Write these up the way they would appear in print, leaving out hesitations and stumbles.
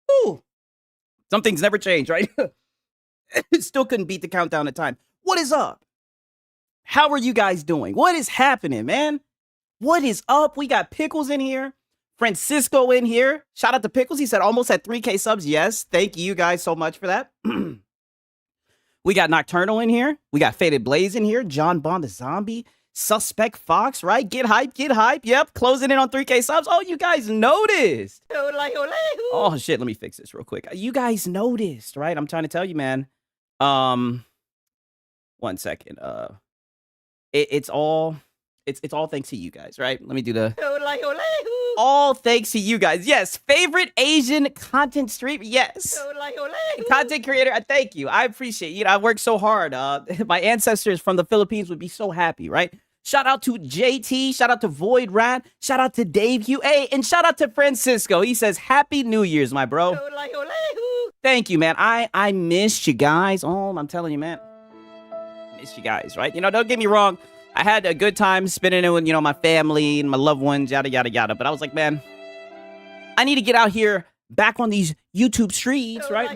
Ooh, some things never change, right? Still couldn't beat the countdown of time. What is up? How are you guys doing? What is happening, man? What is up? We got Pickles in here. Francisco in here. Shout out to Pickles. He said almost at 3K subs. Yes. Thank you guys so much for that. We got Nocturnal in here. We got Faded Blaze in here. John Bond the Zombie. Suspect Fox, right? Get hype, get hype. Yep. Closing in on 3K subs. Oh, you guys noticed. Oh, shit. Let me fix this real quick. You guys noticed, right? I'm trying to tell you, man. 1 second. It's all thanks to you guys, right? Let me do the all thanks to you guys. Yes, favorite Asian content streamer. Yes, content creator. Thank you. I appreciate you. I worked so hard. My ancestors from the Philippines would be so happy, right? Shout out to JT. Shout out to Void Rat. Shout out to Dave Hugh. Hey, and shout out to Francisco. He says Happy New Year's, my bro. Thank you, man. I missed you guys. Oh, I'm telling you, man. Missed you guys, right? You know, don't get me wrong. I had a good time spending it with, you know, my family and my loved ones, yada, yada, yada. But I was like, man, I need to get out here back on these YouTube streets, right?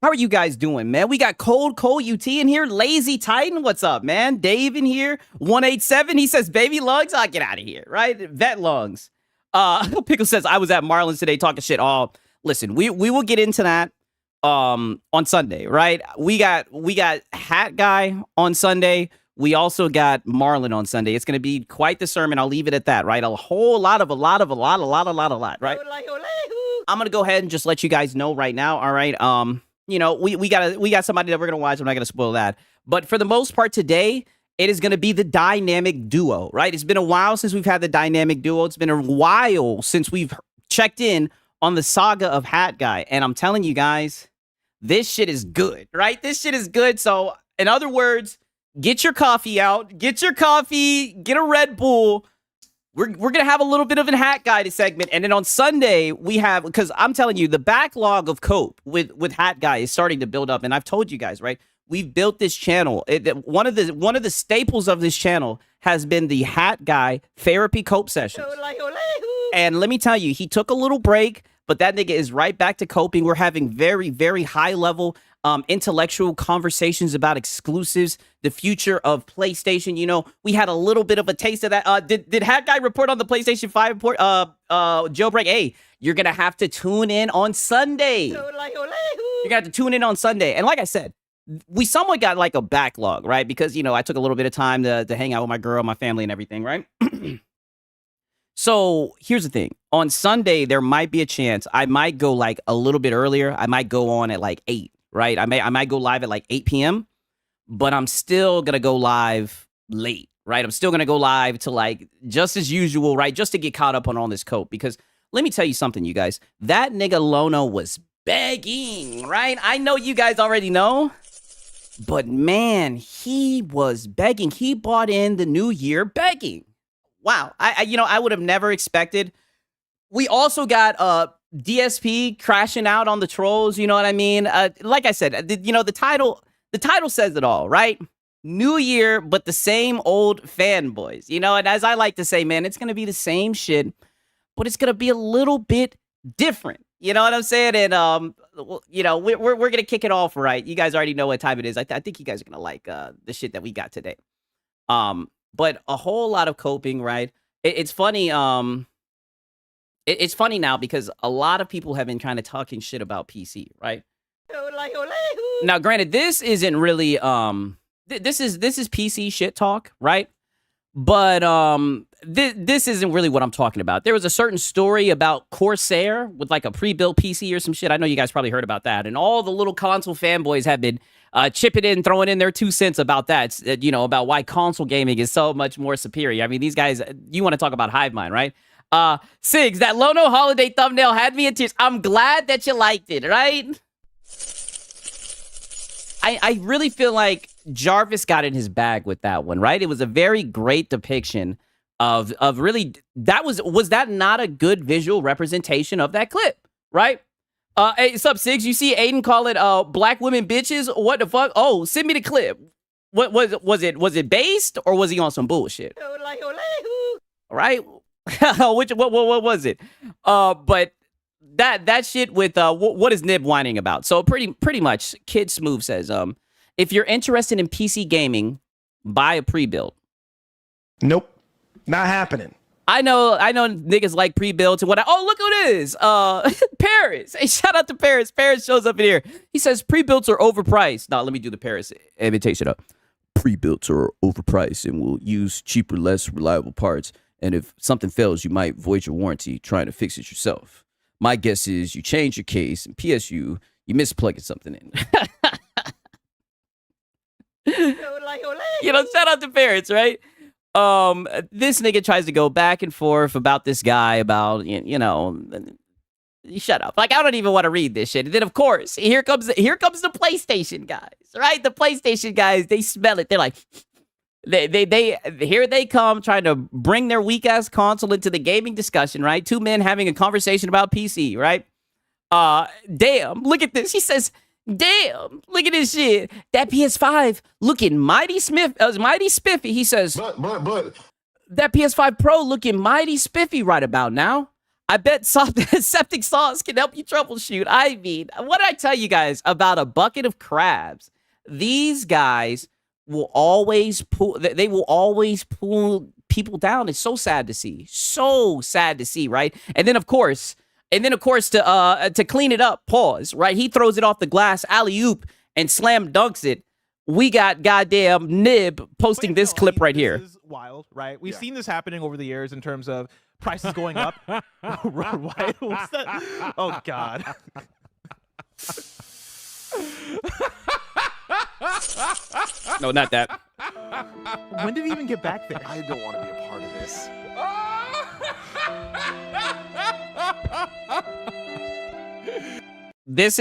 How are you guys doing, man? We got Cold UT in here. Lazy Titan, what's up, man? Dave in here. 187, he says, baby lungs. I'll get out of here, right? Vet lungs. Pickle says, I was at Marlins today talking shit. Oh, listen, we will get into that on Sunday, right? We got Hat Guy on Sunday. We also got Marlon on Sunday. It's going to be quite the sermon. I'll leave it at that, right? A lot, right? I'm going to go ahead and just let you guys know right now, all right? You know, we got somebody that we're going to watch. I'm not going to spoil that. But for the most part today, it is going to be the dynamic duo, right? It's been a while since we've had the dynamic duo. It's been a while since we've checked in on the saga of Hat Guy. And I'm telling you guys, this shit is good, right? This shit is good. So, in other words, get your coffee out. Get your coffee. Get a Red Bull. We're going to have a little bit of a Hat Guy segment. And then on Sunday, we have, because I'm telling you, the backlog of Cope with Hat Guy is starting to build up. And I've told you guys, right? We've built this channel. One of the staples of this channel has been the Hat Guy therapy Cope sessions. And let me tell you, he took a little break, but that nigga is right back to coping. We're having very, very high level intellectual conversations about exclusives, the future of PlayStation. You know, we had a little bit of a taste of that. Did Hat Guy report on the PlayStation 5 jailbreak? Hey, you're going to have to tune in on Sunday. You're going to have to tune in on Sunday. And like I said, we somewhat got like a backlog, right? Because, you know, I took a little bit of time to hang out with my girl, my family and everything, right? So here's the thing. On Sunday, there might be a chance I might go like a little bit earlier. I might go on at like 8, right? I might go live at like 8 p.m., but I'm still going to go live late, right? I'm still going to go live to like just as usual, right? Just to get caught up on all this Cope. Because let me tell you something, you guys. That nigga Lono was begging, right? I know you guys already know, but man, he was begging. He bought in the new year begging. Wow. I would have never expected. We also got DSP crashing out on the trolls. You know what I mean? Like I said, the title says it all, right? New year, but the same old fanboys. You know, and as I like to say, man, it's going to be the same shit, but it's going to be a little bit different. You know what I'm saying? And, you know, we're going to kick it off right. You guys already know what time it is. I think you guys are going to like the shit that we got today. But a whole lot of coping, right? It's funny. It's funny now because a lot of people have been kind of talking shit about PC, right? Now, granted, this isn't really this is PC shit talk, right? But this isn't really what I'm talking about. There was a certain story about Corsair with like a pre-built PC or some shit. I know you guys probably heard about that, and all the little console fanboys have been chipping in, throwing in their 2 cents about that, you know, about why console gaming is so much more superior. I mean, these guys, you want to talk about hive mind, right? Sigs, that Lono holiday thumbnail had me in tears. I'm glad that you liked it, right? I really feel like Jarvis got in his bag with that one, right? It was a very great depiction of really, was that not a good visual representation of that clip, right? Hey, sup, Six? You see Aiden call it black women bitches? What the fuck? Oh, send me the clip. What was it? Was it based or was he on some bullshit? All right. What was it? But that shit with what is Nib whining about? So pretty much, Kid Smooth says if you're interested in PC gaming, buy a pre-built. Nope, not happening. I know niggas like pre-builts and what. Oh, look who it is. Paris. Hey, shout out to Paris. Paris shows up in here. He says pre-builts are overpriced. Now, let me do the Paris imitation up. Pre-builts are overpriced and will use cheaper, less reliable parts. And if something fails, you might void your warranty trying to fix it yourself. My guess is you change your case and PSU, you misplugging something in. Shout out to Paris, right? This nigga tries to go back and forth about this guy about, shut up. Like, I don't even want to read this shit. And then, of course, here comes the PlayStation guys, right? The PlayStation guys, they smell it. They're like, here they come trying to bring their weak ass console into the gaming discussion, right? Two men having a conversation about PC, right? Damn, look at this. He says, damn, look at this shit. That PS5 looking mighty spiffy. He says, but that PS5 Pro looking mighty spiffy right about now. I bet septic sauce can help you troubleshoot. I mean, what did I tell you guys about a bucket of crabs? These guys will always pull. They will always pull people down. It's so sad to see. So sad to see, right? And then of course, to clean it up, pause, right? He throws it off the glass, alley-oop, and slam dunks it. We got goddamn Nib posting this clip right here. This is wild, right? We've seen this happening over the years in terms of prices going up. Why? What's that? Oh, God. No, not that. When did he even get back there? I don't want to be a part of this. This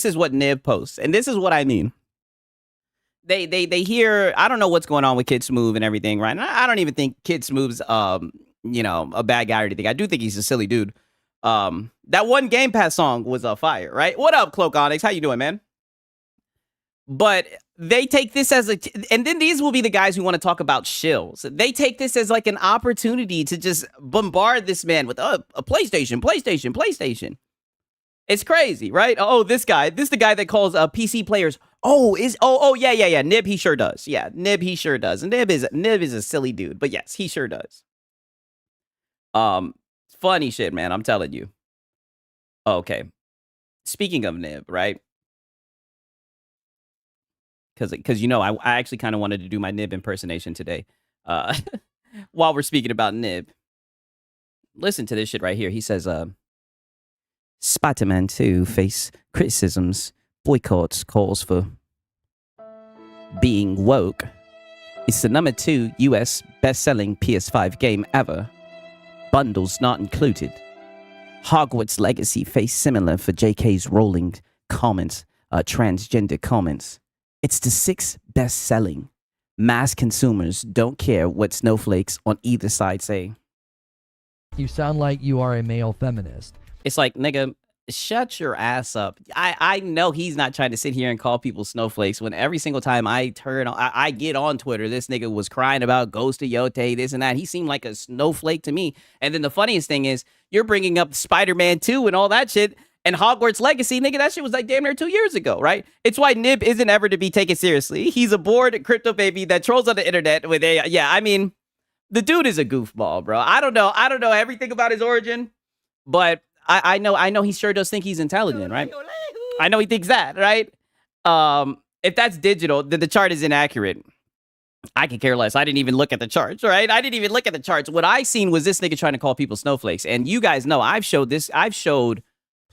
is what Nib posts, and this is what I mean. They hear, I don't know what's going on with Kid Smooth and everything, right? And I don't even think Kid Smooth's a bad guy or anything. I do think he's a silly dude. That one Game Pass song was a fire, right? What up, Cloak Onyx? How you doing, man? But they take this as and then these will be the guys who want to talk about shills. They take this as like an opportunity to just bombard this man with a PlayStation. It's crazy, right? Oh, this is the guy that calls PC players. Yeah. Nib, he sure does. Yeah, Nib, he sure does. And Nib is a silly dude, but yes, he sure does. Funny shit, man. I'm telling you. Okay. Speaking of Nib, right? Because I actually kind of wanted to do my Nib impersonation today. While we're speaking about Nib. Listen to this shit right here. He says, Spider-Man 2 face criticisms, boycotts, calls for being woke. It's the number 2 US best-selling PS5 game ever. Bundles not included. Hogwarts Legacy face similar for JK's rolling comments, transgender comments. It's the 6th best-selling. Mass consumers don't care what snowflakes on either side say. You sound like you are a male feminist. It's like, nigga, shut your ass up. I know he's not trying to sit here and call people snowflakes when every single time I get on Twitter, this nigga was crying about Ghost of Yote, this and that. He seemed like a snowflake to me. And then the funniest thing is, you're bringing up Spider-Man 2 and all that shit, and Hogwarts Legacy, nigga, that shit was like damn near 2 years ago, right? It's why Nib isn't ever to be taken seriously. He's a bored crypto baby that trolls on the internet with a, the dude is a goofball, bro. I don't know everything about his origin, but I know he sure does think he's intelligent, right? I know he thinks that, right? If that's digital, then the chart is inaccurate. I could care less. I didn't even look at the charts, right? I didn't even look at the charts. What I seen was this nigga trying to call people snowflakes. And you guys know I've showed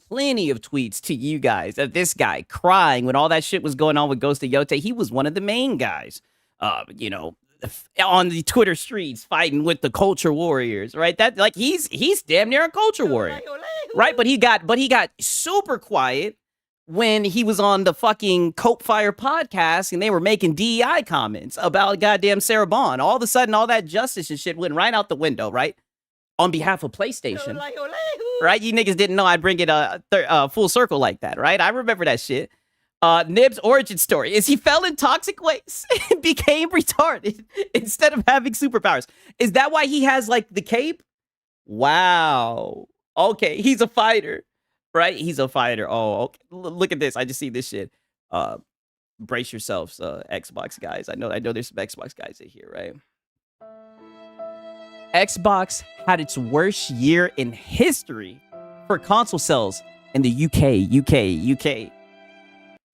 plenty of tweets to you guys of this guy crying when all that shit was going on with Ghost of Yote. He was one of the main guys, on the Twitter streets fighting with the culture warriors, right? That like he's damn near a culture warrior, right? But he got super quiet when he was on the fucking Cope Fire podcast and they were making DEI comments about goddamn Sarah Bond. All of a sudden, all that justice and shit went right out the window, right? on behalf of PlayStation. Right? You niggas didn't know I'd bring it full circle like that, right? I remember that shit. Nib's origin story is he fell in toxic waste and became retarded instead of having superpowers. Is that why he has like the cape? Wow. Okay, he's a fighter, right? He's a fighter. Oh, okay. Look at this. I just see this shit. Brace yourselves, Xbox guys. I know there's some Xbox guys in here, right? Xbox had its worst year in history for console sales in the UK.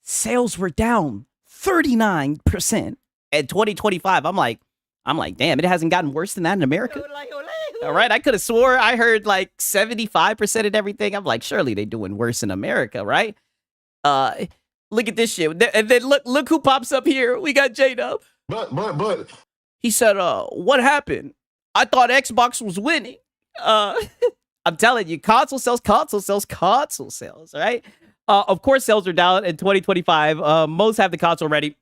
Sales were down 39%. At 2025, I'm like, damn, it hasn't gotten worse than that in America. All right, I could have swore I heard like 75% and everything. I'm like, surely they're doing worse in America, right? Look at this shit. And then look who pops up here. We got J-Dub. But. He said, what happened? I thought Xbox was winning. I'm telling you, console sales, right? Of course, sales are down in 2025. Most have the console ready.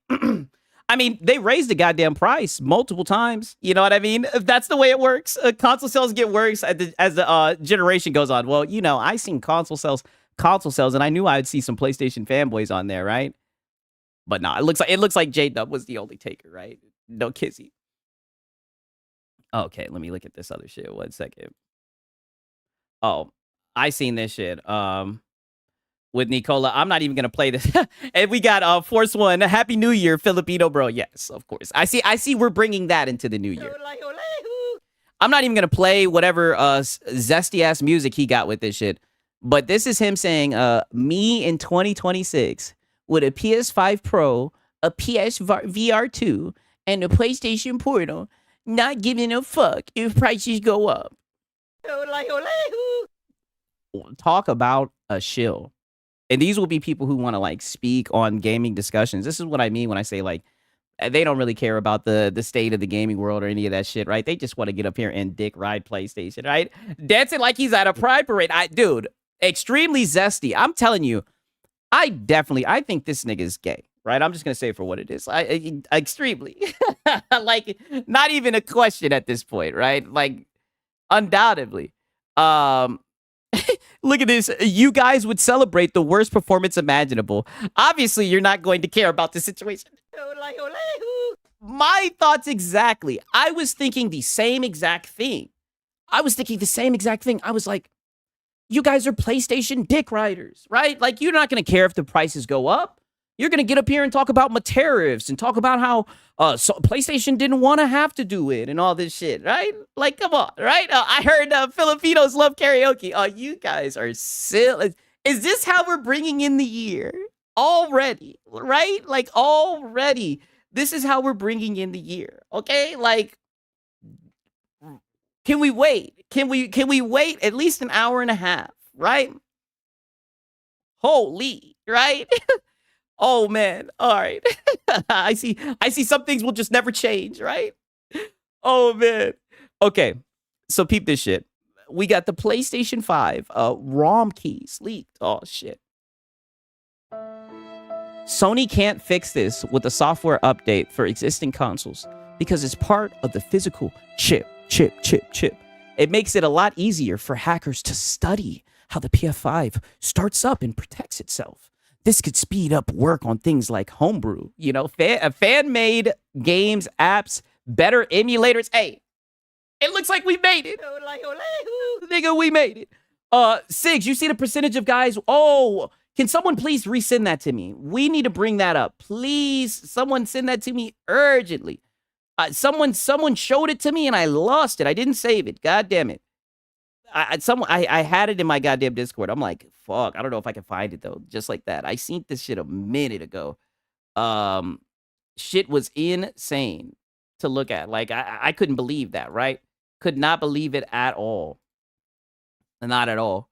I mean, they raised the goddamn price multiple times. You know what I mean? That's the way it works. Console sales get worse as the generation goes on. Well, you know, I seen console sales, and I knew I would see some PlayStation fanboys on there, right? But no, it looks like J-Dub was the only taker, right? No kizzy. Okay, let me look at this other shit. 1 second. Oh, I seen this shit. With Nicola. I'm not even gonna play this. And we got Force One. Happy New Year, Filipino bro. Yes, of course. I see we're bringing that into the new year. I'm not even gonna play whatever zesty ass music he got with this shit. But this is him saying, me in 2026 with a PS5 Pro, a PS VR 2, and a PlayStation Portal, not giving a fuck if prices go up. Talk about a shill. And these will be people who want to like speak on gaming discussions. This is what I mean when I say like they don't really care about the state of the gaming world or any of that shit, right? They just want to get up here and dick ride PlayStation, right? Dancing like he's at a pride parade. Dude, extremely zesty. I'm telling you, I think this nigga is gay, right? I'm just gonna say it for what it is. Extremely, like not even a question at this point, right? Like undoubtedly. Look at this. You guys would celebrate the worst performance imaginable. Obviously, you're not going to care about the situation. My thoughts exactly. I was thinking the same exact thing. I was like, you guys are PlayStation dick riders, right? Like, you're not going to care if the prices go up. You're going to get up here and talk about my tariffs and talk about how PlayStation didn't want to have to do it and all this shit, right? Like, come on, right? I heard Filipinos love karaoke. Oh, you guys are silly. Is this how we're bringing in the year? Already, right? Like, already. This is how we're bringing in the year, okay? Like, can we wait? Can we wait at least an hour and a half, right? Holy, right? Oh man, all right. I see some things will just never change, right? Oh man. Okay, so peep this shit. We got the PlayStation 5 ROM keys leaked. Oh shit. Sony can't fix this with a software update for existing consoles because it's part of the physical chip. It makes it a lot easier for hackers to study how the PS5 starts up and protects itself. This could speed up work on things like homebrew, you know, fan-made games, apps, better emulators. Hey, it looks like we made it. Nigga, we made it. Sigs, you see the percentage of guys? Oh, can someone please resend that to me? We need to bring that up. Please, someone send that to me urgently. Someone showed it to me and I lost it. I didn't save it. God damn it. I had it in my goddamn Discord. I'm like, fuck, I don't know if I can find it though. Just like that. I seen this shit a minute ago. Shit was insane to look at. Like, I couldn't believe that, right? Could not believe it at all. Not at all.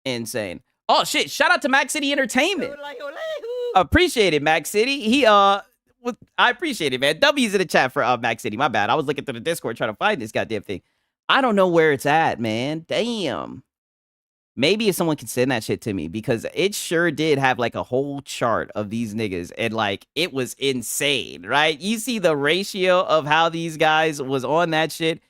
Insane. Oh shit, shout out to Mac City Entertainment. Appreciate it, Mac City. I appreciate it, man. W's in the chat for Mac City. My bad. I was looking through the Discord trying to find this goddamn thing. I don't know where it's at, man. Damn. Maybe if someone could send that shit to me, because it sure did have like a whole chart of these niggas, and like it was insane, right? You see the ratio of how these guys was on that shit,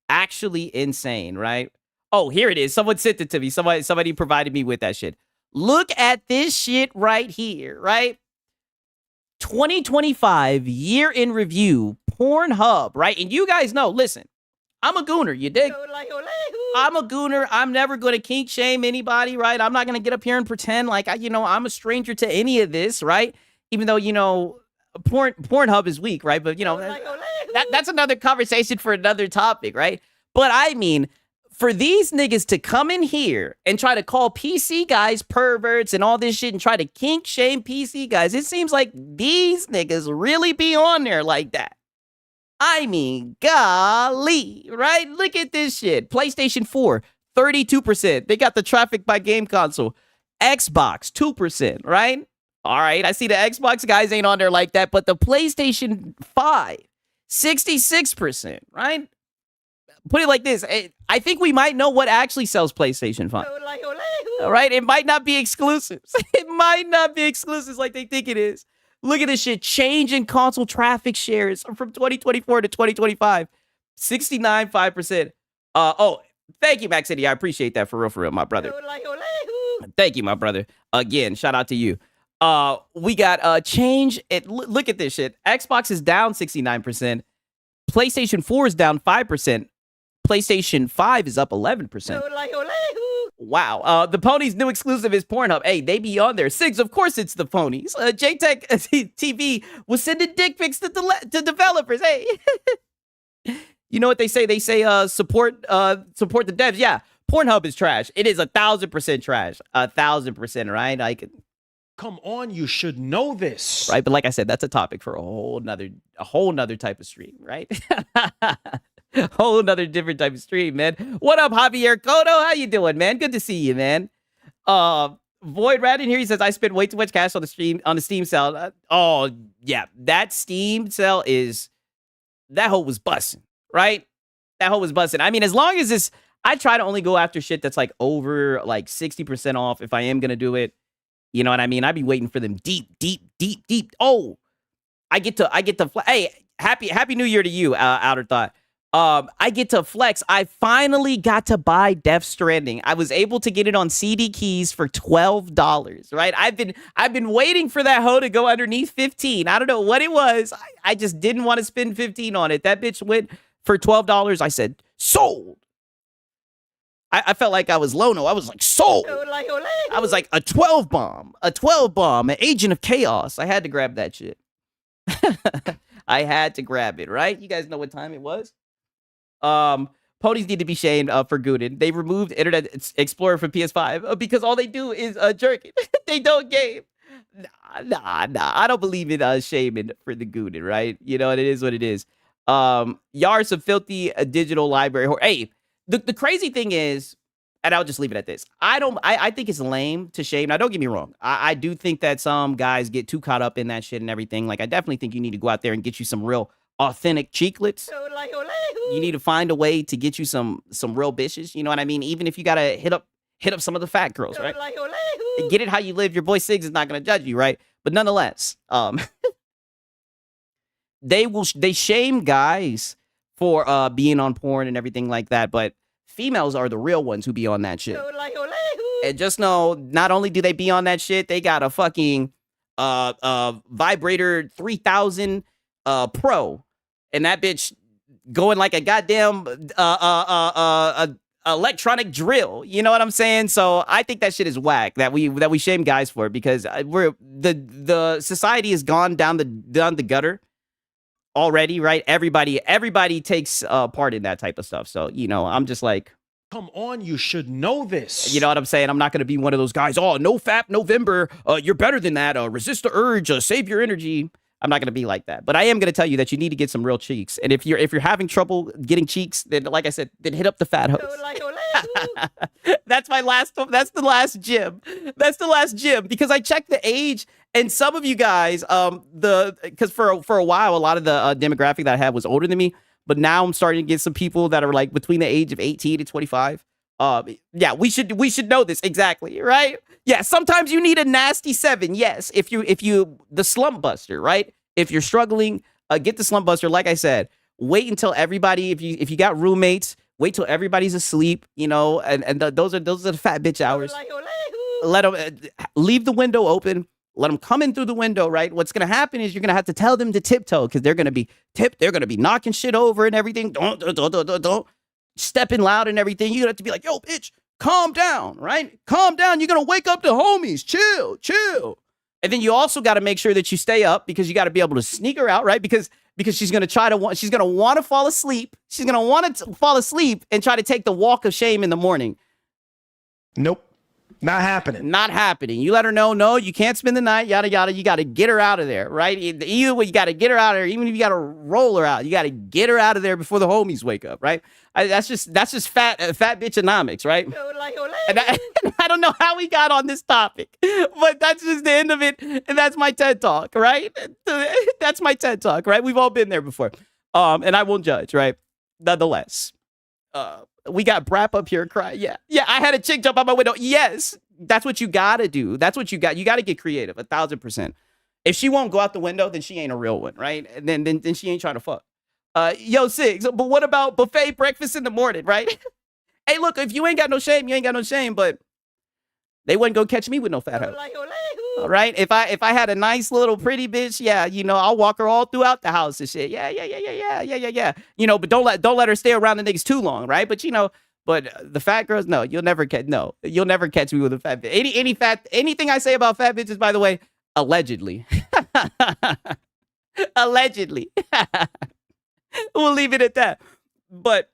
actually insane, right? Oh, here it is. Someone sent it to me. Somebody provided me with that shit. Look at this shit right here, right? 2025 year in review, Pornhub, right? And you guys know, listen, I'm a gooner, you dig? I'm a gooner. I'm never going to kink shame anybody, right? I'm not going to get up here and pretend like, I'm a stranger to any of this, right? Even though, Pornhub is weak, right? But, that's another conversation for another topic, right? But I mean, for these niggas to come in here and try to call PC guys perverts and all this shit and try to kink shame PC guys, it seems like these niggas really be on there like that. I mean, golly, right? Look at this shit. PlayStation 4, 32%. They got the traffic by game console. Xbox, 2%, right? All right, I see the Xbox guys ain't on there like that, but the PlayStation 5, 66%, right? Put it like this. I think we might know what actually sells PlayStation 5. All right, it might not be exclusives. It might not be exclusives like they think it is. Look at this shit. Change in console traffic shares from 2024 to 2025. 69.5%. Oh, thank you, Max City. I appreciate that for real, my brother. Thank you, my brother. Again, shout out to you. We got change. Look at this shit. Xbox is down 69%. PlayStation 4 is down 5%. PlayStation 5 is up 11%. Wow. The Ponies' new exclusive is Pornhub. Hey, they be on there. Sigs, of course it's the Ponies. JTech TV was sending dick pics to developers. Hey. You know what they say? They say support the devs. Yeah, Pornhub is trash. It is 1,000% trash. 1,000%, right? Like, Come on, you should know this. Right, but like I said, that's a topic for a whole nother type of stream, right? Whole nother different type of stream, man. What up, Javier Cotto? How you doing, man? Good to see you, man. Void Rat in here, he says, I spent way too much cash on the Steam sale. Oh, yeah, that Steam sale that hoe was busting, right? That hoe was busting. I mean, as long as this, I try to only go after shit that's like over like 60% off if I am gonna do it. You know what I mean? I'd be waiting for them deep. Oh, I get to hey, happy New Year to you, Outer Thought. I get to flex. I finally got to buy Death Stranding. I was able to get it on CD keys for $12, right? I've been waiting for that hoe to go underneath 15. I don't know what it was. I just didn't want to spend 15 on it. That bitch went for $12. I said, sold. I felt like I was Lono. I was like, sold. I was like, a 12 bomb, an agent of chaos. I had to grab that shit. I had to grab it, right? You guys know what time it was? Ponies need to be shamed for Gooden. They removed Internet Explorer from PS5 because all they do is jerk it. They don't game. Nah. I don't believe in shaming for the Gooden, right? You know, it is what it is. Yards of filthy digital library. Hey, the crazy thing is, and I'll just leave it at this. I think it's lame to shame. Now, don't get me wrong. I do think that some guys get too caught up in that shit and everything. Like, I definitely think you need to go out there and get you some real authentic cheeklets. You need to find a way to get you some real bitches. You know what I mean? Even if you gotta hit up some of the fat girls, right? Get it how you live. Your boy Siggs is not gonna judge you, right? But nonetheless, they shame guys for being on porn and everything like that, but females are the real ones who be on that shit. And just know, not only do they be on that shit, they got a fucking vibrator 3000 Pro, and that bitch going like a goddamn electronic drill. You know what I'm saying? So I think that shit is whack that we shame guys for, because the society has gone down the gutter already, right? Everybody takes part in that type of stuff. So, you know, I'm just like, come on, you should know this. You know what I'm saying? I'm not going to be one of those guys. Oh, no fap November. You're better than that. Resist the urge. Save your energy. I'm not going to be like that. But I am going to tell you that you need to get some real cheeks. And if you're having trouble getting cheeks, then, like I said, then hit up the fat host. That's the last gym. That's the last gym, because I checked the age, and some of you guys, because for a while, a lot of the demographic that I had was older than me, but now I'm starting to get some people that are like between the age of 18 to 25. Yeah, we should know this exactly, right? Yeah, sometimes you need a nasty 7. Yes, if you the slump buster, right? If you're struggling, get the slump buster. Like I said, wait until everybody. If you got roommates, wait till everybody's asleep. You know, and those are the fat bitch hours. Let them leave the window open. Let them come in through the window, right? What's gonna happen is you're gonna have to tell them to tiptoe because they're gonna be knocking shit over and everything. Don't stepping loud and everything. You're gonna have to be like, yo, bitch, calm down, right? Calm down. You're gonna wake up the homies. Chill. And then you also got to make sure that you stay up because you got to be able to sneak her out, right? Because she's gonna want to fall asleep. She's gonna want to fall asleep and try to take the walk of shame in the morning. Nope. Not happening. Not happening. You let her know, no, you can't spend the night, yada, yada. You got to get her out of there, right? Either you got to get her out of there, even if you got to roll her out, you got to get her out of there before the homies wake up, right? That's just fat bitchonomics, right? And I don't know how we got on this topic, but that's just the end of it. And that's my TED Talk, right? That's my TED Talk, right? We've all been there before. And I won't judge, right? Nonetheless. We got Brap up here crying. Yeah, I had a chick jump out my window. Yes, that's what you gotta do. That's what you got. You gotta get creative, 1,000%. If she won't go out the window, then she ain't a real one, right? And then she ain't trying to fuck. Yo, Six, but what about buffet breakfast in the morning, right? Hey, look, if you ain't got no shame, you ain't got no shame, but they wouldn't go catch me with no fat hoe. All right? If I had a nice little pretty bitch, yeah, you know, I'll walk her all throughout the house and shit. Yeah. You know, but don't let her stay around the niggas too long, right? But you know, the fat girls, no, you'll never catch me with a fat bitch. Anything I say about fat bitches, by the way, allegedly. Allegedly. We'll leave it at that. But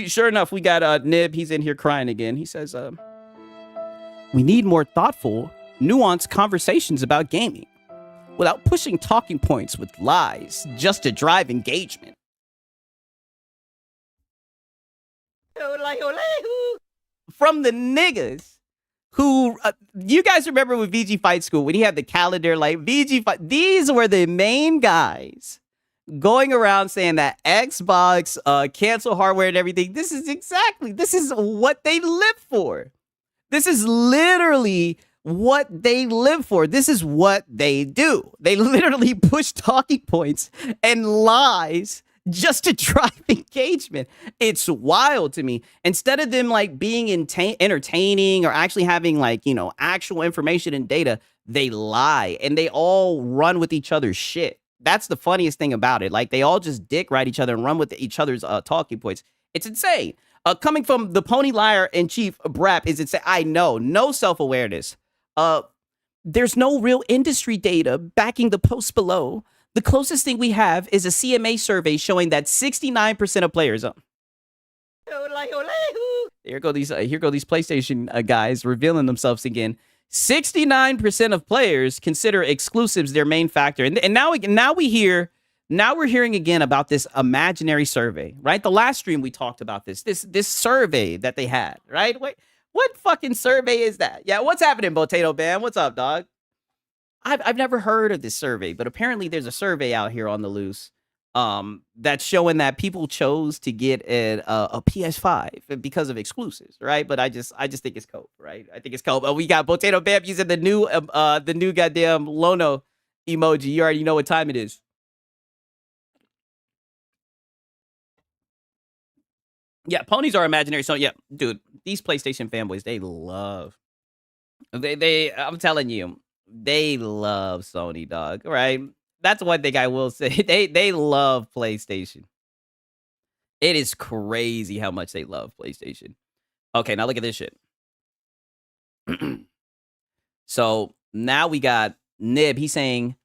sure enough, we got Nib. He's in here crying again. He says, we need more thoughtful, nuanced conversations about gaming without pushing talking points with lies just to drive engagement. From the niggas who, you guys remember with VG Fight School when he had the calendar, like VG Fight, these were the main guys going around saying that Xbox cancel hardware and everything. This is what they live for. This is literally what they live for. This is what they do. They literally push talking points and lies just to drive engagement. It's wild to me. Instead of them like being entertaining or actually having like, you know, actual information and data, they lie and they all run with each other's shit. That's the funniest thing about it. Like they all just dick ride each other and run with each other's talking points. It's insane. Coming from the pony liar in chief, Brap, is insane. I know, no self-awareness. There's no real industry data backing the post below. The closest thing we have is a CMA survey showing that 69% of players. Here go these PlayStation guys revealing themselves again. 69% of players consider exclusives their main factor, and now we're hearing again about this imaginary survey, right? The last stream we talked about this survey that they had, right? Wait, what fucking survey is that? Yeah, what's happening, Potato Bam? What's up, dog? I've never heard of this survey, but apparently there's a survey out here on the loose that's showing that people chose to get a PS5 because of exclusives, right? But I just think it's cope, right? I think it's cope. We got Potato Bam using the new goddamn Lono emoji. You already know what time it is. Yeah, ponies are imaginary. So yeah, dude, these PlayStation fanboys, I'm telling you, they love Sony, dog. Right? That's one thing I will say. They love PlayStation. It is crazy how much they love PlayStation. Okay, now look at this shit. So now we got Nib. He's saying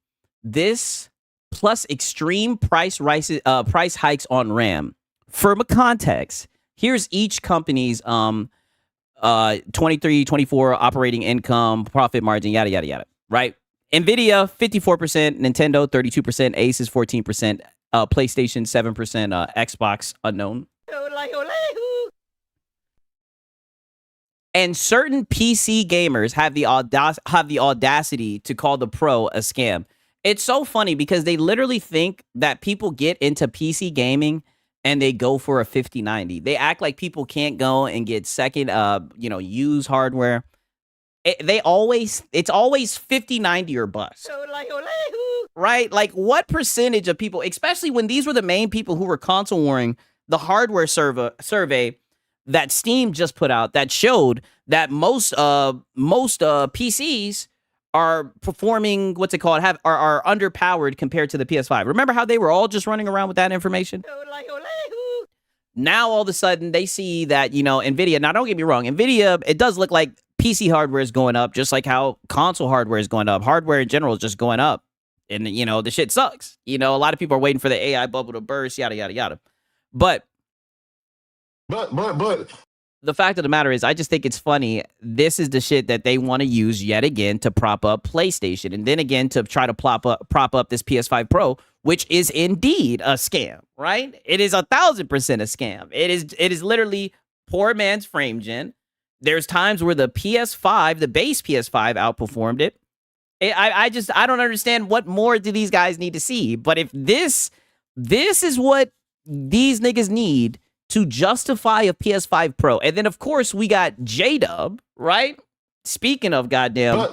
this plus extreme price hikes on RAM. For context, here's each company's 23, 24 operating income, profit margin, yada, yada, yada, right? NVIDIA, 54%, Nintendo, 32%, Asus, 14%, PlayStation, 7%, Xbox, unknown. And certain PC gamers have the audacity to call the Pro a scam. It's so funny because they literally think that people get into PC gaming and they go for a 5090. They act like people can't go and get second, used hardware. It's always 5090 or bust. Right? Like, what percentage of people, especially when these were the main people who were console warring the hardware survey that Steam just put out that showed that most PCs are performing, what's it called, are underpowered compared to the PS5. Remember how they were all just running around with that information? Now all of a sudden they see that, Nvidia, now don't get me wrong, Nvidia, it does look like PC hardware is going up, just like how console hardware is going up. Hardware in general is just going up. And, the shit sucks. A lot of people are waiting for the AI bubble to burst, yada, yada, yada. But the fact of the matter is, I just think it's funny. This is the shit that they want to use yet again to prop up PlayStation. And then again to try to prop up this PS5 Pro, which is indeed a scam, right? It is 1,000% a scam. It is literally poor man's frame gen. There's times where the PS5, the base PS5 outperformed it. I don't understand what more do these guys need to see. But if this is what these niggas need to justify a PS5 Pro, and then of course we got J-Dub, right? Speaking of goddamn,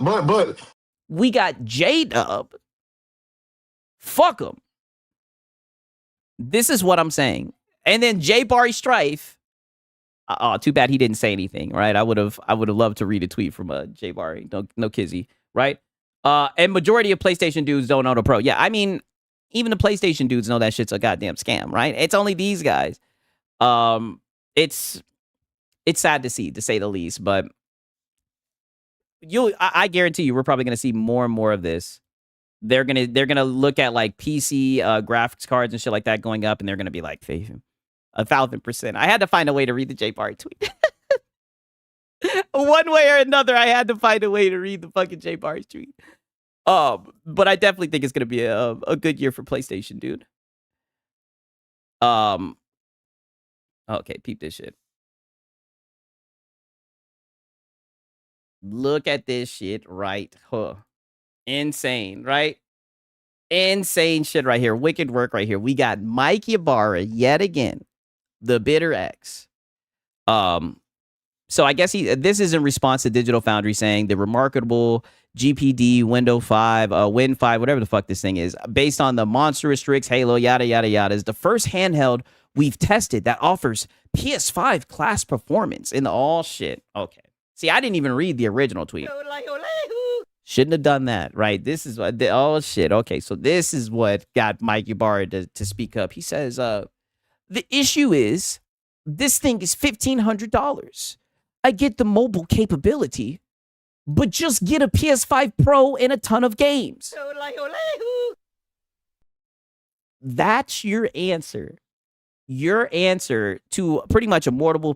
we got J-Dub. Fuck him. This is what I'm saying. And then J Barry Strife. Oh, too bad he didn't say anything, right? I would have loved to read a tweet from J Barry. No kizzy, right? And majority of PlayStation dudes don't own a Pro. Yeah, I mean, even the PlayStation dudes know that shit's a goddamn scam, right? It's only these guys. It's sad to see, to say the least, but I guarantee you we're probably gonna see more and more of this. They're gonna look at like PC graphics cards and shit like that going up, and they're gonna be like, 1,000%. I had to find a way to read the J Bar tweet. One way or another, I had to find a way to read the fucking J Bar's tweet. But I definitely think it's gonna be a good year for PlayStation, dude. Okay, peep this shit. Look at this shit right. Insane, right? Insane shit right here. Wicked work right here. We got Mike Ybarra yet again, the bitter X. So I guess this is in response to Digital Foundry saying the remarkable GPD Window 5, Win 5, whatever the fuck this thing is, based on the monstrous Strix Halo, yada, yada, yada, is the first handheld we've tested that offers PS5 class performance in the all shit. Okay. See, I didn't even read the original tweet. Shouldn't have done that, right? This is what, oh shit. Okay, so this is what got Mike Ybarra to speak up. He says, the issue is, this thing is $1,500. I get the mobile capability, but just get a PS5 Pro and a ton of games. That's your answer. Your answer to pretty much a mobile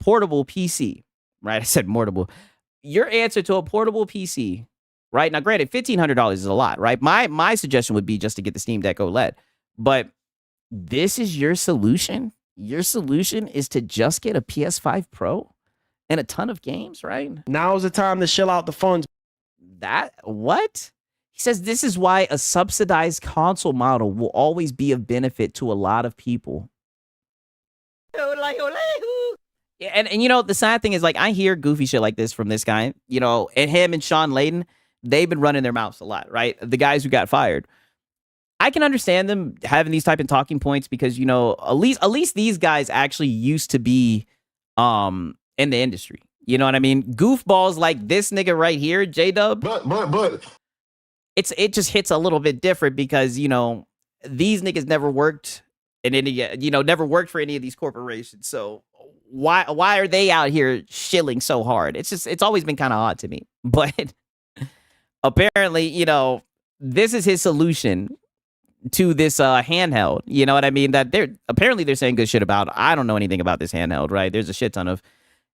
portable PC, right? I said portable. Your answer to a portable PC, right? Now, granted, $1,500 is a lot, right? My suggestion would be just to get the Steam Deck OLED, but this is your solution. Your solution is to just get a PS5 Pro and a ton of games, right? Now's the time to shell out the funds. What? He says this is why a subsidized console model will always be of benefit to a lot of people. And the sad thing is, like, I hear goofy shit like this from this guy, and him and Sean Layden, they've been running their mouths a lot, right? The guys who got fired. I can understand them having these type of talking points because, at least these guys actually used to be in the industry. You know what I mean? Goofballs like this nigga right here, J-Dub. But it just hits a little bit different because, these niggas never worked in any, never worked for any of these corporations. So why are they out here shilling so hard? It's always been kind of odd to me. But apparently, this is his solution to this handheld. You know what I mean? That they're saying good shit about. I don't know anything about this handheld, right? There's a shit ton of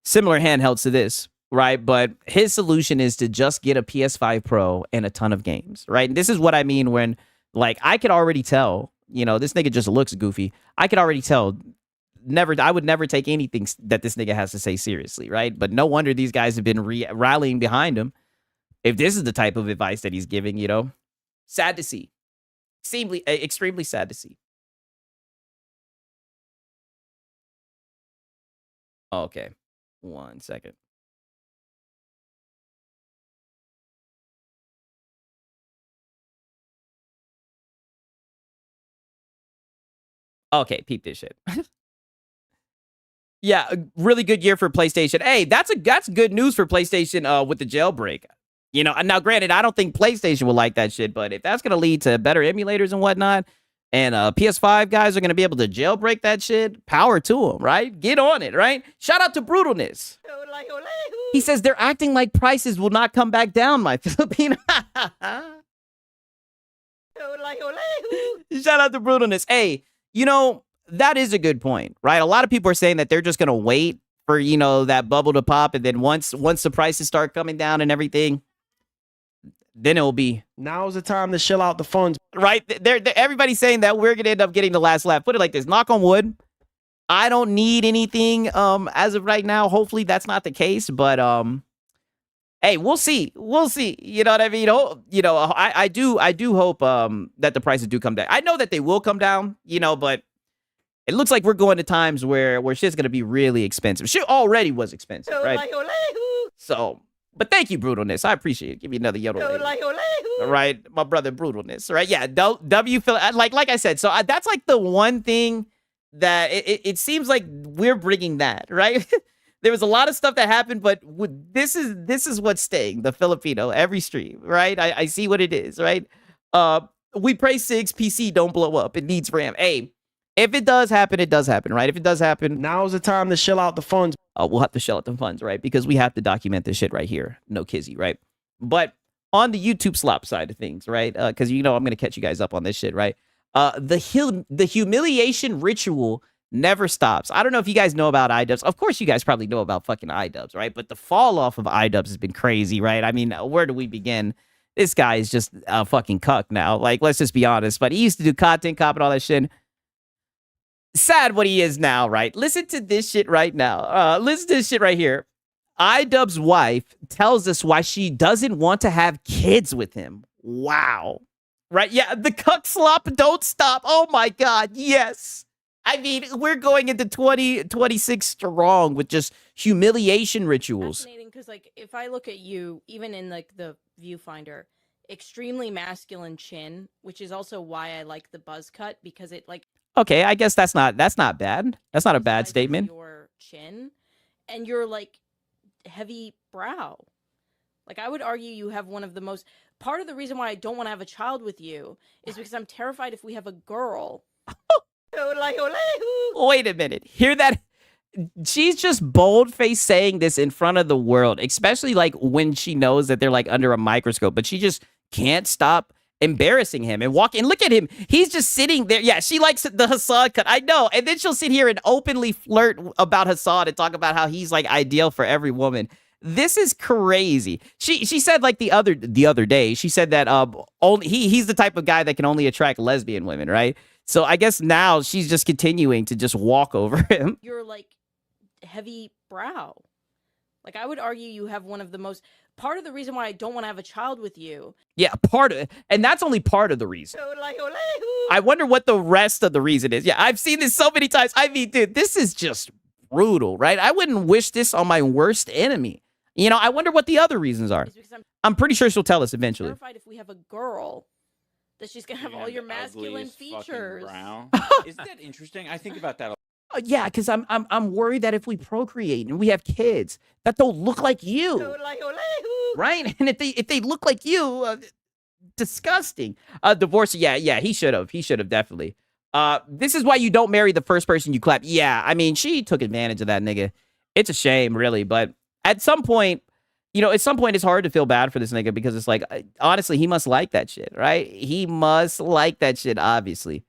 similar handhelds to this, right? But his solution is to just get a PS5 Pro and a ton of games, right? And this is what I mean when, like, I could already tell, this nigga just looks goofy. I could already tell. I would never take anything that this nigga has to say seriously, right? But no wonder these guys have been rallying behind him. If this is the type of advice that he's giving, sad to see. Extremely sad to see. Okay. 1 second. Okay, peep this shit. Yeah, a really good year for PlayStation. Hey, that's good news for PlayStation with the jailbreak. You know, now granted, I don't think PlayStation will like that shit, but if that's gonna lead to better emulators and whatnot, and PS5 guys are gonna be able to jailbreak that shit, power to them, right? Get on it, right? Shout out to Brutalness. He says they're acting like prices will not come back down, my Filipino. Shout out to Brutalness. Hey, you know, that is a good point, right? A lot of people are saying that they're just going to wait for, you know, that bubble to pop. And then once the prices start coming down and everything, then it'll be. Now's the time to shill out the funds. Right? Everybody's saying that we're going to end up getting the last laugh. Put it like this. Knock on wood. I don't need anything as of right now. Hopefully that's not the case. But hey, we'll see. We'll see. You know what I mean? I do hope that the prices do come down. I know that they will come down, you know, but it looks like we're going to times where shit's going to be really expensive. Shit already was expensive, right? So, but thank you, Brutalness. I appreciate it. Give me another yodel. All right, my brother, Brutalness. Right? Yeah, W feel like I said. So that's like the one thing that it seems like we're bringing that, right? There was a lot of stuff that happened, but this is what's staying. The Filipino every stream, right? I see what it is, right? We pray 6 PC don't blow up. It needs RAM. Hey, if it does happen, it does happen, right? If it does happen, Now's the time to shill out the funds. we'll have to shell out the funds, right? Because we have to document this shit right here. No kizzy, right? But on the YouTube slop side of things, right? Because you know I'm gonna catch you guys up on this shit, right? The humiliation ritual never stops. I don't know if you guys know about iDubbbz. Of course, you guys probably know about fucking iDubbbz, right? But the fall off of iDubbbz has been crazy, right? I mean, where do we begin? This guy is just a fucking cuck now. Like, let's just be honest. But he used to do content cop and all that shit. Sad what he is now, right? Listen to this shit right now. Listen to this shit right here. iDubbbz's wife tells us why she doesn't want to have kids with him. Wow. Right? Yeah, the cuck slop don't stop. Oh my God, yes. I mean, we're going into 2026 strong with just humiliation rituals. Fascinating, because like if I look at you, even in like the viewfinder, extremely masculine chin, which is also why I like the buzz cut, because it like Okay, I guess that's not bad. That's not a bad emphasizes statement. Your chin and your like heavy brow. Like I would argue you have one of the most. Part of the reason why I don't want to have a child with you is because I'm terrified if we have a girl. Wait a minute. Hear that? She's just bold-faced saying this in front of the world, especially like when she knows that they're like under a microscope, but she just can't stop embarrassing him and walk and look at him. He's just sitting there. Yeah, she likes the Hassan cut. I know. And then she'll sit here and openly flirt about Hassan and talk about how he's like ideal for every woman. This is crazy. She said like the other day, she said that only he's the type of guy that can only attract lesbian women, right? So I guess now she's just continuing to just walk over him. Your like heavy brow. Like I would argue you have one of the most. Part of the reason why I don't want to have a child with you. Yeah, part of it. And that's only part of the reason. I wonder what the rest of the reason is. Yeah, I've seen this so many times. I mean, dude, this is just brutal, right? I wouldn't wish this on my worst enemy. You know, I wonder what the other reasons are. I'm pretty sure she'll tell us eventually. Terrified if we have a girl that she's gonna have all your masculine features. Isn't that interesting? I think about that. Yeah, because I'm worried that if we procreate and we have kids, that they'll look like you, right? And if they look like you, disgusting. Divorce. Yeah, he should have definitely. This is why you don't marry the first person you clap. Yeah, I mean, she took advantage of that nigga. It's a shame, really, but at some point, you know, it's hard to feel bad for this nigga because it's like, honestly, he must like that shit, right? He must like that shit, obviously.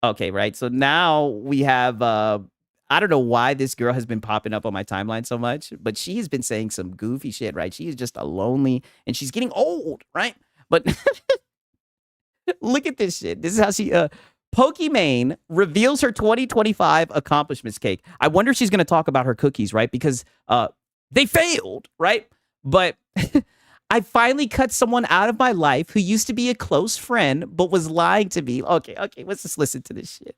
Okay, right. So now we have, I don't know why this girl has been popping up on my timeline so much, but she has been saying some goofy shit, right? She is just a lonely, and she's getting old, right? But look at this shit. This is how she, Pokimane reveals her 2025 accomplishments cake. I wonder if she's going to talk about her cookies, right? Because they failed, right? But I finally cut someone out of my life who used to be a close friend, but was lying to me. Okay, let's just listen to this shit.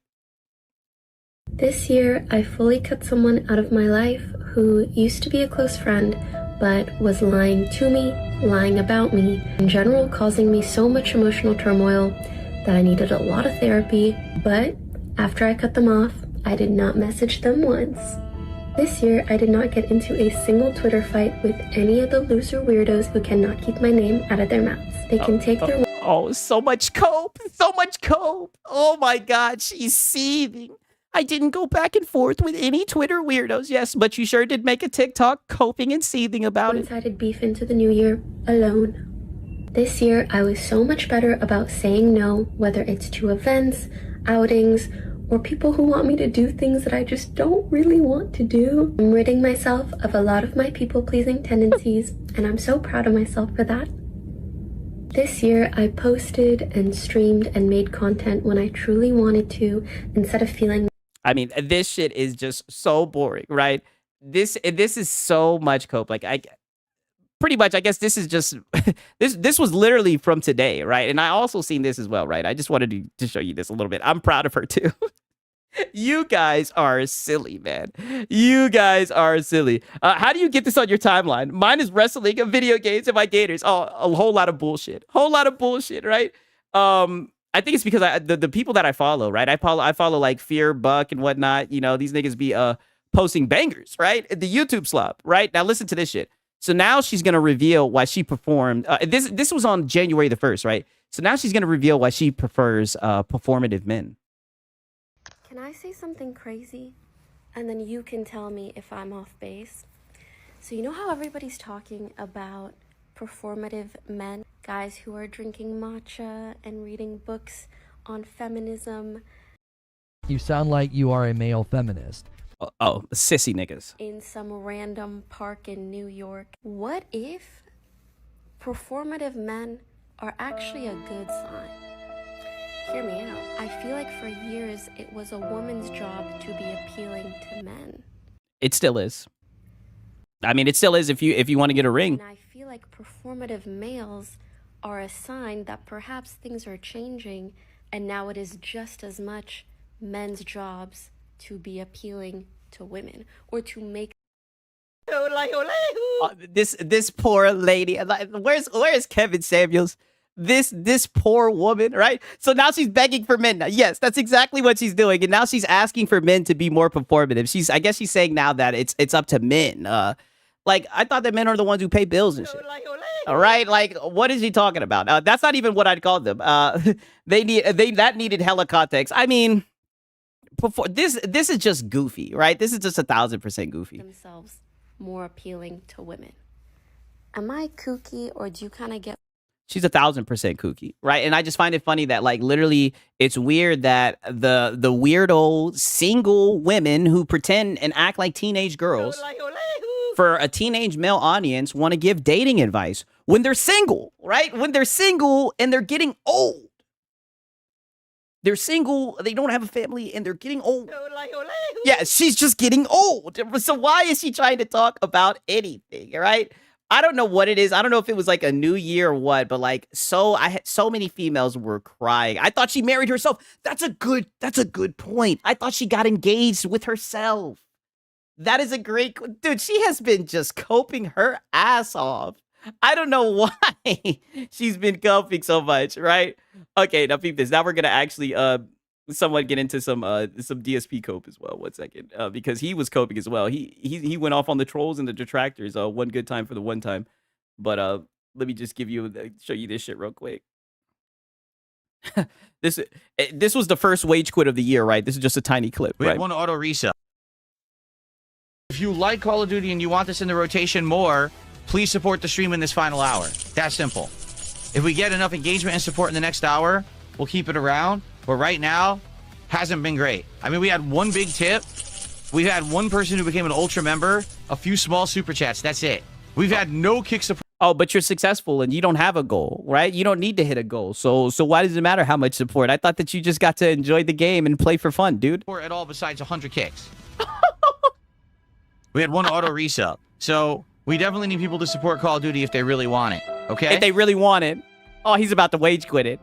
This year, I fully cut someone out of my life who used to be a close friend, but was lying to me, lying about me, in general causing me so much emotional turmoil that I needed a lot of therapy. But after I cut them off, I did not message them once. This year, I did not get into a single Twitter fight with any of the loser weirdos who cannot keep my name out of their mouths. They can take their... Oh, so much cope. So much cope. Oh my God, she's seething. I didn't go back and forth with any Twitter weirdos, yes, but you sure did make a TikTok coping and seething about it. One-sided beef into the new year alone. This year, I was so much better about saying no, whether it's to events, outings, or people who want me to do things that I just don't really want to do. I'm ridding myself of a lot of my people-pleasing tendencies, and I'm so proud of myself for that. This year, I posted and streamed and made content when I truly wanted to, instead of feeling... I mean, this shit is just so boring, right? This is so much cope. Like, pretty much, I guess this is just this was literally from today, right? And I also seen this as well, right? I just wanted to show you this a little bit. I'm proud of her too. You guys are silly, man. You guys are silly. How do you get this on your timeline? Mine is wrestling, video games, and my gators. Oh, a whole lot of bullshit. Whole lot of bullshit, right? I think it's because the people that I follow, right? I follow like Fear, Buck, and whatnot. You know, these niggas be posting bangers, right? The YouTube slop, right? Now listen to this shit. So now she's gonna reveal why she performed. This was on January the 1st, right? So now she's gonna reveal why she prefers performative men. Can I say something crazy? And then you can tell me if I'm off base. So you know how everybody's talking about performative men? Guys who are drinking matcha and reading books on feminism. You sound like you are a male feminist. Oh, sissy niggas. In some random park in New York. What if performative men are actually a good sign? Hear me out. I feel like for years it was a woman's job to be appealing to men. It still is. I mean, it still is if you want to get a ring. And I feel like performative males are a sign that perhaps things are changing, and now it is just as much men's jobs to be appealing to women or to make This poor lady. Where's Kevin Samuels? This poor woman, right? So now she's begging for men. Yes, that's exactly what she's doing, and now she's asking for men to be more performative. I guess she's saying now that it's up to men. Like, I thought that men are the ones who pay bills and shit. All right, like, what is he talking about? That's not even what I'd call them. That needed hella context. I mean, this is just goofy, right? This is just 1,000% goofy. Themselves more appealing to women. Am I kooky, or do you kind of get? She's 1,000% kooky, right? And I just find it funny that, like, literally, it's weird that the weirdo single women who pretend and act like teenage girls for a teenage male audience want to give dating advice when they're single, right? When they're single and they're getting old. They're single, they don't have a family, and they're getting old. Yeah, she's just getting old. So why is she trying to talk about anything, right? I don't know what it is. I don't know if it was like a new year or what, but like, I had so many females were crying. I thought she married herself. That's a good point. I thought she got engaged with herself. That is a great, dude, she has been just coping her ass off. I don't know why she's been coping so much, right? Okay, now peep this. Now we're gonna actually somewhat get into some DSP cope as well. 1 second, because he was coping as well. He went off on the trolls and the detractors. One good time for the one time. But let me just show you this shit real quick. This was the first wage quit of the year, right? This is just a tiny clip. We right? had one auto resell. If you like Call of Duty and you want this in the rotation more, please support the stream in this final hour. That simple. If we get enough engagement and support in the next hour, we'll keep it around. But right now, hasn't been great. I mean, we had one big tip. We've had one person who became an ultra member, a few small super chats. That's it. We've had no kick support. Oh, but you're successful and you don't have a goal, right? You don't need to hit a goal. So why does it matter how much support? I thought that you just got to enjoy the game and play for fun, dude. At all besides 100 kicks. We had one auto resub. So we definitely need people to support Call of Duty if they really want it. Okay? If they really want it. Oh, he's about to wage quit it.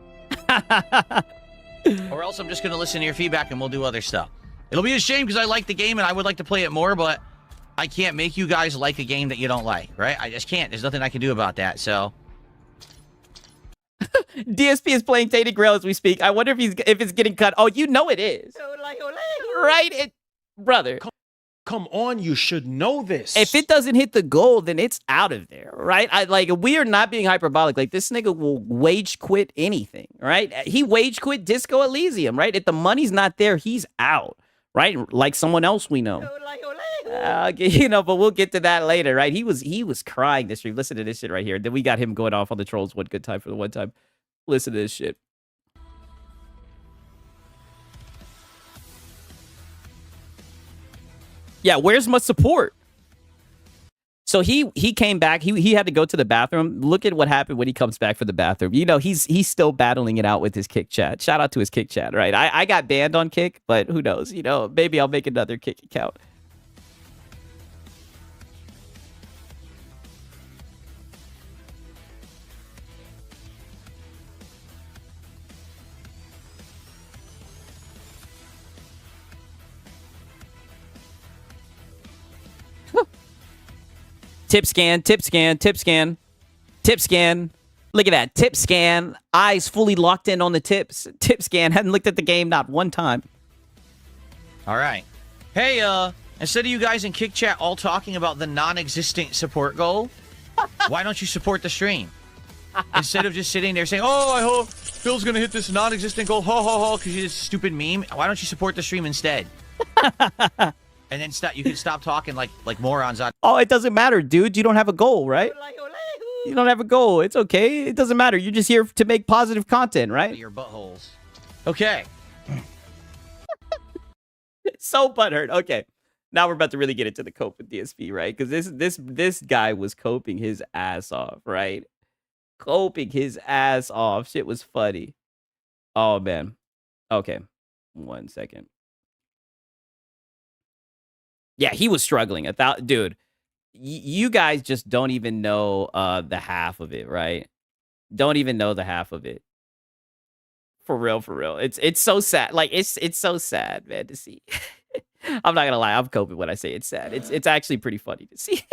Or else I'm just going to listen to your feedback and we'll do other stuff. It'll be a shame because I like the game and I would like to play it more, but I can't make you guys like a game that you don't like, right? I just can't. There's nothing I can do about that, so. DSP is playing Tainted Grail as we speak. I wonder if it's getting cut. Oh, you know it is. Right? Brother. Come on, you should know this. If it doesn't hit the goal, then it's out of there, right? We are not being hyperbolic. Like, this nigga will wage quit anything, right? He wage quit Disco Elysium, right? If the money's not there, he's out, right? Like someone else we know. You know, but we'll get to that later, right? He was crying this stream. Listen to this shit right here. Then we got him going off on the trolls. One good time for the one time. Listen to this shit. Yeah, where's my support? So he came back. He had to go to the bathroom. Look at what happened when he comes back for the bathroom. You know, he's still battling it out with his Kick chat. Shout out to his Kick chat, right? I got banned on Kick, but who knows? You know, maybe I'll make another Kick account. Tip scan, tip scan, tip scan, tip scan. Look at that. Tip scan. Eyes fully locked in on the tips. Tip scan. Hadn't looked at the game not one time. All right. Hey, instead of you guys in Kick Chat all talking about the non-existent support goal, why don't you support the stream? Instead of just sitting there saying, oh, I hope Phil's going to hit this non-existent goal, ho, ho, ho, because you just stupid meme. Why don't you support the stream instead? And then you can stop talking like morons on. Oh, it doesn't matter, dude. You don't have a goal, right? You don't have a goal. It's okay. It doesn't matter. You're just here to make positive content, right? Your buttholes. Okay. So butthurt. Okay. Now we're about to really get into the cope with DSP, right? Because this guy was coping his ass off, right? Coping his ass off. Shit was funny. Oh, man. Okay. 1 second. Yeah, he was struggling. Dude, you guys just don't even know the half of it, right? Don't even know the half of it. For real, for real. It's so sad. Like, it's so sad, man, to see. I'm not gonna lie, I'm coping when I say it's sad. It's actually pretty funny to see.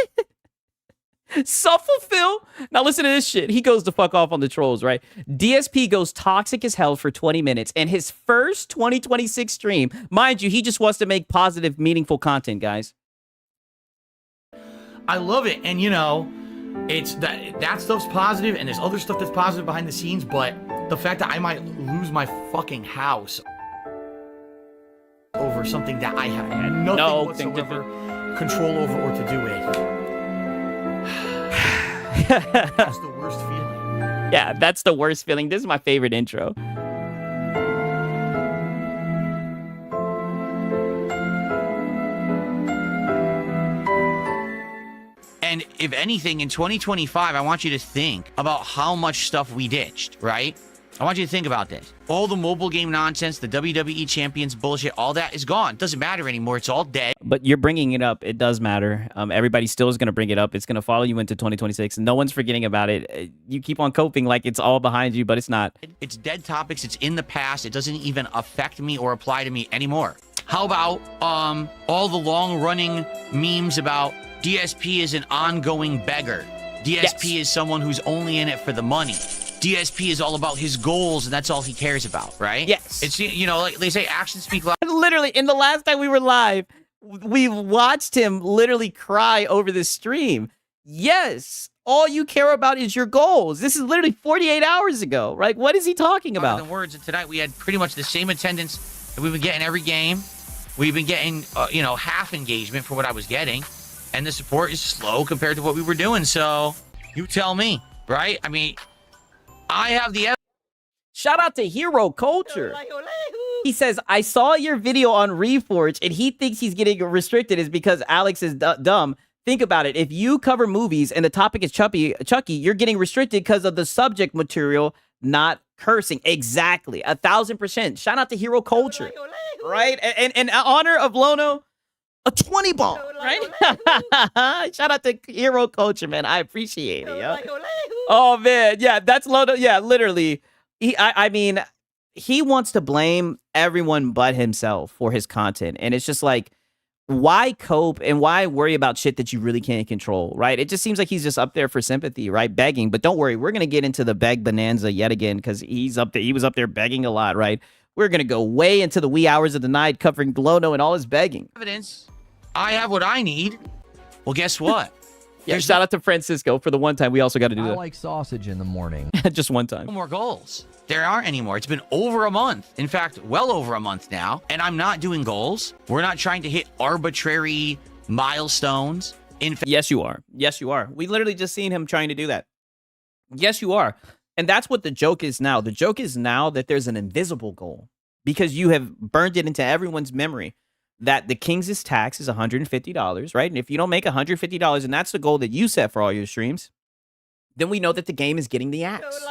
Suffer Phil. Now listen to this shit. He goes the fuck off on the trolls, right? DSP goes toxic as hell for 20 minutes. And his first 2026 stream, mind you, he just wants to make positive, meaningful content, guys. I love it. And, you know, it's that stuff's positive, and there's other stuff that's positive behind the scenes, but the fact that I might lose my fucking house over something that I have nothing whatsoever control over or to do with. That's the worst feeling. Yeah, that's the worst feeling. This is my favorite intro. And if anything, in 2025, I want you to think about how much stuff we ditched, right? I want you to think about this. All the mobile game nonsense, the WWE champions bullshit, all that is gone. It doesn't matter anymore. It's all dead. But you're bringing it up. It does matter. Everybody still is going to bring it up. It's going to follow you into 2026. No one's forgetting about it. You keep on coping like it's all behind you, but it's not. It's dead topics. It's in the past. It doesn't even affect me or apply to me anymore. How about all the long-running memes about DSP is an ongoing beggar? DSP is someone who's only in it for the money. DSP is all about his goals, and that's all he cares about, right? Yes. It's, you know, like they say, actions speak loud. Literally, in the last time we were live, we watched him literally cry over this stream. Yes, all you care about is your goals. This is literally 48 hours ago, right? What is he talking about? Than words, and tonight we had pretty much the same attendance that we've been getting every game. We've been getting, you know, half engagement for what I was getting, and the support is slow compared to what we were doing. So you tell me, right? I mean, I have the... Shout out to Hero Culture. He says, I saw your video on Reforge, and he thinks he's getting restricted is because Alex is dumb. Think about it. If you cover movies and the topic is Chucky, you're getting restricted because of the subject material, not cursing. Exactly. 1,000%. Shout out to Hero Culture. Right? And in honor of Lono, a 20 ball, right? Shout out to Hero Culture, man. I appreciate it, yo. Oh, man. Yeah, that's Lono. Yeah, literally. I mean, he wants to blame everyone but himself for his content. And it's just like, why cope and why worry about shit that you really can't control, right? It just seems like he's just up there for sympathy, right? Begging. But don't worry, we're going to get into the beg bonanza yet again because he's up there. He was up there begging a lot, right? We're going to go way into the wee hours of the night covering Glono and all his begging. Evidence. I have what I need. Well, guess what? Yeah, shout out to Francisco for the one time. We also got to do I that. like sausage in the morning. Just one time. No more goals. There aren't anymore. It's been over a month. In fact, well over a month now. And I'm not doing goals. We're not trying to hit arbitrary milestones. In fact, Yes, you are. Yes, you are. We literally just seen him trying to do that. Yes, you are. And that's what the joke is now. The joke is now that there's an invisible goal because you have burned it into everyone's memory that the Kings' tax is $150, right? And if you don't make $150, and that's the goal that you set for all your streams, then we know that the game is getting the axe.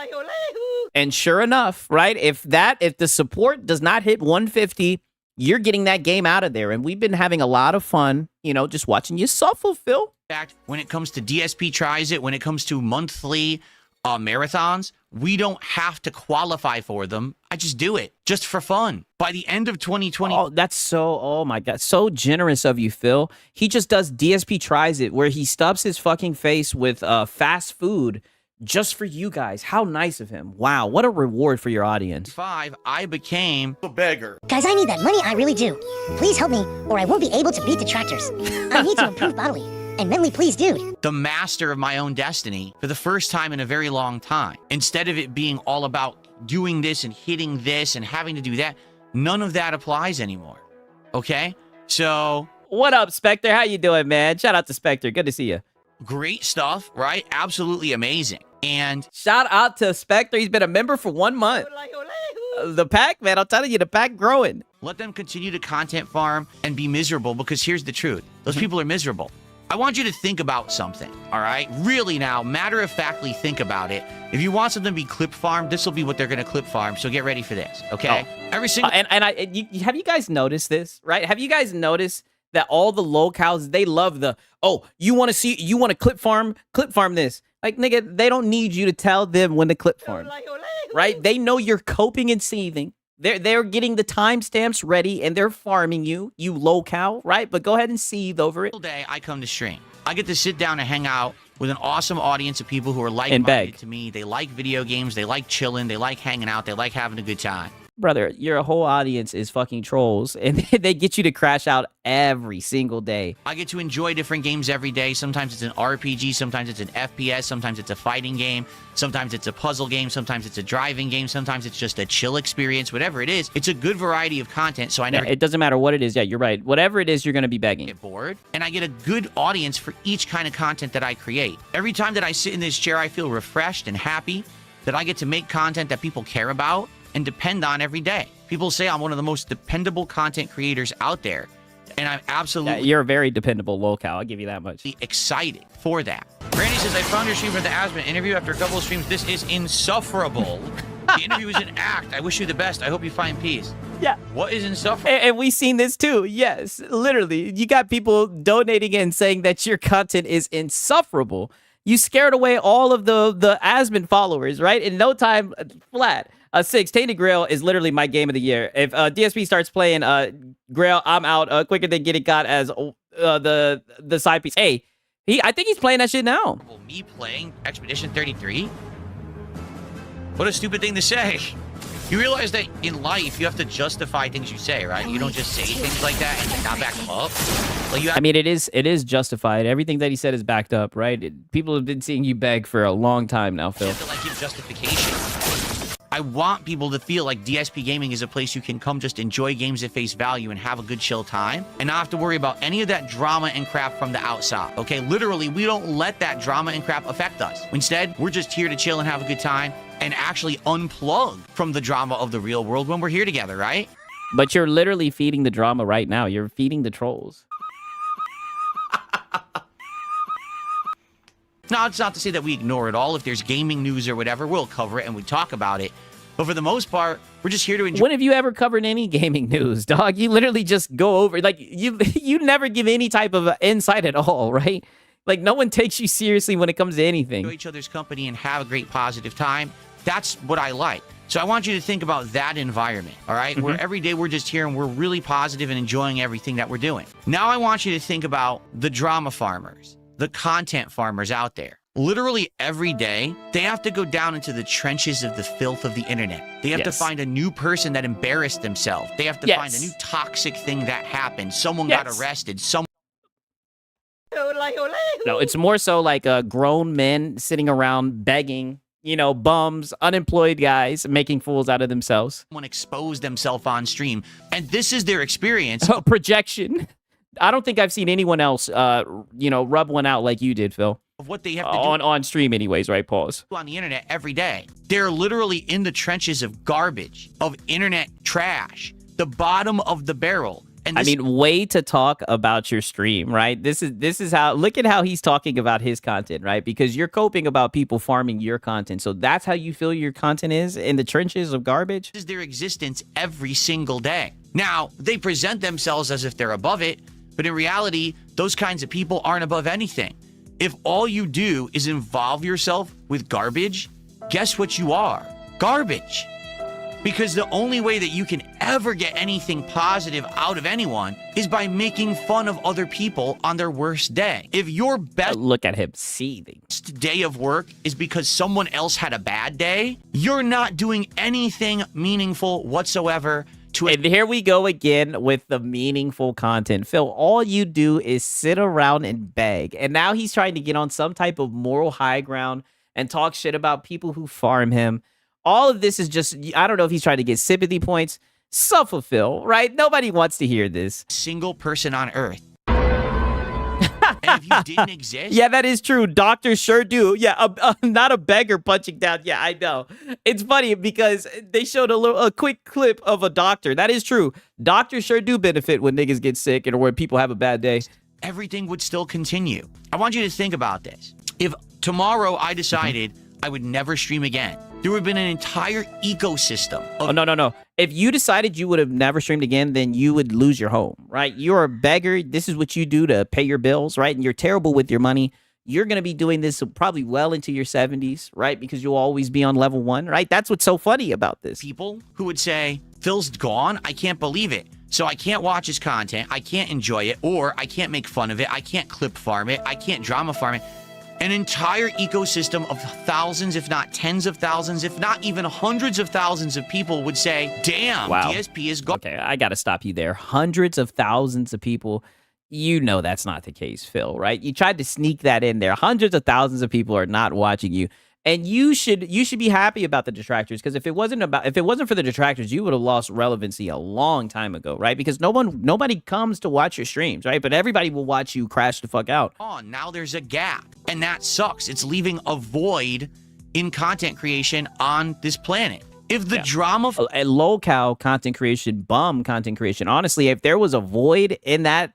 And sure enough, right? If the support does not hit 150, you're getting that game out of there. And we've been having a lot of fun, you know, just watching you suffer, Phil. fact, when it comes to DSP tries it, when it comes to monthly marathons, we don't have to qualify for them. I just do it just for fun. By the end of 2020. Oh, that's so, oh my God, so generous of you, Phil. He just does DSP tries it where he stubs his fucking face with fast food just for you guys. How nice of him. Wow, what a reward for your audience. I became A beggar. Guys, I need that money, I really do. Please help me, or I won't be able to beat detractors. I need to improve bodily. And mentally, please, dude. the master of my own destiny for the first time in a very long time. Instead of it being all about doing this and hitting this and having to do that, none of that applies anymore. Okay? So, What up, Spectre? How you doing, man? Shout out to Spectre. Good to see you. great stuff, right? Absolutely amazing. And Shout out to Spectre. He's been a member for 1 month. The pack, man, I'm telling you, the pack growing. let them continue to content farm and be miserable, because here's the truth. Those people are miserable. I want you to think about something, all right? Really now, matter-of-factly think about it. If you want something to be clip farmed, this will be what they're going to clip farm, so get ready for this, okay? Every single... Have you guys noticed this, right? Have you guys noticed that all the locals, they love the, oh, you want to clip farm this. Like, nigga, they don't need you to tell them when to clip farm, right? They know you're coping and seething. They're getting the timestamps ready and they're farming you locale, right? But go ahead and seethe over it. day I come to stream, I get to sit down and hang out with an awesome audience of people who are like-minded to me. They like video games, they like chilling, they like hanging out, they like having a good time. Brother, your whole audience is fucking trolls and they get you to crash out every single day. I get to enjoy different games every day. Sometimes it's an RPG, sometimes it's an FPS, sometimes it's a fighting game, sometimes it's a puzzle game, sometimes it's a driving game, sometimes it's just a chill experience, whatever it is. It's a good variety of content, so I never it doesn't matter what it is. Yeah, you're right. Whatever it is, you're going to be begging. get bored. And I get a good audience for each kind of content that I create. Every time that I sit in this chair, I feel refreshed and happy that I get to make content that people care about and depend on every day. People say I'm one of the most dependable content creators out there, and I'm absolutely You're a very dependable locale. I'll give you that much. excited for that. Randy says, I found your stream for the Aspen interview after a couple of streams. This is insufferable. The interview is an act. I wish you the best. I hope you find peace. Yeah. What is insufferable? And we seen this too. Yes, literally. You got people donating and saying that your content is insufferable. You scared away all of the Aspen followers, right? In no time flat. 6, Tainted Grail is literally my game of the year. If DSP starts playing Grail, I'm out quicker than getting got as the side piece. Hey, I think he's playing that shit now. Me playing Expedition 33? What a stupid thing to say. You realize that in life, you have to justify things you say, right? You don't just say things like that and not back them up. Like you have I mean, it is justified. Everything that he said is backed up, right? People have been seeing you beg for a long time now, Phil. You have to like give justification. I want people to feel like DSP Gaming is a place you can come just enjoy games at face value and have a good chill time and not have to worry about any of that drama and crap from the outside. Okay, literally, we don't let that drama and crap affect us. Instead, we're just here to chill and have a good time and actually unplug from the drama of the real world when we're here together, right? But you're literally feeding the drama right now. You're feeding the trolls. Now, it's not to say that we ignore it all. If there's gaming news or whatever, we'll cover it and we talk about it. But for the most part, we're just here to enjoy. When have you ever covered any gaming news, dog? You literally just go over, like, you never give any type of insight at all, right? Like, no one takes you seriously when it comes to anything. Enjoy each other's company and have a great positive time. That's what I like. So I want you to think about that environment, all right? Where every day we're just here and we're really positive and enjoying everything that we're doing. Now I want you to think about the drama farmers, the content farmers out there. Literally every day, they have to go down into the trenches of the filth of the internet. They have to find a new person that embarrassed themselves. They have to find a new toxic thing that happened. Someone got arrested. No, it's more so like grown men sitting around begging, you know, bums, unemployed guys making fools out of themselves. Someone exposed themselves on stream, and this is their experience. Oh, projection. I don't think I've seen anyone else, you know, rub one out like you did, Phil. Of what they have to do on stream anyways, right? Pause. On the internet every day. They're literally in the trenches of garbage, of internet trash, the bottom of the barrel. And I mean, way to talk about your stream, right? This is how, look at how he's talking about his content, right? Because you're coping about people farming your content. So that's how you feel your content is, in the trenches of garbage? This is their existence every single day. Now, they present themselves as if they're above it, but in reality, those kinds of people aren't above anything. If all you do is involve yourself with garbage, guess what you are? Garbage. Because the only way that you can ever get anything positive out of anyone is by making fun of other people on their worst day. If your best look at him seething day of work is because someone else had a bad day, you're not doing anything meaningful whatsoever. And here we go again with the meaningful content. Phil, all you do is sit around and beg. And now he's trying to get on some type of moral high ground and talk shit about people who farm him. All of this is just, I don't know if he's trying to get sympathy points. Suffer, Phil, right? Nobody wants to hear this. Single person on Earth. And if you didn't exist... Yeah, that is true. Doctors sure do. Yeah, not a beggar punching down. Yeah, I know. It's funny because they showed a quick clip of a doctor. That is true. Doctors sure do benefit when niggas get sick or when people have a bad day. Everything would still continue. I want you to think about this. If tomorrow I decided I would never stream again, there would have been an entire ecosystem. Oh, no. If you decided you would have never streamed again, then you would lose your home, right? You're a beggar. This is what you do to pay your bills, right? And you're terrible with your money. You're going to be doing this probably well into your 70s, right? Because you'll always be on level 1, right? That's what's so funny about this. People who would say, Phil's gone? I can't believe it. So I can't watch his content. I can't enjoy it. Or I can't make fun of it. I can't clip farm it. I can't drama farm it. An entire ecosystem of thousands, if not tens of thousands, if not even hundreds of thousands of people would say, damn, wow. DSP is gone. Okay, I got to stop you there. Hundreds of thousands of people. You know that's not the case, Phil, right? You tried to sneak that in there. Hundreds of thousands of people are not watching you. And you should be happy about the detractors, because if it wasn't for the detractors, you would have lost relevancy a long time ago, right? Because nobody comes to watch your streams, right? But everybody will watch you crash the fuck out. Now there's a gap, and that sucks. It's leaving a void in content creation on this planet. If the drama... A low-cow content creation, bum content creation, honestly, if there was a void in that,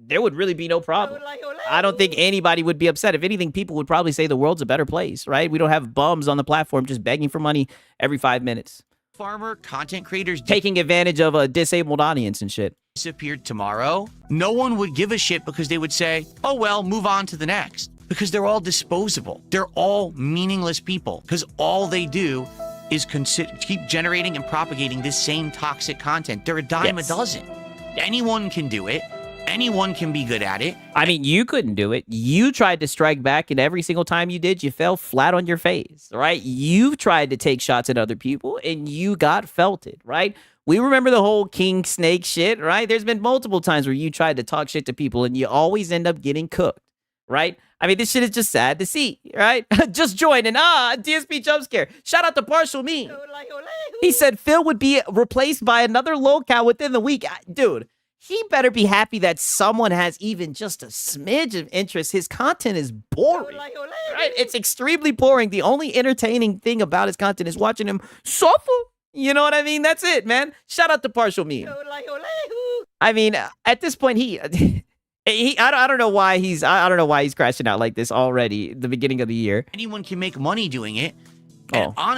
there would really be no problem. I don't think anybody would be upset. If anything, people would probably say the world's a better place, right? We don't have bums on the platform just begging for money every 5 minutes. Farmer content creators taking advantage of a disabled audience and shit. Disappeared tomorrow, no one would give a shit because they would say, oh, well, move on to the next. Because they're all disposable. They're all meaningless people because all they do is keep generating and propagating this same toxic content. They're a dime a dozen. Anyone can do it. Anyone can be good at it. I mean, you couldn't do it. You tried to strike back, and every single time you did, you fell flat on your face, right? You've tried to take shots at other people, and you got felted, right? We remember the whole king snake shit, right? There's been multiple times where you tried to talk shit to people, and you always end up getting cooked, right? I mean, this shit is just sad to see, right? Just join and DSP jump scare. Shout out to Partial Me. He said Phil would be replaced by another lolcow within the week. Dude, he better be happy that someone has even just a smidge of interest. His content is boring, right? It's extremely boring. The only entertaining thing about his content is watching him suffer. You know what I mean? That's it, man. Shout out to Partial Me. I mean, at this point, I don't know why he's crashing out like this already at the beginning of the year. Anyone can make money doing it.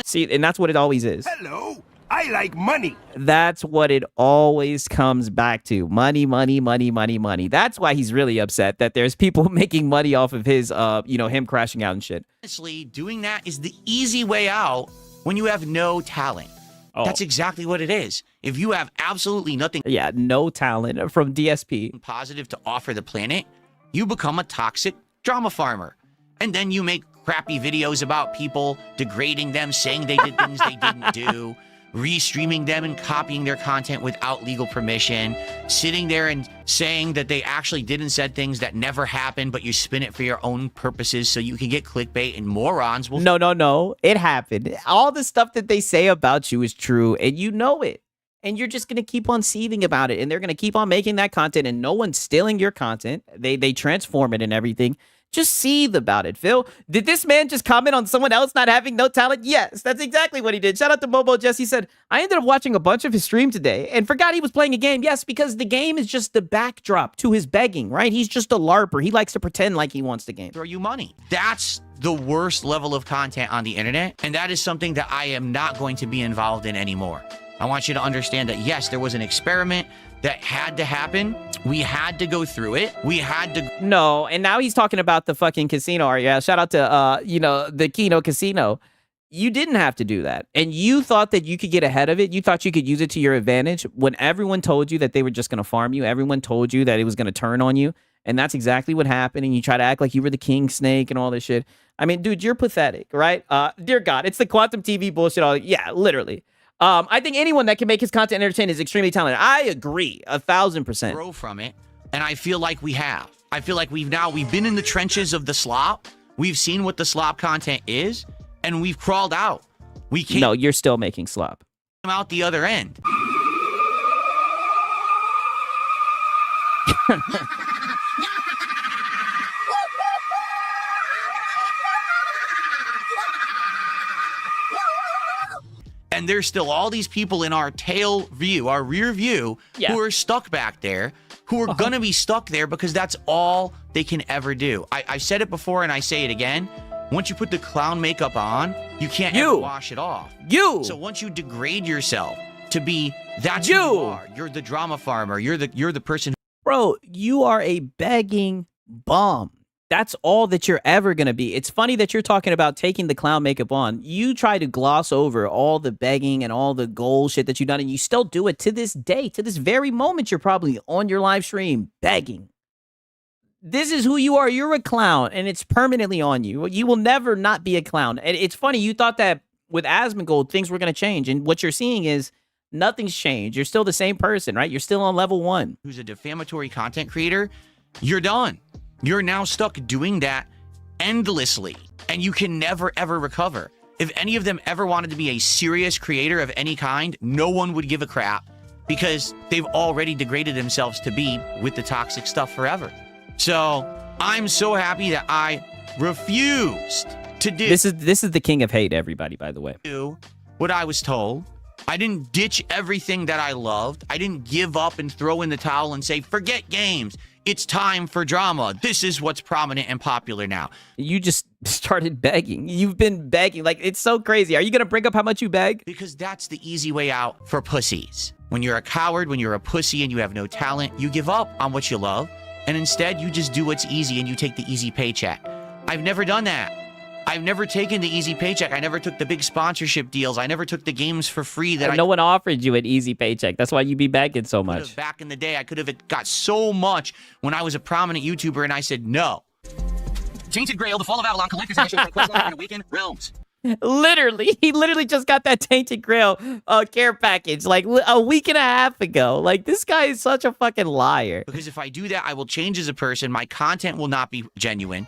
See, and that's what it always is. Hello. I like money. That's what it always comes back to. Money, money, money, money, money. That's why he's really upset that there's people making money off of his, him crashing out and shit. Honestly, doing that is the easy way out when you have no talent. Oh. That's exactly what it is. If you have absolutely nothing Yeah, no talent from DSP. positive to offer the planet, you become a toxic drama farmer. And then you make crappy videos about people, degrading them, saying they did things they didn't do, restreaming them and copying their content without legal permission, sitting there and saying that they actually did and said things that never happened, but you spin it for your own purposes so you can get clickbait, and morons will... No. It happened. All the stuff that they say about you is true, and you know it. And you're just going to keep on seething about it, and they're going to keep on making that content, and no one's stealing your content. They transform it and everything. Just seethe about it, Phil. Did this man just comment on someone else not having no talent? Yes, that's exactly what he did. Shout out to Bobo Jesse said, I ended up watching a bunch of his stream today and forgot he was playing a game. Yes, because the game is just the backdrop to his begging, right? He's just a LARPer. He likes to pretend like he wants the game. Throw you money. That's the worst level of content on the internet, and that is something that I am not going to be involved in anymore. I want you to understand that, yes, there was an experiment that had to happen. We had to go through it. We had to... No, and now he's talking about the fucking casino. Yeah, shout out to, the Kino Casino. You didn't have to do that. And you thought that you could get ahead of it. You thought you could use it to your advantage when everyone told you that they were just going to farm you. Everyone told you that it was going to turn on you. And that's exactly what happened. And you try to act like you were the king snake and all this shit. I mean, dude, you're pathetic, right? Dear God, it's the Quantum TV bullshit. Yeah, literally. I think anyone that can make his content entertaining is extremely talented. I agree, 1,000%. Grow from it, and I feel like we have. I feel like we've been in the trenches of the slop. We've seen what the slop content is, and we've crawled out. We came No, you're still making slop. out the other end. And there's still all these people in our tail view, our rear view, who are stuck back there, who are going to be stuck there because that's all they can ever do. I said it before and I say it again. Once you put the clown makeup on, you can't ever wash it off. So once you degrade yourself to be that's who you are, you're the drama farmer, you're the person who... Bro, you are a begging bum. That's all that you're ever going to be. It's funny that you're talking about taking the clown makeup on. You try to gloss over all the begging and all the goal shit that you've done, and you still do it to this day. To this very moment, you're probably on your live stream begging. This is who you are. You're a clown, and it's permanently on you. You will never not be a clown. And it's funny, you thought that with Asmongold, things were going to change, and what you're seeing is nothing's changed. You're still the same person, right? You're still on level 1. Who's a defamatory content creator, you're done. You're now stuck doing that endlessly, and you can never, ever recover. If any of them ever wanted to be a serious creator of any kind, no one would give a crap because they've already degraded themselves to be with the toxic stuff forever. So I'm so happy that I refused to do... This is the king of hate, everybody, by the way. What I was told. I didn't ditch everything that I loved. I didn't give up and throw in the towel and say, forget games. It's time for drama. This is what's prominent and popular now. You just started begging. You've been begging. Like, it's so crazy. Are you going to bring up how much you beg? Because that's the easy way out for pussies. When you're a coward, when you're a pussy and you have no talent, you give up on what you love. And instead, you just do what's easy and you take the easy paycheck. I've never done that. I've never taken the easy paycheck. I never took the big sponsorship deals. I never took the games for free that no one offered you an easy paycheck. That's why you be begging so much. Back in the day, I could have got so much when I was a prominent YouTuber, and I said no. Tainted Grail, the Fall of Avalon, Collector's Edition for Quest and Awaken Realms. Literally, he literally just got that Tainted Grail care package like a week and a half ago. Like, this guy is such a fucking liar. Because if I do that, I will change as a person. My content will not be genuine.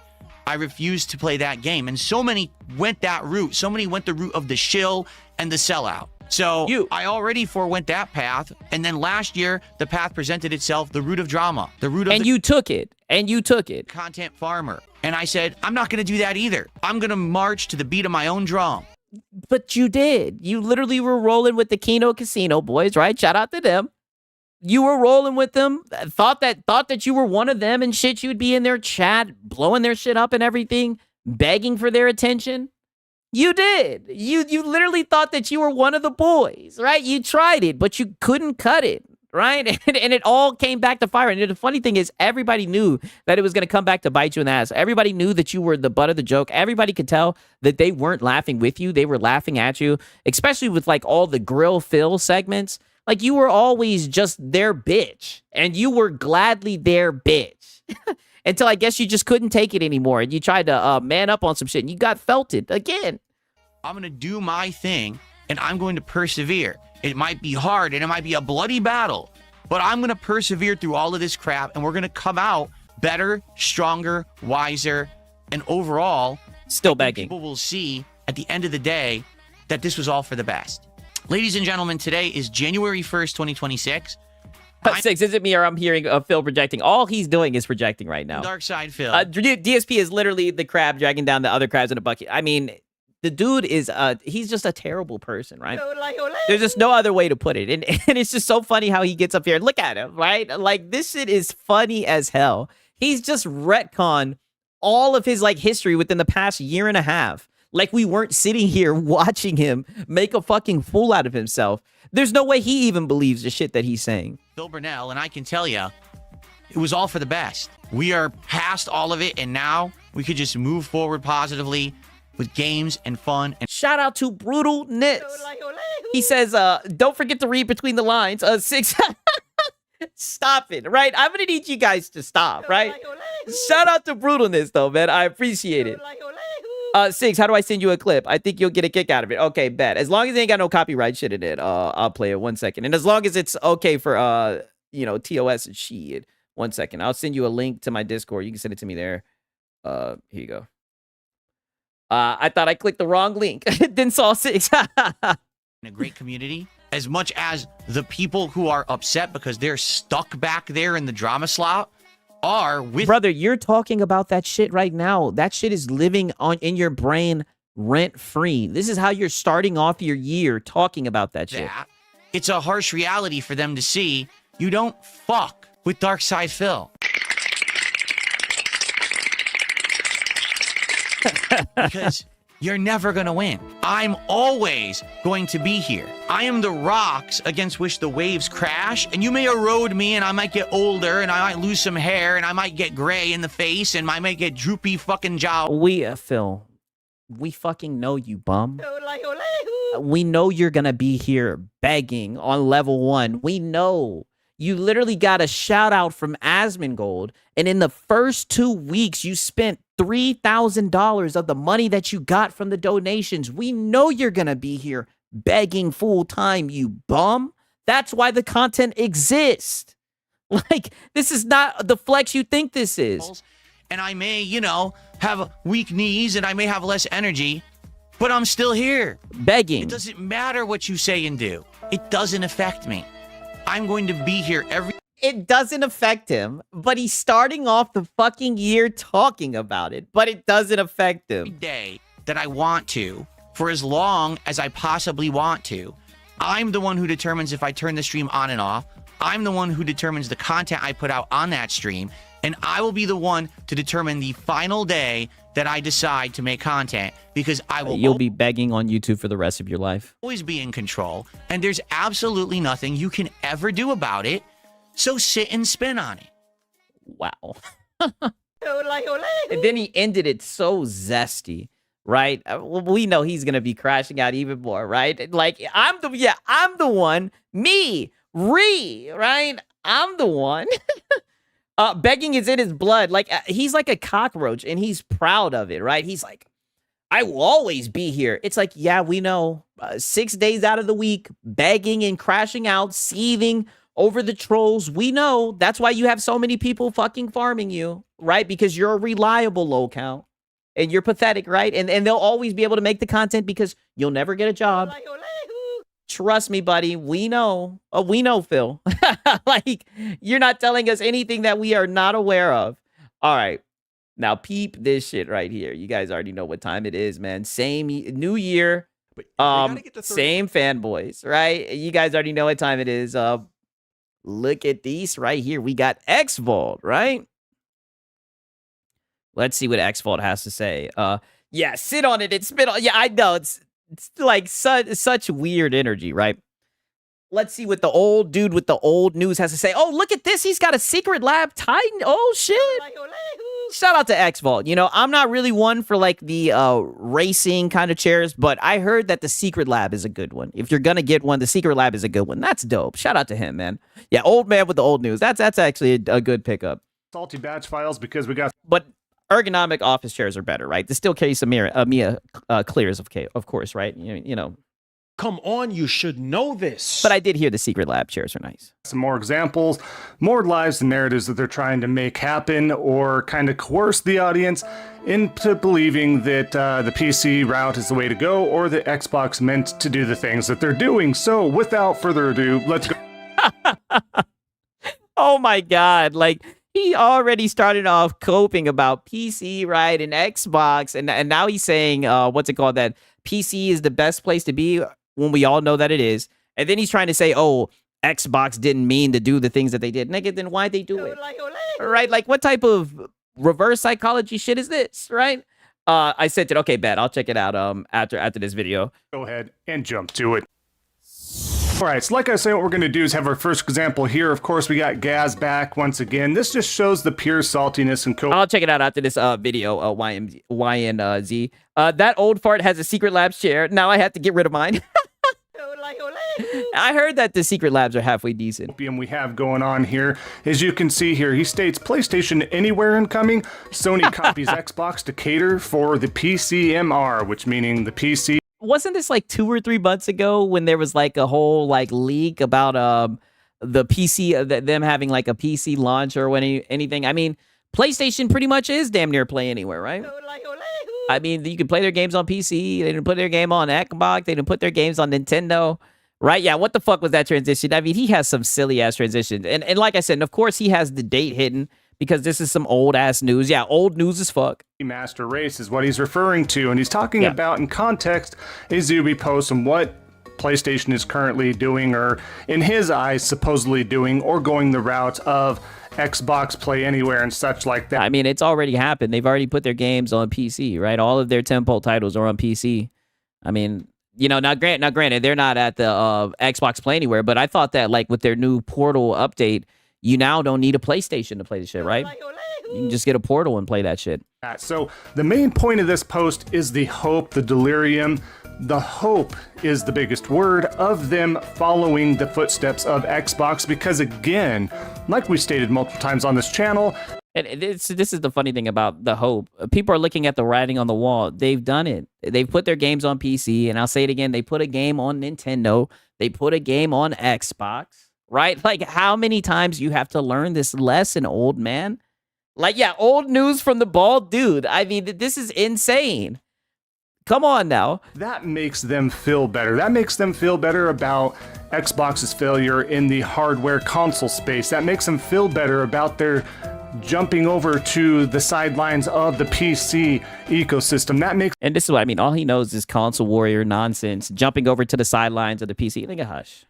I refuse to play that game. And so many went that route. So many went the route of the shill and the sellout. So I already forewent that path. And then last year, the path presented itself, the route of drama, the route of... And you took it. And you took it. Content farmer. And I said, I'm not going to do that either. I'm going to march to the beat of my own drum. But you did. You literally were rolling with the Kino Casino boys, right? Shout out to them. You were rolling with them, thought that you were one of them and shit. You would be in their chat, blowing their shit up and everything, begging for their attention. You did. You literally thought that you were one of the boys, right? You tried it, but you couldn't cut it, right? And it all came back to fire. And the funny thing is, everybody knew that it was going to come back to bite you in the ass. Everybody knew that you were the butt of the joke. Everybody could tell that they weren't laughing with you. They were laughing at you, especially with like all the Grill Phil segments. Like you were always just their bitch, and you were gladly their bitch. Until I guess you just couldn't take it anymore, and you tried to man up on some shit, and you got felted again. I'm going to do my thing, and I'm going to persevere. It might be hard, and it might be a bloody battle, but I'm going to persevere through all of this crap, and we're going to come out better, stronger, wiser, and overall, still begging. People will see at the end of the day that this was all for the best. Ladies and gentlemen, today is January 1st, 2026. 6, is it me or I'm hearing Phil projecting? All he's doing is projecting right now. Dark side Phil. DSP is literally the crab dragging down the other crabs in a bucket. I mean, the dude is, he's just a terrible person, right? There's just no other way to put it. And it's just so funny how he gets up here and look at him, right? Like, this shit is funny as hell. He's just retconned all of his, like, history within the past year and a half. Like, we weren't sitting here watching him make a fucking fool out of himself. There's no way he even believes the shit that he's saying. Phil Burnell, and I can tell you, it was all for the best. We are past all of it, and now we could just move forward positively with games and fun. And shout out to Brutal Knits. He says, don't forget to read between the lines. 6. Stop it, right? I'm going to need you guys to stop, right? Shout out to Brutalness, though, man. I appreciate it. 6, how do I send you a clip? I think you'll get a kick out of it. Okay, bet. As long as they ain't got no copyright shit in it, I'll play it. 1 second. And as long as it's okay for, TOS and shit. 1 second. I'll send you a link to my Discord. You can send it to me there. Here you go. I thought I clicked the wrong link. Then saw 6. a great community. As much as the people who are upset because they're stuck back there in the drama slot are with... Brother, you're talking about that shit right now. That shit is living in your brain rent-free. This is how you're starting off your year talking about that shit. It's a harsh reality for them to see. You don't fuck with Dark Side Phil. Because you're never going to win. I'm always going to be here. I am the rocks against which the waves crash, and you may erode me, and I might get older, and I might lose some hair, and I might get gray in the face, and I might get droopy fucking jaw. Phil, we fucking know you, bum. We know you're going to be here begging on level 1. We know. You literally got a shout out from Asmongold, and in the first 2 weeks, you spent $3,000 of the money that you got from the donations. We know you're going to be here begging full time, you bum. That's why the content exists. Like, this is not the flex you think this is. And I may, have weak knees and I may have less energy, but I'm still here. Begging. It doesn't matter what you say and do. It doesn't affect me. I'm going to be here every... It doesn't affect him, but he's starting off the fucking year talking about it, but it doesn't affect him. Every day that I want to, for as long as I possibly want to. I'm the one who determines if I turn the stream on and off. I'm the one who determines the content I put out on that stream, and I will be the one to determine the final day that I decide to make content, because I will... You'll be begging on YouTube for the rest of your life. Always be in control, and there's absolutely nothing you can ever do about it, so sit and spin on it. Wow. And then he ended it so zesty, right? We know he's going to be crashing out even more, right? Like, I'm the one, me, right? I'm the one. Begging is in his blood. Like, he's like a cockroach, and he's proud of it, right? He's like, I will always be here. It's like, yeah, we know. 6 days out of the week, begging and crashing out, seething over the trolls. We know. That's why you have so many people fucking farming you, right? Because you're a reliable low count, and you're pathetic, right? And they'll always be able to make the content because you'll never get a job. Trust me, buddy. We know. We know, Phil. Like, you're not telling us anything that we are not aware of. All right. Now, peep this shit right here. You guys already know what time it is, man. Same new year. Same fanboys, right? You guys already know what time it is. Look at these right here. We got X-Vault, right? Let's see what X-Vault has to say. Yeah, sit on it and spit on. Yeah, I know. It's like such weird energy, right? Let's see what the old dude with the old news has to say. Oh, look at this. He's got a secret lab Titan. Oh, shit. Shout out to X-Vault. You know, I'm not really one for like the racing kind of chairs, but I heard that the secret lab is a good one. If you're going to get one, the secret lab is a good one. That's dope. Shout out to him, man. Yeah, old man with the old news. That's actually a good pickup. Salty batch files because we got. But ergonomic office chairs are better, right? They still carry some Mia clears, of course, right? You know. Come on, you should know this. But I did hear the secret lab chairs are nice. Some more examples, more lives and narratives that they're trying to make happen or kind of coerce the audience into believing that the PC route is the way to go or that Xbox meant to do the things that they're doing. So without further ado, let's go. Oh my God. Like, he already started off coping about PC, right, and Xbox, and now he's saying, what's it called, that PC is the best place to be when we all know that it is. And then he's trying to say, oh, Xbox didn't mean to do the things that they did. Nigga, then why'd they do it? Right? Like, what type of reverse psychology shit is this, right? I said it. Okay, bet. I'll check it out after this video. Go ahead and jump to it. All right, so like I was saying, what we're going to do is have our first example here. Of course, we got Gaz back once again. This just shows the pure saltiness and I'll check it out after this video, YNZ. That old fart has a secret labs chair. Now I have to get rid of mine. I heard that the secret labs are halfway decent. We have going on here. As you can see here, he states PlayStation Anywhere incoming. Sony copies Xbox to cater for the PCMR, which meaning the PC. Wasn't this like 2 or 3 months ago when there was like a whole like leak about the PC, them having like a PC launch or anything? I mean, PlayStation pretty much is damn near Play Anywhere, right? I mean, you can play their games on PC. They didn't put their game on Xbox. They didn't put their games on Nintendo, right? Yeah, what the fuck was that transition? I mean, he has some silly ass transitions, and like I said, and of course he has the date hidden because this is some old ass news. Yeah, old news as fuck. Master Race is what he's referring to, and he's talking about in context a Zuby post and what PlayStation is currently doing, or in his eyes supposedly doing, or going the route of Xbox Play Anywhere and such like that. I mean, it's already happened. They've already put their games on PC, right? All of their tentpole titles are on PC. I mean, you know, now granted, they're not at the Xbox Play Anywhere, but I thought that like with their new Portal update, you now don't need a PlayStation to play the shit, right? You can just get a Portal and play that shit. So the main point of this post is the hope, the delirium. The hope is the biggest word of them following the footsteps of Xbox because, again, like we stated multiple times on this channel, and this is the funny thing about the hope. People are looking at the writing on the wall. They've done it. They've put their games on PC, and I'll say it again. They put a game on Nintendo. They put a game on Xbox, right? Like, how many times you have to learn this lesson, old man? Like, yeah, old news from the bald dude. I mean, this is insane. Come on now. That makes them feel better. That makes them feel better about Xbox's failure in the hardware console space. That makes them feel better about their jumping over to the sidelines of the PC ecosystem. That makes... And this is what I mean. All he knows is console warrior nonsense. Jumping over to the sidelines of the PC. Nigga, hush.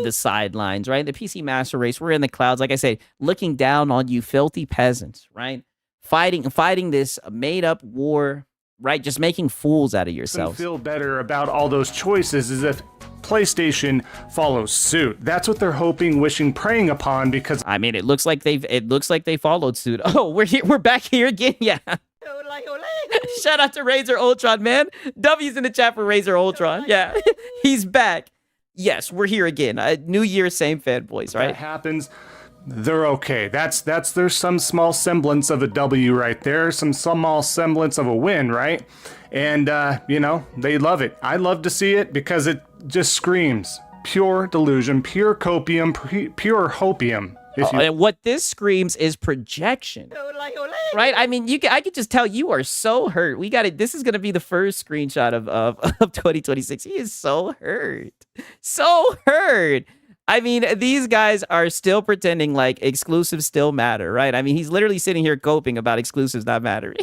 The sidelines, right? The PC Master Race. We're in the clouds. Like I say, looking down on you filthy peasants, right? Fighting this made-up war, right? Just making fools out of yourselves. Feel better about all those choices as if PlayStation follows suit. That's what they're hoping, wishing, praying upon, because I mean, it looks like they followed suit. Oh, we're back here again. Yeah. Shout out to Razor Ultron, man. W's in the chat for Razor Ultron. Yeah. He's back. Yes, we're here again. New Year, same fanboys, right? That happens. They're okay. There's some small semblance of a W right there, some small semblance of a win, right? And you know, they love it. I love to see it because it just screams pure delusion, pure copium, pure hopium. And what this screams is projection, right? I mean, I could just tell you are so hurt. We got it. This is gonna be the first screenshot of 2026. He is so hurt, so hurt. I mean, these guys are still pretending like exclusives still matter, right? I mean, he's literally sitting here coping about exclusives not mattering.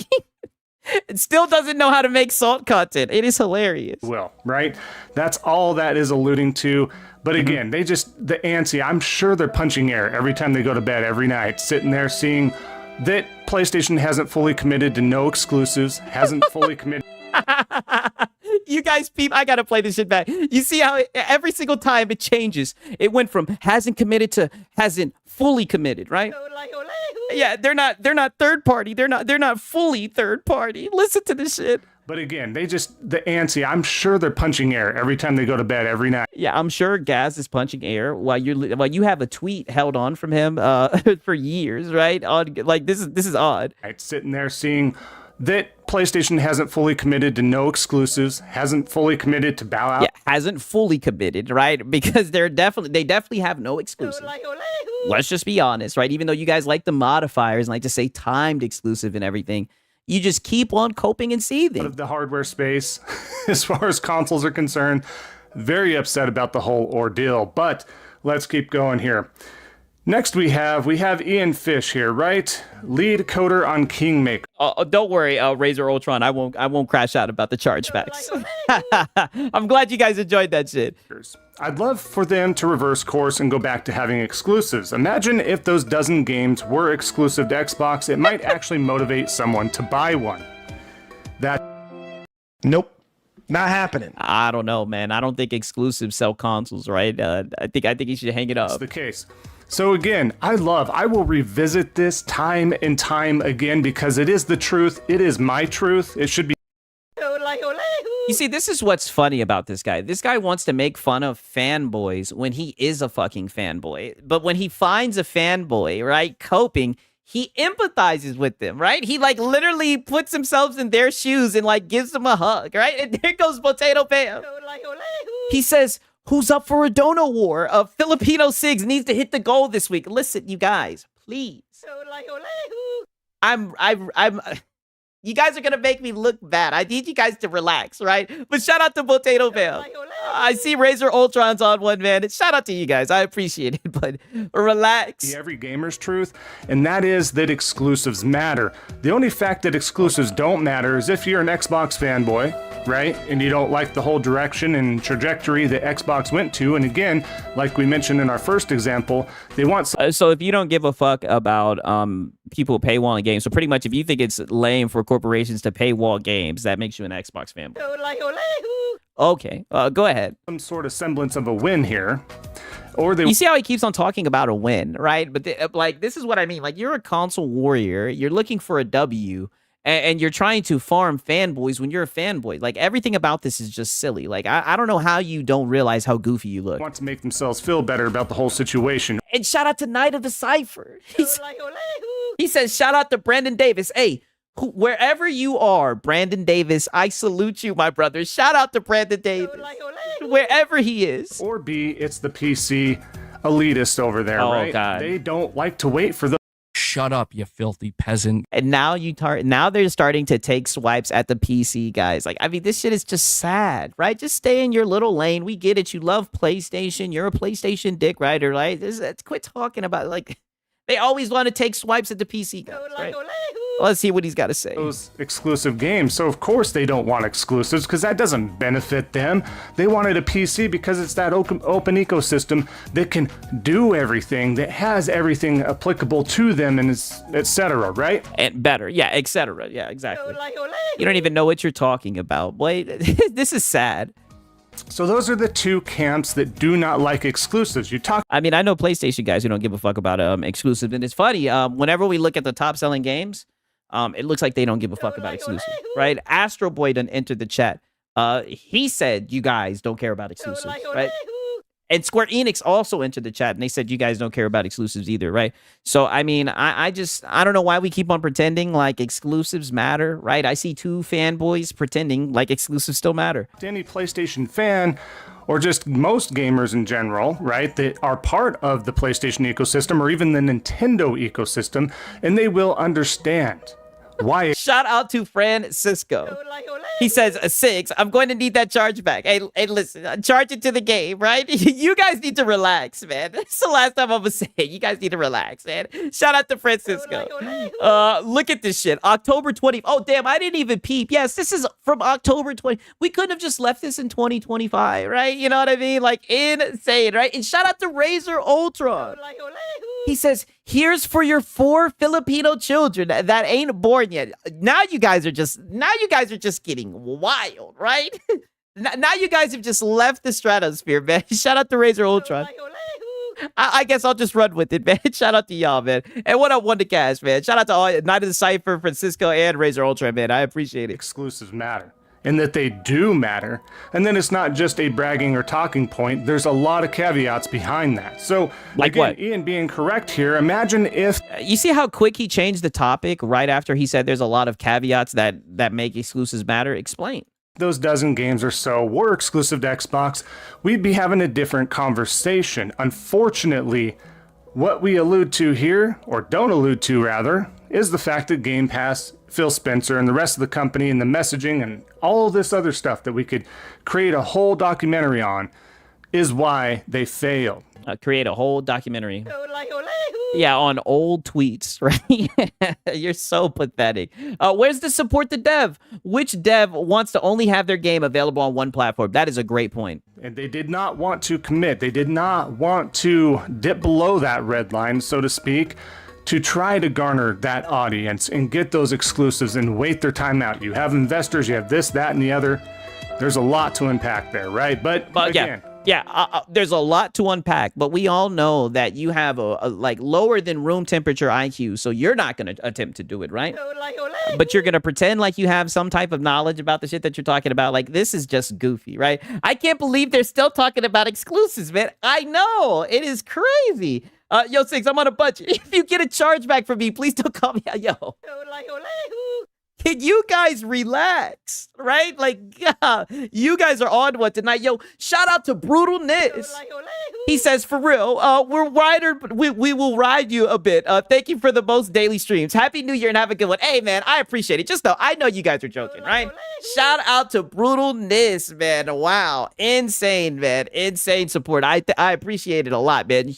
It still doesn't know how to make salt content. It is hilarious. Well, right? That's all that is alluding to. But again, the antsy, I'm sure they're punching air every time they go to bed every night, sitting there seeing that PlayStation hasn't fully committed to no exclusives, hasn't fully committed. You guys, peep, I gotta play this shit back. You see how every single time it changes. It went from hasn't committed to hasn't fully committed, right? Yeah, they're not third party. They're not fully third party. Listen to this shit. But again, the antsy, I'm sure they're punching air every time they go to bed every night. Yeah, I'm sure Gaz is punching air while you have a tweet held on from him for years, right? Like this is odd. Right, sitting there seeing that PlayStation hasn't fully committed to no exclusives, hasn't fully committed to bow out. Yeah, hasn't fully committed, right? Because they definitely have no exclusive. Let's just be honest, right? Even though you guys like the modifiers and like to say timed exclusive and everything, you just keep on coping and seething. Out of the hardware space, as far as consoles are concerned, very upset about the whole ordeal. But let's keep going here. Next we have Ian Fish here, right? Lead coder on Kingmaker. Don't worry, Razor Ultron. I won't crash out about the chargebacks. I'm glad you guys enjoyed that shit. I'd love for them to reverse course and go back to having exclusives. Imagine if those dozen games were exclusive to Xbox. It might actually motivate someone to buy one. Nope. Not happening. I don't know, man. I don't think exclusives sell consoles, right? I think you should hang it up. That's the case. So again, I will revisit this time and time again because it is the truth. It is my truth. It should be. You see, this is what's funny about this guy. This guy wants to make fun of fanboys when he is a fucking fanboy. But when he finds a fanboy, right, coping, he empathizes with them, right? He like literally puts himself in their shoes and like gives them a hug, right? And there goes Potato Pam. He says, who's up for a dono war? Filipino Sigs needs to hit the goal this week. Listen, you guys, please. You guys are gonna make me look bad. I need you guys to relax, right? But shout out to Potato Pam. I see Razor Ultron's on one, man. Shout out to you guys. I appreciate it, but relax. Every gamer's truth, and that is that exclusives matter. The only fact that exclusives don't matter is if you're an Xbox fanboy, right? And you don't like the whole direction and trajectory that Xbox went to. And again, like we mentioned in our first example, they want. So if you don't give a fuck about people paywalling games, so pretty much if you think it's lame for corporations to paywall games, that makes you an Xbox fanboy. Okay, go ahead. Some sort of semblance of a win here. You see how he keeps on talking about a win, right? But like, this is what I mean. Like, you're a console warrior. You're looking for a W. And you're trying to farm fanboys when you're a fanboy. Like, everything about this is just silly. Like, I don't know how you don't realize how goofy you look. Want to make themselves feel better about the whole situation. And shout out to Night of the Cypher. He says, shout out to Brandon Davis. Hey, wherever you are, Brandon Davis, I salute you, my brother. Shout out to Brandon Davis. Wherever he is. Or B, it's the PC elitist over there, right? God. They don't like to wait for the. Shut up, you filthy peasant. And now now they're starting to take swipes at the PC guys. Like, I mean, this shit is just sad, right? Just stay in your little lane. We get it. You love PlayStation. You're a PlayStation dick rider, right? Quit talking about it. Like, they always want to take swipes at the PC guys, right? Let's see what he's got to say. Those exclusive games. So of course they don't want exclusives because that doesn't benefit them. They wanted a PC because it's that open ecosystem that can do everything, that has everything applicable to them, and etc. Right? And better, yeah, etc. Yeah, exactly. You don't even know what you're talking about. Boy, this is sad. So those are the two camps that do not like exclusives. I mean, I know PlayStation guys who don't give a fuck about exclusives, and it's funny. Whenever we look at the top selling games, it looks like they don't give a fuck about exclusives, right? Astro Boy done entered the chat. He said you guys don't care about exclusives, right? And Square Enix also entered the chat, and they said you guys don't care about exclusives either, right? So, I mean, I don't know why we keep on pretending like exclusives matter, right? I see two fanboys pretending like exclusives still matter. Any PlayStation fan, or just most gamers in general, right, that are part of the PlayStation ecosystem or even the Nintendo ecosystem, and they will understand why. Shout out to Francisco. He says, 6, I'm going to need that charge back. Hey, listen, charge it to the game, right? You guys need to relax, man. That's the last time I'm going to say it. You guys need to relax, man. Shout out to Francisco. Look at this shit. October 20. Oh, damn, I didn't even peep. Yes, this is from October 20. We couldn't have just left this in 2025, right? You know what I mean? Like, insane, right? And shout out to Razor Ultron. He says, here's for your 4 Filipino children that ain't born yet. Now you guys are just getting fucking wild, right? Now you guys have just left the stratosphere, man. Shout out to Razor Ultron. I guess I'll just run with it, man. Shout out to y'all, man. And what up, WonderCast, man? Shout out to all Night of the Cypher, Francisco, and Razor Ultron, man. I appreciate it. Exclusives matter, and that they do matter. And then it's not just a bragging or talking point. There's a lot of caveats behind that. So, like again, what? Ian being correct here, imagine if... You see how quick he changed the topic right after he said there's a lot of caveats that make exclusives matter? Explain. Those dozen games or so were exclusive to Xbox, we'd be having a different conversation. Unfortunately, what we allude to here, or don't allude to rather, is the fact that Game Pass, Phil Spencer, and the rest of the company and the messaging and all this other stuff that we could create a whole documentary on is why they failed. Create a whole documentary. Yeah, on old tweets, right? You're so pathetic. Where's the support the dev? Which dev wants to only have their game available on one platform? That is a great point. And they did not want to commit. They did not want to dip below that red line, so to speak, to try to garner that audience and get those exclusives and wait their time out. You have investors, you have this, that, and the other. There's a lot to unpack there, right? But again... Yeah, there's a lot to unpack, but we all know that you have a like lower than room temperature IQ, so you're not going to attempt to do it, right? But you're going to pretend like you have some type of knowledge about the shit that you're talking about. Like, this is just goofy, right? I can't believe they're still talking about exclusives, man. I know. It is crazy. Yo, Six, I'm on a budget. If you get a chargeback from me, please don't call me out. Yo. Can you guys relax, right? Like, yeah, you guys are on one tonight. Yo, shout out to Brutalness. He says, for real, we will ride you a bit. Thank you for the most daily streams. Happy New Year and have a good one. Hey, man, I appreciate it. Just though, I know you guys are joking, right? Shout out to Brutalness, man. Wow. Insane, man. Insane support. I appreciate it a lot, man.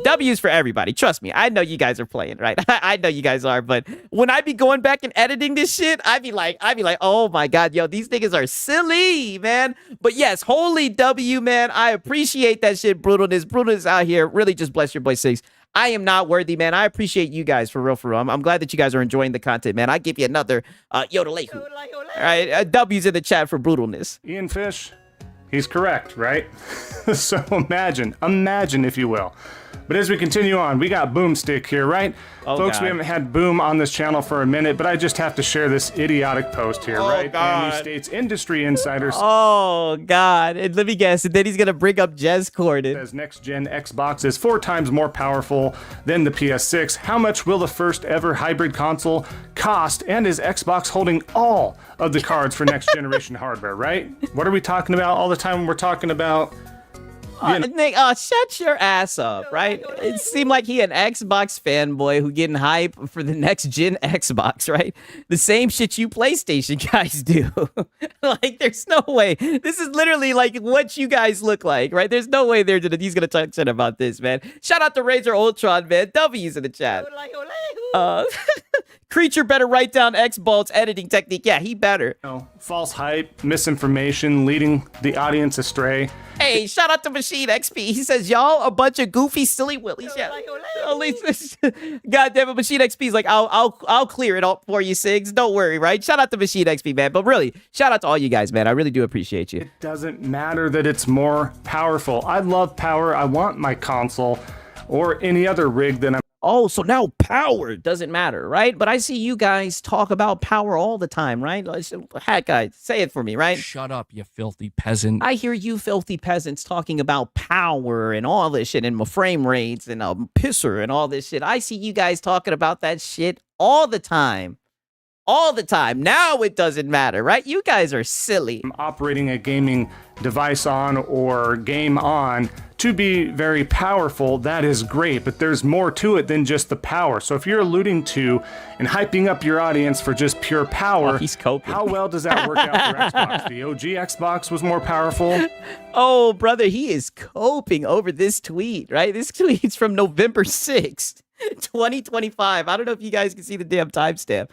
W's for everybody. Trust me. I know you guys are playing, right? I know you guys are, but when I be going back and editing this shit, I'd be like, oh my God, yo, these niggas are silly, man. But yes, holy W, man. I appreciate that shit, Brutalness. Brutalness out here. Really just bless your boy Six. I am not worthy, man. I appreciate you guys for real, for real. I'm glad that you guys are enjoying the content, man. I give you another Yodelehu. All right, W's in the chat for Brutalness. Ian Fish, he's correct, right? So imagine, if you will. But as we continue on, we got Boomstick here, right? Oh, Folks, God. we haven't had Boom on this channel for a minute, but I just have to share this idiotic post here, right? God. And he states, industry insiders... Oh, God. And let me guess. And then he's going to bring up Jez Corden. Says next-gen Xbox is 4 times more powerful than the PS6. How much will the first ever hybrid console cost? And is Xbox holding all of the cards for next-generation hardware, right? What are we talking about all the time when we're talking about... Nick, shut your ass up, right? It seemed like he an Xbox fanboy who getting hype for the next gen Xbox, right? The same shit you PlayStation guys do. Like, there's no way. This is literally like what you guys look like, right? There's no way he's gonna talk shit about this, man. Shout out to Razor Ultron, man. W's in the chat. Creature better write down X-Bolt's editing technique. Yeah, he better. False hype, misinformation, leading the audience astray. Hey, shout out to Machine XP. He says, y'all a bunch of goofy, silly willies. Yeah. God damn it, Machine XP's like, I'll clear it up for you, Sigs. Don't worry, right? Shout out to Machine XP, man. But really, shout out to all you guys, man. I really do appreciate you. It doesn't matter that it's more powerful. I love power. I want my console or any other rig that I'm... Oh, so now power doesn't matter, right? But I see you guys talk about power all the time, right? Heck, guys, say it for me, right? Shut up, you filthy peasant. I hear you filthy peasants talking about power and all this shit and my frame rates and pisser and all this shit. I see you guys talking about that shit all the time. All the time. Now it doesn't matter, right? You guys are silly. I'm operating a gaming device on or game on to be very powerful. That is great, but there's more to it than just the power. So if you're alluding to and hyping up your audience for just pure power, he's coping. How well does that work out for Xbox? The OG Xbox was more powerful. Oh, brother, he is coping over this tweet, right? This tweet's from November 6th, 2025. I don't know if you guys can see the damn timestamp.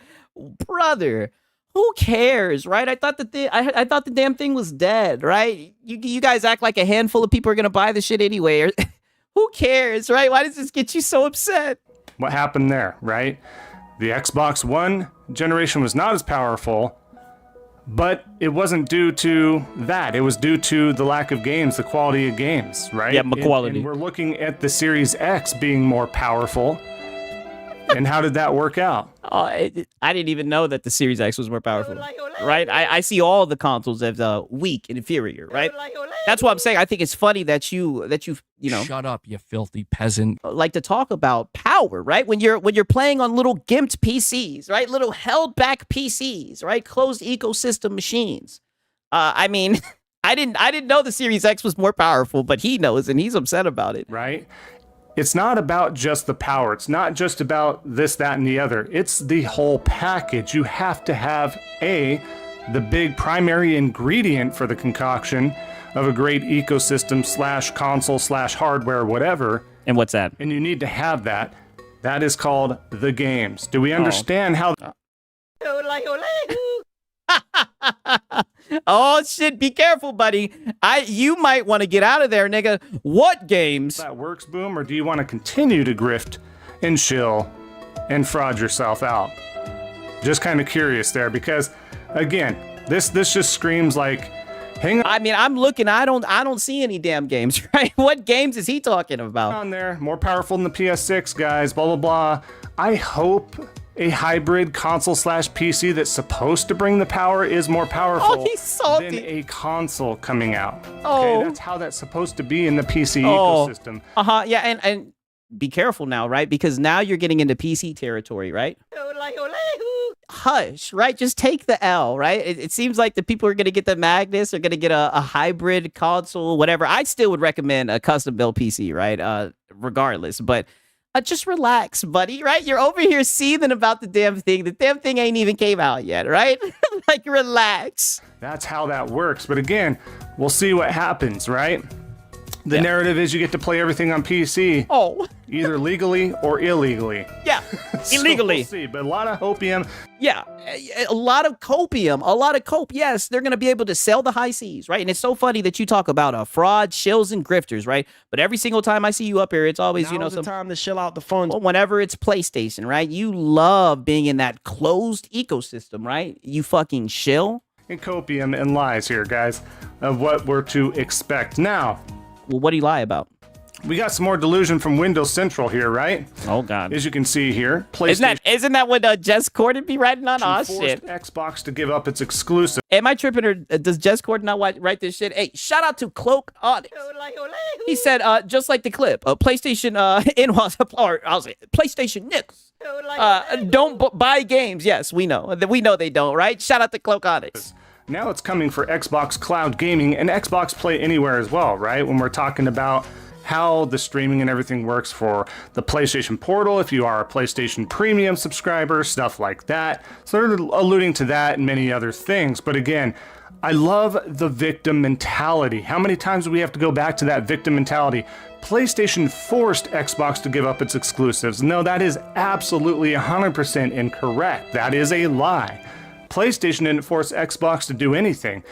Brother, who cares, right? I thought I thought the damn thing was dead, right? You guys act like a handful of people are gonna buy the shit anyway. Who cares, right? Why does this get you so upset? What happened there, right? The Xbox One generation was not as powerful, But it wasn't due to that. It was due to the lack of games, the quality of games, right? Yeah, quality. And we're looking at the Series X being more powerful. And how did that work out? I didn't even know that the Series X was more powerful, right? I see all the consoles as weak and inferior, right? That's what I'm saying. I think it's funny that you know. Shut up, you filthy peasant. Like to talk about power, right? When you're playing on little gimped PCs, right? Little held back PCs, right? Closed ecosystem machines. I mean, I didn't know the Series X was more powerful, but he knows and he's upset about it, right? It's not about just the power. It's not just about this, that, and the other. It's the whole package. You have to have the big primary ingredient for the concoction of a great ecosystem / console / hardware, whatever. And what's that? And you need to have that. That is called the games. Do we understand how? Oh shit, be careful, buddy. You might want to get out of there, nigga. What games? That works, Boom, or do you want to continue to grift and shill and fraud yourself out? Just kind of curious there, because again, this just screams like, hang on. I mean, I'm looking, I don't see any damn games, right? What games is he talking about? On there, more powerful than the PS6, guys, blah, blah, blah. I hope a hybrid console / PC that's supposed to bring the power is more powerful than a console coming out. Okay, that's how that's supposed to be in the PC ecosystem. Yeah, and be careful now, right? Because now you're getting into PC territory, right? Hush, right? Just take the L, right? It seems like the people are going to get the Magnus, are going to get a hybrid console, whatever. I still would recommend a custom built PC, right? Regardless, but just relax, buddy, right? You're over here seething about the damn thing. The damn thing ain't even came out yet, right? Like, relax. That's how that works. But again, we'll see what happens, right? The narrative is you get to play everything on PC. Either legally or illegally. Yeah, illegally. We'll see, but a lot of hopium. Yeah, a lot of copium, a lot of cope. Yes, they're going to be able to sell the high seas, right? And it's so funny that you talk about fraud, shills, and grifters, right? But every single time I see you up here, it's always, Now's the time to shill out the funds. Well, whenever it's PlayStation, right? You love being in that closed ecosystem, right? You fucking shill. And copium and lies here, guys, of what we're to expect. Now, well, what do you lie about? We got some more delusion from Windows Central here, right? Oh, God. As you can see here. PlayStation Isn't that what Jess Corden be writing on? Oh, shit. Xbox to give up its exclusive. Am I tripping, or does Jess Corden not write this shit? Hey, shout out to Cloak Audit. He said, just like the clip, PlayStation in-house, or I'll say PlayStation Nicks. Don't buy games. Yes, we know. We know they don't, right? Shout out to Cloak Audit. Now it's coming for Xbox Cloud Gaming and Xbox Play Anywhere as well, right? When we're talking about how the streaming and everything works for the PlayStation Portal, if you are a PlayStation Premium subscriber, stuff like that. So they're alluding to that and many other things. But again, I love the victim mentality. How many times do we have to go back to that victim mentality? PlayStation forced Xbox to give up its exclusives. No, that is absolutely 100% incorrect. That is a lie. PlayStation didn't force Xbox to do anything.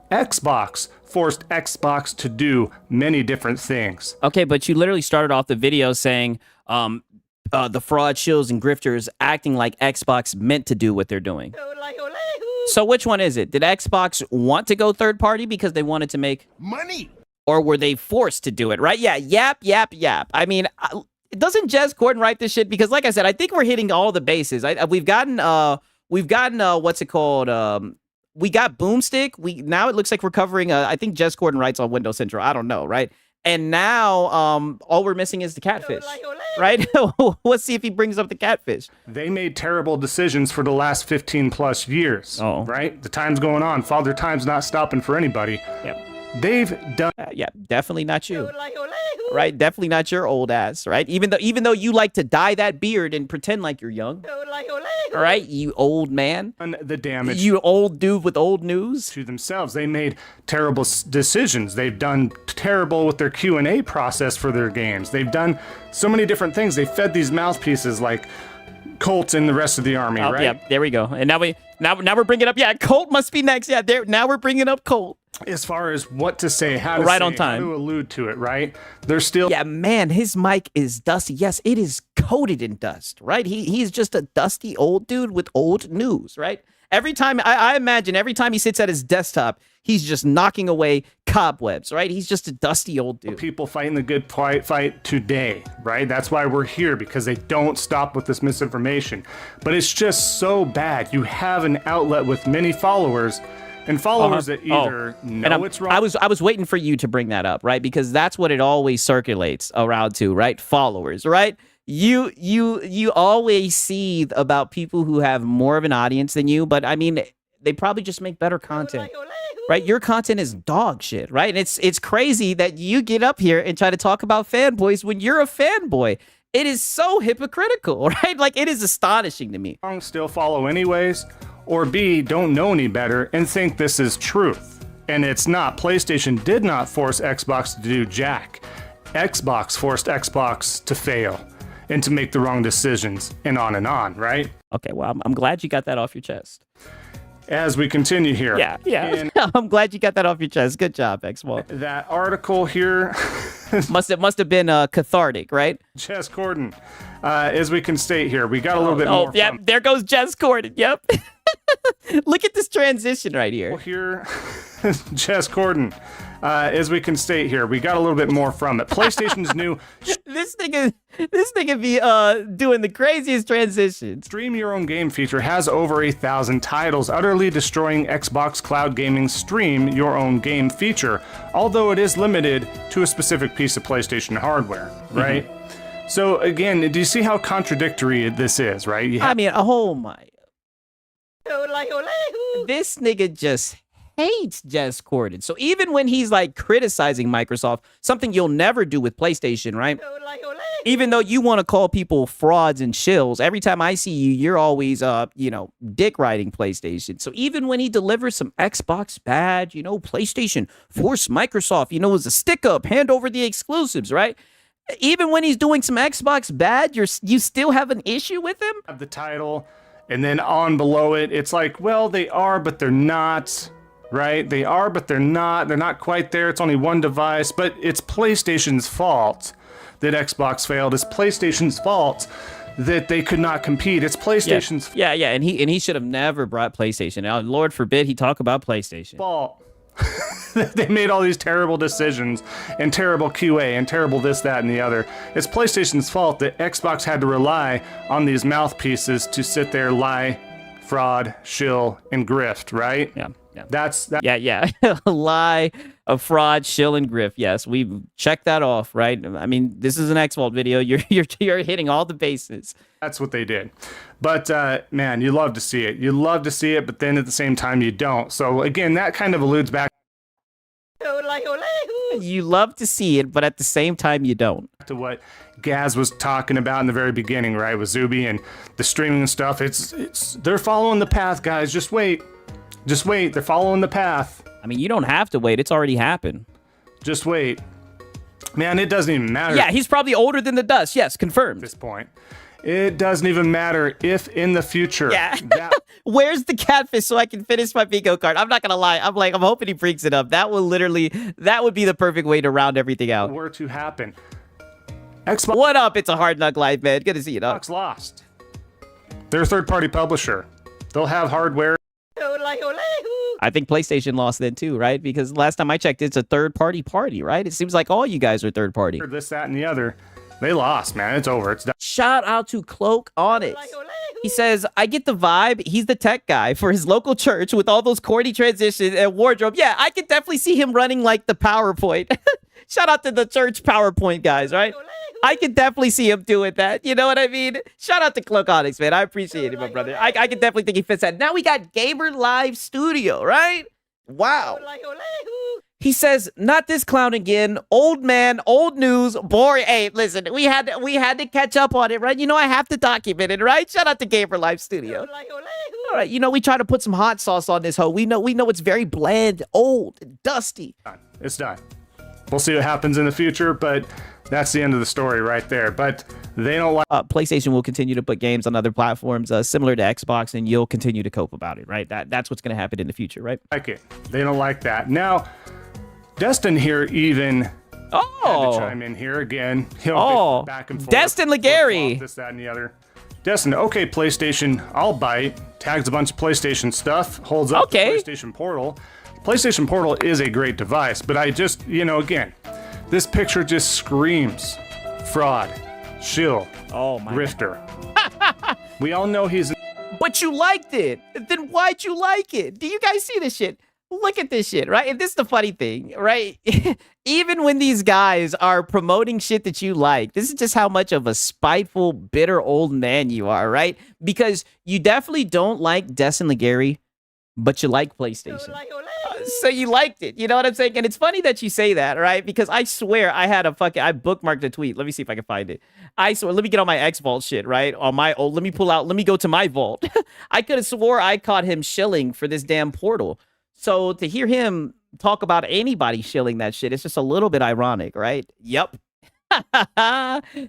Xbox forced Xbox to do many different things. Okay, but you literally started off the video saying the fraud, shills, and grifters acting like Xbox meant to do what they're doing. So which one is it? Did Xbox want to go third party because they wanted to make money? Or were they forced to do it, right? Yeah, yap. I mean, doesn't Jez Corden write this shit? Because like I said, I think we're hitting all the bases. We've gotten what's it called? We got Boomstick. Now it looks like we're covering. I think Jez Corden writes on Windows Central. I don't know, right? And now all we're missing is the catfish, right? Let's see if he brings up the catfish. They made terrible decisions for the last 15 plus years, right? The time's going on. Father Time's not stopping for anybody. Yep. They've done. Yeah, definitely not you. Right? Definitely not your old ass, right? Even though you like to dye that beard and pretend like you're young. All right, you old man. The damage. You old dude with old news. To themselves. They made terrible decisions. They've done terrible with their Q&A process for their games. They've done so many different things. They fed these mouthpieces like Colt and the rest of the army, right? Yeah, there we go. And now we're bringing up, Colt must be next. Yeah, now we're bringing up Colt. As far as what to say, how to right say, on time. how to allude to it, right? They're still... Yeah, man, his mic is dusty. Yes, it is coated in dust, right? He's just a dusty old dude with old news, right? Every time, I imagine every time he sits at his desktop, he's just knocking away cobwebs, right? He's just a dusty old dude. People fighting the good fight today, right? That's why we're here, because they don't stop with this misinformation. But it's just so bad. You have an outlet with many followers, and followers that either know it's wrong. I was waiting for you to bring that up, right? Because that's what it always circulates around to, right? Followers, right? You always see about people who have more of an audience than you, but I mean, they probably just make better content, right? Your content is dog shit, right? And it's crazy that you get up here and try to talk about fanboys when you're a fanboy. It is so hypocritical, right? Like, it is astonishing to me. Still follow anyways, or B, don't know any better and think this is truth. And it's not. PlayStation did not force Xbox to do jack. Xbox forced Xbox to fail and to make the wrong decisions, and on, right? Okay, well, I'm glad you got that off your chest. As we continue here. Yeah. I'm glad you got that off your chest. Good job, X-Wall. That article here must have been cathartic, right? Jess Corden, as we can state here, we got a little bit more. Oh, yeah, there goes Jess Corden. Yep. Look at this transition right here. Here, Jess Corden, as we can state here, we got a little bit more from it. PlayStation's new this nigga be doing the craziest transitions. Stream Your Own Game feature has over 1,000 titles, utterly destroying Xbox Cloud Gaming's Stream Your Own Game feature, although it is limited to a specific piece of PlayStation hardware, right? So again, do you see how contradictory this is, right? I mean, oh my. This nigga just hates Jess Corden. So even when he's like criticizing Microsoft, something you'll never do with PlayStation, right? Even though you want to call people frauds and shills, every time I see you, you're always, dick riding PlayStation. So even when he delivers some Xbox badge, PlayStation force Microsoft, is a stick up, hand over the exclusives, right? Even when he's doing some Xbox bad, you still have an issue with him? Have the title, and then on below it, it's like, well, they are, but they're not, right? They are, but they're not. They're not quite there. It's only one device, but it's PlayStation's fault that Xbox failed. It's PlayStation's fault that they could not compete. It's PlayStation's yeah, and he should have never brought PlayStation out. Lord forbid he talk about PlayStation. Fault. They made all these terrible decisions and terrible QA and terrible this, that, and the other. It's PlayStation's fault that Xbox had to rely on these mouthpieces to sit there, lie, fraud, shill, and grift, right? Yeah. That's Yeah. Lie, a fraud, shill, and grift. Yes, we've checked that off, right? I mean, this is an X-Vault video. You're hitting all the bases. That's what they did. But, man, you love to see it. You love to see it, but then at the same time, you don't. So, again, that kind of alludes back you love to see it, but at the same time, you don't. To what Gaz was talking about in the very beginning, right? With Zuby and the streaming and stuff. They're following the path, guys. Just wait. Just wait. They're following the path. I mean, you don't have to wait. It's already happened. Just wait. Man, it doesn't even matter. Yeah, he's probably older than the dust. Yes, confirmed. At this point. It doesn't even matter if in the future. Yeah. Where's the catfish so I can finish my bingo card? I'm not going to lie. I'm hoping he brings it up. That would be the perfect way to round everything out. Were to happen. Xbox. What up? It's a hard knock life, man. Good to see you, dog. Xbox lost. They're a third-party publisher. They'll have hardware. I think PlayStation lost then too, right? Because last time I checked, it's a third-party party, right? It seems like all you guys are third-party. This, that, and the other. They lost, man. It's over. It's done. Shout out to Cloak Onyx. He says, I get the vibe. He's the tech guy for his local church with all those corny transitions and wardrobe. Yeah, I can definitely see him running like the PowerPoint. Shout out to the church PowerPoint guys, right? I can definitely see him doing that. You know what I mean? Shout out to Cloak Onyx, man. I appreciate it, my brother. I can definitely think he fits that. Now we got Gamer Live Studio, right? Wow. He says, not this clown again. Old man, old news, boring. Hey, listen, we had to catch up on it, right? I have to document it, right? Shout out to Gamer Live Studio. All right, we try to put some hot sauce on this hoe. We know it's very bland, old, and dusty. It's done. We'll see what happens in the future, but that's the end of the story right there. But they don't like... PlayStation will continue to put games on other platforms similar to Xbox, and you'll continue to cope about it, right? That's what's going to happen in the future, right? Like it. They don't like that. Now... Destin here even Had Oh. to chime in here again. You know, Oh. back and forth. Destin Legary. This, that, and the other. Destin, okay, PlayStation, I'll bite. Tags a bunch of PlayStation stuff. Holds up Okay. the PlayStation Portal. PlayStation Portal is a great device, but I just, again, this picture just screams fraud, shill, grifter. We all know he's... But you liked it. Then why'd you like it? Do you guys see this shit? Look at this shit, right? And this is the funny thing, right? Even when these guys are promoting shit that you like, this is just how much of a spiteful, bitter old man you are, right? Because you definitely don't like Destin Legary, but you like PlayStation. So you liked it. You know what I'm saying? And it's funny that you say that, right? Because I swear I bookmarked a tweet. Let me see if I can find it. I swear, let me get on my X Vault shit, right? On my old, let me go to my vault. I could have swore I caught him shilling for this damn Portal. So to hear him talk about anybody shilling that shit, it's just a little bit ironic, right? Yep.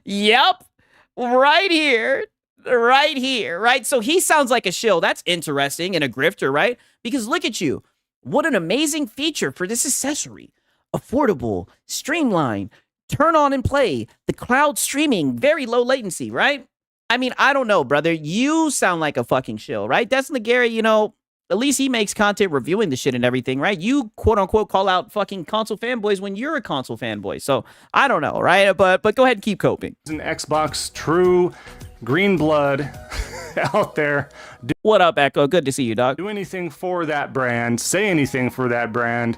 Yep. Right here. Right here, right? So he sounds like a shill. That's interesting, and a grifter, right? Because look at you. What an amazing feature for this accessory. Affordable, streamlined, turn on and play, the cloud streaming, very low latency, right? I mean, I don't know, brother. You sound like a fucking shill, right? Destin Legary, at least he makes content reviewing the shit and everything, right? You quote unquote call out fucking console fanboys when you're a console fanboy. So I don't know, right? But go ahead and keep coping. An Xbox true green blood out there. What up, Echo? Good to see you, dog. Do anything for that brand, say anything for that brand,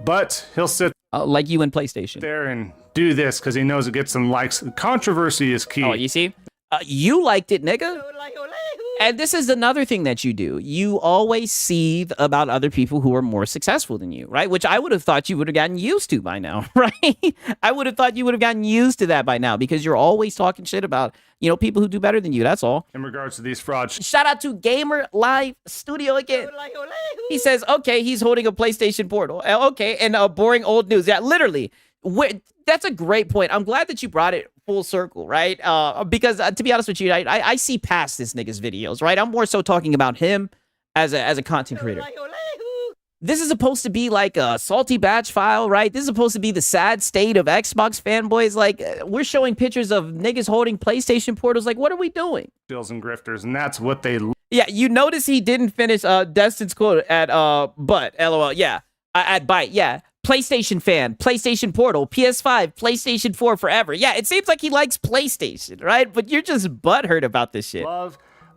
but he'll sit like you in PlayStation there and do this because he knows it gets some likes. Controversy is key. Oh, you see? You liked it, nigga. And this is another thing that you do. You always seethe about other people who are more successful than you, right? Which I would have thought you would have gotten used to by now, right? I would have thought you would have gotten used to that by now because you're always talking shit about, people who do better than you. That's all. In regards to these frauds. Shout out to Gamer Live Studio again. He says, okay, he's holding a PlayStation Portal. Okay, and boring old news. Yeah, literally. That's a great point. I'm glad that you brought it full circle, right? Because to be honest with you, I see past this nigga's videos, right? I'm more so talking about him as a content creator. This is supposed to be like a salty batch file, right? This is supposed to be the sad state of Xbox fanboys. Like, we're showing pictures of niggas holding PlayStation Portals. Like, what are we doing? Bills and grifters, and that's what they... Yeah, you notice he didn't finish Destin's quote at but, LOL. Yeah, at bite, yeah. PlayStation fan, PlayStation Portal, PS5, PlayStation 4 forever. Yeah, it seems like he likes PlayStation, right? But you're just butthurt about this shit.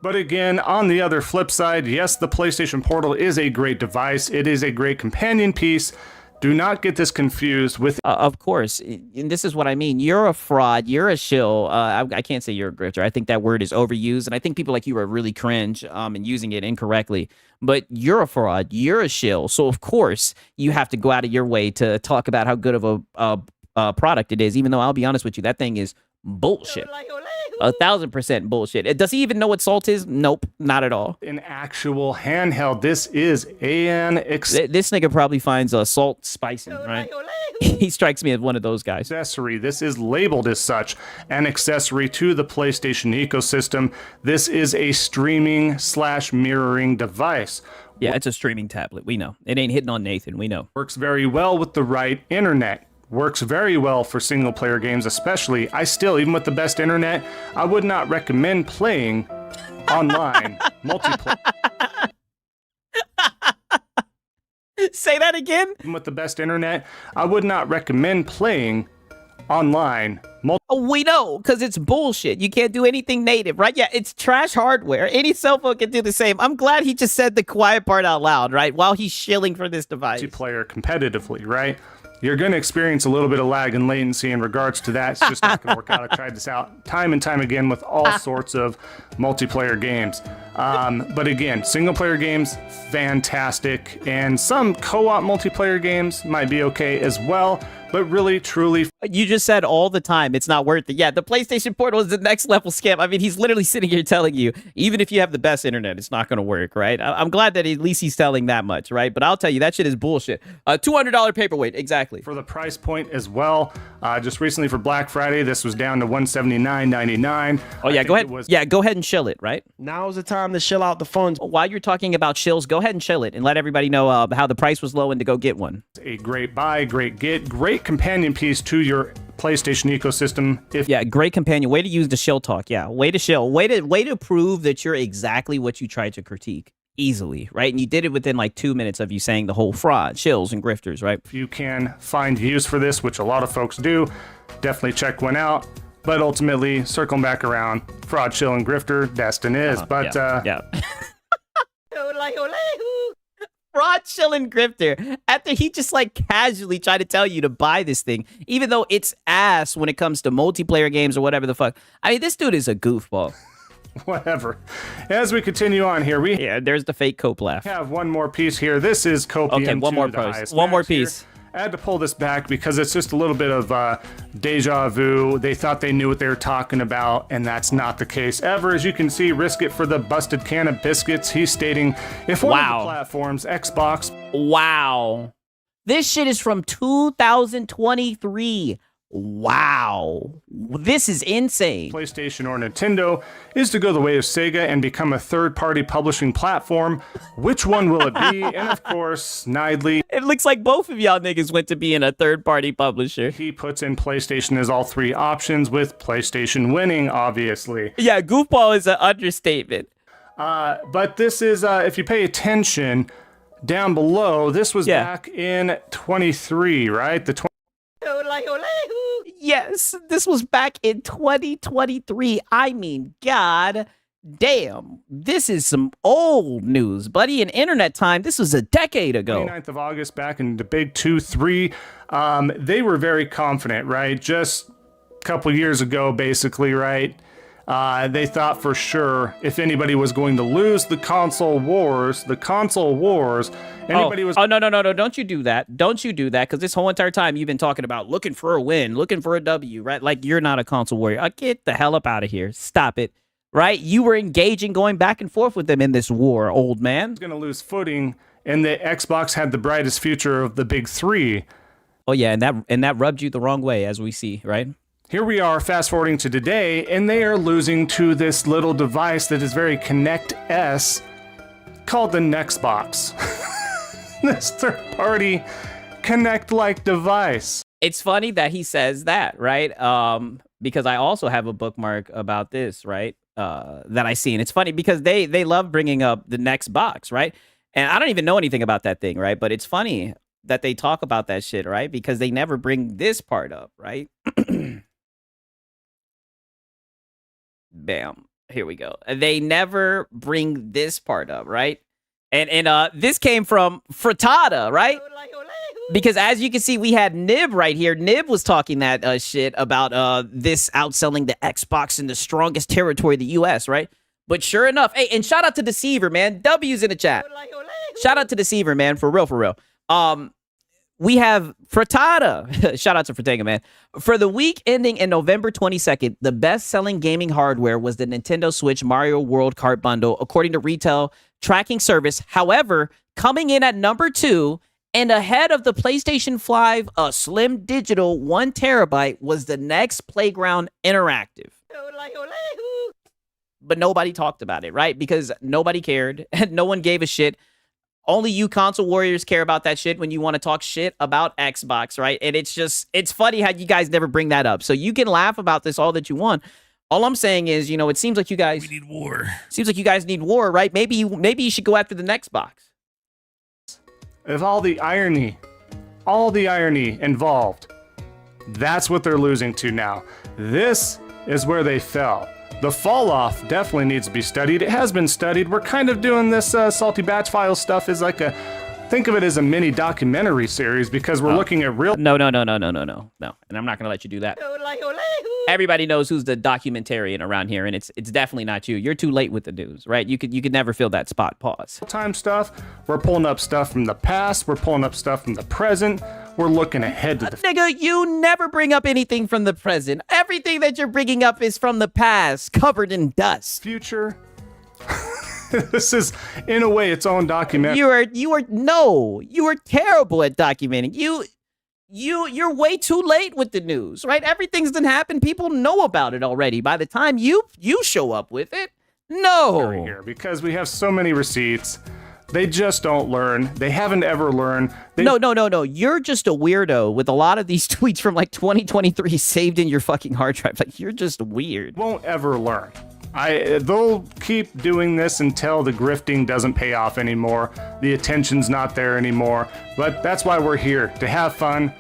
But again, on the other flip side, yes, the PlayStation Portal is a great device. It is a great companion piece. Do not get this confused with... of course, and this is what I mean. You're a fraud. You're a shill. I can't say you're a grifter. I think that word is overused, and I think people like you are really cringe and using it incorrectly. But you're a fraud. You're a shill. So, of course, you have to go out of your way to talk about how good of a product it is, even though I'll be honest with you, that thing is bullshit. 1,000% bullshit. Does he even know what salt is? Nope, not at all. An actual handheld. This is this nigga probably finds salt spicy, right? He strikes me as one of those guys. Accessory. This is labeled as such, an accessory to the PlayStation ecosystem. This is a streaming/mirroring device. Yeah, it's a streaming tablet. We know. It ain't hitting on Nathan. We know. Works very well with the right internet. Works very well for single-player games, especially. I still, even with the best internet, I would not recommend playing online multiplayer. Say that again? Even with the best internet, I would not recommend playing online we know, because it's bullshit. You can't do anything native, right? Yeah, it's trash hardware. Any cell phone can do the same. I'm glad he just said the quiet part out loud, right? While he's shilling for this device. Multiplayer competitively, right? You're going to experience a little bit of lag and latency in regards to that. It's just not going to work out. I tried this out time and time again with all sorts of multiplayer games. But again, single player games, fantastic. And some co-op multiplayer games might be okay as well. But really, truly... You just said all the time it's not worth it. Yeah, the PlayStation Portal is the next level scam. I mean, he's literally sitting here telling you, even if you have the best internet, it's not going to work, right? I'm glad that at least he's telling that much, right? But I'll tell you, that shit is bullshit. $200 paperweight, exactly. For the price point as well, just recently for Black Friday, this was down to $179.99. Oh, yeah, go ahead. Yeah, go ahead and chill it, right? Now is the time to chill out the phones. While you're talking about shills, go ahead and chill it and let everybody know how the price was low and to go get one. A great buy, great get, great great companion piece to your PlayStation ecosystem. Yeah, great companion. Way to use the shill talk. Yeah, way to shill. Way to prove that you're exactly what you tried to critique easily, right? And you did it within like 2 minutes of you saying the whole fraud, shills, and grifters, right? If you can find use for this, which a lot of folks do, definitely check one out. But ultimately, circling back around, fraud, shill, and grifter, Destin is. Yeah. Fraud, shill, and grifter. After he just like casually tried to tell you to buy this thing, even though it's ass when it comes to multiplayer games or whatever the fuck. I mean, this dude is a goofball. Whatever. As we continue on here, there's the fake Cope laugh. Have one more piece here. This is Copium. Okay, one more post. One more piece. Here. I had to pull this back because it's just a little bit of deja vu. They thought they knew what they were talking about, and that's not the case ever. As you can see, risk it for the busted can of biscuits. He's stating, if one of the platforms, Xbox. Wow. This shit is from 2023. Wow. This is insane. PlayStation or Nintendo is to go the way of Sega and become a third-party publishing platform. Which one will it be? And of course, Snidely. It looks like both of y'all niggas went to being a third-party publisher. He puts in PlayStation as all three options, with PlayStation winning, obviously. Yeah, goofball is an understatement. But this is, if you pay attention, down below, this was back in 23, right? Yes, this was back in 2023. I mean, god damn. This is some old news, buddy. In internet time, this was a decade ago. 29th of August, back in the big 2-3. They were very confident, right? Just a couple years ago, basically, right? They thought for sure if anybody was going to lose the console wars, anybody was... Oh, no. Don't you do that. Don't you do that, because this whole entire time you've been talking about looking for a win, looking for a W, right? Like, you're not a console warrior. Get the hell up out of here. Stop it, right? You were engaging, going back and forth with them in this war, old man. Going to lose footing, and the Xbox had the brightest future of the big three. Oh, yeah, and that rubbed you the wrong way, as we see, right? Here we are, fast forwarding to today, and they are losing to this little device that is very Kinect-S called the Nextbox. This third-party Kinect-like device. It's funny that he says that, right? Because I also have a bookmark about this, right? That I see, and it's funny because they love bringing up the Nextbox, right? And I don't even know anything about that thing, right? But it's funny that they talk about that shit, right? Because they never bring this part up, right? Bam. Here we go. They never bring this part up, right? And this came from Frittata, right? Because as you can see, we had Nib right here. Nib was talking that shit about this outselling the Xbox in the strongest territory of the US, right? But sure enough, hey, and shout out to Deceiver, man. W's in the chat. Shout out to Deceiver, man. For real. We have Frittata. Shout out to Frittata, man. For the week ending in November 22nd, the best-selling gaming hardware was the Nintendo Switch Mario World Kart bundle, according to retail tracking service. However, coming in at number 2 and ahead of the PlayStation 5, a slim digital 1 terabyte, was the next Playground Interactive. But nobody talked about it, right? Because nobody cared and no one gave a shit. Only you console warriors care about that shit when you want to talk shit about Xbox, right? And it's funny how you guys never bring that up. So you can laugh about this all that you want. All I'm saying is, it seems like you guys... We need war. Seems like you guys need war, right? Maybe you should go after the next box. Of all the irony involved, that's what they're losing to now. This is where they fell. The fall off definitely needs to be studied. It has been studied. We're kind of doing this Salty Batch Files stuff as like think of it as a mini documentary series because we're looking at real... No. And I'm not going to let you do that. Everybody knows who's the documentarian around here, and it's definitely not you. You're too late with the news, right? You could never fill that spot. Pause. Time stuff. We're pulling up stuff from the past. We're pulling up stuff from the present. We're looking ahead to the... Nigga, you never bring up anything from the present. Everything that you're bringing up is from the past, covered in dust. Future. This is, in a way, its own documentary. You are terrible at documenting. You're way too late with the news, right? Everything's done happened. People know about it already. By the time you show up with it, no. Here, because we have so many receipts. They just don't learn. They haven't ever learned. No. You're just a weirdo with a lot of these tweets from like 2023 saved in your fucking hard drive. Like, you're just weird. Won't ever learn. They'll keep doing this until the grifting doesn't pay off anymore. The attention's not there anymore. But that's why we're here, to have fun.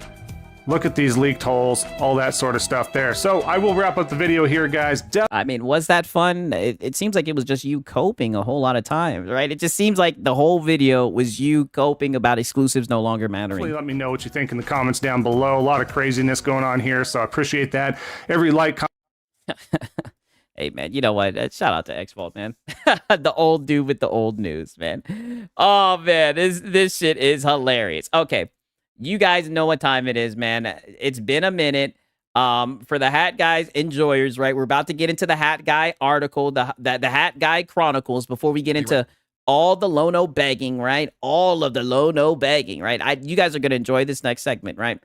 Look at these leaked holes, all that sort of stuff there. So I will wrap up the video here, guys. I mean, was that fun? It seems like it was just you coping a whole lot of times, right? It just seems like the whole video was you coping about exclusives no longer mattering. Please let me know what you think in the comments down below. A lot of craziness going on here, so I appreciate that. Every like, Hey, man, you know what? Shout out to X-Vault, man. The old dude with the old news, man. Oh, man, this shit is hilarious. Okay, you guys know what time it is, man. It's been a minute. For the Hat Guys enjoyers, right? We're about to get into the Hat Guy article, the Hat Guy Chronicles, before we get into all the Lono begging, right? All of the Lono begging, right? You guys are going to enjoy this next segment, right?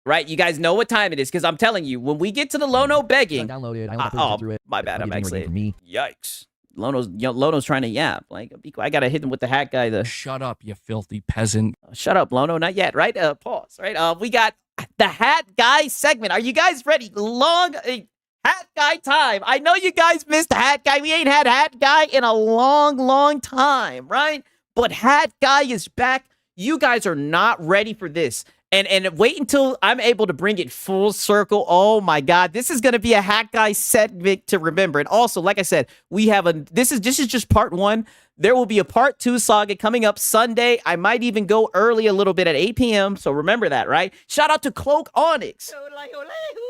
Right, you guys know what time it is, because I'm telling you, when we get to the Lono begging, downloaded. I want through it. my bad, I'm actually, me. yikes. Lono's trying to yap. Like, I gotta hit him with the Hat Guy. Shut up, you filthy peasant. Shut up, Lono, not yet, right? Pause, right? We got the Hat Guy segment. Are you guys ready? Long Hat Guy time. I know you guys missed Hat Guy. We ain't had Hat Guy in a long time, right? But Hat Guy is back. You guys are not ready for this. And wait until I'm able to bring it full circle. Oh my God, this is gonna be a Hat Guy segment to remember. And also, like I said, we have this is just part 1. There will be a part 2 saga coming up Sunday. I might even go early a little bit at 8 p.m. So remember that, right? Shout out to Cloak Onyx.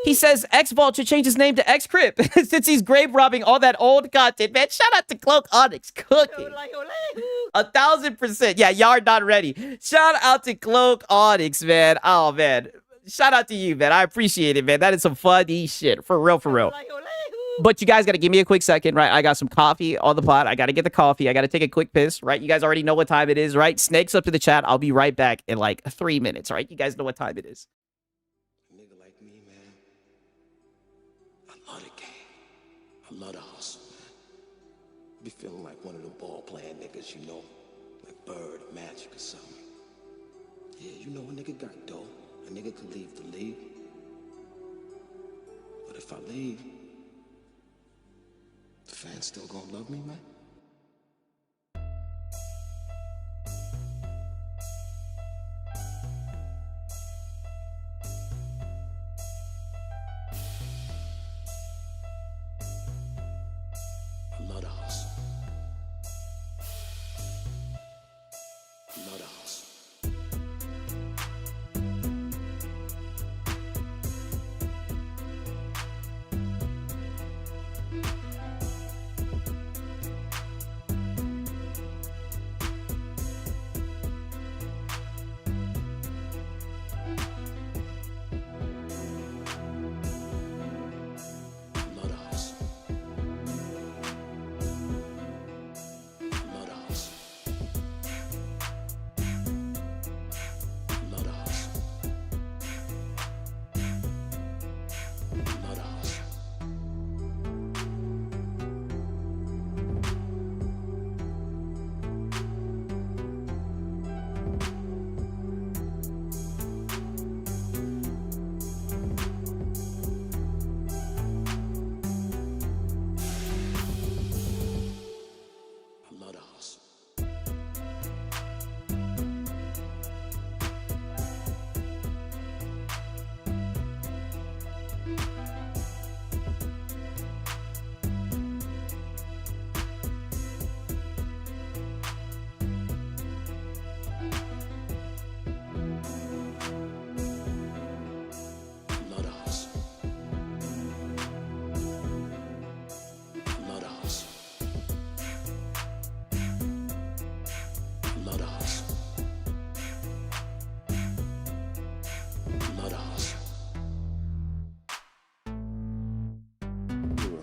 He says X-Vault should change his name to X-Crip since he's grave robbing all that old content, man. Shout out to Cloak Onyx cooking. 1000%. Yeah, y'all are not ready. Shout out to Cloak Onyx, man. Oh, man. Shout out to you, man. I appreciate it, man. That is some funny shit. For real. But you guys got to give me a quick second, right? I got some coffee on the pot. I got to get the coffee. I got to take a quick piss, right? You guys already know what time it is, right? Snakes up to the chat. I'll be right back in like 3 minutes, right? You guys know what time it is. A nigga like me, man, I love the game. I love the hustle, man. Be feeling like one of the ball-playing niggas, you know? Like Bird, Magic, or something. Yeah, you know a nigga got dough. A nigga could leave the league. But if I leave, the fans still gonna love me, man? I love the hustle. I love the hustle.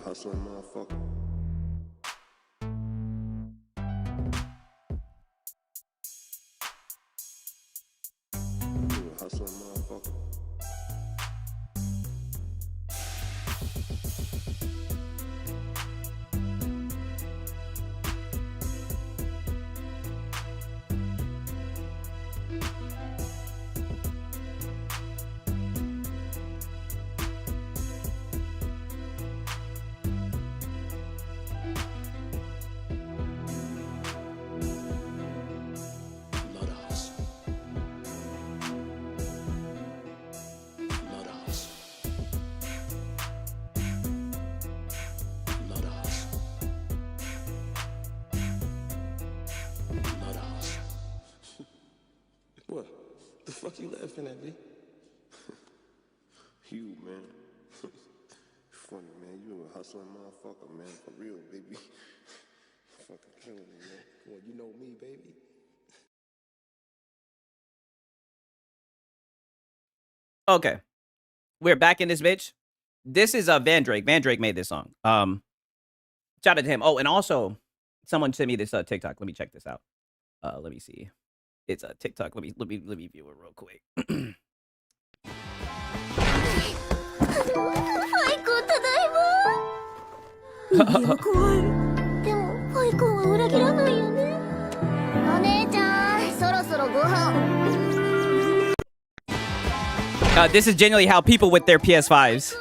Hustling motherfucker. You a hustling motherfucker. fuck you laughing at, B? You, man. Funny, man. You a hustling motherfucker, man. For real, baby. Fucking killing me, man. Well, you know me, baby. Okay. We're back in this bitch. This is Van Drake. Van Drake made this song. Shout out to him. Oh, and also someone sent me this TikTok. Let me check this out. Let me see. It's a TikTok. Let me view it real quick. This is genuinely how people with their PS5s.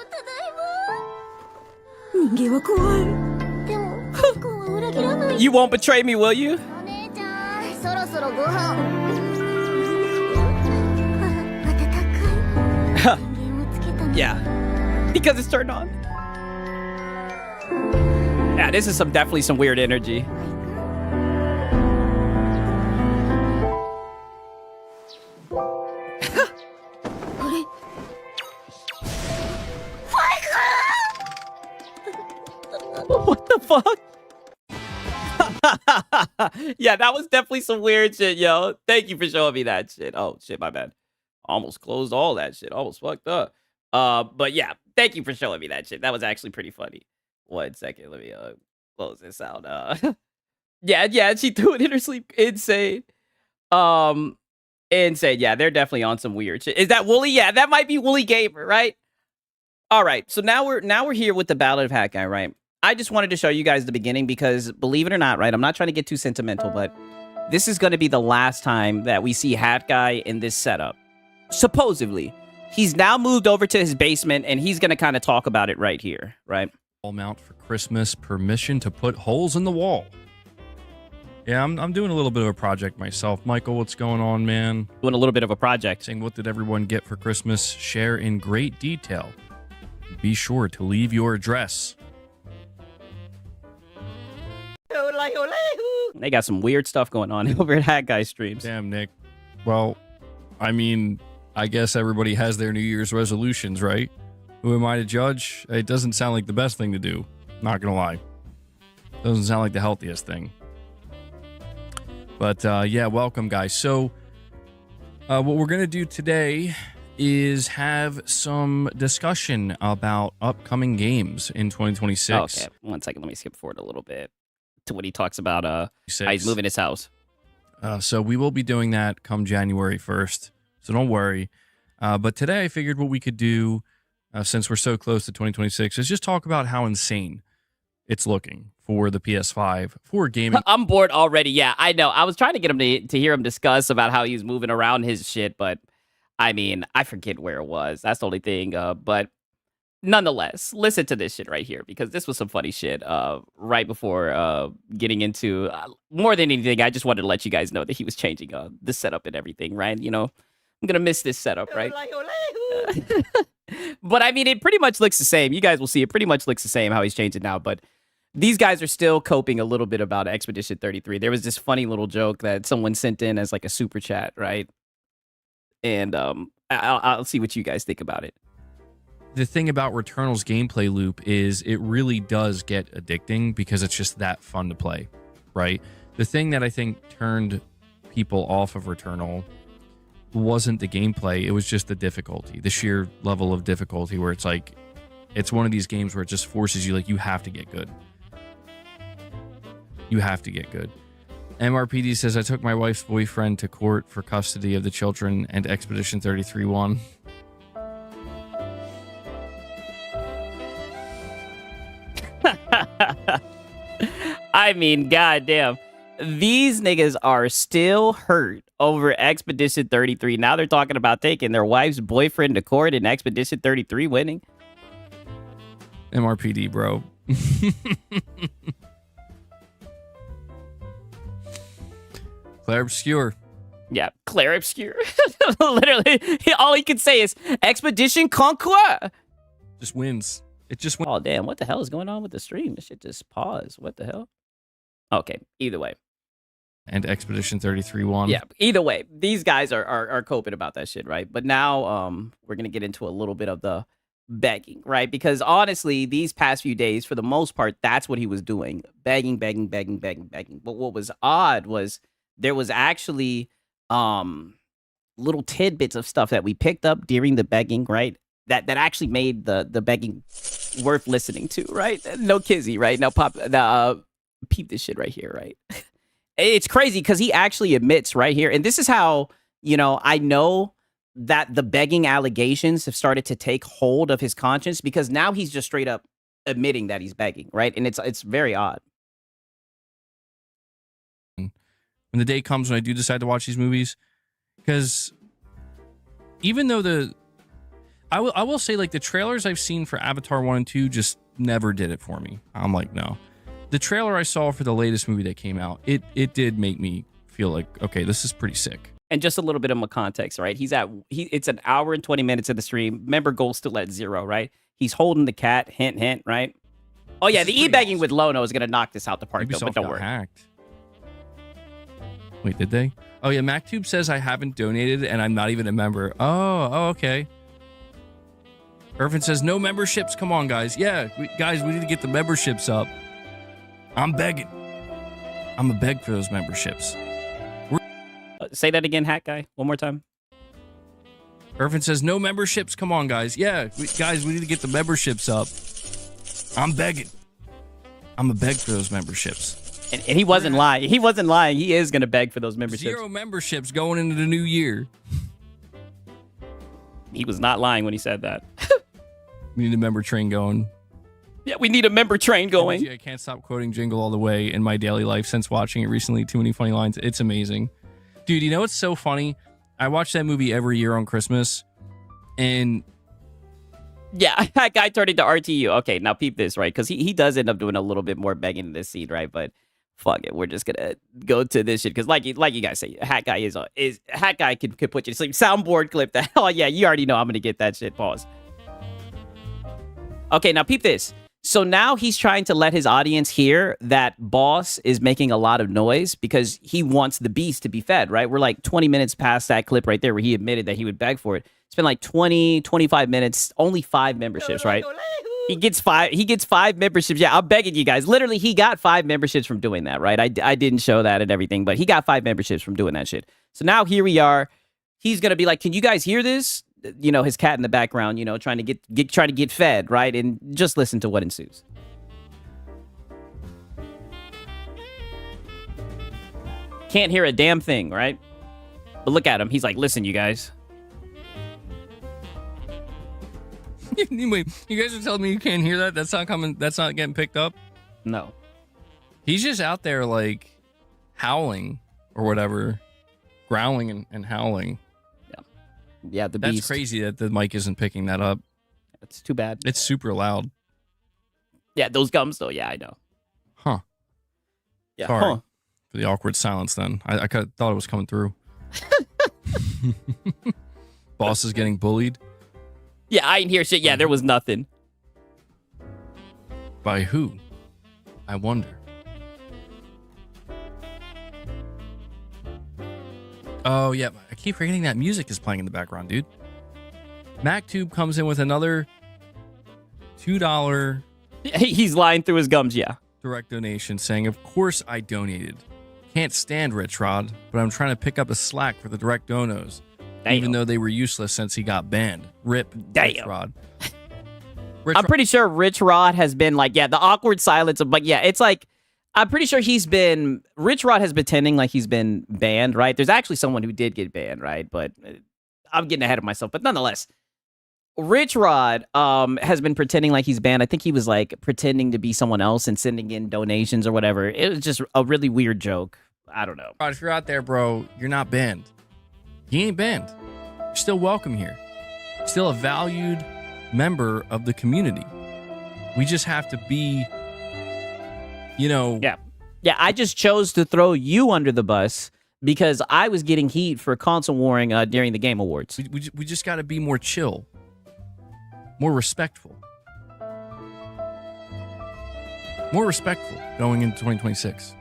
You won't betray me, will you? Yeah, because it's turned on. Yeah, this is definitely some weird energy. What the fuck? Yeah, that was definitely some weird shit, yo. Thank you for showing me that shit. Oh, shit, my bad. Almost closed all that shit. Almost fucked up. But yeah, thank you for showing me that shit. That was actually pretty funny. 1 second. Let me close this out. Yeah, she threw it in her sleep. Insane. Insane. Yeah, they're definitely on some weird shit. Is that Wooly? Yeah, that might be Wooly Gamer, right? All right. So now we're here with the Ballad of Hat Guy, right? I just wanted to show you guys the beginning because, believe it or not, right, I'm not trying to get too sentimental, but this is going to be the last time that we see Hat Guy in this setup. Supposedly. He's now moved over to his basement, and he's going to kind of talk about it right here, right? Mount for Christmas, permission to put holes in the wall. Yeah, I'm doing a little bit of a project myself. Michael, what's going on, man? Doing a little bit of a project. Saying, what did everyone get for Christmas? Share in great detail. Be sure to leave your address. They got some weird stuff going on over at Hat Guy streams. Damn, Nick. Well, I mean, I guess everybody has their New Year's resolutions, right? Who am I to judge? It doesn't sound like the best thing to do. Not gonna lie. Doesn't sound like the healthiest thing. But yeah, welcome, guys. So what we're gonna do today is have some discussion about upcoming games in 2026. Okay, 1 second. Let me skip forward a little bit to what he talks about how he's moving his house. So we will be doing that come January 1st. So don't worry. But today I figured what we could do, since we're so close to 2026, is just talk about how insane it's looking for the PS5, for gaming. I'm bored already. Yeah, I know. I was trying to get him to hear him discuss about how he's moving around his shit, but I mean, I forget where it was. That's the only thing. But nonetheless, listen to this shit right here, because this was some funny shit right before getting into more than anything. I just wanted to let you guys know that he was changing the setup and everything, right? You know, I'm gonna miss this setup, right? But I mean, it pretty much looks the same. You guys will see it pretty much looks the same how he's changed it now. But these guys are still coping a little bit about Expedition 33. There was this funny little joke that someone sent in as like a super chat, right? And I'll see what you guys think about it. The thing about Returnal's gameplay loop is it really does get addicting because it's just that fun to play, right? The thing that I think turned people off of Returnal wasn't the gameplay, it was just the difficulty, the sheer level of difficulty, where it's like, it's one of these games where it just forces you, like, you have to get good. You have to get good. MRPD says, I took my wife's boyfriend to court for custody of the children, and Expedition 33 won. I mean, goddamn. These niggas are still hurt over Expedition 33. Now they're talking about taking their wife's boyfriend to court and Expedition 33 winning. MRPD, bro. Claire Obscure. Yeah, Claire Obscure. Literally, all he could say is Expedition Conquer. Just wins. It just wins. Oh, damn. What the hell is going on with the stream? This shit just paused. What the hell? Okay, either way. And Expedition 33 won. Yeah. Either way, these guys are coping about that shit, right? But now we're gonna get into a little bit of the begging, right? Because honestly, these past few days, for the most part, that's what he was doing. Begging. But what was odd was there was actually little tidbits of stuff that we picked up during the begging, right? That actually made the begging worth listening to, right? No kizzy, right? Now peep this shit right here, right? It's crazy because he actually admits right here, and this is how, I know that the begging allegations have started to take hold of his conscience, because now he's just straight up admitting that he's begging, right? And it's very odd. When the day comes when I do decide to watch these movies, because even though I will say, like, the trailers I've seen for Avatar 1 and 2 just never did it for me. I'm like, no. The trailer I saw for the latest movie that came out, it did make me feel like, okay, this is pretty sick. And just a little bit of more context, right? It's an hour and 20 minutes of the stream. Remember, goal's still at 0, right? He's holding the cat, hint, hint, right? Oh yeah, the e-begging with Lono is gonna knock this out the park, though, but don't worry. Hacked. Wait, did they? Oh yeah, MacTube says I haven't donated and I'm not even a member. Oh, okay. Irvin says no memberships. Come on, guys. Yeah, guys, we need to get the memberships up. I'm begging. I'm a beg for those memberships. Say that again, Hat Guy, one more time. Irvin says no memberships. Come on, guys. Yeah, guys, we need to get the memberships up. I'm begging. I'm a beg for those memberships. And he wasn't lying. He wasn't lying. He is going to beg for those memberships. 0 memberships going into the new year. He was not lying when he said that. We need a member train going. Yeah, we need a member train going. I can't stop quoting Jingle All the Way in my daily life since watching it recently. Too many funny lines. It's amazing. Dude, you know what's so funny? I watch that movie every year on Christmas, and yeah, that guy turned into RTU. Okay, now peep this, right? Because he does end up doing a little bit more begging in this scene, right? But fuck it, we're just gonna go to this shit because, like you guys say, Hat Guy is Hat Guy could put you to sleep. Soundboard clip that. Oh yeah, you already know I'm gonna get that shit. Pause. Okay, now peep this. So now he's trying to let his audience hear that Boss is making a lot of noise because he wants the beast to be fed, right? We're like 20 minutes past that clip right there where he admitted that he would beg for it. It's been like 20, 25 minutes, only 5 memberships, right? He gets five memberships. Yeah, I'm begging you guys. Literally, he got 5 memberships from doing that, right? I didn't show that and everything, but he got 5 memberships from doing that shit. So now here we are. He's going to be like, can you guys hear this? His cat in the background, trying to get fed, right? And just listen to what ensues. Can't hear a damn thing, right? But look at him. He's like, listen, you guys. Anyway, you guys are telling me you can't hear that? That's not coming. That's not getting picked up? No. He's just out there like howling or whatever, growling and howling. Yeah, the That's beast. crazy that the mic isn't picking that up. It's too bad. It's super loud. Yeah, those gums though. Yeah, I know. Huh. Yeah. Sorry for the awkward silence then. I thought it was coming through. Boss is getting bullied. Yeah, I didn't hear shit. Yeah, there was nothing. By who? I wonder. Oh, yeah. I keep forgetting that music is playing in the background, dude. MacTube comes in with another $2 He's lying through his gums, yeah. direct donation saying, of course I donated. Can't stand Rich Rod, but I'm trying to pick up a slack for the direct donos. Even though they were useless since he got banned. Rip Rich Rod. I'm pretty sure Rich Rod has been like, the awkward silence of, like, it's like, I'm pretty sure Rich Rod has been pretending like he's been banned, right? There's actually someone who did get banned, right? But I'm getting ahead of myself. But nonetheless, Rich Rod has been pretending like he's banned. I think he was like pretending to be someone else and sending in donations or whatever. It was just a really weird joke. I don't know. Rod, if you're out there, bro, you're not banned. You ain't banned. You're still welcome here. Still a valued member of the community. We just have to be, Yeah, I just chose to throw you under the bus because I was getting heat for console warring during the Game Awards. We just got to be more chill, more respectful. More respectful going into 2026.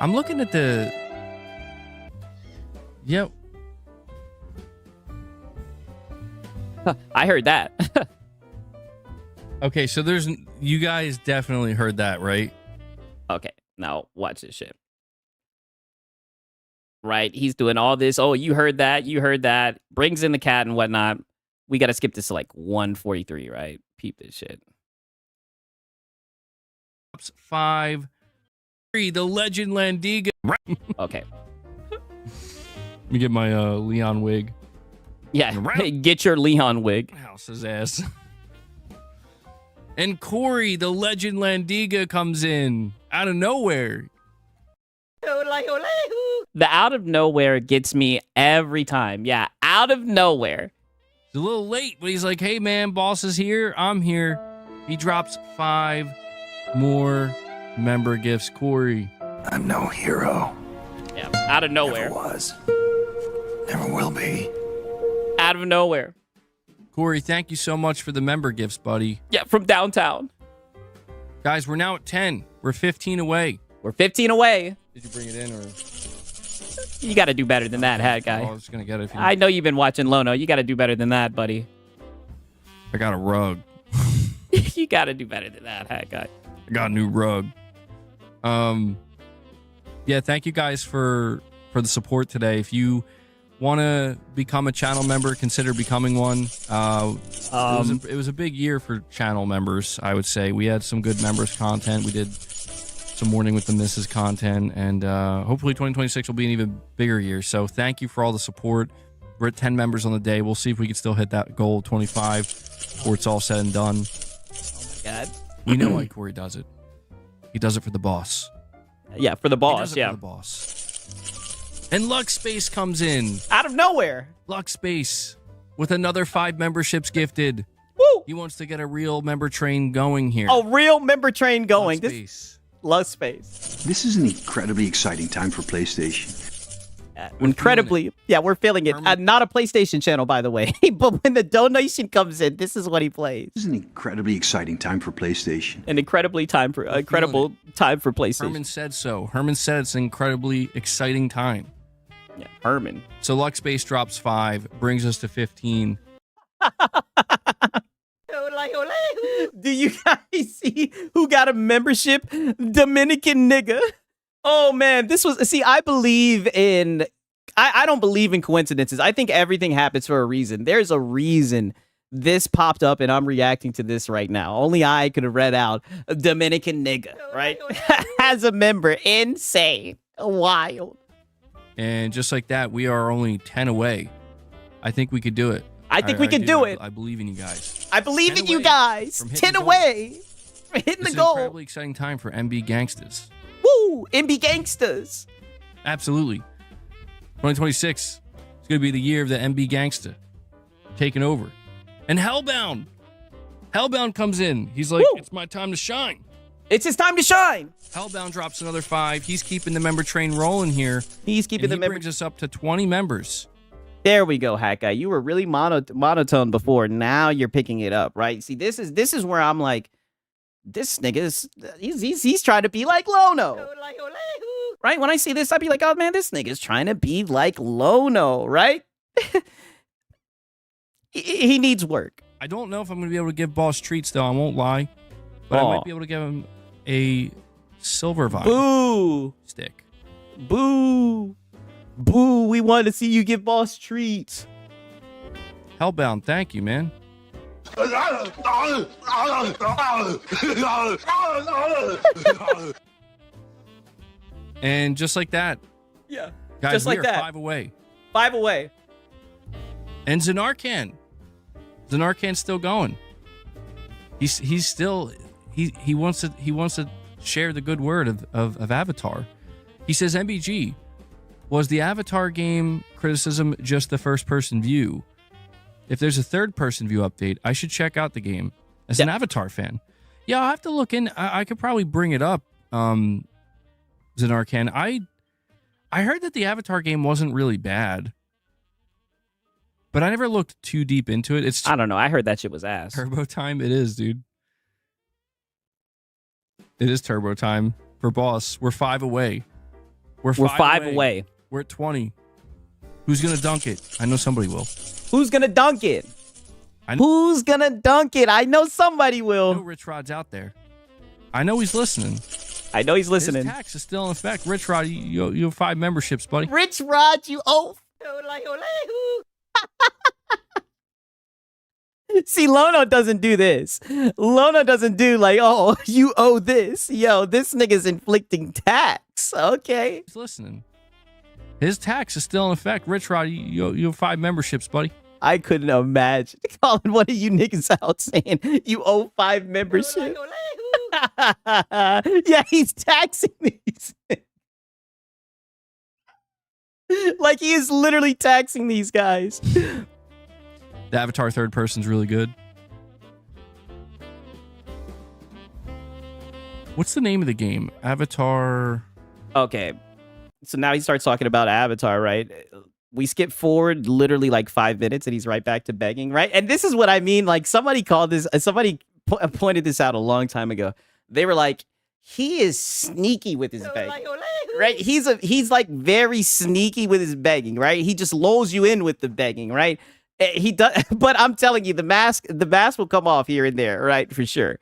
I'm looking at the. Yep. I heard that. Okay, so there's you guys definitely heard that, right? Okay, now watch this shit. Right, he's doing all this. Oh, you heard that? You heard that? Brings in the cat and whatnot. We got to skip this to like 143, right? Peep this shit. 5, 3, the legend Landiga. Okay. Let me get my Leon wig. Yeah, get your Leon wig. House his ass. And Corey, the legend Landiga, comes in out of nowhere. The out of nowhere gets me every time. Yeah, out of nowhere. It's a little late, but he's like, hey, man, boss is here. I'm here. He drops 5 more member gifts. Corey. I'm no hero. Yeah, out of nowhere. Never was. Never will be. Out of nowhere. Corey, thank you so much for the member gifts, buddy. Yeah, from downtown. Guys, we're now at 10. We're 15 away. We're 15 away. Did you bring it in, or? You got to do better than that, hat guy. I was going to get it. If you... I know you've been watching Lono. You got to do better than that, buddy. I got a rug. You got to do better than that, hat guy. I got a new rug. Yeah, thank you guys for the support today. If you want to become a channel member, consider becoming one. It was a big year for channel members, I would say. We had some good members content. We did some Morning with the Misses content, and hopefully 2026 will be an even bigger year. So thank you for all the support. We're at 10 members on the day. We'll see if we can still hit that goal of 25 before it's all said and done. Oh my God. We know why Corey does it. He does it for the boss. Yeah, for the boss. He does it yeah, for the boss. And Lux Space comes in out of nowhere. Lux Space with another 5 memberships gifted. Woo! He wants to get a real member train going here. A real member train going. Lux Space. Love Space. This is an incredibly exciting time for PlayStation. Incredibly, yeah, we're feeling it. Not a PlayStation channel, by the way, but when the donation comes in, this is what he plays. This is an incredibly exciting time for PlayStation. An incredible time for PlayStation. Herman said so. Herman said it's an incredibly exciting time. Yeah, Herman. So Lux Space drops 5, brings us to 15. Do you guys see who got a membership? Dominican nigga. Oh man, this was, see, I believe in, I don't believe in coincidences. I think everything happens for a reason. There's a reason this popped up and I'm reacting to this right now. Only I could have read out Dominican nigga, right? As a member. Insane. Wild. And just like that, we are only 10 away. I think we could do it. I think we can do it. I believe in you guys. I believe in you guys. 10 away. We're hitting the goal. It's an incredibly exciting time for MB Gangsters. Woo! MB Gangsters. Absolutely. 2026 is going to be the year of the MB Gangsta taking over. And Hellbound. Hellbound comes in. He's like, Woo! It's my time to shine. It's his time to shine. Hellbound drops another 5. He's keeping the member train rolling here. He's keeping the member. Brings us up to 20 members. There we go, Hat Guy. You were really monotone before. Now you're picking it up, right? See, this is where I'm like, this nigga is he's trying to be like Lono. Right? When I see this, I'd be like, oh man, this nigga's trying to be like Lono, right? he needs work. I don't know if I'm gonna be able to give Boss treats though, I won't lie. But I might be able to give him a silver vibe. Boo! Stick. Boo! Boo! We want to see you give Boss treats. Hellbound, thank you, man. And just like that. Yeah. Guys, just like we are that. 5 away. 5 away. And Zanarkand. Zanarkand's still going. He's still he wants to share the good word of Avatar. He says MBG, was the Avatar game criticism just the first person view? If there's a third person view update, I should check out the game as an Avatar fan. Yeah, I'll have to look in. I could probably bring it up. Zanarkand. I heard that the Avatar game wasn't really bad, but I never looked too deep into it. I don't know. I heard that shit was ass. Turbo time. It is, dude. It is turbo time for Boss. We're 5 away. We're five away. We're at 20. Who's gonna dunk it? I know somebody will. Who's gonna dunk it? Who's gonna dunk it? I know somebody will. I know Rich Rod's out there. I know he's listening. I know he's listening. His tax is still in effect. Rich Rod, you have 5 memberships, buddy. Rich Rod, you owe. See, Lono doesn't do this. Lono doesn't do like, oh, you owe this. Yo, this nigga's inflicting tax. Okay. He's listening. His tax is still in effect. Rich Rod, you have 5 memberships, buddy. I couldn't imagine calling one of you niggas out saying you owe 5 memberships. Yeah, he's taxing these. Like he is literally taxing these guys. The Avatar third person's really good. What's the name of the game? Avatar. Okay. So now he starts talking about Avatar, right? We skip forward literally like 5 minutes and he's right back to begging, right? And this is what I mean. Like somebody called this, somebody pointed this out a long time ago. They were like, he is sneaky with his begging, right? He's like very sneaky with his begging, right? He just lulls you in with the begging, right? He does, but I'm telling you, the mask will come off here and there, right? For sure.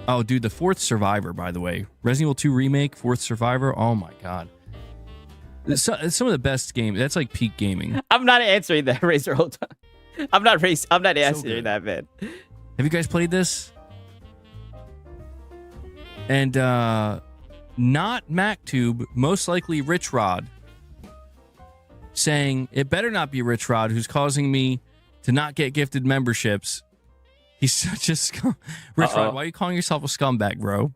Oh, dude, the 4th Survivor, by the way. Resident Evil 2 Remake, 4th Survivor. Oh, my God. Some of the best games. That's like peak gaming. I'm not answering that, Razor. Hold on. I'm not answering that, man. Have you guys played this? And not MacTube, most likely Rich Rod, saying, it better not be Rich Rod who's causing me to not get gifted memberships. He's such a scum. Rich Rod, why are you calling yourself a scumbag, bro?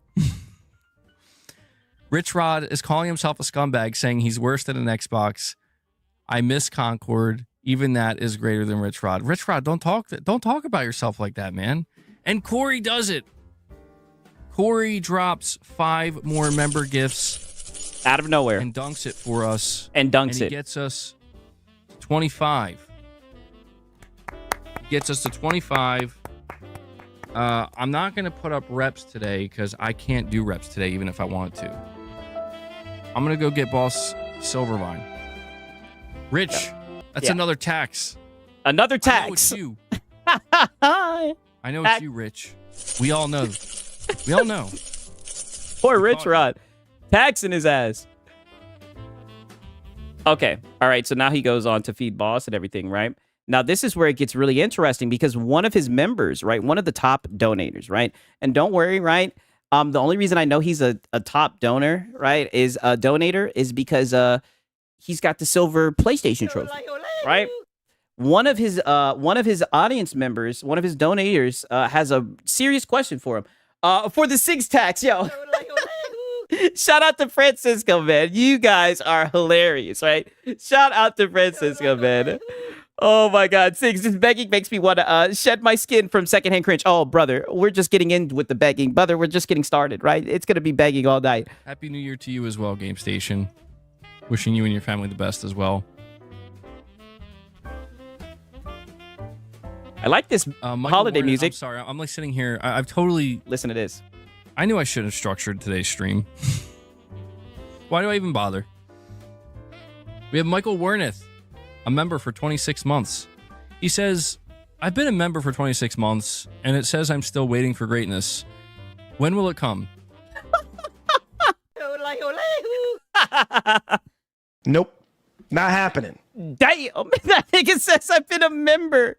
Rich Rod is calling himself a scumbag, saying he's worse than an Xbox. I miss Concord. Even that is greater than Rich Rod. Rich Rod, don't talk about yourself like that, man. And Corey does it. Corey drops 5 more member gifts out of nowhere and dunks it for us. And he gets us 25. Gets us to 25. I'm not going to put up reps today because I can't do reps today, even if I wanted to. I'm going to go get Boss Silvervine. Rich, that's another tax. Another tax. I know it's you. I know it's you, Rich. We all know. We all know. Poor Rich Rod. Taxing his ass. Okay. All right. So now he goes on to feed Boss and everything, right? Now, this is where it gets really interesting because one of his members, right? One of the top donators, right? And don't worry, right? The only reason I know he's a top donor, right, is a donator is because he's got the silver PlayStation trophy, right? One of his audience members, one of his donators, has a serious question for him. For the 6 tax, yo. Shout out to Francisco, man. You guys are hilarious, right? Shout out to Francisco, man. Oh my God, 6. This begging makes me want to shed my skin from secondhand cringe. Oh, brother, we're just getting in with the begging. Brother, we're just getting started, right? It's going to be begging all night. Happy New Year to you as well, Game Station. Wishing you and your family the best as well. I like this holiday music. I'm sorry, I'm like sitting here. I've totally... Listen to this. I knew I should have structured today's stream. Why do I even bother? We have Michael Wernath, a member for 26 months. He says, I've been a member for 26 months, and it says I'm still waiting for greatness. When will it come? Nope. Not happening. Damn. That nigga says I've been a member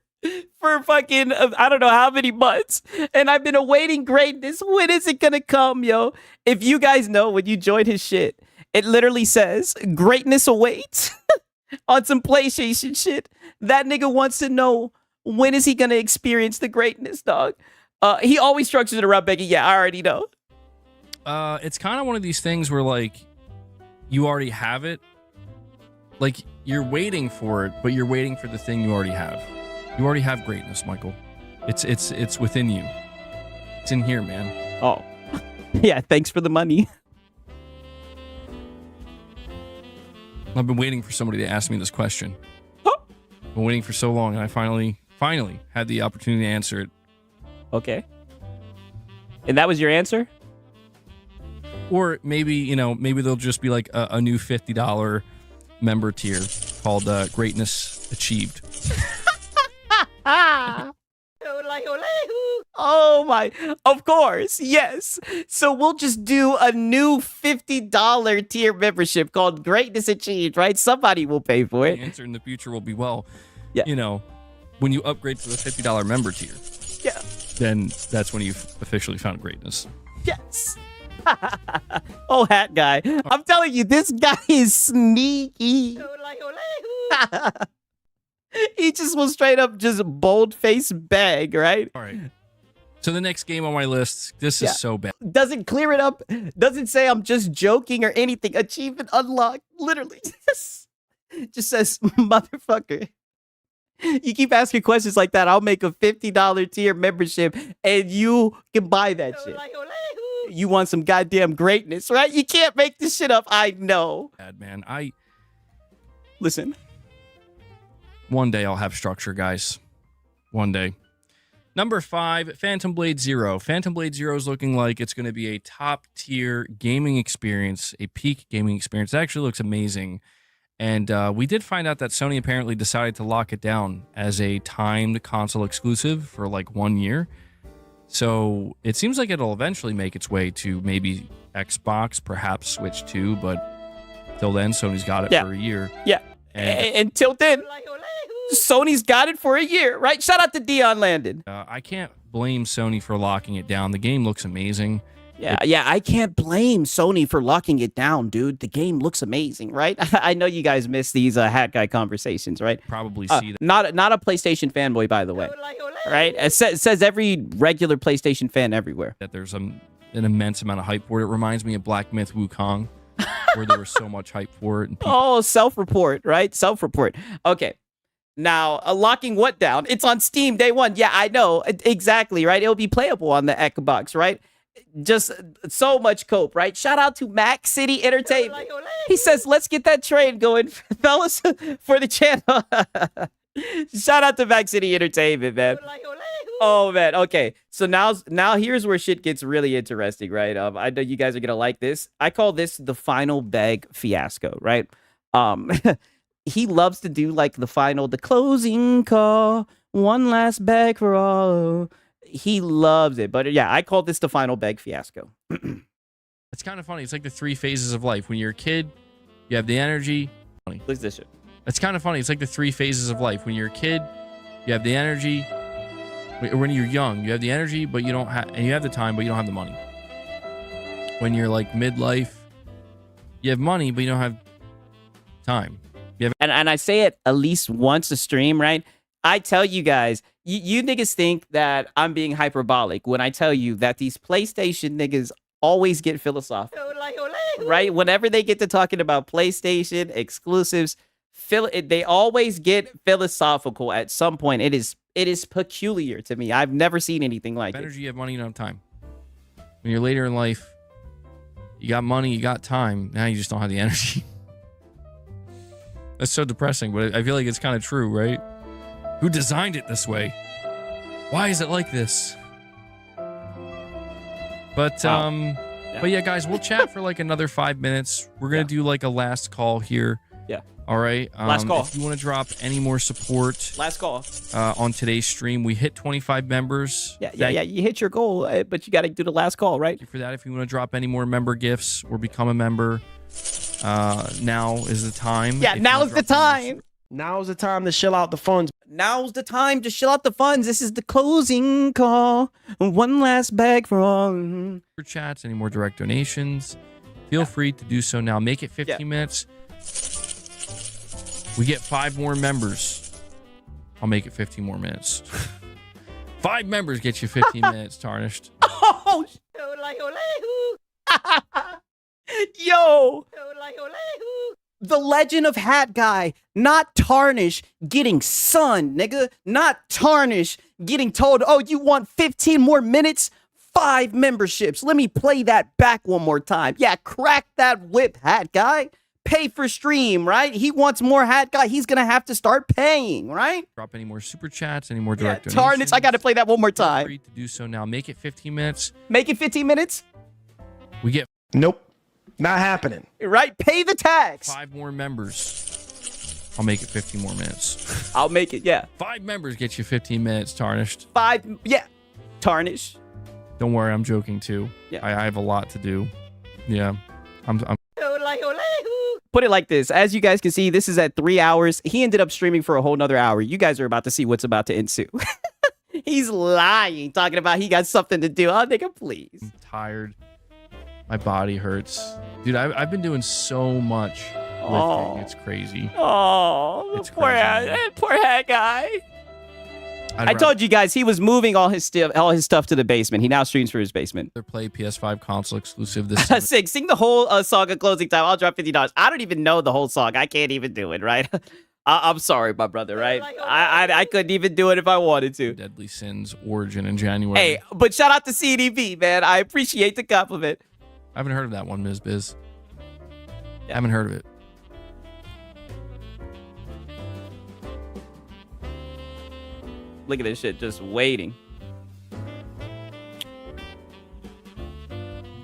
for fucking, I don't know how many months, and I've been awaiting greatness. When is it gonna come, yo? If you guys know, when you join his shit, it literally says greatness awaits on some PlayStation shit. That nigga wants to know, when is he gonna experience the greatness, dog? He always structures it around begging. Yeah, I already know. It's kind of one of these things where, like, you already have it. Like, you're waiting for it, but you're waiting for the thing you already have. You already have greatness, Michael. It's within you. It's in here, man. Oh. Yeah, thanks for the money. I've been waiting for somebody to ask me this question. I've been waiting for so long, and I finally had the opportunity to answer it. Okay. And that was your answer? Or maybe, you know, maybe they'll just be like a new $50 member tier called Greatness Achieved. Oh my, of course, yes. So we'll just do a new $50 tier membership called Greatness Achieved, right? Somebody will pay for The it. answer in the future will be, well, Yeah. you know, when you upgrade to the $50 member tier, Yeah. then that's when you've officially found greatness. Yes. Oh, hat guy. I'm telling you, this guy is sneaky. He just will straight up just bold-face beg, right? All right. So the next game on my list, this Yeah. is so bad. Doesn't clear it up. Doesn't say I'm just joking or anything. Achievement unlocked. Literally. Just says, motherfucker. You keep asking questions like that, I'll make a $50 tier membership and you can buy that shit. You want some goddamn greatness, right? You can't make this shit up. I know. Bad, man. Listen. One day I'll have structure, guys. One day. Number 5, Phantom Blade Zero. Phantom Blade Zero is looking like it's going to be a top tier gaming experience, a peak gaming experience. It actually looks amazing. And we did find out that Sony apparently decided to lock it down as a timed console exclusive for like 1 year. So it seems like it'll eventually make its way to maybe Xbox, perhaps Switch 2, but till then, Sony's got it for a year. Yeah. Until then, Sony's got it for a year, right? Shout out to Dion Landon. I can't blame Sony for locking it down. The game looks amazing. Yeah, I can't blame Sony for locking it down, dude. The game looks amazing, right? I know you guys miss these hat guy conversations, right? Probably see that. Not a PlayStation fanboy, by the way, right? It says every regular PlayStation fan everywhere. That there's an immense amount of hype for it. It reminds me of Black Myth Wukong, where there was so much hype for it. And Oh, self-report, right? Self-report. Okay. Now, locking what down? It's on Steam day one. Yeah, I know. Exactly, right? It'll be playable on the Xbox, right? Just so much cope, right? Shout out to Mac City Entertainment. He says, let's get that train going, fellas, for the channel. Shout out to Mac City Entertainment, man. Oh, man. Okay. So now here's where shit gets really interesting, right? I know you guys are going to like this. I call this the final bag fiasco, right? He loves to do like the closing call, one last bag for all. He loves it. But yeah, I call this the final bag fiasco. It's kind of funny. It's like the 3 phases of life. When you're a kid, you have the energy. Look at this shit. It's kind of funny. It's like the 3 phases of life. When you're a kid, you have the energy. When you're young, you have the energy, but you don't have, and you have the time, but you don't have the money. When you're like midlife, you have money, but you don't have time. And I say it at least once a stream, right? I tell you guys, you niggas think that I'm being hyperbolic when I tell you that these PlayStation niggas always get philosophical, right? Whenever they get to talking about PlayStation exclusives, they always get philosophical at some point. It is peculiar to me. I've never seen anything like it. You have money, you don't have time. When you're later in life, you got money, you got time. Now you just don't have the energy. That's so depressing, but I feel like it's kind of true, right? Who designed it this way? Why is it like this? But but yeah, guys, we'll chat for like another 5 minutes. We're gonna do like a last call here. Yeah. All right. Last call. If you want to drop any more support, last call on today's stream, we hit 25 members. Yeah. You hit your goal, but you got to do the last call, right? Thank you for that. If you want to drop any more member gifts or become a member, now is the time. Yeah, now is the time. Now's the time to shill out the funds. Now's the time to shill out the funds. This is the closing call. One last bag for all. For chats, any more direct donations, feel free to do so now. Make it 15 minutes. We get 5 more members. I'll make it 15 more minutes. 5 members get you 15 minutes, Tarnished. Oh, yo. The legend of Hat Guy, not Tarnish, getting Sun, nigga. Not Tarnish, getting told, oh, you want 15 more minutes? 5 memberships. Let me play that back one more time. Yeah, crack that whip, Hat Guy. Pay for stream, right? He wants more Hat Guy. He's going to have to start paying, right? Drop any more super chats, any more direct donations. Tarnish, I got to play that one more time. Feel free to do so now. Make it 15 minutes. Make it 15 minutes. We get Nope. Not happening. Right? Pay the tax. 5 more members. I'll make it 15 more minutes. I'll make it, yeah. 5 members get you 15 minutes, Tarnished. 5, yeah. Tarnish. Don't worry, I'm joking too. Yeah. I have a lot to do. Yeah. I'm Put it like this. As you guys can see, this is at 3 hours. He ended up streaming for a whole nother hour. You guys are about to see what's about to ensue. He's lying, talking about he got something to do. Oh, nigga, please. I'm tired. My body hurts. Dude, I've been doing so much lifting. Oh. It's crazy. Oh, It's poor crazy. poor hat guy. I told you guys he was moving all his stuff to the basement. He now streams for his basement. Rather play PS5 console exclusive this summer. Sing the whole song of closing time. I'll drop $50. I don't even know the whole song. I can't even do it, right? I'm sorry, my brother, right? I couldn't even do it if I wanted to. Deadly Sins Origin in January. Hey, but shout out to CDB, man. I appreciate the compliment. I haven't heard of that one, Ms. Biz. I haven't heard of it. Look at this shit, just waiting.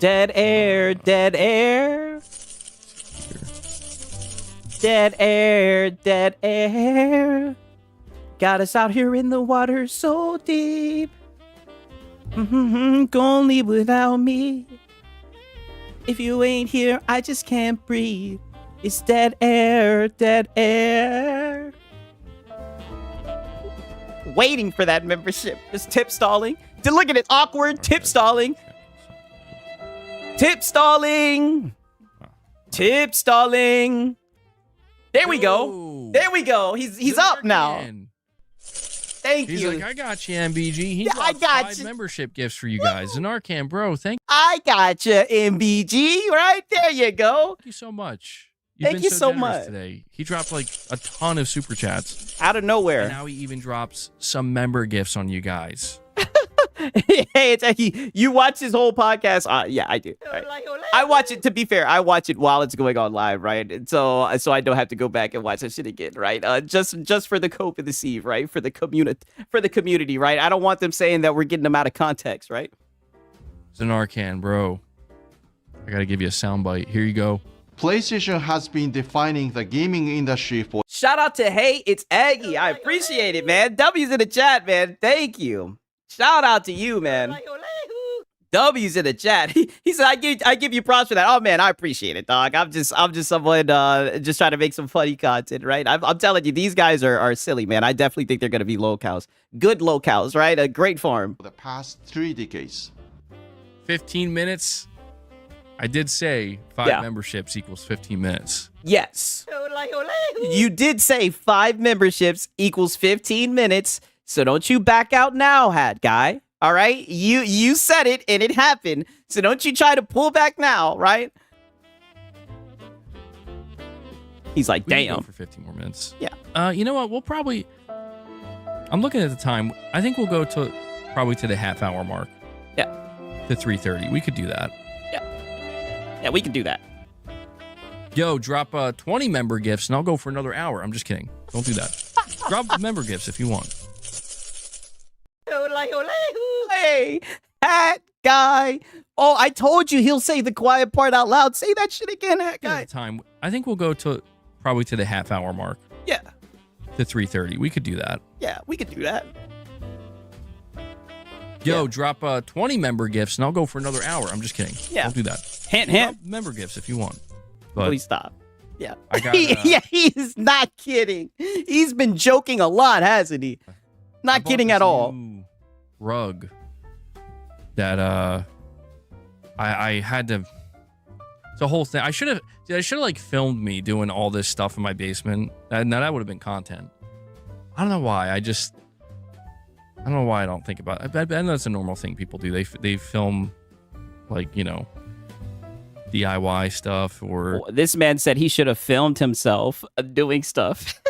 Dead air, dead air. Dead air, dead air. Got us out here in the water so deep. Gonna leave without me. If you ain't here, I just can't breathe. It's dead air, dead air. Waiting for that membership. Just tip stalling. Look at it, awkward tip stalling. Tip stalling. Tip stalling. There we go. There we go. He's up now. Thank He's you. like, I got you, MBG. He I dropped got 5 you. membership gifts for you guys. An Arcan, bro. Thank I got you, MBG. Right there you go. you so much. Thank been you so generous much. Today. He dropped like a ton of super chats. Out of nowhere. And now he even drops some member gifts on you guys. Hey, you watch his whole podcast? Yeah, I do. Right. I watch it. To be fair, I watch it while it's going on live, right? And so I don't have to go back and watch that shit again, right? Just for the cope and the sieve, right? For the community, right? I don't want them saying that we're getting them out of context, right? It's an Arcan, bro. I gotta give you a soundbite. Here you go. PlayStation has been defining the gaming industry for. Shout out to Hey, it's Aggie. I appreciate it, man. W's in the chat, man. Thank you. Shout out to you, man. W's in the chat. He said, I give you props for that. Oh man, I appreciate it, dog. I'm just someone just trying to make some funny content, right? I'm telling you, these guys are silly, man. I definitely think they're gonna be locals. Good locals, right? A great farm. The past 3 decades. 15 minutes. I did say 5 memberships equals 15 minutes. Yes. You did say 5 memberships equals 15 minutes. So don't you back out now, hat guy. All right? You said it and it happened. So don't you try to pull back now, right? He's like, We can go damn. for 15 more minutes. Yeah. You know what? We'll probably. I'm looking at the time. I think we'll go to probably to the half-hour mark. Yeah. To 3:30. We could do that. Yeah, we can do that. Yo, drop 20 member gifts and I'll go for another hour. I'm just kidding. Don't do that. Drop member gifts if you want. Hey, hat guy. Oh, I told you he'll say the quiet part out loud. Say that shit again, hat At guy. the time, I think we'll go to probably to the half-hour mark. Yeah. To 3:30. We could do that. Yeah, we could do that. Yo, drop 20 member gifts and I'll go for another hour. I'm just kidding. Yeah. Don't do that. Hint, Drop hint. member gifts if you want. But Please stop. Yeah. I got, yeah, he's not kidding. He's been joking a lot, hasn't he? I Not bought kidding this at all. new rug that I had to. It's a whole thing. I should have like filmed me doing all this stuff in my basement. Now that would have been content. I don't know why. I don't know why I don't think about it. I know it's a normal thing people do. They film, like, you know, DIY stuff or. This man said he should have filmed himself doing stuff.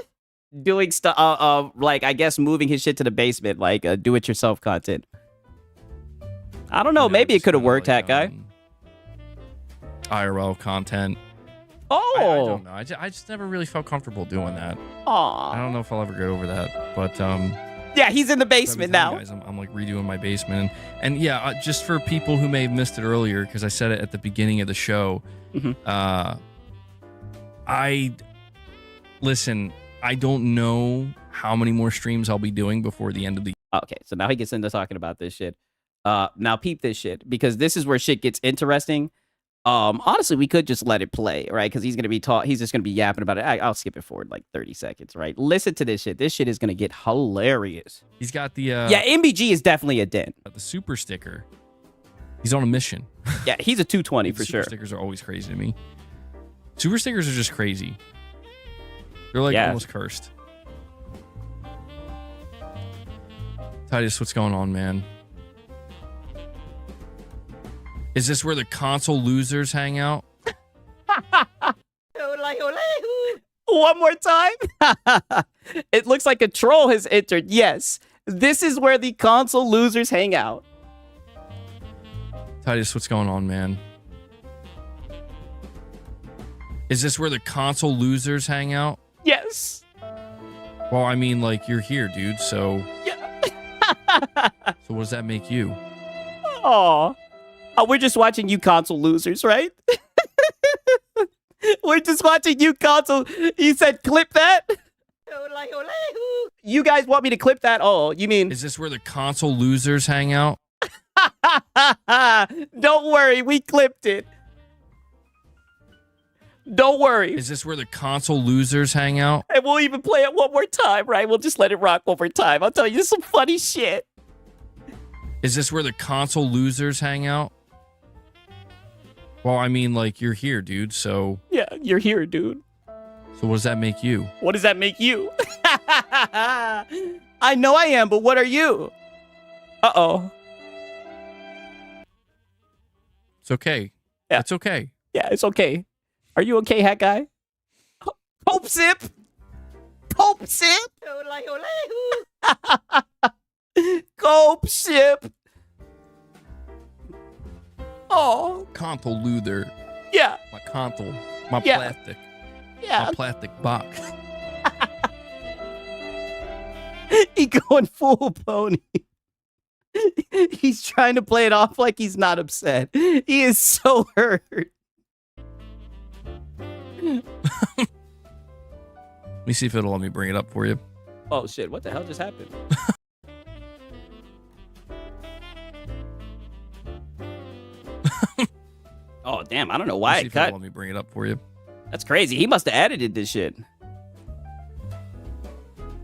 Doing stuff, like, I guess moving his shit to the basement, like do-it-yourself content. I don't know. Maybe it could have worked, hat guy. IRL content. Oh. I don't know. I just never really felt comfortable doing that. Aw. I don't know if I'll ever get over that. But Yeah, he's in the So I've been basement telling now. you guys, I'm like redoing my basement, and yeah, just for people who may have missed it earlier, because I said it at the beginning of the show. Listen. I don't know how many more streams I'll be doing before the end of the. Okay, so now he gets into talking about this shit. Now peep this shit, because this is where shit gets interesting. Honestly, we could just let it play, right? Because he's gonna be he's just gonna be yapping about it. I'll skip it forward like 30 seconds, right? Listen to this shit. This shit is gonna get hilarious. He's got the yeah, MBG is definitely a den. The super sticker. He's on a mission. Yeah, he's a 220 for sure. Super stickers are always crazy to me. Super stickers are just crazy. They're like almost cursed. Titus, what's going on, man? Is this where the console losers hang out? One more time. It looks like a troll has entered. Yes, this is where the console losers hang out. Titus, what's going on, man? Is this where the console losers hang out? Yes. Well, I mean, like, you're here, dude, so... Yeah. So what does that make you? Oh, we're just watching you console losers, right? We're just watching you console. You said clip that? You guys want me to clip that? Oh, you mean... Is this where the console losers hang out? Don't worry, we clipped it. Don't worry. Is this where the console losers hang out? And we'll even play it one more time, right? We'll just let it rock one more time. I'll tell you some funny shit. Is this where the console losers hang out? Well, I mean, like, you're here, dude, so... Yeah, you're here, dude. So what does that make you? What does that make you? I know I am, but what are you? Uh-oh. It's okay. Yeah. It's okay. Yeah, it's okay. Are you okay, hat guy? Pope sip. Pope sip. Cope sip. Oh. Console loser. Yeah. My console. My Yeah. plastic. Yeah. My plastic box. He going full pony. He's trying to play it off like he's not upset. He is so hurt. Let me see if it'll let me bring it up for you. Oh shit, what the hell just happened? Oh damn, I don't know why Let me see it if it'll cut. let me bring it up for you. That's crazy. He must have edited this shit.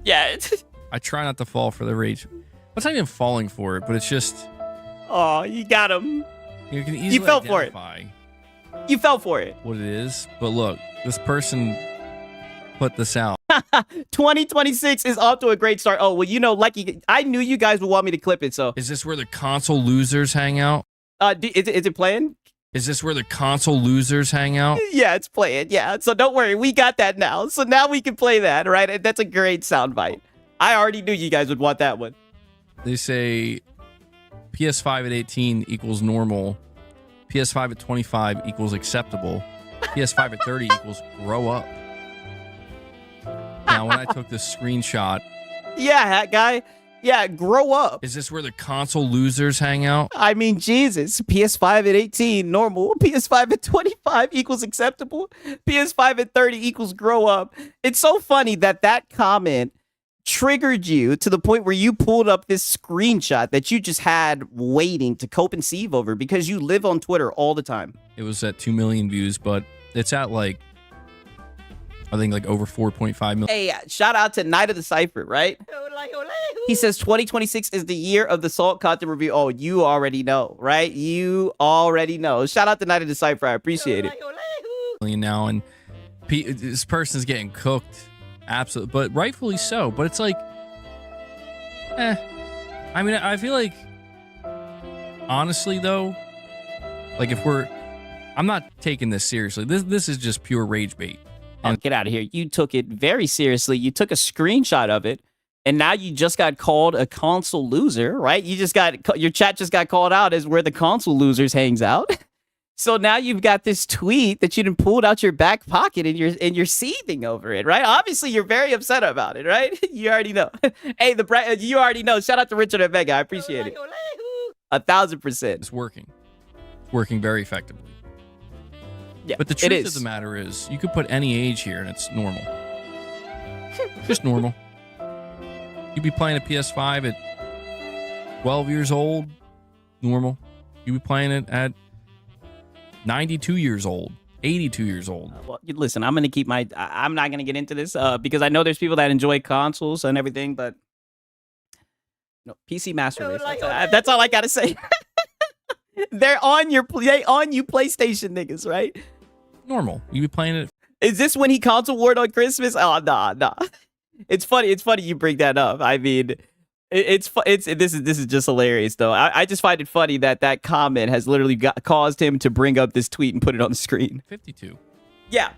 Yeah. I try not to fall for the rage. It's not even falling for it, but it's just... Oh, you got him. You can easily fell for it. identify You fell for it. what it is. But look, this person put this out. 2026 is off to a great start. Oh, well, you know, I knew you guys would want me to clip it, so. Is this where the console losers hang out? Is it playing? Is this where the console losers hang out? Yeah, it's playing. Yeah, so don't worry. We got that now. So now we can play that, right? That's a great soundbite. I already knew you guys would want that one. They say PS5 at 18 equals normal. PS5 at 25 equals acceptable. PS5 at 30 equals grow up. Now, when I took this screenshot... Yeah, hat guy. Yeah, grow up. Is this where the console losers hang out? I mean, Jesus. PS5 at 18, normal. PS5 at 25 equals acceptable. PS5 at 30 equals grow up. It's so funny that comment triggered you to the point where you pulled up this screenshot that you just had waiting to cope and conceive over because you live on Twitter all the time. It was at 2 million views, but it's at like, I think like over 4.5 million. Hey, shout out to Night of the Cypher, right? He says 2026 is the year of the Salt content review. Oh, you already know, right? You already know. Shout out to Night of the Cypher. I appreciate it. Now, and this person's getting cooked. Absolutely, but rightfully so. But it's like, I mean, I feel like, honestly, though, like I'm not taking this seriously. This is just pure rage bait. Oh, get out of here. You took it very seriously. You took a screenshot of it, and now you just got called a console loser, right? Your chat just got called out as where the console losers hangs out. So now you've got this tweet that you done pulled out your back pocket and you're seething over it, right? Obviously, you're very upset about it, right? You already know. Hey, you already know. Shout out to Richard and Vega. I appreciate it. 1,000%. It's working. It's working very effectively. Yeah, but the truth of the matter is, you could put any age here and it's normal. Just normal. You'd be playing a PS5 at 12 years old, normal. You'd be playing it at 92 years old, 82 years old. Well, listen, I'm not going to get into this because I know there's people that enjoy consoles and everything, but no, PC Master Race. That's all I got to say. They're on you PlayStation niggas, right? Normal. You be playing it. Is this when he console warred on Christmas? Oh, nah. It's funny. It's funny you bring that up. I mean, this is just hilarious though. I just find it funny that comment has literally caused him to bring up this tweet and put it on the screen. 52. Yeah.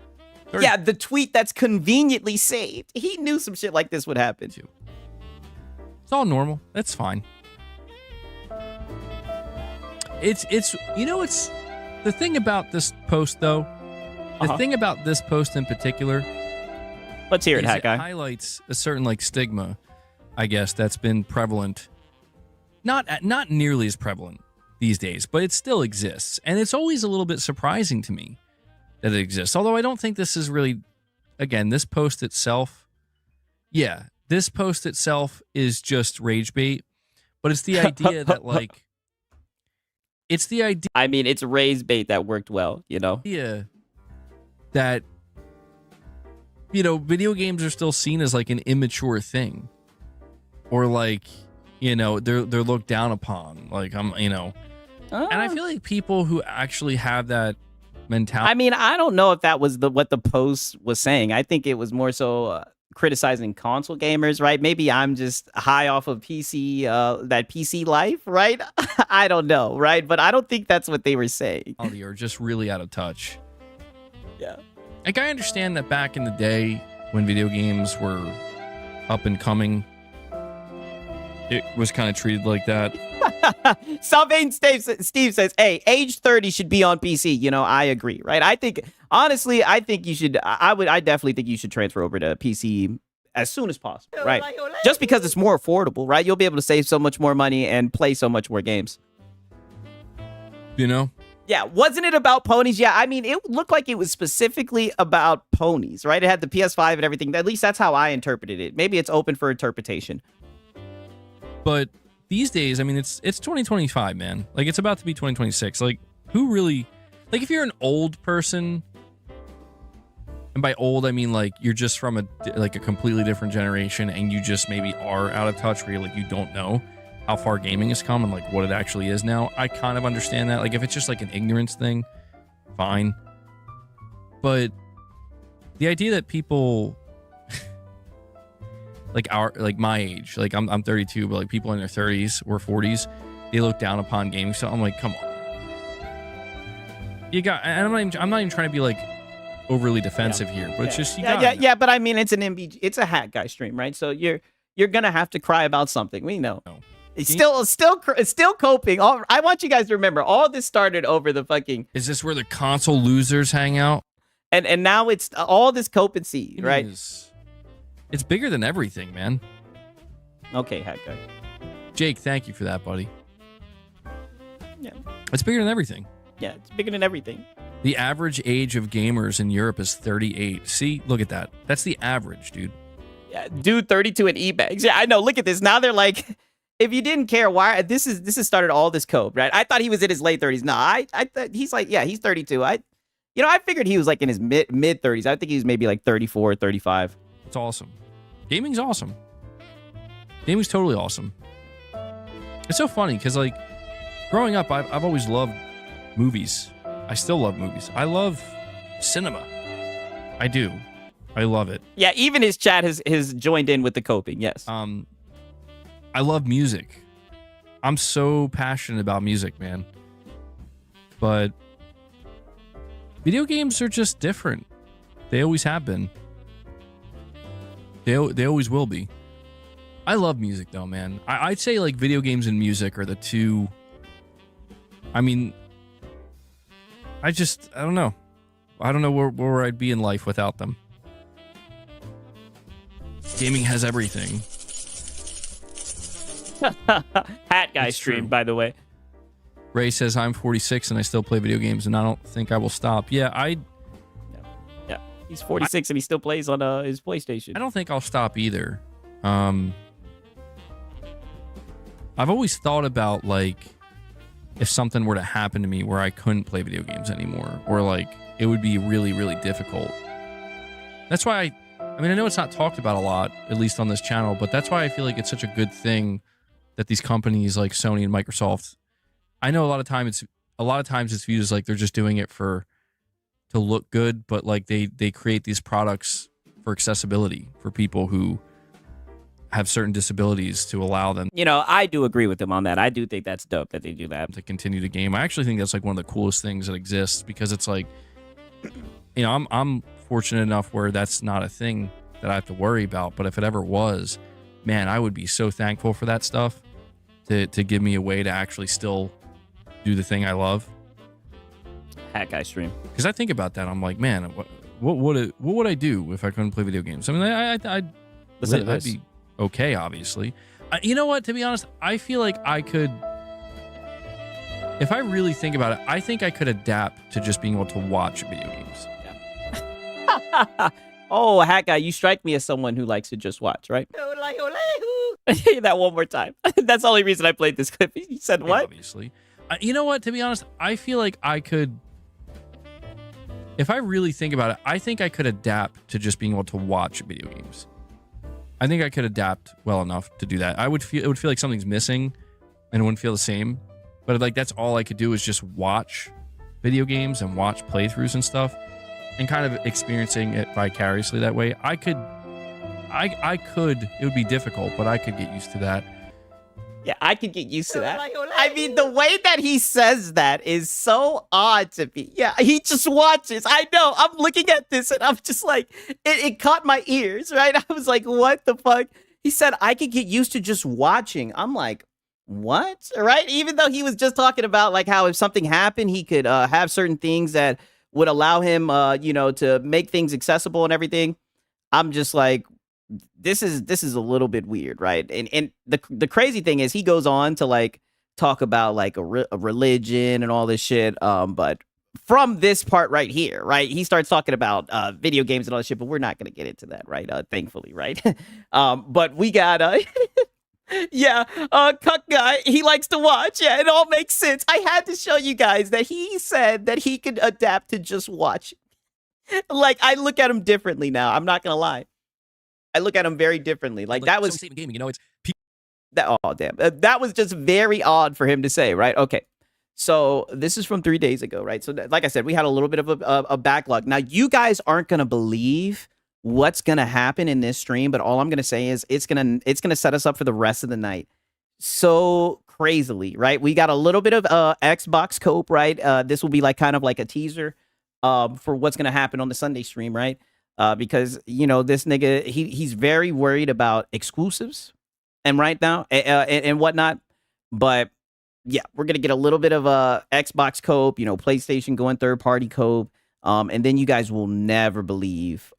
30. Yeah, the tweet that's conveniently saved. He knew some shit like this would happen. It's all normal. That's fine. It's the thing about this post though. The thing about this post in particular. Let's hear it, Hat Guy. It highlights a certain like stigma, I guess, that's been prevalent. Not nearly as prevalent these days, but it still exists, and it's always a little bit surprising to me that it exists. Although I don't think this is really, again, this post itself. Yeah, this post itself is just rage bait, but it's the idea that like. It's the idea. I mean, it's rage bait that worked well, you know? Yeah. That, video games are still seen as like an immature thing. Or like, they're looked down upon. Like, And I feel like people who actually have that mentality. I mean, I don't know if that was what the post was saying. I think it was more so criticizing console gamers, right? Maybe I'm just high off of PC, that PC life, right? I don't know, right? But I don't think that's what they were saying. Or just really out of touch. Yeah. Like, I understand that back in the day when video games were up and coming, it was kind of treated like that. Salvane Steve says, hey, age 30 should be on PC. I agree, right? I think you should, I definitely think you should transfer over to PC as soon as possible, right? Just because it's more affordable, right? You'll be able to save so much more money and play so much more games. Yeah, wasn't it about ponies? Yeah, I mean, it looked like it was specifically about ponies, right? It had the PS5 and everything. At least that's how I interpreted it. Maybe it's open for interpretation. But these days, I mean, it's 2025, man. Like, it's about to be 2026. Like, who really... Like, if you're an old person... And by old, I mean, like, you're just from a completely different generation and you just maybe are out of touch where you're like, you don't know how far gaming has come and, like, what it actually is now. I kind of understand that. Like, if it's just, like, an ignorance thing, fine. But the idea that people... like my age, like I'm 32, but like people in their 30s or 40s, they look down upon gaming. So I'm like, come on, and I'm not even trying to be like overly defensive here, but it's just yeah. But I mean, it's it's a Hat Guy stream, right? So you're gonna have to cry about something. We know. No. It's still coping. I want you guys to remember, all this started over the fucking. Is this where the console losers hang out? And now it's all this cope and see, right? It's bigger than everything, man. Okay, Hat Guy. Jake, thank you for that, buddy. Yeah. It's bigger than everything. Yeah, it's bigger than everything. The average age of gamers in Europe is 38. See, look at that. That's the average, dude. Yeah, dude, 32 at eBay. Yeah, I know. Look at this. Now they're like, if you didn't care, why? This has started all this cope, right? I thought he was in his late 30s. No, I thought he's like, yeah, he's 32. I figured he was like in his mid 30s. I think he was maybe like 34, 35. It's awesome. Gaming's awesome. Gaming's totally awesome. It's so funny because, like, growing up, I've always loved movies. I still love movies. I love cinema. I do. I love it. Yeah, even his chat has joined in with the coping. Yes. I love music. I'm so passionate about music, man. But video games are just different. They always have been. They always will be. I love music, though, man. I'd say, like, video games and music are the two... I mean, I don't know. I don't know where I'd be in life without them. Gaming has everything. Hat guy It's stream, true. by the way. Ray says, I'm 46 and I still play video games and I don't think I will stop. Yeah, Yeah, he's 46 and he still plays on his PlayStation. I don't think I'll stop either. I've always thought about, like, if something were to happen to me where I couldn't play video games anymore, or, like, it would be really, really difficult. That's why I know it's not talked about a lot, at least on this channel, but that's why I feel like it's such a good thing that these companies like Sony and Microsoft, I know a lot of times it's viewed as like they're just doing it to look good, but like they create these products for accessibility for people who have certain disabilities to allow them. I do agree with them on that. I do think that's dope that they do that. To continue to game. I actually think that's like one of the coolest things that exists, because it's like, I'm fortunate enough where that's not a thing that I have to worry about. But if it ever was, man, I would be so thankful for that stuff to give me a way to actually still do the thing I love. Hat guy stream. Because I think about that, I'm like, man, what would I do if I couldn't play video games? I mean, I'd be okay, obviously. You know what? To be honest, I feel like I could. If I really think about it, I think I could adapt to just being able to watch video games. Oh, hat guy, you strike me as someone who likes to just watch, right? That one more time. That's the only reason I played this clip. You said what? Obviously. You know what? To be honest, I feel like I could. If I really think about it, I think I could adapt to just being able to watch video games. I think I could adapt well enough to do that. It would feel like something's missing, and it wouldn't feel the same. But like that's all I could do is just watch video games and watch playthroughs and stuff, and kind of experiencing it vicariously that way. I could. It would be difficult, but I could get used to that. Yeah, I could get used to that. I mean, the way that he says that is so odd to me. Yeah, he just watches. I know. I'm looking at this and I'm just like, it caught my ears, right? I was like, what the fuck? He said, I could get used to just watching. I'm like, what? Right? Even though he was just talking about like how if something happened, he could have certain things that would allow him, to make things accessible and everything. I'm just like, this is a little bit weird, right? And the crazy thing is he goes on to like talk about like a religion and all this shit. But from this part right here, right, he starts talking about video games and all this shit. But we're not gonna get into that, right? Thankfully, right? But we got Cuck guy, he likes to watch. Yeah, it all makes sense. I had to show you guys that he said that he could adapt to just watch. Like I look at him differently now. I'm not gonna lie. I look at him very differently. Like that was gaming, it's that. Oh damn, that was just very odd for him to say, right? Okay, so this is from 3 days ago, right? So like I said, we had a little bit of a backlog. Now you guys aren't gonna believe what's gonna happen in this stream, but all I'm gonna say is it's gonna set us up for the rest of the night. So crazily, right? We got a little bit of Xbox cope, right? This will be like kind of like a teaser for what's gonna happen on the Sunday stream, right? Because this nigga he's very worried about exclusives and right now and whatnot. But yeah, we're gonna get a little bit of a Xbox cope, PlayStation going third party cope, and then you guys will never believe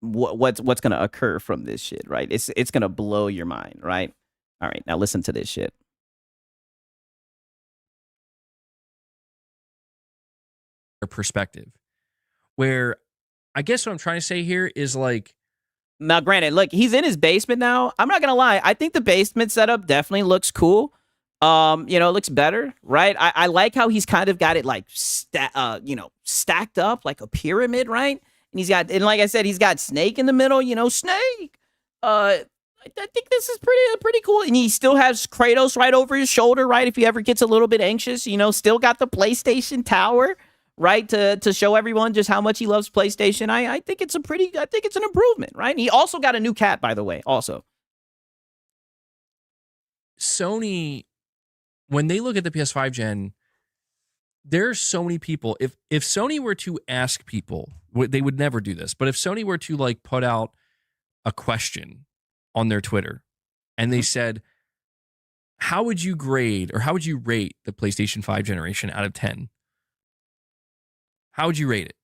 what's gonna occur from this shit, right? It's gonna blow your mind, right? All right, now listen to this shit. Perspective. Where I guess what I'm trying to say here is like, now granted, look, he's in his basement now. I'm not gonna lie, I think the basement setup definitely looks cool. It looks better, right? I like how he's kind of got it like stacked up like a pyramid, right? And like I said, he's got Snake in the middle, Snake. I think this is pretty cool. And he still has Kratos right over his shoulder, right? If he ever gets a little bit anxious, still got the PlayStation Tower, right? To show everyone just how much he loves PlayStation. I think it's an improvement, right? And he also got a new cat, by the way, also. Sony, when they look at the PS5 gen, there's so many people. If Sony were to ask people, they would never do this, but if Sony were to like put out a question on their Twitter and they said, how would you grade or how would you rate the PlayStation 5 generation out of 10? how would you rate it?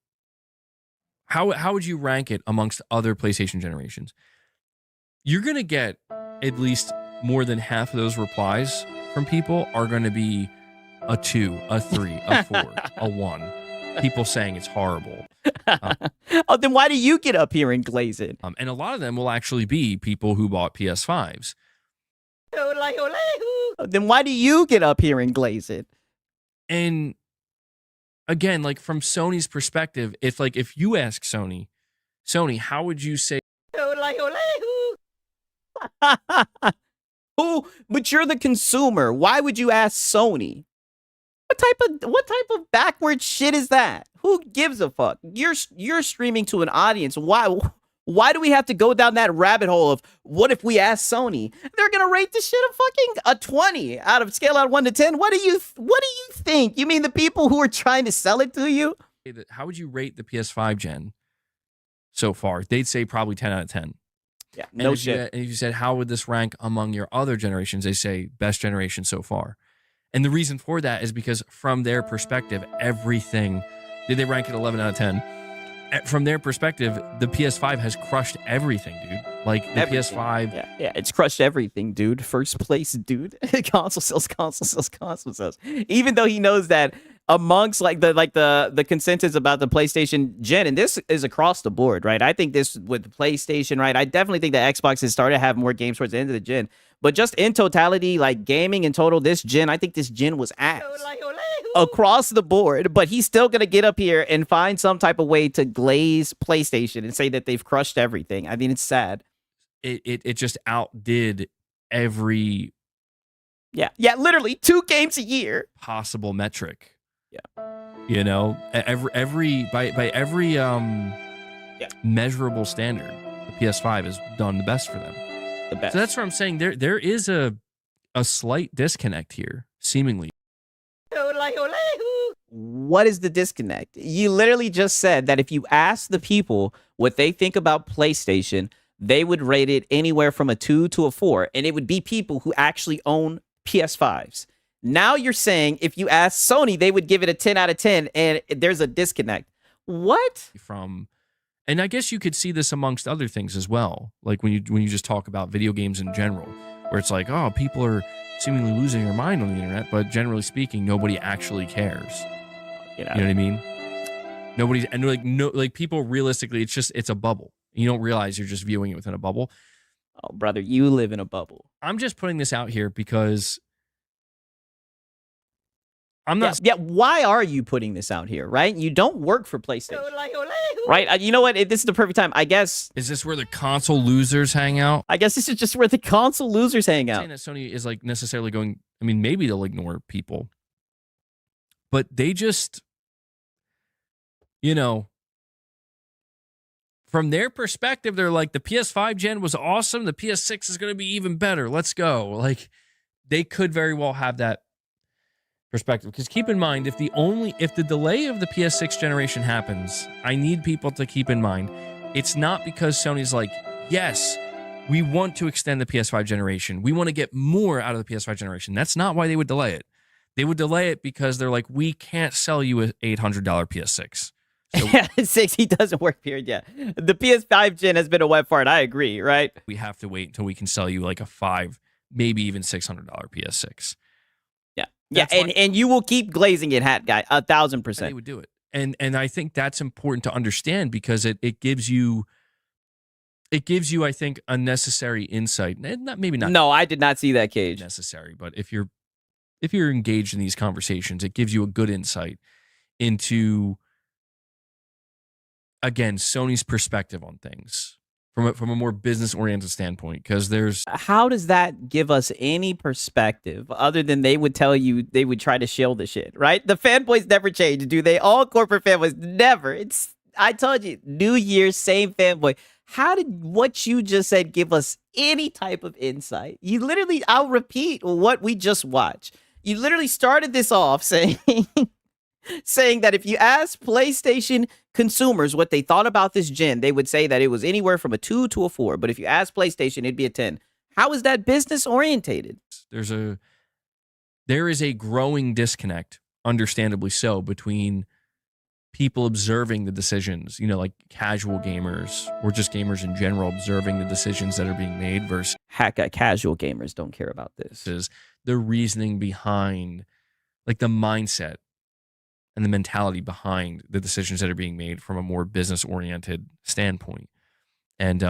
How would you rank it amongst other PlayStation generations? You're going to get at least more than half of those replies from people are going to be a 2, a 3, a 4, a 1. People saying it's horrible. Oh, then why do you get up here and glaze it? And a lot of them will actually be people who bought PS5s. Then why do you get up here and glaze it? And again, like from Sony's perspective, if you ask Sony, how would you say? Who? But you're the consumer. Why would you ask Sony? What type of backward shit is that? Who gives a fuck? You're streaming to an audience. Why do we have to go down that rabbit hole of what if we ask Sony? They're gonna rate this shit a 20 out of scale out of 1 to 10. What do you think? You mean the people who are trying to sell it to you? How would you rate the PS5 gen so far? They'd say probably 10 out of 10. Yeah, no shit. And if you said, how would this rank among your other generations? They say best generation so far. And the reason for that is because from their perspective, everything, did they rank it 11 out of 10? From their perspective, the PS5 has crushed everything, dude. Like the PS5. Yeah, it's crushed everything, dude. First place, dude. console sales. Even though he knows that amongst the consensus about the PlayStation gen, and this is across the board, right? I think this with the PlayStation, right? I definitely think that Xbox has started to have more games towards the end of the gen. But just in totality, like gaming in total, this gen, I think this gen was ass across the board. But he's still going to get up here and find some type of way to glaze PlayStation and say that they've crushed everything. I mean, it's sad. It just outdid every literally 2 games a year possible metric. Yeah. You know, by every measurable standard, the PS5 has done the best for them. The best. So that's what I'm saying. There is a slight disconnect here, seemingly. What is the disconnect? You literally just said that if you ask the people what they think about PlayStation, they would rate it anywhere from a 2 to a 4, and it would be people who actually own PS5s. Now you're saying if you ask Sony, they would give it a 10 out of 10, and there's a disconnect. What? And I guess you could see this amongst other things as well. Like when you just talk about video games in general, where it's like, oh, people are seemingly losing their mind on the internet, but generally speaking, nobody actually cares. You know what I mean? Nobody's, and people realistically, it's a bubble. You don't realize you're just viewing it within a bubble. Oh, brother, you live in a bubble. I'm just putting this out here because I'm not. Yeah, why are you putting this out here, right? You don't work for PlayStation. Right? You know what? This is the perfect time. I guess. Is this where the console losers hang out? I guess this is just where the console losers hang out. I'm saying that Sony is like necessarily going. I mean, maybe they'll ignore people, but they just, you know, from their perspective, they're like, the PS5 gen was awesome. The PS6 is going to be even better. Let's go. Like, they could very well have that perspective. Because keep in mind, if the delay of the PS6 generation happens, I need people to keep in mind, it's not because Sony's like, yes, we want to extend the PS5 generation. We want to get more out of the PS5 generation. That's not why they would delay it. They would delay it because they're like, we can't sell you an $800 PS6. So yeah, 60 doesn't work, period. Yeah. The PS5 gen has been a wet fart. I agree, right? We have to wait until we can sell you like a $500, maybe even $600 PS6. Yeah, and you will keep glazing it, hat guy, 1,000%. They would do it, and I think that's important to understand because it gives you, I think, a necessary insight. Maybe not. No, I did not see that, Cage. Necessary, but if you're engaged in these conversations, it gives you a good insight into, again, Sony's perspective on things from a more business-oriented standpoint, because there's... How does that give us any perspective other than they would tell you they would try to shill the shit, right? The fanboys never change, do they? All corporate fanboys, never. I told you, New Year's, same fanboy. How did what you just said give us any type of insight? You literally, I'll repeat what we just watched. You literally started this off saying... saying that if you ask PlayStation consumers what they thought about this gen, they would say that it was anywhere from a 2 to a 4. But if you ask PlayStation, it'd be a 10. How is that business orientated? There is a growing disconnect, understandably so, between people observing the decisions, like casual gamers or just gamers in general observing the decisions that are being made versus casual gamers don't care about this. Is the reasoning behind, like the mindset and the mentality behind the decisions that are being made from a more business oriented standpoint. And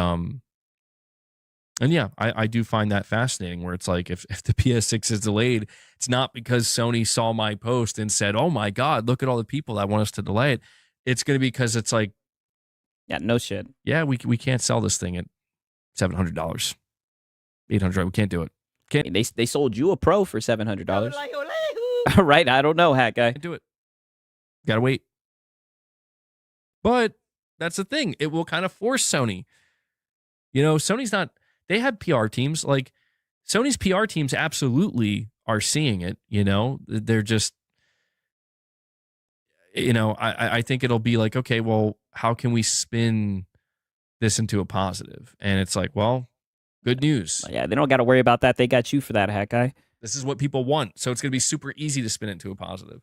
yeah, I do find that fascinating where it's like if the PS6 is delayed, it's not because Sony saw my post and said, oh my God, look at all the people that want us to delay it. It's going to be because it's like, yeah, no shit. Yeah, we can't sell this thing at $700, $800. We can't do it. Can't. They sold you a Pro for $700. Right? I don't know, Hat Guy. Can't do it. Gotta wait. But that's the thing. It will kind of force Sony. Sony's not, they have PR teams. Like Sony's PR teams absolutely are seeing it. They're just, I think it'll be like, okay, well, how can we spin this into a positive? And it's like, well, good news. Yeah, they don't got to worry about that. They got you for that, Hat Guy. This is what people want. So it's going to be super easy to spin it into a positive.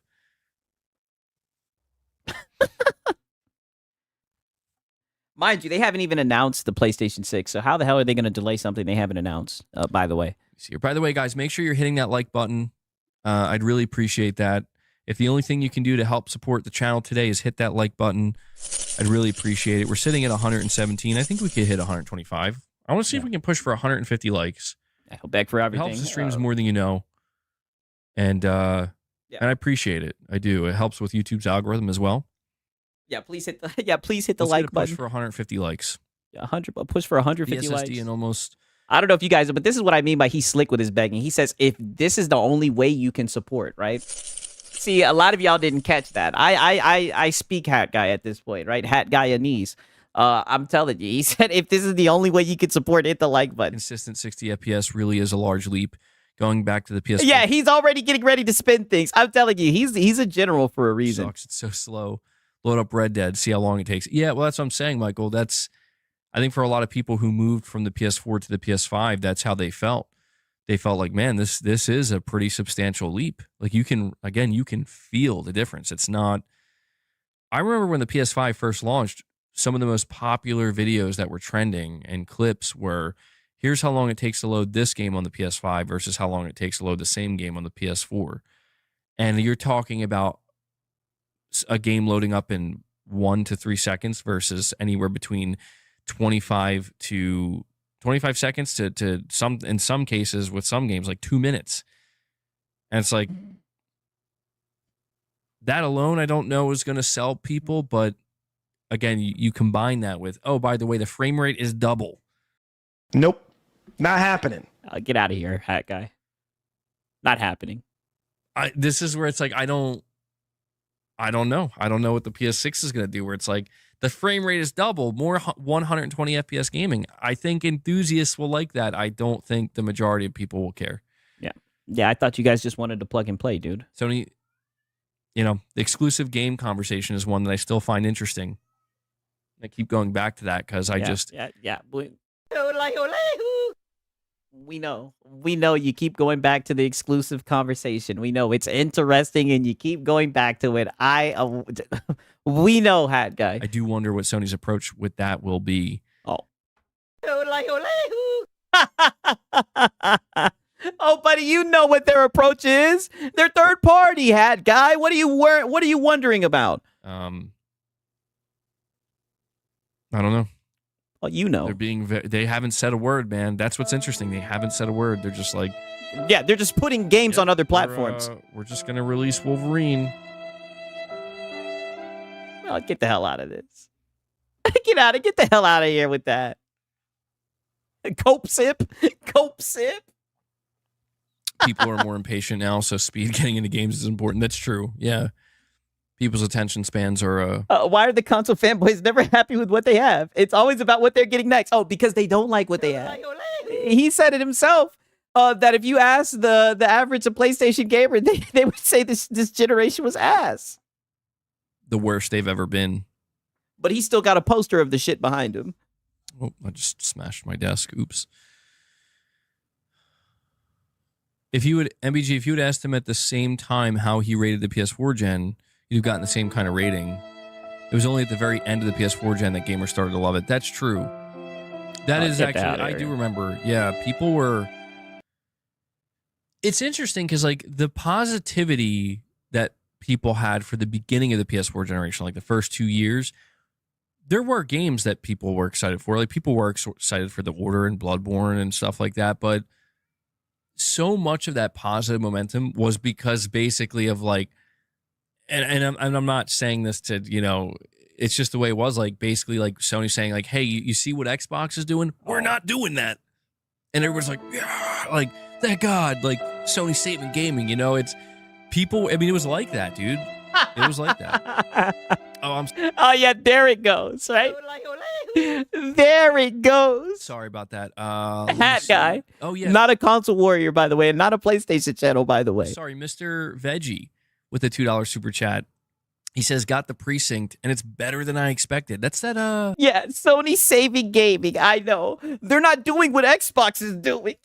Mind you, they haven't even announced the PlayStation 6. So how the hell are they going to delay something they haven't announced, by the way? By the way, guys, make sure you're hitting that like button. I'd really appreciate that. If the only thing you can do to help support the channel today is hit that like button, I'd really appreciate it. We're sitting at 117. I think we could hit 125. I want to see if we can push for 150 likes. I'll beg for everything. It helps the streams more than you know. And and I appreciate it. I do. It helps with YouTube's algorithm as well. Yeah, please hit the Let's like push button for 150 likes. 100 push for 150 SSD likes. and almost. I don't know if you guys, but this is what I mean by he's slick with his begging. He says if this is the only way you can support, right? See, a lot of y'all didn't catch that. I speak Hat Guy at this point, right? Hat Guy Anise. I'm telling you, he said if this is the only way you can support, hit the like button. Consistent 60 FPS really is a large leap. Going back to the PS4. Yeah, he's already getting ready to spin things. I'm telling you, he's a general for a reason. Sucks. It's so slow. Load up Red Dead, see how long it takes. Yeah, well, that's what I'm saying, Michael. I think for a lot of people who moved from the PS4 to the PS5, that's how they felt. They felt like, man, this is a pretty substantial leap. Like you can feel the difference. It's not. I remember when the PS5 first launched, some of the most popular videos that were trending and clips were, here's how long it takes to load this game on the PS5 versus how long it takes to load the same game on the PS4. And you're talking about a game loading up in 1 to 3 seconds versus anywhere between 25 seconds to some, in some cases with some games, like 2 minutes. And it's like, that alone, I don't know is going to sell people. But again, you combine that with, oh, by the way, the frame rate is double. Nope. Not happening. Get out of here, Hat Guy. Not happening. This is where it's like, I don't know. I don't know what the PS6 is going to do, where it's like the frame rate is double, more 120 FPS gaming. I think enthusiasts will like that. I don't think the majority of people will care. Yeah. Yeah, I thought you guys just wanted to plug and play, dude. Sony, the exclusive game conversation is one that I still find interesting. I keep going back to that because Yeah. We know you keep going back to the exclusive conversation. We know it's interesting and you keep going back to it. We know, Hat Guy. I do wonder what Sony's approach with that will be. Oh. Oh, buddy, you know what their approach is. They're third party, Hat Guy. What are you wondering about? I don't know. Well, you know. They haven't said a word, man. That's what's interesting. They haven't said a word. They're just like, yeah, they're just putting games on other platforms. We're just gonna release Wolverine. Oh, get the hell out of this. Get the hell out of here with that. Cope sip. People are more impatient now, so speed getting into games is important. That's true. Yeah. People's attention spans are... why are the console fanboys never happy with what they have? It's always about what they're getting next. Oh, because they don't like what they have. He said it himself, that if you ask the average PlayStation gamer, they would say this generation was ass. The worst they've ever been. But he still got a poster of the shit behind him. Oh, I just smashed my desk. Oops. MBG, if you would asked him at the same time how he rated the PS4 gen, you've gotten the same kind of rating. It was only at the very end of the PS4 gen that gamers started to love it. That's true. That is get actually, that I do area. remember. Yeah, people were. It's interesting because like the positivity that people had for the beginning of the PS4 generation, like the first 2 years, there were games that people were excited for. Like people were excited for The Order and Bloodborne and stuff like that. But so much of that positive momentum was because basically of like, and I'm not saying this to, you know, it's just the way it was. Like basically like Sony saying like, hey, you see what Xbox is doing? We're not doing that. And everyone's like, yeah, like, thank God, like Sony saving gaming, you know, it's people. I mean, it was like that, dude. It was like that. Oh yeah, there it goes, right? There it goes. Sorry about that. Hat Lucy. guy. Oh yeah. Not a console warrior, by the way, and not a PlayStation channel, by the way. Sorry, Mr. Veggie with a $2 super chat. He says, got the precinct, and it's better than I expected. That's that, Yeah, Sony saving gaming. I know. They're not doing what Xbox is doing.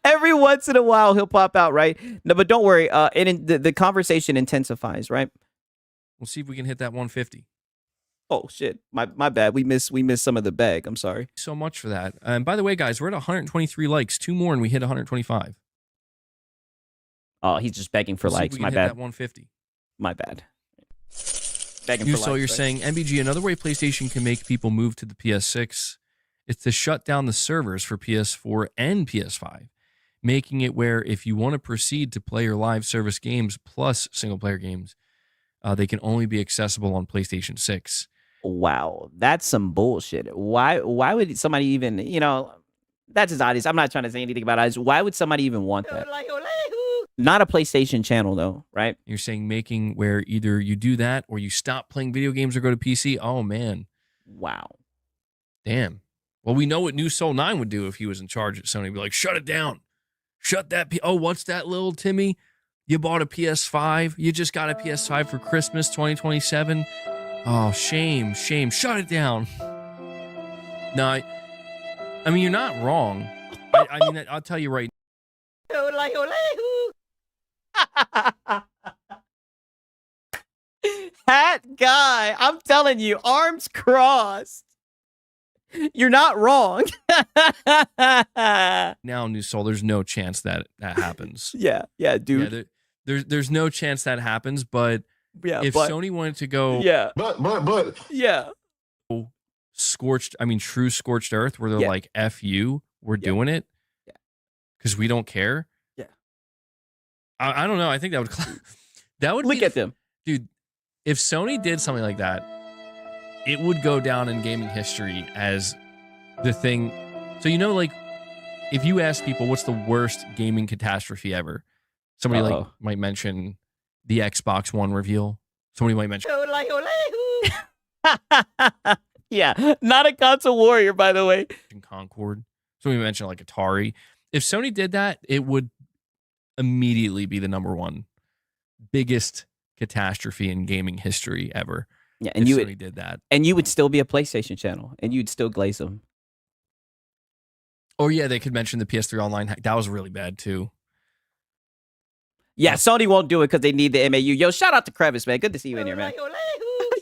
Every once in a while, he'll pop out, right? No, but don't worry. The conversation intensifies, right? We'll see if we can hit that 150. Oh, shit. My bad. We missed some of the bag. I'm sorry. So much for that. And by the way, guys, we're at 123 likes. 2 more, and we hit 125. Oh, he's just begging for We'll see if likes. we can My hit bad. that 150. My bad. Begging You for so likes, you're right? saying MBG, another way PlayStation can make people move to the PS6 is to shut down the servers for PS4 and PS5, making it where if you want to proceed to play your live service games plus single player games, they can only be accessible on PlayStation 6. Wow, that's some bullshit. Why would somebody even, you know, that's his audience. I'm not trying to say anything about it. Why would somebody even want that? Not a PlayStation channel though, right? You're saying making where either you do that or you stop playing video games or go to PC. Oh man. Wow. Damn. Well, we know what New Soul 9 would do if he was in charge at Sony. He'd be like, shut it down. Shut that. Oh, what's that, little Timmy? You bought a PS5. You just got a PS5 for Christmas 2027. Oh, shame. Shut it down. No, I mean, you're not wrong. I mean, I'll tell you right Hat guy, I'm telling you, arms crossed. You're not wrong. now, New Soul, there's no chance that happens. Yeah, dude. Yeah, there's no chance that happens, but Yeah, if but- Sony wanted to go Yeah. But. Yeah. true scorched earth, where they're Yeah. like, F you, we're doing it. Yeah. Because we don't care. Yeah. I don't know. I think that would that would Look be at them. Dude, if Sony did something like that, it would go down in gaming history as the thing. So, you know, like, if you ask people what's the worst gaming catastrophe ever, somebody like might mention the Xbox One reveal. Somebody might mention Yeah, not a console warrior, by the way. Concord. Somebody mentioned like Atari. If Sony did that, it would immediately be the number one biggest catastrophe in gaming history ever. Yeah, and if you Sony would, did that. and you would still be a PlayStation channel, and you'd still glaze them. Or yeah, they could mention the PS3 online hack. That was really bad too. Yeah, Sony won't do it because they need the MAU. Yo, shout out to Crevice, man. Good to see you in here, man.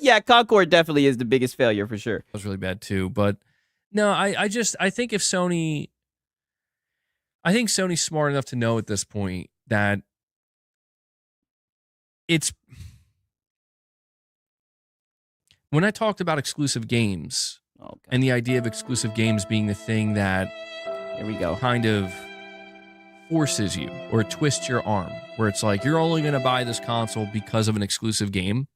Yeah, Concord definitely is the biggest failure for sure. That was really bad too. But no, I think if Sony, I think Sony's smart enough to know at this point that it's, when I talked about exclusive games and the idea of exclusive games being the thing that here we go kind of forces you or twists your arm, where it's like you're only going to buy this console because of an exclusive game.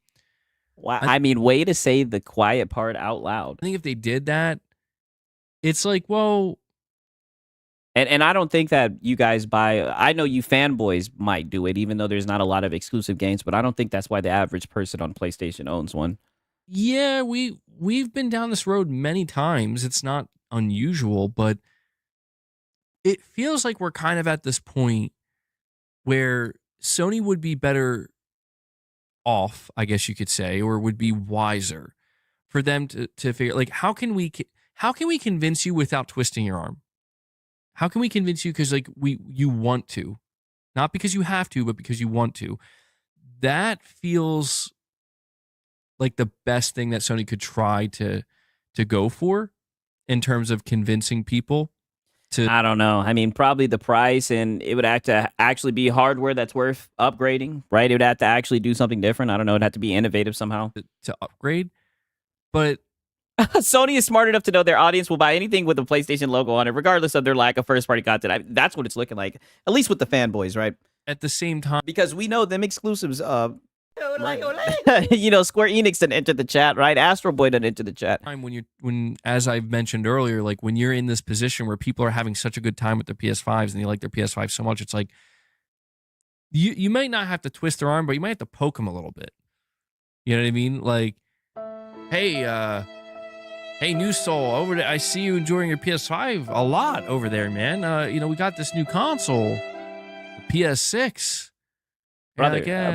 Wow, I mean, way to say the quiet part out loud. I think if they did that, it's like, well, and I don't think that you guys buy. I know you fanboys might do it, even though there's not a lot of exclusive games. But I don't think that's why the average person on PlayStation owns one. yeah, we've been down this road many times. It's not unusual, but it feels like we're kind of at this point where Sony would be better off, I guess you could say, or would be wiser for them to figure, like, how can we convince you without twisting your arm? How can we convince you because, like, you want to, not because you have to, but because you want to? That feels like the best thing that Sony could try to go for in terms of convincing people to. I don't know. I mean, probably the price, and it would have to actually be hardware that's worth upgrading, right? It would have to actually do something different. I don't know. It'd have to be innovative somehow to upgrade. But Sony is smart enough to know their audience will buy anything with a PlayStation logo on it, regardless of their lack of first-party content. That's what it's looking like, at least with the fanboys, right? At the same time, because we know them exclusives. You know, Square Enix didn't enter the chat, right? Astro Boy didn't enter the chat. When as I've mentioned earlier, like when you're in this position where people are having such a good time with their PS5s and they like their PS5 so much, it's like you might not have to twist their arm, but you might have to poke them a little bit. You know what I mean? Like, hey, New Soul, over there, I see you enjoying your PS5 a lot over there, man. You know, we got this new console, the PS6.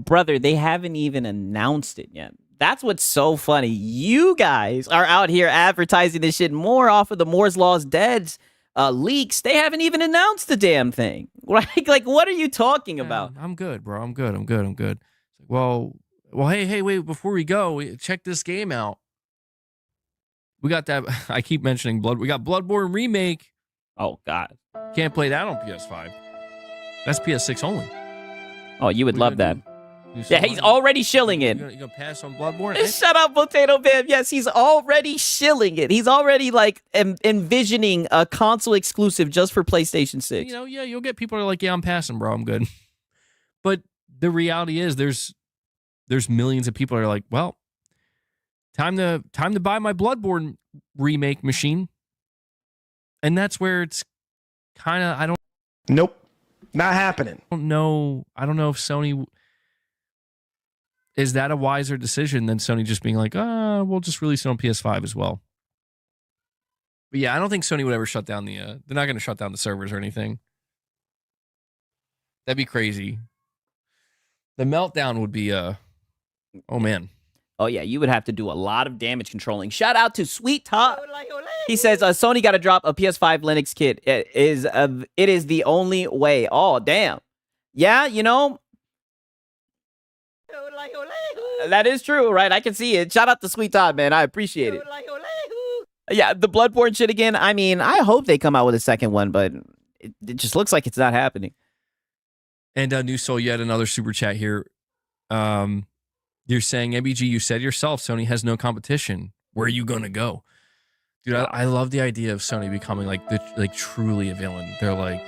Brother, they haven't even announced it yet. That's what's so funny. You guys are out here advertising this shit more off of the Moore's Law's Dead's leaks. They haven't even announced the damn thing. Like, what are you talking about? I'm good, bro. I'm good. Well, hey, wait, before we go, check this game out. We got that. I keep mentioning we got Bloodborne Remake. Oh, God. Can't play that on PS5. That's PS6 only. Oh, you would love that. Yeah, he's already shilling it. You gonna pass on Bloodborne? Shut up, Potato Bam. Yes, he's already shilling it. He's already like envisioning a console exclusive just for PlayStation 6. You know, yeah, you'll get people who are like, yeah, I'm passing, bro. I'm good. But the reality is there's millions of people who are like, well, time to buy my Bloodborne remake machine. And that's where it's kind of, Nope. Not happening. I don't know if Sony, is that a wiser decision than Sony just being like, we'll just release it on PS5 as well. But yeah, I don't think Sony would ever shut down they're not going to shut down the servers or anything. That'd be crazy. The meltdown would be, oh man. Oh yeah, you would have to do a lot of damage controlling. Shout out to Sweet Top. He says Sony got to drop a PS5 Linux kit. It is the only way. Oh damn. Yeah, you know. That is true, right? I can see it. Shout out to Sweet Top, man. I appreciate it. Yeah, the Bloodborne shit again. I mean, I hope they come out with a second one, but it just looks like it's not happening. And New Soul, you had another super chat here. You're saying, MBG, you said yourself, Sony has no competition. Where are you gonna go? Dude, I love the idea of Sony becoming like truly a villain. They're like,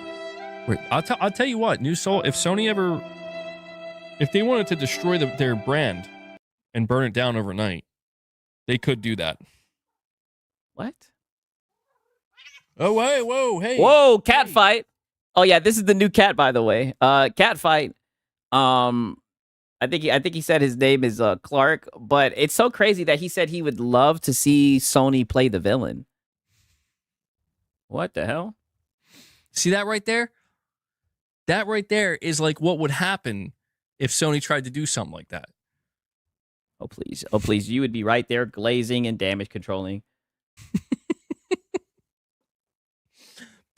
wait, I'll tell you what, New Soul, if they wanted to destroy their brand and burn it down overnight, they could do that. What? Oh, wait, whoa, hey. Whoa, cat fight. Oh yeah, this is the new cat, by the way. Cat fight. I think he said his name is Clark, but it's so crazy that he said he would love to see Sony play the villain. What the hell? See that right there? That right there is like what would happen if Sony tried to do something like that. Oh, please. Oh, please. You would be right there glazing and damage controlling.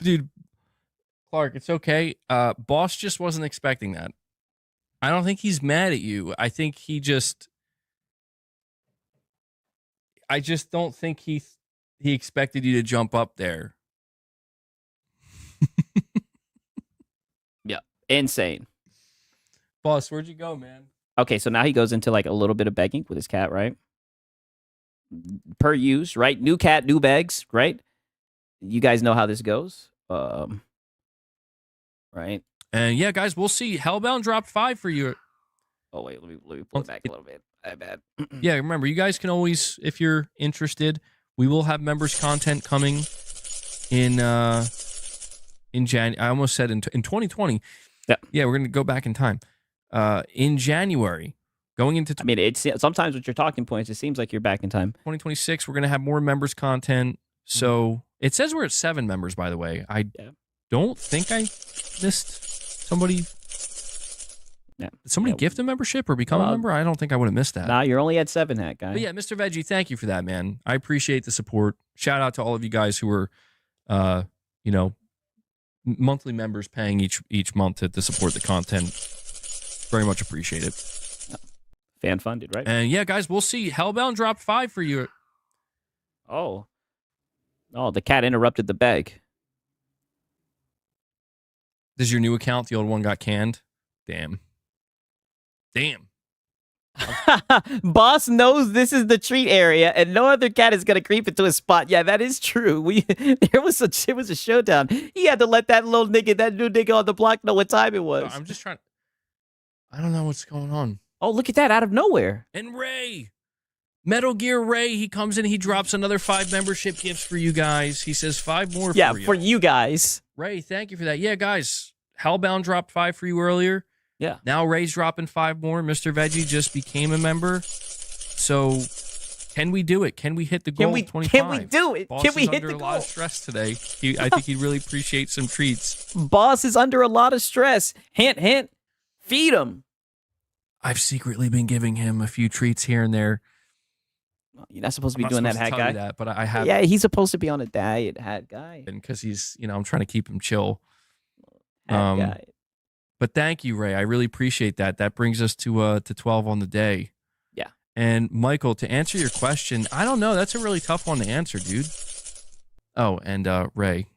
Dude, Clark, it's okay. Boss just wasn't expecting that. I don't think he's mad at you. I think I just don't think he expected you to jump up there. Yeah, insane. Boss, where'd you go, man? Okay, so now he goes into like a little bit of begging with his cat, right? Per use, right? New cat, new begs, right? You guys know how this goes. Right? And yeah, guys, we'll see. Hellbound dropped 5 for you. Oh, wait, let me pull it back a little bit. I bad. Yeah, remember, you guys can always, if you're interested, we will have members content coming in January. I almost said in 2020. Yeah, we're going to go back in time. In January, going into... I mean, it's sometimes with your talking points, it seems like you're back in time. 2026, we're going to have more members content. So it says we're at 7 members, by the way. I don't think I missed somebody. Yeah. Did somebody gift a membership or become a member? I don't think I would have missed that. Nah, you're only at 7, hat guy. But yeah, Mr. Veggie, thank you for that, man. I appreciate the support. Shout out to all of you guys who are, monthly members paying each month to support the content. Very much appreciate it. Fan funded, right? And yeah, guys, we'll see. Hellbound dropped 5 for you. Oh, the cat interrupted the bag. This is your new account. The old one got canned. Damn. Boss knows this is the treat area, and no other cat is gonna creep into his spot. Yeah, that is true. It was a showdown. He had to let that little nigga, that new nigga on the block, know what time it was. I'm just trying. I don't know what's going on. Oh, look at that out of nowhere. And Ray, Metal Gear Ray, he comes in, he drops another 5 membership gifts for you guys. He says 5 more. Yeah, for you. for you guys. Ray, thank you for that. Yeah, guys, Hellbound dropped 5 for you earlier. Yeah. Now Ray's dropping 5 more. Mr. Veggie just became a member. So, can we do it? Can we hit the goal? 25? Can we do it? Boss Can we is hit under the a goal? lot of stress today. I think he'd really appreciate some treats. Boss is under a lot of stress. Hint, hint. Feed him. I've secretly been giving him a few treats here and there. You're not supposed to be I'm doing not that, supposed hat to tell guy. you that, but I have. Yeah, he's supposed to be on a diet, hat guy. Because he's, I'm trying to keep him chill. Hat guy. But thank you, Ray. I really appreciate that. That brings us to 12 on the day. Yeah. And Michael, to answer your question, I don't know. That's a really tough one to answer, dude. Oh, and Ray,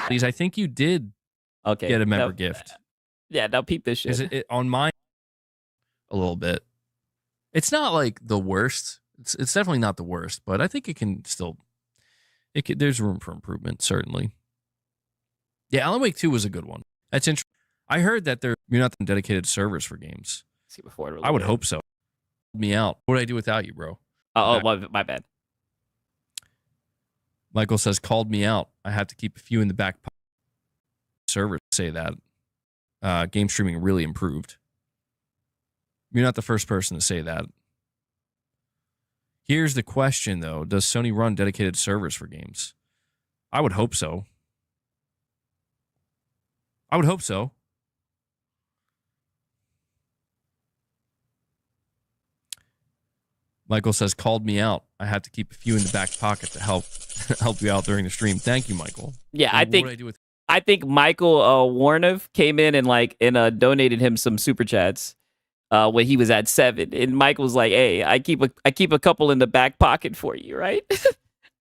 please, I think you did get a member gift. Yeah, now peep this shit. Is it on mine? A little bit. It's not like the worst. It's definitely not the worst, but I think it can still. There's room for improvement, certainly. Yeah, Alan Wake 2 was a good one. That's interesting. I heard that you're not on dedicated servers for games. See before I would hope so. Me out. What would I do without you, bro? My bad. Michael says, called me out. I have to keep a few in the back pocket. Servers say that. Game streaming really improved. You're not the first person to say that. Here's the question, though. Does Sony run dedicated servers for games? I would hope so. I would hope so. Michael says, called me out. I have to keep a few in the back pocket to help you out during the stream. Thank you, Michael. Yeah, And what would I do with I think Michael Warnoff came in and donated him some super chats when he was at 7. And Michael's like, "Hey, I keep a couple in the back pocket for you, right?"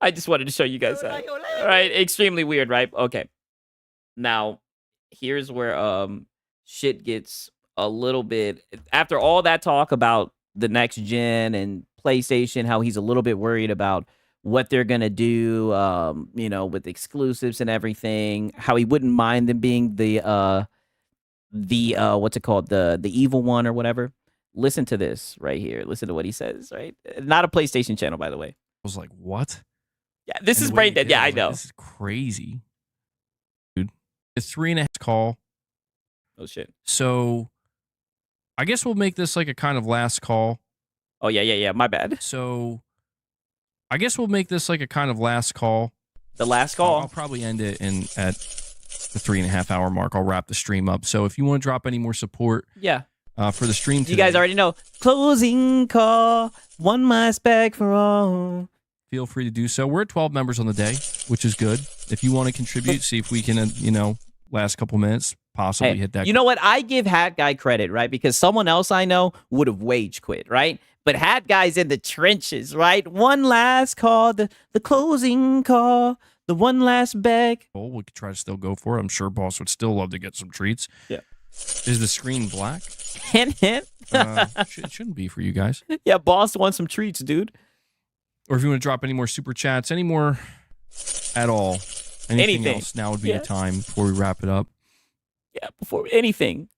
I just wanted to show you guys that. All right, extremely weird, right? Okay. Now, here's where shit gets a little bit after all that talk about the next gen and PlayStation, how he's a little bit worried about what they're gonna do, with exclusives and everything. How he wouldn't mind them being the what's it called, the evil one or whatever. Listen to this right here. Listen to what he says. Right, not a PlayStation channel, by the way. I was like, what? Yeah, this is brain dead. Yeah, I know. This is crazy, dude. It's 3.5 call. Oh shit. So, I guess we'll make this like a kind of last call. Oh yeah. My bad. So, I guess we'll make this like a kind of last call. The last call. I'll probably end it at the 3.5 hour mark. I'll wrap the stream up. So if you want to drop any more support, yeah, for the stream today, you guys already know. Closing call. One mask bag for all. Feel free to do so. We're at 12 members on the day, which is good. If you want to contribute, see if we can, last couple minutes, possibly hit that. You know what? I give Hat Guy credit, right? Because someone else I know would have wage quit, right? But Hat Guy's in the trenches, right? One last call, the closing call, the one last bag. Oh, we could try to still go for it. I'm sure Boss would still love to get some treats. Yeah. Is the screen black? Hint, hint. It shouldn't be for you guys. Yeah, Boss wants some treats, dude. Or if you want to drop any more super chats, any more at all, anything else, now would be the time before we wrap it up. Yeah, before anything.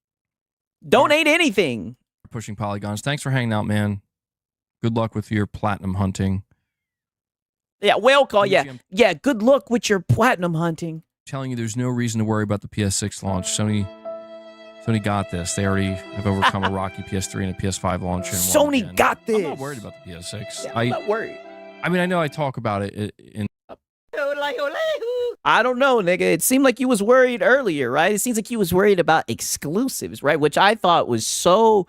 Donate anything. Pushing Polygons. Thanks for hanging out, man. Good luck with your platinum hunting. Yeah, whale call. Yeah. Good luck with your platinum hunting. Telling you, there's no reason to worry about the PS6 launch. Sony got this. They already have overcome a rocky PS3 and a PS5 launch. Sony got this. I'm not worried about the PS6. Yeah, I'm not worried. I mean, I know I talk about it in. I don't know, nigga. It seemed like you was worried earlier, right? It seems like you was worried about exclusives, right? Which I thought was so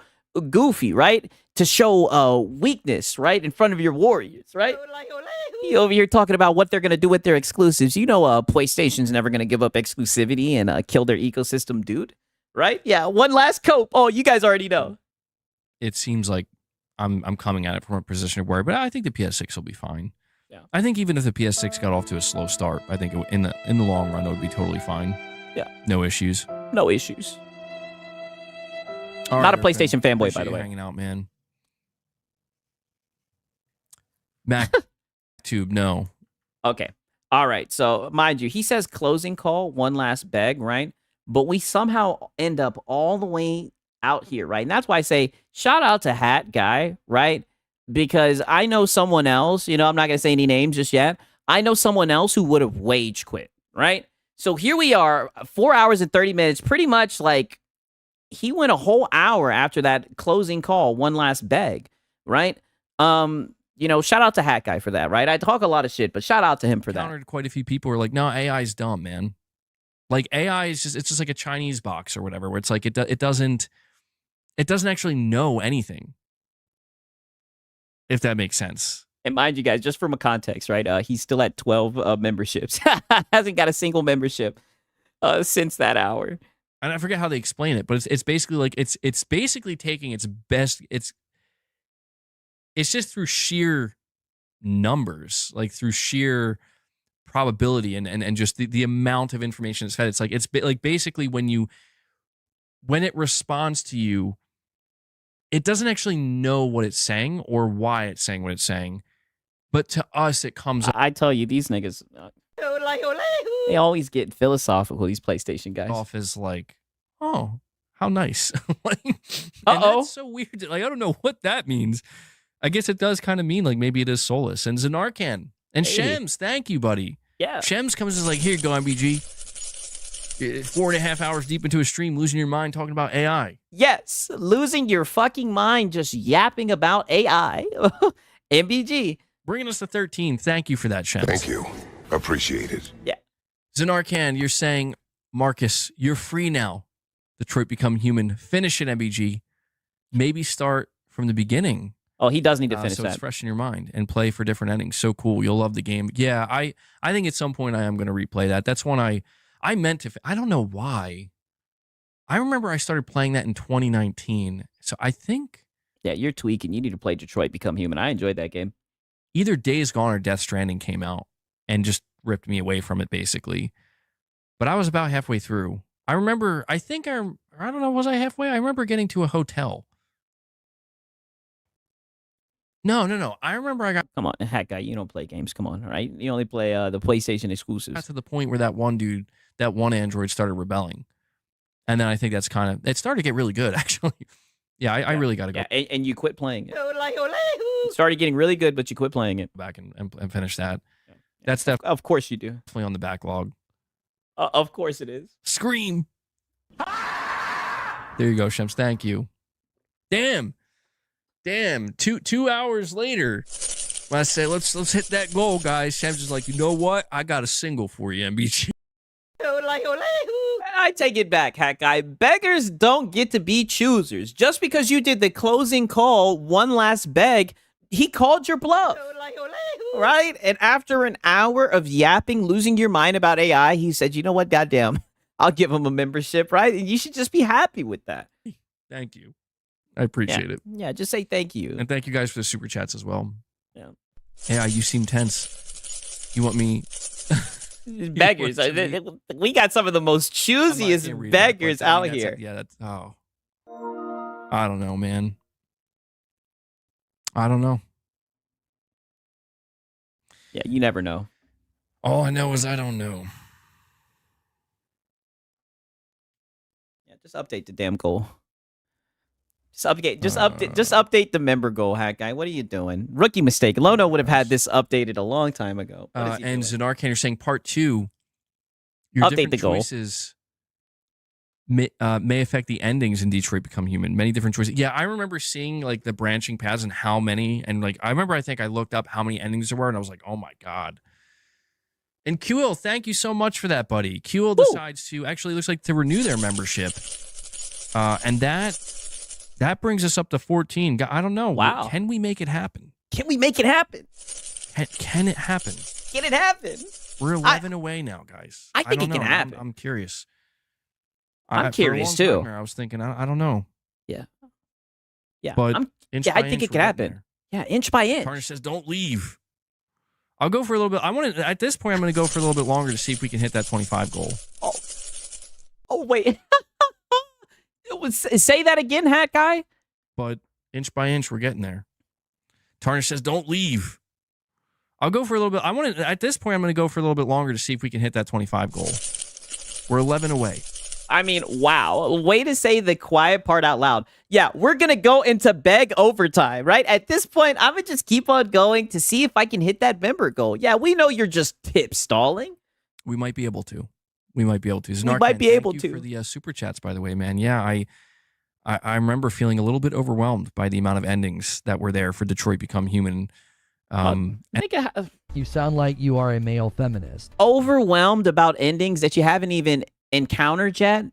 goofy, right? To show weakness, right? In front of your warriors, right? You over here talking about what they're going to do with their exclusives. You know PlayStation's never going to give up exclusivity and kill their ecosystem, dude. Right? Yeah, one last cope. Oh, you guys already know. It seems like I'm coming at it from a position of worry, but I think the PS6 will be fine. Yeah. I think even if the PS6 got off to a slow start, I think in the long run it would be totally fine. Yeah. No issues. No issues. All Not right, a PlayStation fanboy, appreciate by the you way. hanging out, man. Mac Tube, no. Okay. All right. So, mind you, he says closing call, one last beg, right? But we somehow end up all the way out here, right? And that's why I say shout out to Hat Guy, right? Because I know someone else, I'm not going to say any names just yet. I know someone else who would have wage quit, right? So here we are, 4 hours and 30 minutes, pretty much like he went a whole hour after that closing call, one last beg, right? Shout out to Hat Guy for that, right? I talk a lot of shit, but shout out to him for that. Countered quite a few people who are like, no, AI is dumb, man. Like AI is just like a Chinese box or whatever, where it's like it doesn't actually know anything. If that makes sense. And mind you guys, just from a context, right? He's still at 12 memberships. Hasn't got a single membership since that hour. And I forget how they explain it, but it's basically like it's basically taking its best. It's just through sheer numbers, like through sheer probability and just the amount of information it's fed. It's like like basically when it responds to you, it doesn't actually know what it's saying or why it's saying what it's saying, but to us it comes. I tell you, these niggas, they always get philosophical. These PlayStation guys off as like, oh, how nice. Like, that's so weird. Like, I don't know what that means. I guess it does kind of mean like maybe it is soulless. And Zanarkand and Shems, thank you, buddy. Yeah. Shems comes and is like, here you go, MBG. 4.5 hours deep into a stream, losing your mind talking about AI. Yes, losing your fucking mind just yapping about AI. MBG. Bringing us to 13. Thank you for that, Shems. Thank you. Appreciate it. Yeah. Zanarkand, you're saying, Marcus, you're free now. Detroit Become Human. Finish it, MBG. Maybe start from the beginning. Oh, he does need to finish so that. it's fresh in your mind and play for different endings. So cool. You'll love the game. Yeah, I think at some point I am going to replay that. That's one I meant to. I don't know why. I remember I started playing that in 2019. So I think. Yeah, you're tweaking. You need to play Detroit Become Human. I enjoyed that game. Either Days Gone or Death Stranding came out and just ripped me away from it, basically. But I was about halfway through. I remember, I don't know, was I halfway? I remember getting to a hotel. No. I remember I got. Come on, Hat Guy, you don't play games. Come on, all right? You only play the PlayStation exclusives. Got to the point where that one android started rebelling. And then I think that's kind of, it started to get really good, actually. Yeah, I really got to go. Yeah, and you quit playing it. It started getting really good, but you quit playing it. Back and finish that. Yeah. That's definitely. Of course you do. Definitely on the backlog. Of course it is. Scream. There you go, Shems. Thank you. Damn. 2 hours later, when I say let's hit that goal, guys, Shems is like, you know what? I got a single for you, MBG. I take it back, Hat Guy. Beggars don't get to be choosers. Just because you did the closing call, one last beg, he called your bluff. Right? And after an hour of yapping, losing your mind about AI, he said, you know what? Goddamn, I'll give him a membership, right? And you should just be happy with that. Thank you. I appreciate it. Yeah, just say thank you. And thank you guys for the super chats as well. Yeah. AI, you seem tense. You want me... Beggars. We got some of the most choosiest beggars out here. I don't know, man. I don't know. Yeah, you never know. All I know is I don't know. Yeah, just update the damn goal. Just update the member goal, Hat Guy. What are you doing? Rookie mistake. Lono would have had this updated a long time ago. And Zanarkand, you're saying part 2, your update different the goal. choices may affect the endings in Detroit Become Human. Many different choices. Yeah, I remember seeing like the branching paths and how many, and like I think I looked up how many endings there were, and I was like, oh my god. And QL, thank you so much for that, buddy. QL decides to actually looks like to renew their membership, and that brings us up to 14. I don't know. Wow. Can we make it happen? Can we make it happen? Can it happen? Can it happen? We're 11 away now, guys. I think it can happen. I'm curious. I'm curious for a long too. time there, I was thinking, I don't know. Yeah. Yeah, But I think it could happen. Yeah, inch by inch. Tarnish says, "Don't leave." I'll go for a little bit. I want to. At this point, I'm going to go for a little bit longer to see if we can hit that 25 goal. Oh wait. Say that again, hat guy. But inch by inch, we're getting there. Tarnish says, "Don't leave." I'll go for a little bit. I want to. At this point, I'm going to go for a little bit longer to see if we can hit that 25 goal. We're 11 away. I mean, wow. Way to say the quiet part out loud. Yeah, we're going to go into beg overtime, right? At this point, I'm going to just keep on going to see if I can hit that member goal. Yeah, we know you're just tip stalling. We might be able to. We might be able to. We might be able to. For the super chats, by the way, man. Yeah, I remember feeling a little bit overwhelmed by the amount of endings that were there for Detroit Become Human. You sound like you are a male feminist. Overwhelmed about endings that you haven't even encountered yet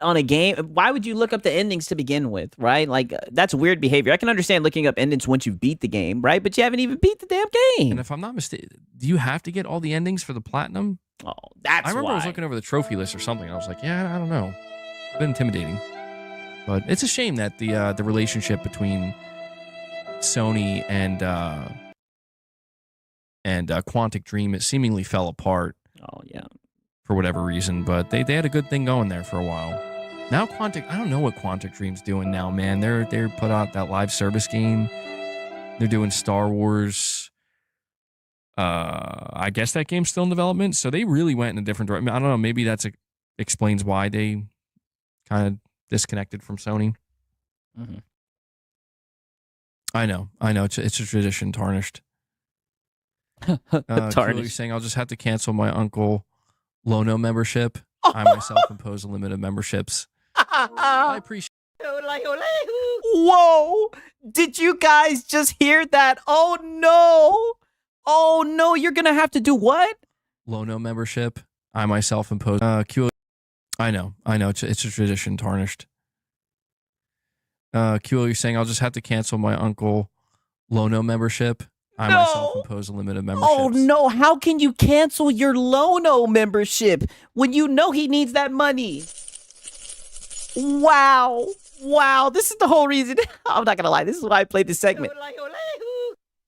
on a game. Why would you look up the endings to begin with, right? Like, that's weird behavior. I can understand looking up endings once you've beat the game, right? But you haven't even beat the damn game. And if I'm not mistaken, do you have to get all the endings for the platinum? Oh, that's I remember I was why. looking over the trophy list or something. And I was like, yeah, I don't know. It's been intimidating. But it's a shame that the relationship between Sony and Quantic Dream, it seemingly fell apart. Oh, yeah. For whatever reason, but they had a good thing going there for a while. Now Quantic, I don't know what Quantic Dream's doing now, man. They're put out that live service game. They're doing Star Wars. I guess that game's still in development, so they really went in a different direction. I don't know. Maybe that's explains why they kind of disconnected from Sony. Mm-hmm. I know. It's a tradition, tarnished. Tarnished. Saying I'll just have to cancel my Uncle Lono membership. I myself impose a limit of memberships. I appreciate. Whoa! Did you guys just hear that? Oh no! Oh no! You're gonna have to do what? Lono membership. I myself impose. QL. I know. It's a tradition, tarnished. QL, you're saying I'll just have to cancel my Uncle Lono membership. I myself impose a limit of memberships. Oh no, how can you cancel your Lono membership when you know he needs that money? Wow. Wow, this is the whole reason. I'm not gonna lie, this is why I played this segment.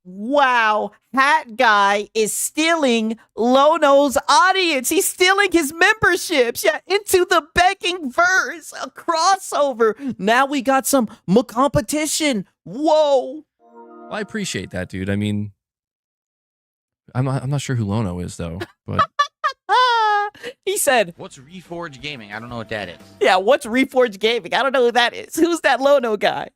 Wow, Hat Guy is stealing Lono's audience. He's stealing his memberships. Yeah, into the begging verse, a crossover. Now we got some competition. Whoa. I appreciate that, dude. I mean, I'm not sure who Lono is though, but he said, "What's Reforge Gaming?" I don't know what that is. Yeah, what's Reforge Gaming? I don't know who that is. Who's that Lono guy?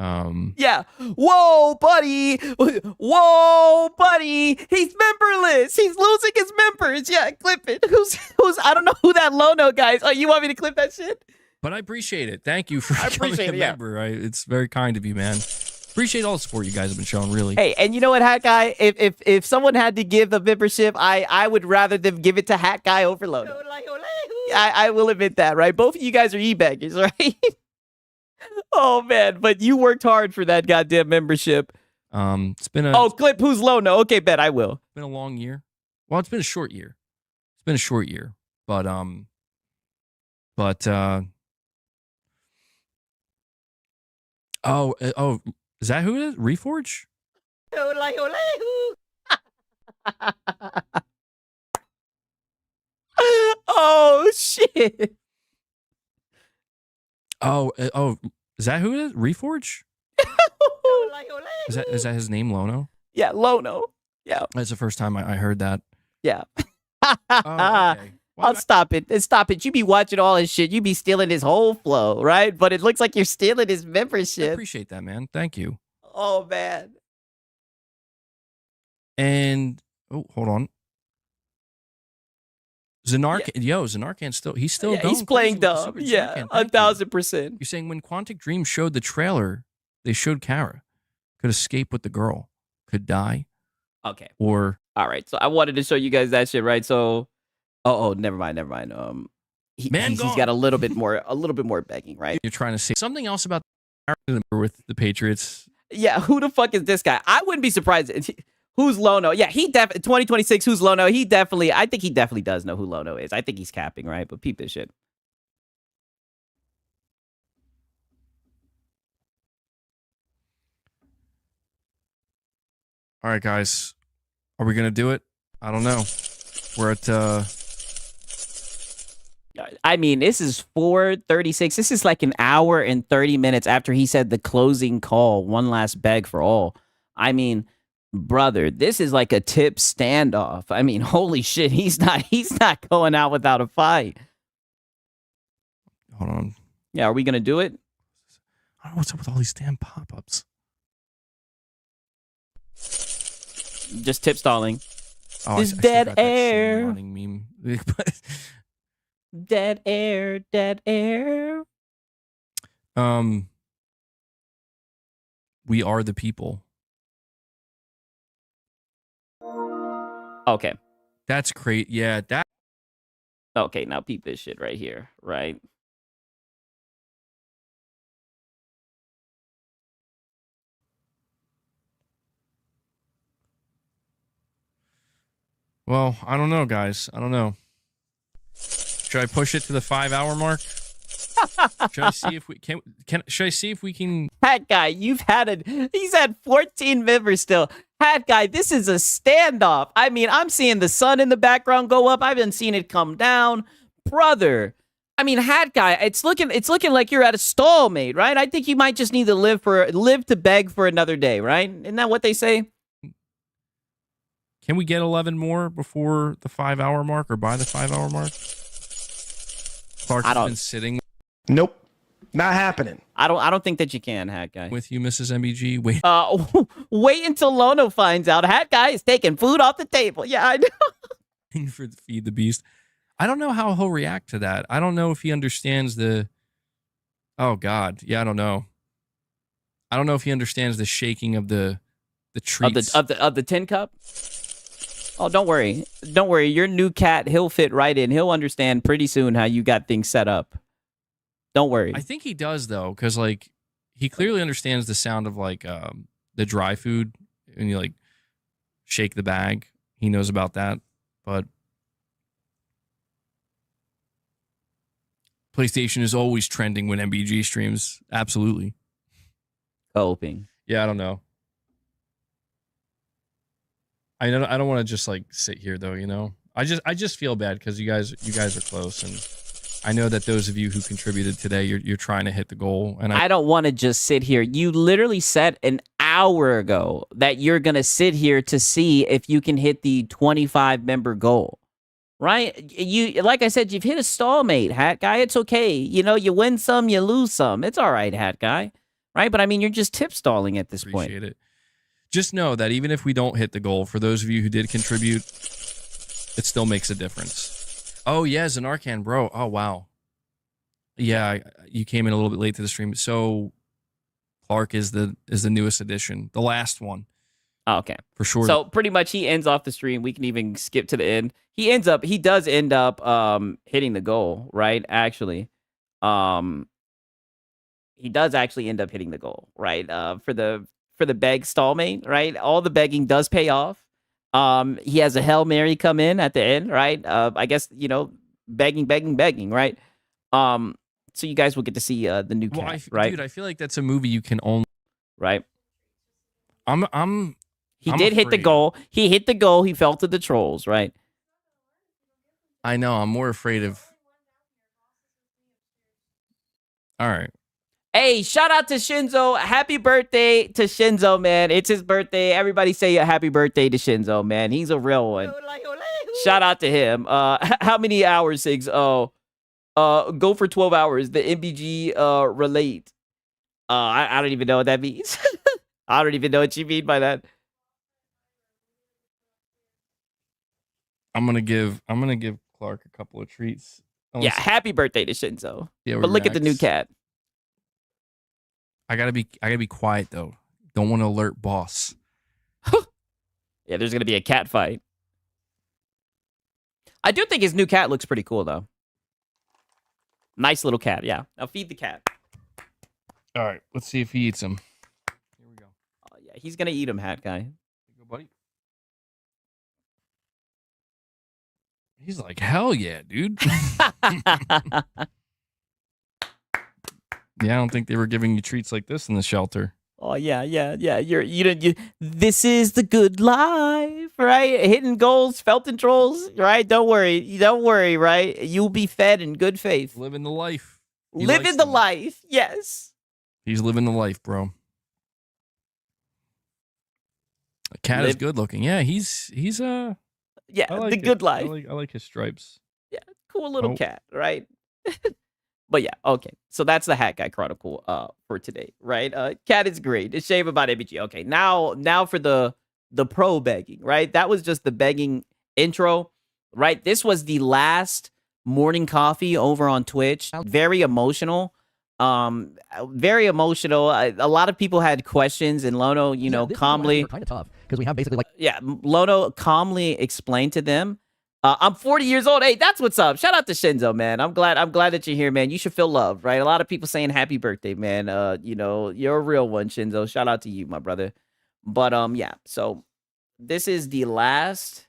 Yeah. Whoa, buddy. Whoa, buddy. He's memberless. He's losing his members. Yeah, clip it. Who's I don't know who that Lono guy is. Oh, you want me to clip that shit? But I appreciate it. Thank you for becoming appreciate a it, yeah. member. It's very kind of you, man. Appreciate all the support you guys have been showing, really. Hey, and you know what, Hat Guy? If someone had to give a membership, I would rather them give it to Hat Guy over Lono. I will admit that, right? Both of you guys are e-baggers, right? Oh man, but you worked hard for that goddamn membership. It's been clip who's Lono. Okay, bet I will. It's been a long year. Well, it's been a short year. It's been a short year, but is that who it is? Reforge? Oh shit. Is that who it is? Reforge? Is that his name, Lono? Yeah, Lono. Yeah. That's the first time I heard that. Yeah. Okay. I'll stop it. Stop it. You be watching all his shit. You be stealing his whole flow, right? But it looks like you're stealing his I membership. appreciate that, man. Thank you. Oh man. And hold on. Zanarkand's he's still Yeah, going he's playing crazy with the dumb. Super Yeah, Zanarkand. Thank you. 1000%. You're saying when Quantic Dream showed the trailer, they showed Kara could escape with the girl, could die, Okay. or All right. So I wanted to show you guys that shit, right? So never mind. He's got a little bit more begging, right? you're trying to say something else about with the Patriots. Yeah, who the fuck is this guy? I wouldn't be surprised. Who's Lono? Yeah, 2026, who's Lono? I think he definitely does know who Lono is. I think he's capping, right? But peep this shit. All right, guys. Are we going to do it? I don't know. We're at... I mean, this is 4:36. This is like an hour and 30 minutes after he said the closing call, one last beg for all. I mean, brother, this is like a tip standoff. I mean, holy shit, he's not going out without a fight. Hold on. Yeah, are we going to do it? I don't know what's up with all these damn pop-ups. Just tip stalling. Oh, It's I dead forgot that air. Shane Wanting meme. Dead air, dead air. We are the people. Okay. That's great. Yeah, that. Okay, now peep this shit right here, right? Well, I don't know, guys. I don't know. Should I push it to the 5-hour mark? Should I see if we can? Should I see if we can? Hat guy, he's had 14 members still. Hat guy, this is a standoff. I mean, I'm seeing the sun in the background go up. I've been seeing it come down, brother. I mean, hat guy, it's looking like you're at a stalemate, right? I think you might just need to live to beg for another day, right? Isn't that what they say? Can we get 11 more before the 5-hour mark or by the 5-hour mark? Clark has been sitting. Nope, not happening. I don't think that you can, hat guy. With you, Mrs. MBG. Wait. Wait until Lono finds out. Hat guy is taking food off the table. Yeah, I know. For the Feed the Beast. I don't know how he'll react to that. I don't know if he understands the. Oh God, yeah, I don't know. I don't know if he understands the shaking of the treats of the tin cup. Oh, don't worry. Don't worry. Your new cat, he'll fit right in. He'll understand pretty soon how you got things set up. Don't worry. I think he does though, because like he clearly understands the sound of like the dry food and you like shake the bag. He knows about that, but PlayStation is always trending when MBG streams. Absolutely. Hoping. Yeah, I don't know. I don't want to just like sit here though, you know. I just feel bad because you guys are close, and I know that those of you who contributed today, you're trying to hit the goal, and I don't want to just sit here. You literally said an hour ago that you're gonna sit here to see if you can hit the 25 member goal, right? You, like I said, you've hit a stalemate, hat guy. It's okay. You know, you win some, you lose some. It's all right, hat guy, right? But I mean, you're just tip stalling at this point. Appreciate it. Just know that even if we don't hit the goal, for those of you who did contribute, it still makes a difference. Oh, yeah, Zanarkhan, bro. Oh, wow. Yeah, you came in a little bit late to the stream. So Clark is the newest addition, the last one. Oh, okay. For sure. So pretty much he ends off the stream. We can even skip to the end. He does end up hitting the goal, right? Actually. He does actually end up hitting the goal, right? For the beg stallmate, right? All the begging does pay off. He has a Hail Mary come in at the end, right? I guess, you know, begging, right? So you guys will get to see the new cat, right? Dude, I feel like that's a movie you can only. Right. He did hit the goal. He hit the goal. He fell to the trolls, right? I know. I'm more afraid of. All right. Hey, shout out to Shinzo. Happy birthday to Shinzo, man. It's his birthday. Everybody say a happy birthday to Shinzo, man. He's a real one. Shout out to him. How many hours, Sigs? Go for 12 hours. The MBG relate. I don't even know what that means. I don't even know what you mean by that. I'm gonna give Clark a couple of treats. Yeah, happy birthday to Shinzo. Yeah, but look at the new cat. I gotta be quiet though. Don't want to alert boss. Yeah, there's gonna be a cat fight. I do think his new cat looks pretty cool though. Nice little cat. Yeah. Now feed the cat. All right, let's see if he eats him. Here we go. Oh yeah, he's gonna eat him, hat guy. Here you go, buddy. He's like, hell yeah, dude. Yeah, I don't think they were giving you treats like this in the shelter. Oh yeah. This is the good life, right? Hitting goals, felting trolls, right? Don't worry, right? You'll be fed in good faith. Living the life. He Living likes the them. life, yes. He's living the life, bro. The cat is good looking. Yeah, he's yeah, I like the it. good life. I like his stripes. Yeah, cool little Oh. cat, right? But yeah, okay. So that's the Hat Guy Chronicle for today, right? Cat is great. It's shame about MBG. Okay, now for the pro begging, right? That was just the begging intro, right? This was the last morning coffee over on Twitch. Very emotional. Very emotional. A lot of people had questions, and Lono, calmly kind of tough because we have basically like Lono calmly explained to them. I'm 40 years old. Hey, that's what's up. Shout out to Shinzo, man. I'm glad that you're here, man. You should feel loved, right? A lot of people saying happy birthday, man. You're a real one, Shinzo. Shout out to you, my brother. But yeah. So this is the last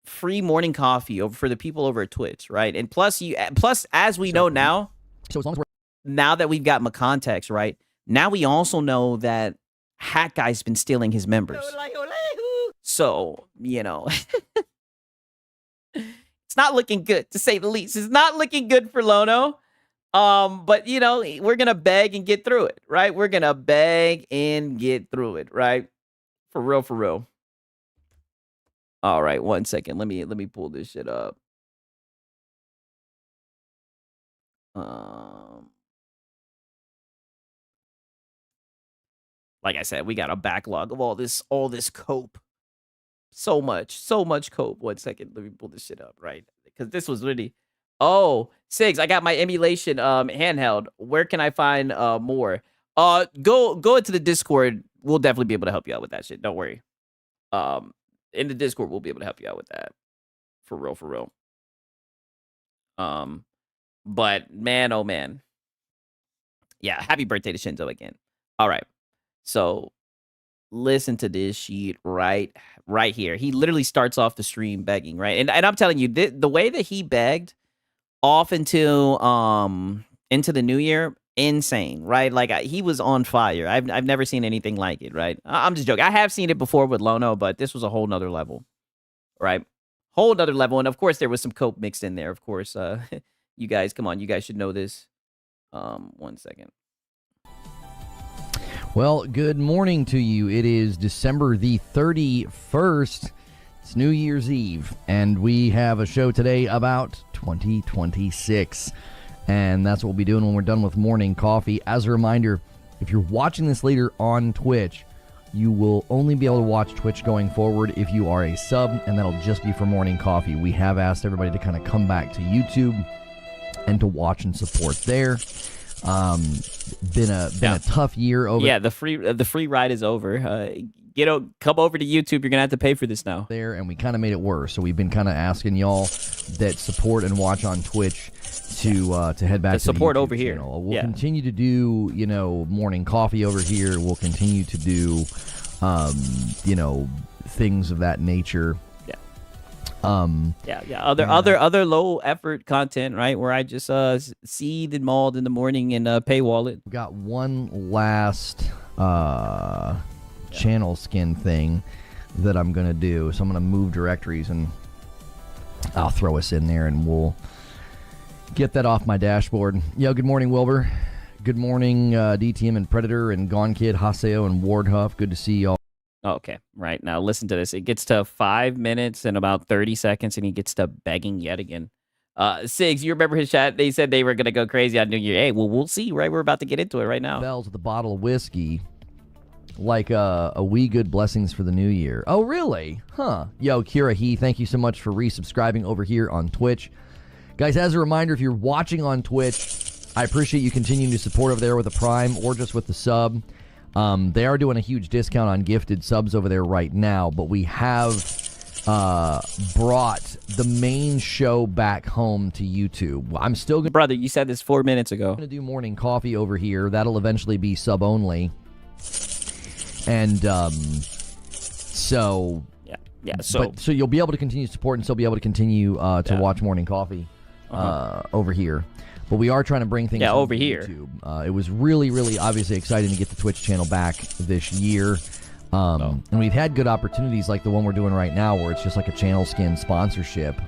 free morning coffee for the people over at Twitch, right? And plus as we know now, so as long as now that we've got context, right? Now we also know that Hat Guy's been stealing his members. So, it's not looking good, to say the least. It's not looking good for Lono. But we're gonna beg and get through it, right? We're gonna beg and get through it, right? For real. All right, 1 second. Let me pull this shit up. Like I said, we got a backlog of all this cope. So much cope. 1 second. Let me pull this shit up, right? Because this was really... Oh, Sigs, I got my emulation handheld. Where can I find more? Go into the Discord. We'll definitely be able to help you out with that shit. Don't worry. In the Discord, we'll be able to help you out with that. For real. But man, oh man. Yeah, happy birthday to Shinzo again. All right. So listen to this sheet right here. He literally starts off the stream begging, right? And I'm telling you, the way that he begged off into the new year, insane, right? Like he was on fire. I've never seen anything like it, right? I'm just joking. I have seen it before with Lono, but this was a whole nother level, right? Whole nother level. And of course, there was some coke mixed in there. Of course, you guys, come on, you guys should know this. 1 second. Well, good morning to you. It is December the 31st. It's New Year's Eve, and we have a show today about 2026. And that's what we'll be doing when we're done with morning coffee. As a reminder, if you're watching this later on Twitch, you will only be able to watch Twitch going forward if you are a sub, and that'll just be for morning coffee. We have asked everybody to kind of come back to YouTube and to watch and support there. Been a tough year over. Yeah, the free ride is over. Come over to YouTube. You're gonna have to pay for this now. There, and we kind of made it worse. So we've been kind of asking y'all that support and watch on Twitch to head back to support the YouTube over here. Channel. We'll continue to do morning coffee over here. We'll continue to do things of that nature. Other low effort content, right? Where I just seethe and mauled in the morning and pay wallet. We got one last channel skin thing that I'm gonna do. So I'm gonna move directories and I'll throw us in there and we'll get that off my dashboard. Yo, good morning, Wilbur. Good morning, DTM and Predator and Gone Kid, Haseo and Wardhuff. Good to see y'all. Okay, right. Now listen to this. It gets to 5 minutes and about 30 seconds, and he gets to begging yet again. Sigs, you remember his chat? They said they were going to go crazy on New Year. Hey, well, we'll see, right? We're about to get into it right now. Bells with a bottle of whiskey, like a wee good blessings for the new year. Oh, really? Huh. Yo, Kira thank you so much for resubscribing over here on Twitch. Guys, as a reminder, if you're watching on Twitch, I appreciate you continuing to support over there with a Prime or just with the sub. They are doing a huge discount on gifted subs over there right now, but we have brought the main show back home to YouTube. I'm still going Brother, you said this 4 minutes ago. to do morning coffee over here. That'll eventually be sub only. And so so you'll be able to continue to support and still be able to continue to watch morning coffee over here. but we are trying to bring things over to here. YouTube. It was really, really obviously exciting to get the Twitch channel back this year. And we've had good opportunities like the one we're doing right now where it's just like a channel skin sponsorship.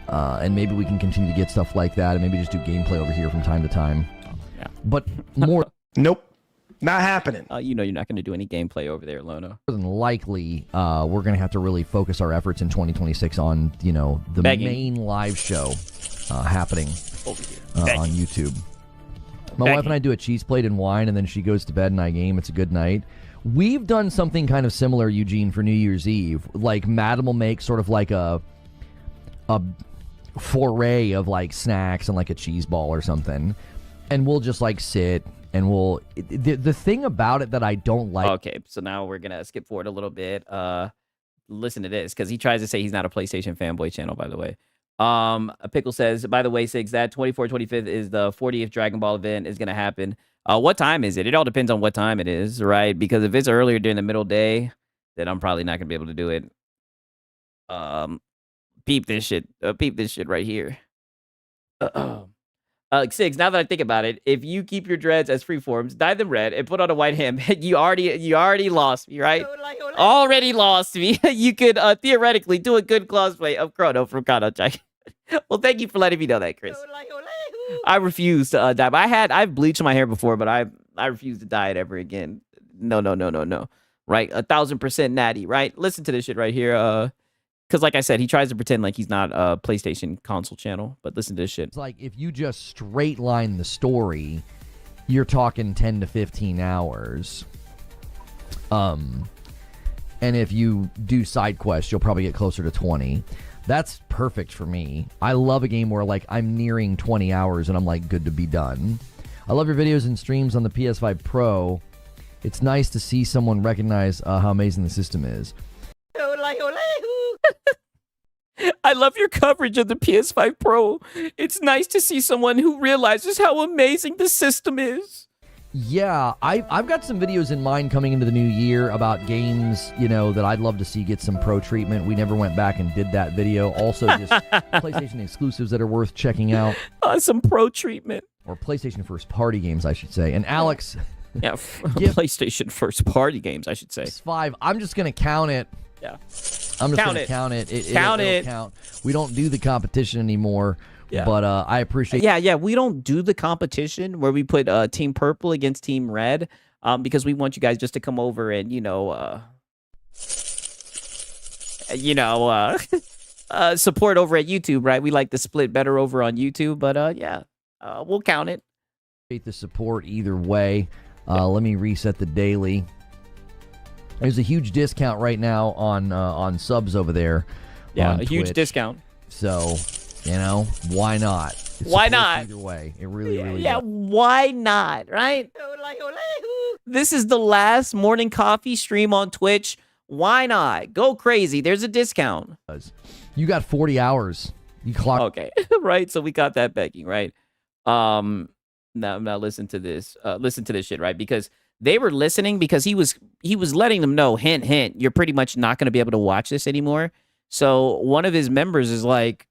And maybe we can continue to get stuff like that and maybe just do gameplay over here from time to time. Yeah. But more... Nope. Not happening. You know you're not going to do any gameplay over there, Lono. More than likely, we're going to have to really focus our efforts in 2026 on, you know, the main live show happening on YouTube. My wife and I do a cheese plate and wine, and then she goes to bed and I game. It's a good night. We've done something kind of similar, Eugene, for New Year's Eve. Like, Madam will make sort of like a foray of, like, snacks and, like, a cheese ball or something. And we'll just, like, sit... And we'll the thing about it that I don't like. Okay, so now we're gonna skip forward a little bit. Listen to this because he tries to say he's not a PlayStation fanboy channel. By the way, a pickle says, by the way, Sigs, that 25th is the 40th Dragon Ball event is gonna happen. What time is it? It all depends on what time it is, right? Because if it's earlier during the middle day, then I'm probably not gonna be able to do it. Peep this shit. Peep this shit right here. Sigs, now that I think about it, if you keep your dreads as freeforms, dye them red, and put on a white hem, you already lost me, right? Already lost me. You could theoretically do a good cosplay of Chrono from Kano Jack. Well, thank you for letting me know that, Chris. I refuse to dye. I've bleached my hair before, but I refuse to dye it ever again. No. Right? 1,000% natty, right? Listen to this shit right here. Because like I said, he tries to pretend like he's not a PlayStation console channel, but listen to this shit. It's like if you just straight line the story, you're talking 10 to 15 hours. And if you do side quests, you'll probably get closer to 20. That's perfect for me. I love a game where like I'm nearing 20 hours and I'm like good to be done. I love your videos and streams on the PS5 Pro. It's nice to see someone recognize how amazing the system is. I love your coverage of the PS5 Pro. It's nice to see someone who realizes how amazing the system is. Yeah, I've got some videos in mind coming into the new year about games, you know, that I'd love to see get some pro treatment. We never went back and did that video. Also, just PlayStation exclusives that are worth checking out. Some pro treatment. Or PlayStation first-party games, I should say. And Alex... Yeah, PlayStation first-party games, I should say. 5. I'm just going to count it. Yeah. I'm just going to count it. It'll count. We don't do the competition anymore, but I appreciate... Yeah, we don't do the competition where we put Team Purple against Team Red because we want you guys just to come over and, support over at YouTube, right? We like to split better over on YouTube, but we'll count it. The support either way. Let me reset the daily. There's a huge discount right now on subs over there. Yeah, on a huge Twitch. Discount. So, why not? Why not? Either way, it really does. Why not? Right? This is the last morning coffee stream on Twitch. Why not? Go crazy. There's a discount. You got 40 hours. You clock. Okay, right. So we got that begging, right? Now listen to this. Listen to this shit, right? Because they were listening because he was letting them know, hint, hint, you're pretty much not going to be able to watch this anymore. So one of his members is like,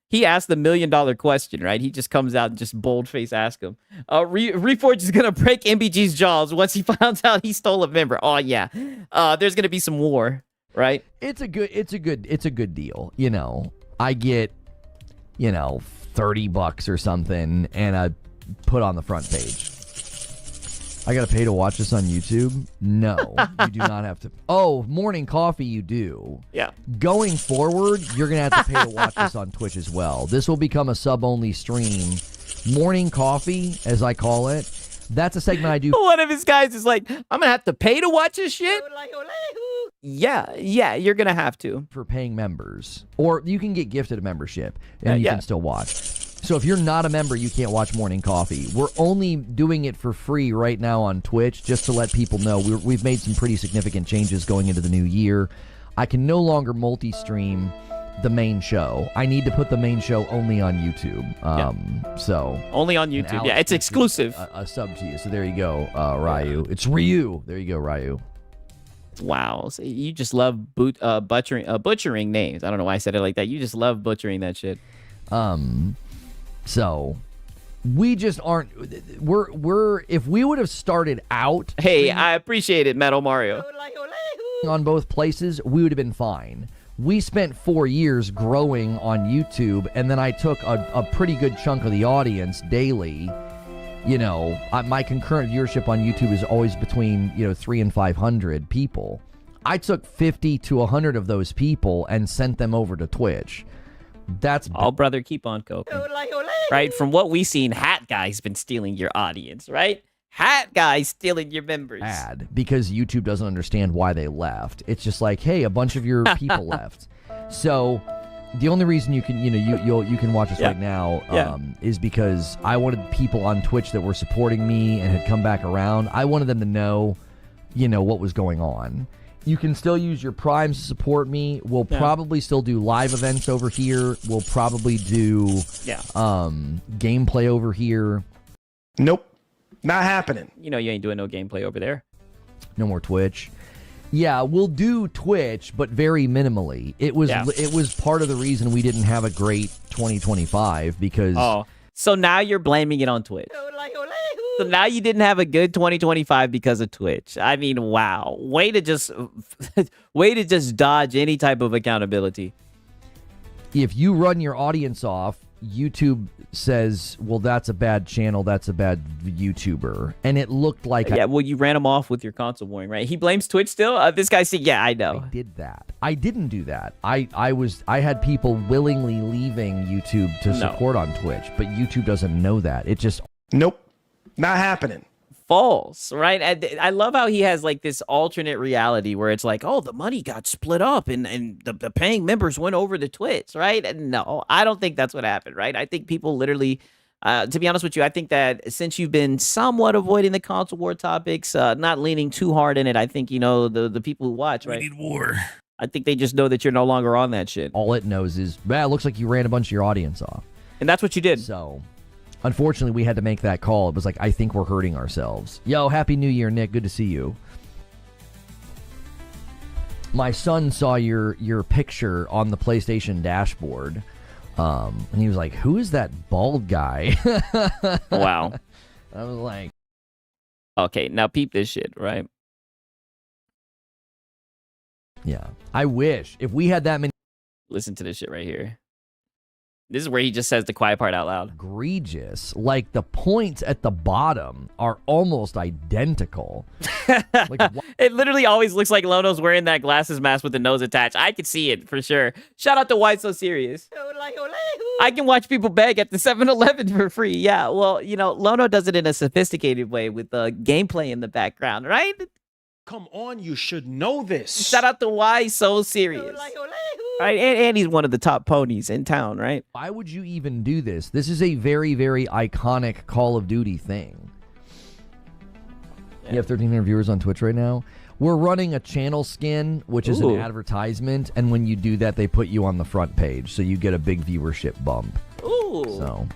he asked the $1 million question, right? He just comes out and just bold-face asks him, Reforge is going to break MBG's jaws once he finds out he stole a member. Oh, yeah. There's going to be some war, right? It's a good deal. I get, $30 or something, and I put on the front page. I gotta pay to watch this on YouTube? No, you do not have to. Oh, morning coffee, you do. Yeah. Going forward, you're gonna have to pay to watch this on Twitch as well. This will become a sub-only stream. Morning coffee, as I call it. That's a segment I do. One of his guys is like, I'm gonna have to pay to watch this shit? Yeah, you're gonna have to. For paying members. Or you can get gifted a membership, and you can still watch. So if you're not a member, you can't watch Morning Coffee. We're only doing it for free right now on Twitch, just to let people know. We've made some pretty significant changes going into the new year. I can no longer multi-stream the main show. I need to put the main show only on YouTube. So only on YouTube. Yeah, it's exclusive. A sub to you. So there you go, Ryu. It's Ryu. There you go, Ryu. Wow. So you just love butchering names. I don't know why I said it like that. You just love butchering that shit. So we just aren't. We're if we would have started out. Hey, I appreciate it, Metal Mario. On both places, we would have been fine. We spent 4 years growing on YouTube, and then I took a pretty good chunk of the audience daily. You know, my concurrent viewership on YouTube is always between 300 and 500 people. I took 50 to 100 of those people and sent them over to Twitch. That's all, brother. Keep on coping. Right? From what we've seen, Hat Guy's been stealing your audience, right? Hat Guy's stealing your members. Bad, because YouTube doesn't understand why they left. It's just like, hey, a bunch of your people left. So the only reason you can, you can watch us right now is because I wanted people on Twitch that were supporting me and had come back around. I wanted them to know, what was going on. You can still use your primes to support me. We'll probably still do live events over here. We'll probably do gameplay over here. Nope. Not happening. You ain't doing no gameplay over there. No more Twitch. Yeah, we'll do Twitch, but very minimally. It was part of the reason we didn't have a great 2025 because... Oh, so now you're blaming it on Twitch. So now you didn't have a good 2025 because of Twitch. I mean, wow. Way to just dodge any type of accountability. If you run your audience off, YouTube says, well, that's a bad channel, that's a bad YouTuber. And it looked like... Yeah, well, you ran him off with your console warning, right? He blames Twitch still? This guy said, yeah, I know. I did that. I didn't do that. I had people willingly leaving YouTube to support on Twitch, but YouTube doesn't know that. It just... Nope. Not happening. False, right? I love how he has like this alternate reality where it's like, oh, the money got split up and the paying members went over to Twitch, right? And no, I don't think that's what happened, right? I think people literally, to be honest with you, I think that since you've been somewhat avoiding the console war topics, not leaning too hard in it, I think, the people who watch, right? We need war. I think they just know that you're no longer on that shit. All it knows is, it looks like you ran a bunch of your audience off. And that's what you did. So... Unfortunately, we had to make that call. It was like, I think we're hurting ourselves. Yo, Happy New Year, Nick. Good to see you. My son saw your picture on the PlayStation dashboard, and he was like, who is that bald guy? Wow. I was like... Okay, now peep this shit, right? Yeah. I wish. If we had that many... Listen to this shit right here. This is where he just says the quiet part out loud. Egregious. Like, the points at the bottom are almost identical. It literally always looks like Lono's wearing that glasses mask with the nose attached. I could see it, for sure. Shout out to Why So Serious. I can watch people beg at the 7-Eleven for free. Yeah, well, Lono does it in a sophisticated way with the gameplay in the background, right? Come on, you should know this. Shout out to Why So Serious. Right, and he's one of the top ponies in town, right? Why would you even do this? This is a very, very iconic Call of Duty thing. Yeah. You have 1,300 viewers on Twitch right now. We're running a channel skin, which is an advertisement, and when you do that, they put you on the front page, so you get a big viewership bump. Ooh.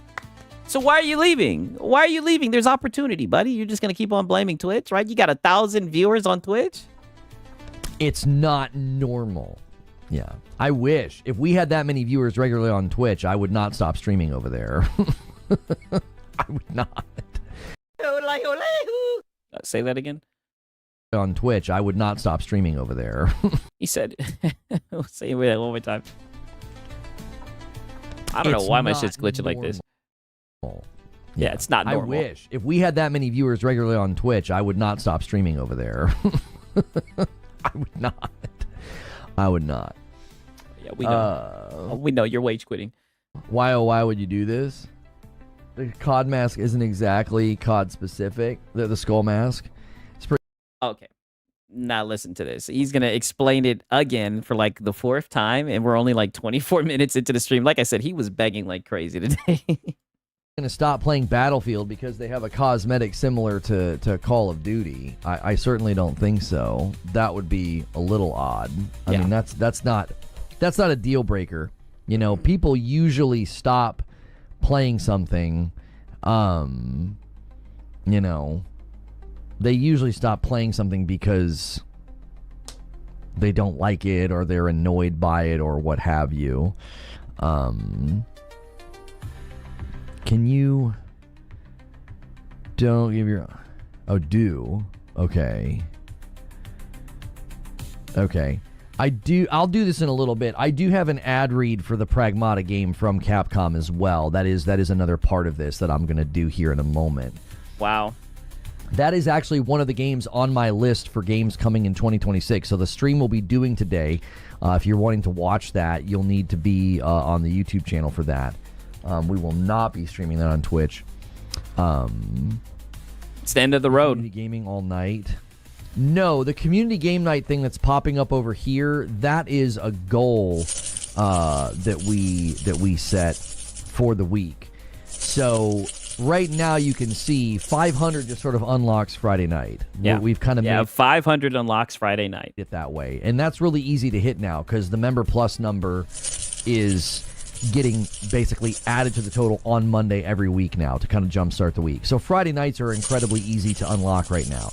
So why are you leaving? Why are you leaving? There's opportunity, buddy. You're just going to keep on blaming Twitch, right? You got 1,000 viewers on Twitch? It's not normal. Yeah. I wish. If we had that many viewers regularly on Twitch, I would not stop streaming over there. I would not. Say that again? On Twitch, I would not stop streaming over there. He said, say it one more time. I don't know why my shit's glitching like this. Yeah, it's not normal. I wish. If we had that many viewers regularly on Twitch, I would not stop streaming over there. I would not. I would not. Yeah, we know. We know you're wage quitting. Why, oh, why would you do this? The COD mask isn't exactly COD specific. The skull mask. It's pretty. Okay. Now listen to this. He's going to explain it again for like the 4th time, and we're only like 24 minutes into the stream. Like I said, he was begging like crazy today. Going to stop playing Battlefield because they have a cosmetic similar to Call of Duty. I certainly don't think so. That would be a little odd. I mean, that's not a deal breaker. People usually stop playing something. They usually stop playing something because they don't like it or they're annoyed by it or what have you. Can you Don't give your... Oh, do. Okay. Okay. I'll do this in a little bit. I do have an ad read for the Pragmata game from Capcom as well. That is another part of this that I'm going to do here in a moment. Wow. That is actually one of the games on my list for games coming in 2026. So the stream we'll be doing today, if you're wanting to watch that, you'll need to be on the YouTube channel for that. We will not be streaming that on Twitch. It's the end of the road. Community gaming all night. No, the community game night thing that's popping up over here, that is a goal that we set for the week. So right now you can see 500 just sort of unlocks Friday night. Yeah. We've kind of made 500 unlocks Friday night. it that way. And that's really easy to hit now because the Member Plus number is getting basically added to the total on Monday every week now to kind of jumpstart the week. So Friday nights are incredibly easy to unlock right now.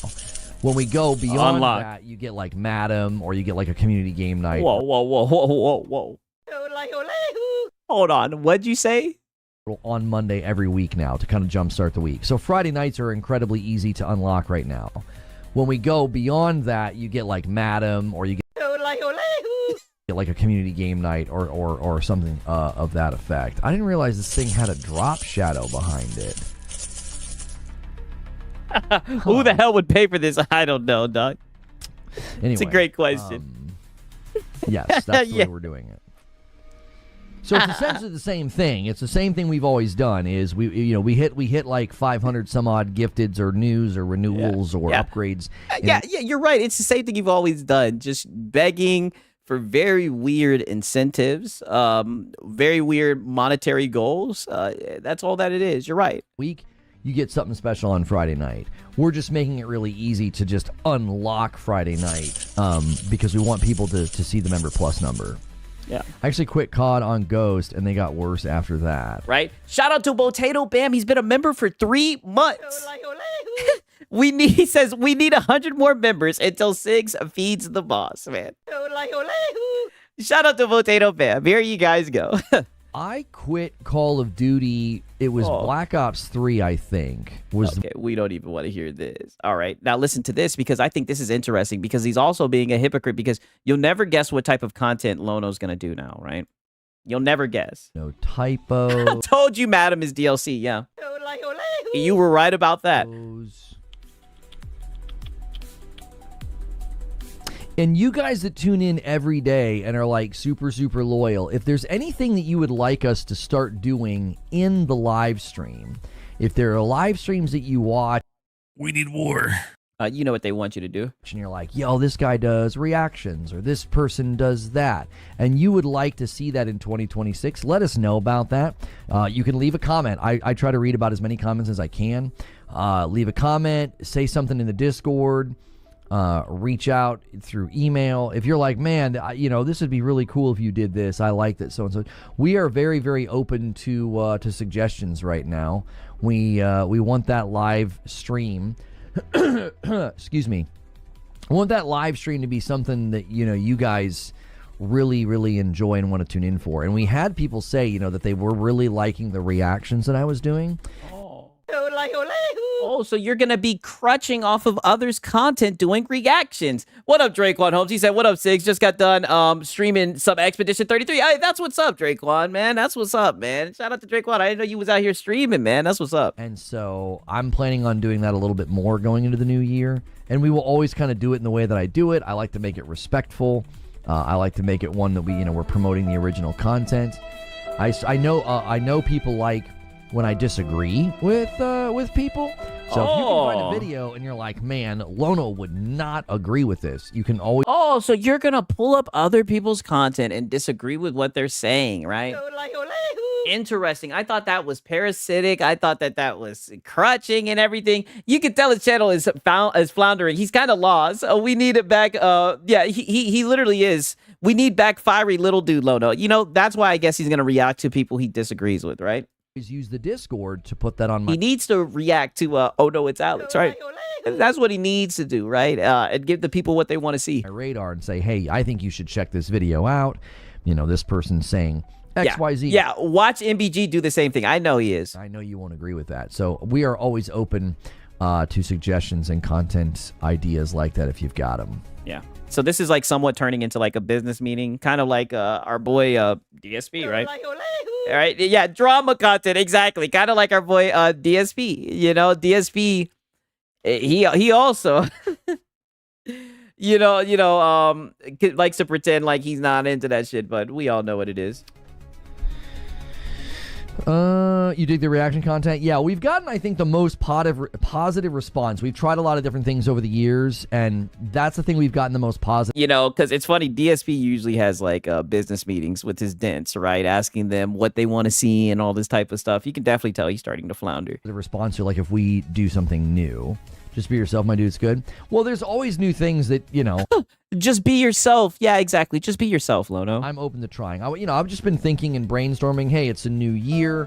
When we go beyond that, you get like Madam or you get like a community game night. Whoa, whoa, whoa, whoa, whoa, whoa. Hold on. What'd you say? On Monday every week now to kind of jumpstart the week. So Friday nights are incredibly easy to unlock right now. When we go beyond that, you get like Madam or you get like a community game night or something of that effect. I didn't realize this thing had a drop shadow behind it. Who the hell would pay for this? I don't know, Doug. Anyway, it's a great question. Yes, that's the way we're doing it. So it's essentially the same thing. It's the same thing we've always done. Is we hit like 500 some odd gifteds or news or renewals or upgrades. Yeah, you're right. It's the same thing you've always done. Just begging for very weird incentives, very weird monetary goals. That's all that it is. You're right. Week. You get something special on Friday night. We're just making it really easy to just unlock Friday night because we want people to see the Member Plus number. Yeah. I actually quit COD on Ghost, and they got worse after that. Right? Shout out to Potato Bam. He's been a member for 3 months. He says we need 100 more members until Sigs feeds the boss, man. Shout out to Potato Bam. Here you guys go. I quit Call of Duty. It was Black Ops 3, I think. Okay, we don't even want to hear this. All right. Now listen to this because I think this is interesting because he's also being a hypocrite because you'll never guess what type of content Lono's going to do now, right? You'll never guess. No typo. I told you Madam is DLC, yeah. You were right about that. And you guys that tune in every day and are like super, super loyal, if there's anything that you would like us to start doing in the live stream, if there are live streams that you watch, we need more. You know what they want you to do. And you're like, yo, this guy does reactions or this person does that. And you would like to see that in 2026. Let us know about that. You can leave a comment. I try to read about as many comments as I can. Leave a comment, say something in the Discord. Reach out through email. If you're like, man, this would be really cool if you did this. I like that so-and-so. We are very, very open to suggestions right now. We want that live stream. Excuse me. I want that live stream to be something that, you guys really, really enjoy and want to tune in for. And we had people say, that they were really liking the reactions that I was doing. Oh, so you're going to be crutching off of others' content doing reactions. What up, Draquan Holmes? He said, what up, Sigs? Just got done streaming some Expedition 33. Hey, that's what's up, Draquan, man. That's what's up, man. Shout out to Draquan. I didn't know you was out here streaming, man. That's what's up. And so I'm planning on doing that a little bit more going into the new year. And we will always kind of do it in the way that I do it. I like to make it respectful. I like to make it one that we're promoting the original content. I know people like when I disagree with people. So if you can find a video and you're like, man, Lono would not agree with this, you can always... Oh, so you're going to pull up other people's content and disagree with what they're saying, right? Interesting. I thought that was parasitic. I thought that was crutching and everything. You can tell his channel is floundering. He's kind of lost. We need it back. Yeah, he literally is. We need back fiery little dude Lono. That's why I guess he's going to react to people he disagrees with, right? Use the Discord to put that on my... He needs to react to, oh no, it's Alex, right? That's what he needs to do, right? And give the people what they want to see. My radar and say, hey, I think you should check this video out. This person's saying XYZ. Yeah, watch MBG do the same thing. I know he is. I know you won't agree with that. So we are always open to suggestions and content ideas like that if you've got them. Yeah. So this is like somewhat turning into like a business meeting, kind of like our boy DSP, right? All right. Yeah, drama content, exactly. Kind of like our boy DSP. You know, DSP. He also, likes to pretend like he's not into that shit, but we all know what it is. You dig the reaction content? Yeah, we've gotten, I think, the most positive response. We've tried a lot of different things over the years, and that's the thing we've gotten the most positive. You know, because it's funny, DSP usually has like business meetings with his dents, right? Asking them what they want to see and all this type of stuff. You can definitely tell he's starting to flounder. The response to, like, if we do something new, just be yourself, my dude, it's good. Well, there's always new things that, Just be yourself. Yeah, exactly. Just be yourself, Lono. I'm open to trying. I've just been thinking and brainstorming, hey, it's a new year,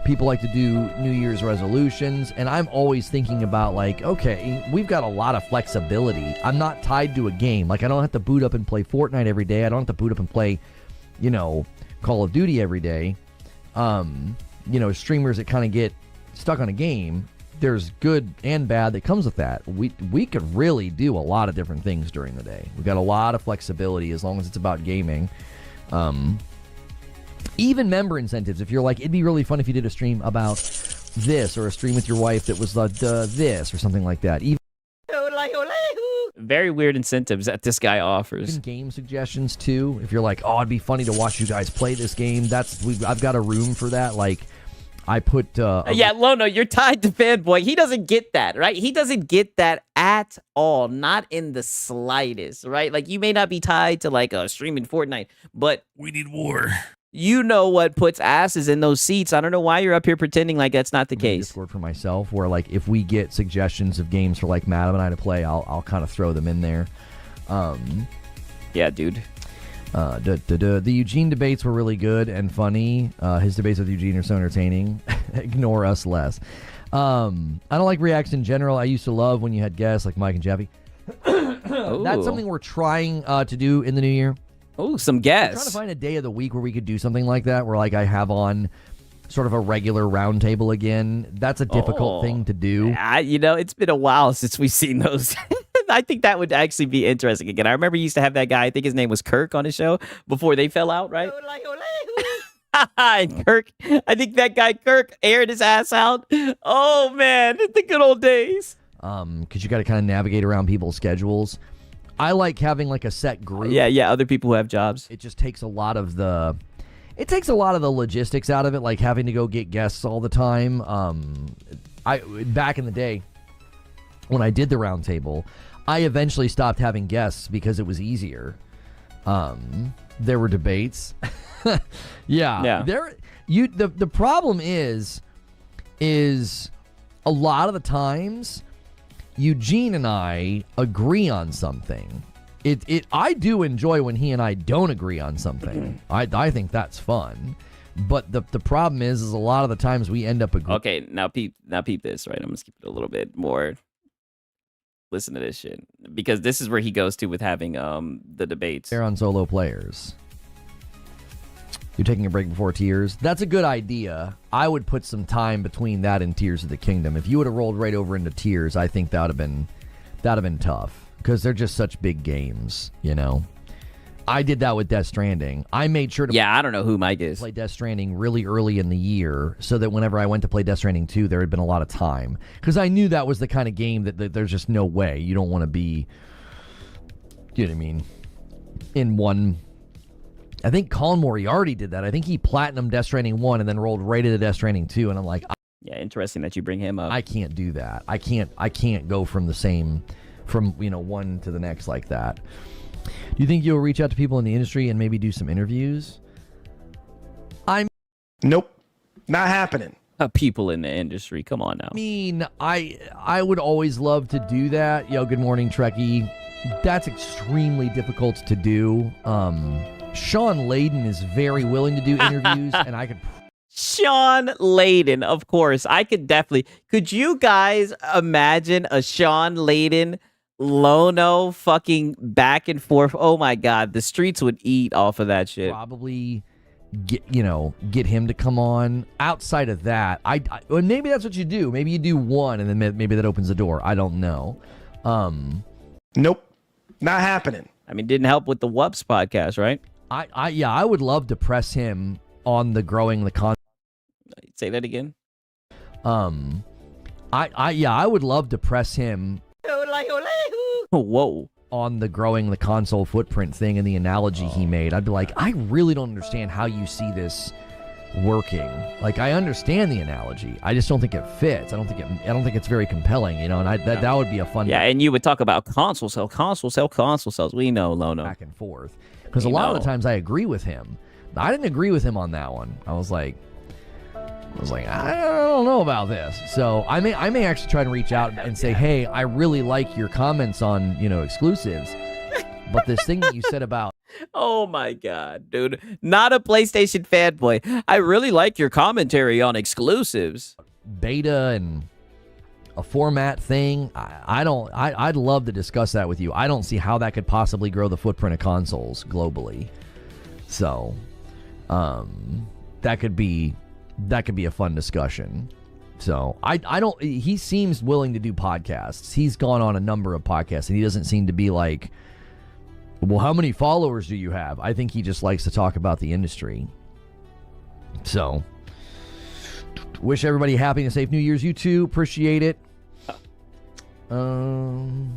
people like to do New Year's resolutions, and I'm always thinking about, like, okay, we've got a lot of flexibility. I'm not tied to a game. Like, I don't have to boot up and play Fortnite every day. I don't have to boot up and play, Call of Duty every day. Streamers that kind of get stuck on a game, there's good and bad that comes with that. We could really do a lot of different things during the day. We've got a lot of flexibility as long as it's about gaming. Even member incentives. If you're like, it'd be really fun if you did a stream about this, or a stream with your wife that was this, or something like that. Even very weird incentives that this guy offers. Even game suggestions too. If you're like, oh, it'd be funny to watch you guys play this game. I've got a room for that. Like, I put yeah, Lono, you're tied to Fanboy. He doesn't get that, right? He doesn't get that at all, not in the slightest, right? Like, you may not be tied to like a streaming Fortnite, but we need war. You know what puts asses in those seats. I don't know why you're up here pretending like that's not the case. Discord for myself, where like if we get suggestions of games for like Madam and I to play, I'll kind of throw them in there. Yeah, dude. The Eugene debates were really good and funny. His debates with Eugene are so entertaining. Ignore us less. I don't like reacts in general. I used to love when you had guests like Mike and Jeffy. That's something we're trying to do in the new year. Oh, some guests. We're trying to find a day of the week where we could do something like that, where like I have on sort of a regular roundtable again. That's a difficult thing to do. It's been a while since we've seen those. I think that would actually be interesting again. I remember you used to have that guy, I think his name was Kirk, on his show before they fell out, right? And Kirk, I think that guy Kirk aired his ass out. Oh, man, the good old days. Because you got to kind of navigate around people's schedules. I like having like a set group. Yeah, other people who have jobs. It just takes a lot of the logistics out of it, like having to go get guests all the time. Back in the day when I did the round table, I eventually stopped having guests because it was easier. There were debates. Yeah. The problem is a lot of the times Eugene and I agree on something. I do enjoy when he and I don't agree on something. I think that's fun. But the problem is a lot of the times we end up agreeing. Okay, now peep this, right? I'm gonna skip it a little bit more. Listen to this shit, because this is where he goes to with having the debates. They're on solo players. You're taking a break before Tears. That's a good idea. I would put some time between that and Tears of the Kingdom. If you would have rolled right over into Tears, I think that would have been tough, because they're just such big games, I did that with Death Stranding. I made sure to I don't know who Mike is. Play Death Stranding really early in the year, so that whenever I went to play Death Stranding 2, there had been a lot of time, because I knew that was the kind of game that there's just no way you don't want to be, you know what I mean, in one. I think Colin Moriarty did that. I think he platinumed Death Stranding 1 and then rolled right into Death Stranding 2, and I'm like, yeah, interesting that you bring him up. I can't do that. I can't go from one to the next like that. Do you think you'll reach out to people in the industry and maybe do some interviews? Nope, not happening. People in the industry, come on now. I mean, I would always love to do that. Good morning, Trekkie. That's extremely difficult to do. Sean Layden is very willing to do interviews, and I could. Sean Layden, of course. I could definitely. Could you guys imagine a Sean Layden Lono fucking back and forth? Oh my God, the streets would eat off of that shit. Probably get him to come on. Outside of that, well, maybe that's what you do. Maybe you do one, and then maybe that opens the door. I don't know. Nope, not happening. I mean, didn't help with the Whoops podcast, right? I would love to press him on the growing the con. Say that again. I would love to press him. Whoa. On the growing the console footprint thing and the analogy he made. I'd be like, I really don't understand how you see this working. Like, I understand the analogy. I just don't think it fits. I don't think it's very compelling, and that would be a fun. Yeah, and you would talk about console sales. We know, Lono. Back and forth. Because a lot of the times I agree with him. I didn't agree with him on that one. I was like, I don't know about this. So I may actually try to reach out and say, hey, I really like your comments on, exclusives. But this thing that you said about... Oh, my God, dude. Not a PlayStation fanboy. I really like your commentary on exclusives. Beta and a format thing. I'd love to discuss that with you. I don't see how that could possibly grow the footprint of consoles globally. So, that could be a fun discussion. So he seems willing to do podcasts. He's gone on a number of podcasts, and he doesn't seem to be like, well, how many followers do you have? I think he just likes to talk about the industry. So, wish everybody happy and safe New Year's. You too. Appreciate it. So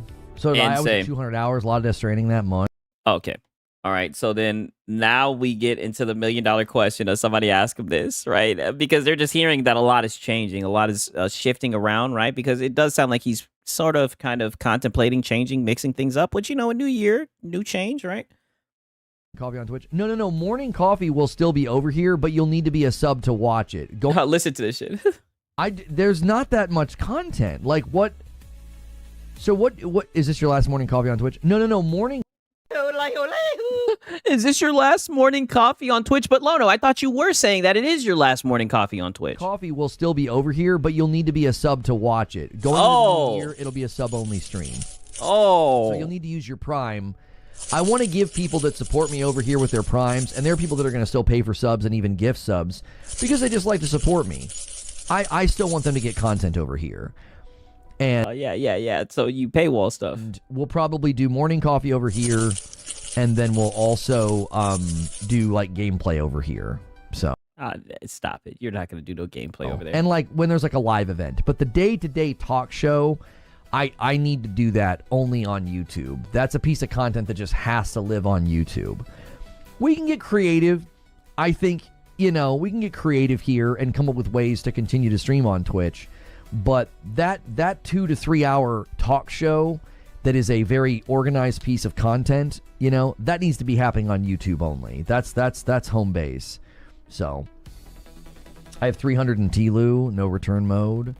I was at 200 hours, a lot of Death Stranding that month. Okay. All right, so then now we get into the $1 million question of somebody ask him this, right? Because they're just hearing that a lot is changing, a lot is shifting around, right? Because it does sound like he's sort of kind of contemplating changing, mixing things up, which, a new year, new change, right? Coffee on Twitch. No. Morning Coffee will still be over here, but you'll need to be a sub to watch it. Go listen to this shit. There's not that much content. Like what? So what is this your last morning coffee on Twitch? No. Morning. Is this your last morning coffee on Twitch? But Lono, I thought you were saying that it is your last morning coffee on Twitch. Coffee will still be over here, but you'll need to be a sub to watch it. Going into the new year, it'll be a sub-only stream. Oh. So you'll need to use your Prime. I want to give people that support me over here with their Primes, and there are people that are going to still pay for subs and even gift subs, because they just like to support me. I still want them to get content over here. And yeah. So you paywall stuff. We'll probably do morning coffee over here, and then we'll also do like gameplay over here. So stop it. You're not going to do no gameplay over there. And like when there's like a live event. But the day-to-day talk show, I need to do that only on YouTube. That's a piece of content that just has to live on YouTube. We can get creative. I think, we can get creative here and come up with ways to continue to stream on Twitch. But that 2 to 3 hour talk show that is a very organized piece of content, that needs to be happening on YouTube only. That's home base. So I have 300 in Tlu, no return mode.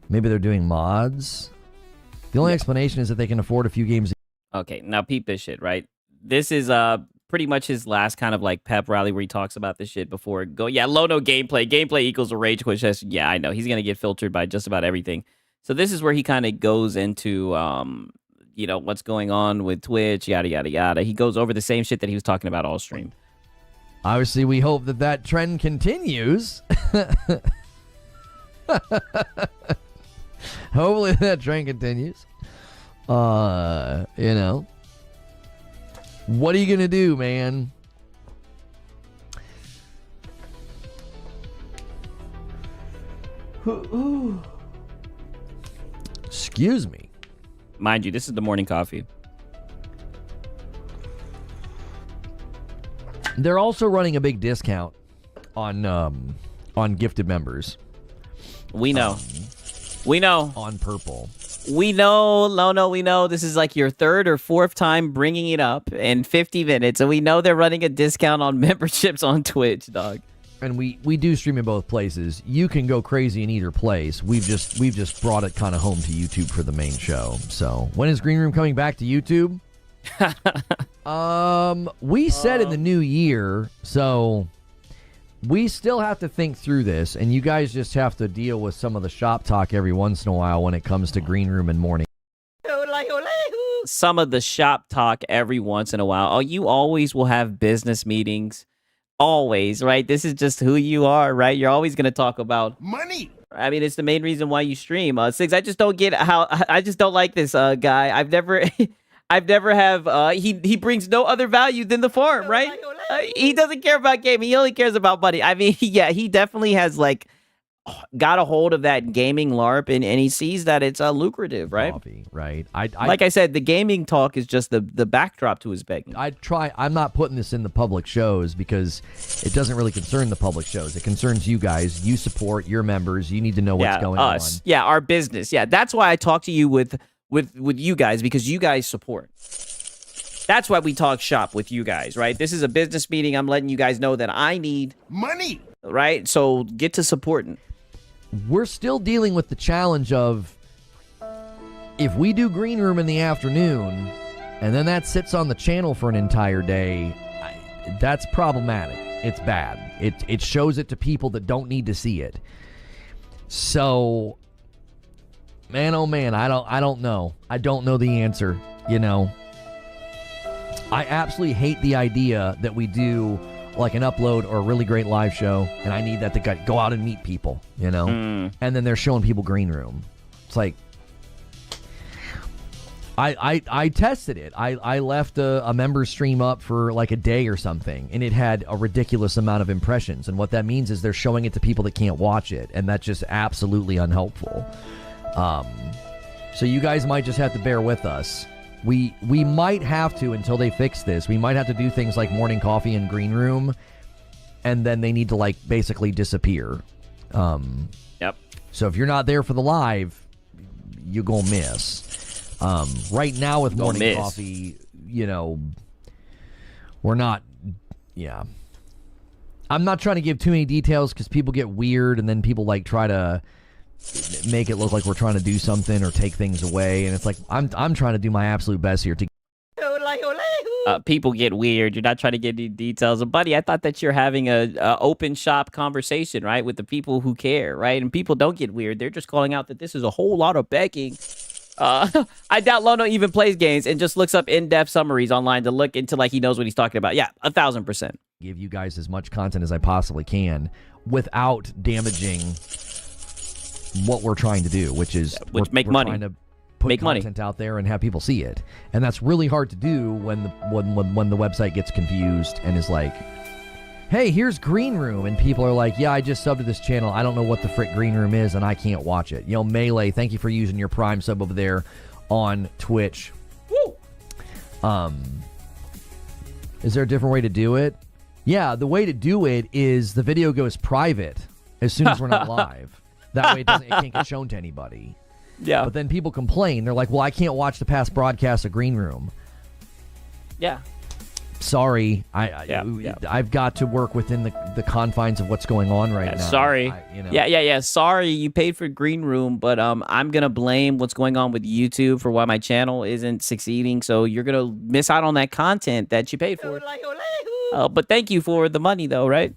Maybe they're doing mods. The only explanation is that they can afford a few games. Okay, now peep this shit, right? This is pretty much his last kind of like pep rally where he talks about this shit before Lono gameplay. Gameplay equals a rage quit. Yeah, I know. He's going to get filtered by just about everything. So this is where he kind of goes into, what's going on with Twitch, yada, yada, yada. He goes over the same shit that he was talking about all stream. Obviously, we hope that trend continues. Hopefully that trend continues. What are you going to do, man? Excuse me. Mind you, this is the morning coffee. They're also running a big discount on gifted members. We know. We know. On Purple. We know, Lono, we know this is like your third or fourth time bringing it up in 50 minutes, and we know they're running a discount on memberships on Twitch, dog. And we do stream in both places. You can go crazy in either place. We've just brought it kind of home to YouTube for the main show. So when is Green Room coming back to YouTube? We said in the new year, so we still have to think through this, and you guys just have to deal with some of the shop talk every once in a while when it comes to Green Room and morning. Some of the shop talk every once in a while. Oh, you always will have business meetings. always, right? This is just who you are, right? You're always going to talk about Money. I mean, it's the main reason why you stream. Six, I just don't get how I just don't like this guy. I've never I've never have he brings no other value than the farm, right? He doesn't care about gaming. He only cares about money. I mean, yeah, he definitely has like got a hold of that gaming LARP and he sees that it's lucrative, right? Right. Like I said, the gaming talk is just the backdrop to his begging. I'm not putting this in the public shows because it doesn't really concern the public shows. It concerns you guys. You support your members. You need to know what's going on. Yeah, our business. Yeah, that's why I talk to you with you guys, because you guys support. That's why we talk shop with you guys, right? This is a business meeting. I'm letting you guys know that I need money, right? So get to supporting. We're still dealing with the challenge of if we do Green Room in the afternoon and then that sits on the channel for an entire day, that's problematic. It's bad. It shows it to people that don't need to see it. So, man, oh man, I don't know. I don't know the answer, you know. I absolutely hate the idea that we do like an upload or a really great live show, and I need that to go out and meet people, you know? And then they're showing people Green Room. It's like, I tested it. I left a member stream up for like a day or something, and it had a ridiculous amount of impressions. And what that means is they're showing it to people that can't watch it, and that's just absolutely unhelpful. So you guys might just have to bear with us. We might have to, until they fix this, we might have to do things like morning coffee and Green Room, and then they need to like basically disappear. Yep. So if you're not there for the live, you're gonna miss. Right now with morning coffee, you know, we're not. Yeah. I'm not trying to give too many details because people get weird, and then people like try to make it look like we're trying to do something or take things away, and it's like I'm trying to do my absolute best here to people get weird. You're not trying to get any details. Buddy, I thought that you're having a open shop conversation, right, with the people who care, right? And people don't get weird. They're just calling out that this is a whole lot of begging. I doubt Lono even plays games and just looks up in-depth summaries online to look into like he knows what he's talking about. Yeah, 1,000%. Give you guys as much content as I possibly can without damaging what we're trying to do, which is make money. Trying to put content out there and have people see it, and that's really hard to do when the website gets confused and is like, hey, here's Green Room, and people are like, yeah, I just subbed to this channel, I don't know what the frick Green Room is, and I can't watch it. You know, Melee, thank you for using your Prime sub over there on Twitch. Woo! Is there a different way to do it? Yeah, the way to do it is the video goes private as soon as we're not live. That way it can't get shown to anybody. Yeah. But then people complain. They're like, well, I can't watch the past broadcasts of Green Room. Yeah. Sorry. I've got to work within the confines of what's going on right now. Sorry. Yeah. Sorry you paid for Green Room, but I'm going to blame what's going on with YouTube for why my channel isn't succeeding. So you're going to miss out on that content that you paid for. But thank you for the money, though, right?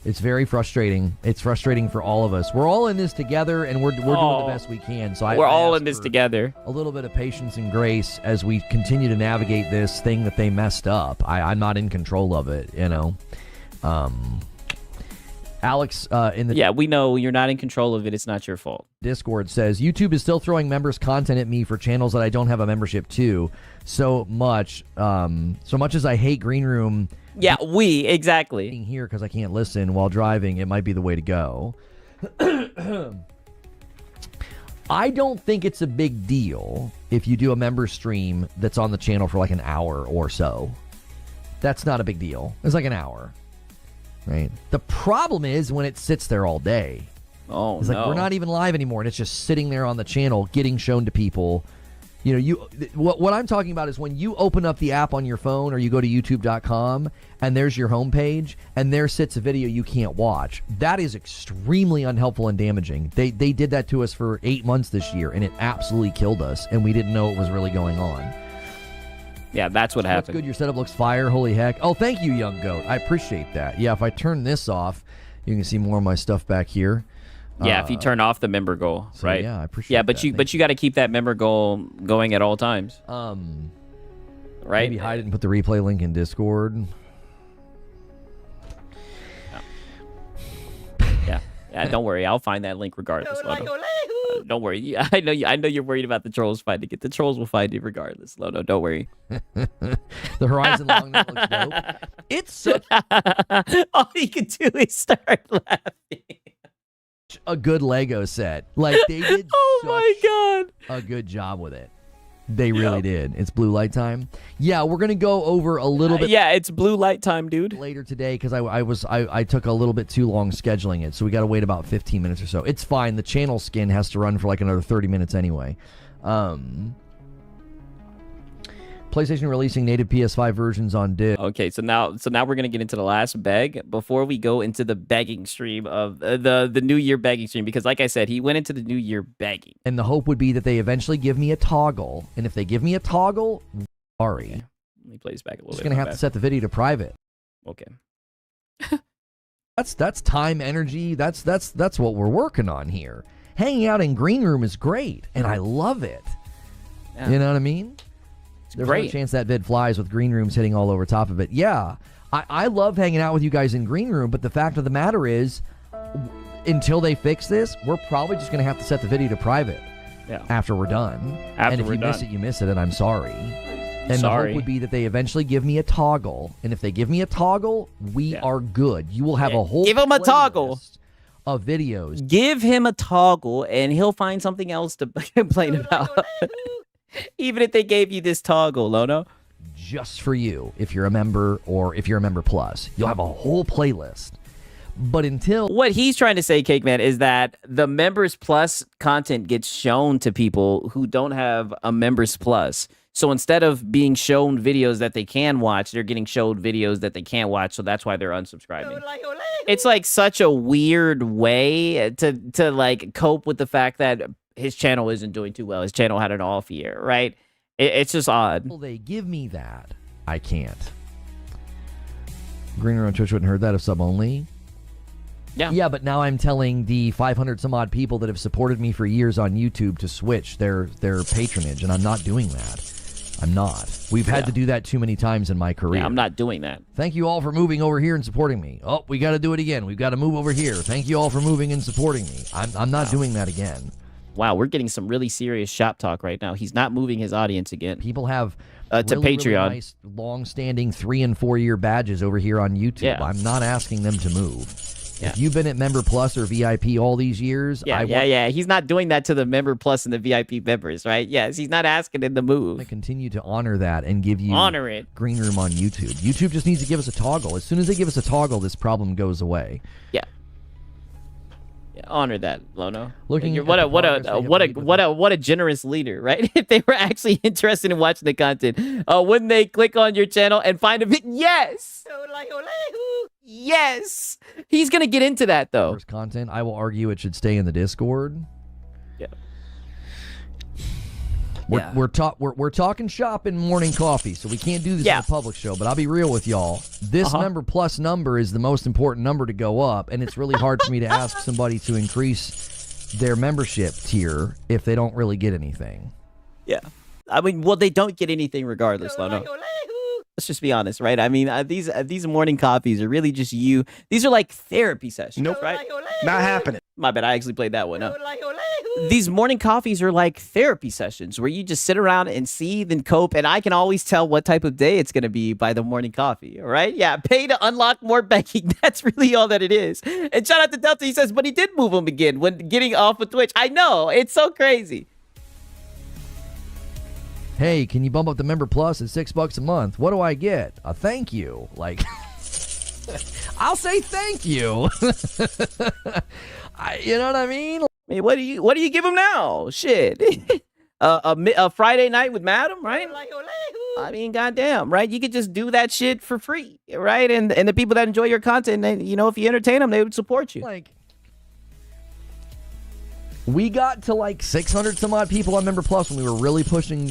It's very frustrating. It's frustrating for all of us. We're all in this together, and we're doing the best we can. So we're all in this together. A little bit of patience and grace as we continue to navigate this thing that they messed up. I'm not in control of it, you know. Alex in the we know you're not in control of it. It's not your fault. Discord says YouTube is still throwing members content at me for channels that I don't have a membership to. So much as I hate Green Room. Yeah, exactly. Here because I can't listen while driving, it might be the way to go. I don't think it's a big deal if you do a member stream that's on the channel for like an hour or so. That's not a big deal. It's like an hour, right? The problem is when it sits there all day. Oh, it's like we're not even live anymore, and it's just sitting there on the channel, getting shown to people. You know, what I'm talking about is when you open up the app on your phone or you go to youtube.com and there's your homepage and there sits a video you can't watch. That is extremely unhelpful and damaging. They did that to us for 8 months this year, and it absolutely killed us, and we didn't know what was really going on. Yeah, that's what happened. That's good. Your setup looks fire. Holy heck. Oh, thank you, Young Goat. I appreciate that. Yeah, if I turn this off, you can see more of my stuff back here. Yeah, if you turn off the member goal, so right? Yeah, I appreciate that. Yeah, but you got to keep that member goal going at all times. Right? Maybe hide it and put the replay link in Discord. Yeah, don't worry. I'll find that link regardless. Lono. Don't worry. Yeah, I know you're worried about the trolls finding it. The trolls will find it regardless. Lono, don't worry. The Horizon Long Neck looks dope. It's such all you can do is start laughing. a good Lego set. Like they did my god, a good job with it. They really did. It's blue light time. Yeah, we're gonna go over a little bit. Yeah, it's blue light time, dude. Later today because I took a little bit too long scheduling it, so we got to wait about 15 minutes or so. It's fine. The channel skin has to run for like another 30 minutes anyway. PlayStation releasing native PS5 versions on disc. Okay, so now we're gonna get into the last beg before we go into the begging stream of the New Year begging stream, because like I said, he went into the New Year begging. And the hope would be that they eventually give me a toggle, and if they give me a toggle, sorry. Okay. Let me play this back a little Just bit. gonna have to set the video to private. Okay. That's time, energy. That's what we're working on here. Hanging out in green room is great, and I love it. Yeah. You know what I mean? There's great. no chance that vid flies with green rooms hitting all over top of it. Yeah, I love hanging out with you guys in green room, but the fact of the matter is, until they fix this, we're probably just going to have to set the video to private after we're done. And if you miss it, you miss it, and I'm sorry. And the hope would be that they eventually give me a toggle, and if they give me a toggle, we are good. You will have a whole give him a toggle of videos. Give him a toggle, and he'll find something else to complain about. Even if they gave you this toggle, Lono. Just for you, if you're a member or if you're a member plus. You'll have a whole playlist. But until... What he's trying to say, Cake Man, is that the Members Plus content gets shown to people who don't have a Members Plus. So instead of being shown videos that they can watch, they're getting shown videos that they can't watch, so that's why they're unsubscribing. It's like such a weird way to like cope with the fact that his channel isn't doing too well. His channel had an off year, right? It's just odd. Well, they give me that. I can't. Greener on Twitch wouldn't heard that if sub only. Yeah. Yeah, but now I'm telling the 500 some odd people that have supported me for years on YouTube to switch their patronage, and I'm not doing that. I'm not. We've had to do that too many times in my career. Yeah, I'm not doing that. Thank you all for moving over here and supporting me. Oh, we got to do it again. We've got to move over here. Thank you all for moving and supporting me. I'm not doing that again. Wow, we're getting some really serious shop talk right now. He's not moving his audience again. People have to Patreon. Really nice, long-standing 3- and 4-year badges over here on YouTube. Yeah. I'm not asking them to move. Yeah. If you've been at Member Plus or VIP all these years, yeah. He's not doing that to the Member Plus and the VIP members, right? Yes, he's not asking them to move. I continue to honor that and give you honor it. Green Room on YouTube. YouTube just needs to give us a toggle. As soon as they give us a toggle, this problem goes away. Yeah. Yeah, honor that, Lono. Looking what a generous leader, right? If they were actually interested in watching the content, wouldn't they click on your channel and find a video? Yes. Yes. He's gonna get into that though. First content, I will argue it should stay in the Discord. Yeah. We're talking shop and morning coffee, so we can't do this in a public show, but I'll be real with y'all. This Member Plus number is the most important number to go up, and it's really hard for me to ask somebody to increase their membership tier if they don't really get anything. Yeah. I mean, well, they don't get anything regardless, Lono. Let's just be honest, right? I mean, these morning coffees are really just you. These are like therapy sessions, right? Not happening. My bad. I actually played that one. Huh? These morning coffees are like therapy sessions where you just sit around and seethe and cope, and I can always tell what type of day it's going to be by the morning coffee, all right? Yeah, pay to unlock more banking. That's really all that it is. And shout out to Delta. He says, but he did move him again when getting off of Twitch. I know. It's so crazy. Hey, can you bump up the Member Plus at $6 a month? What do I get? A thank you. Like, I'll say thank you. You know what I mean? Hey, what do you give him now? Shit. A Friday night with Madam, right? I mean, goddamn, right? You could just do that shit for free, right? And the people that enjoy your content, they, you know, if you entertain them, they would support you. Like, we got to like 600 some odd people on Member Plus when we were really pushing,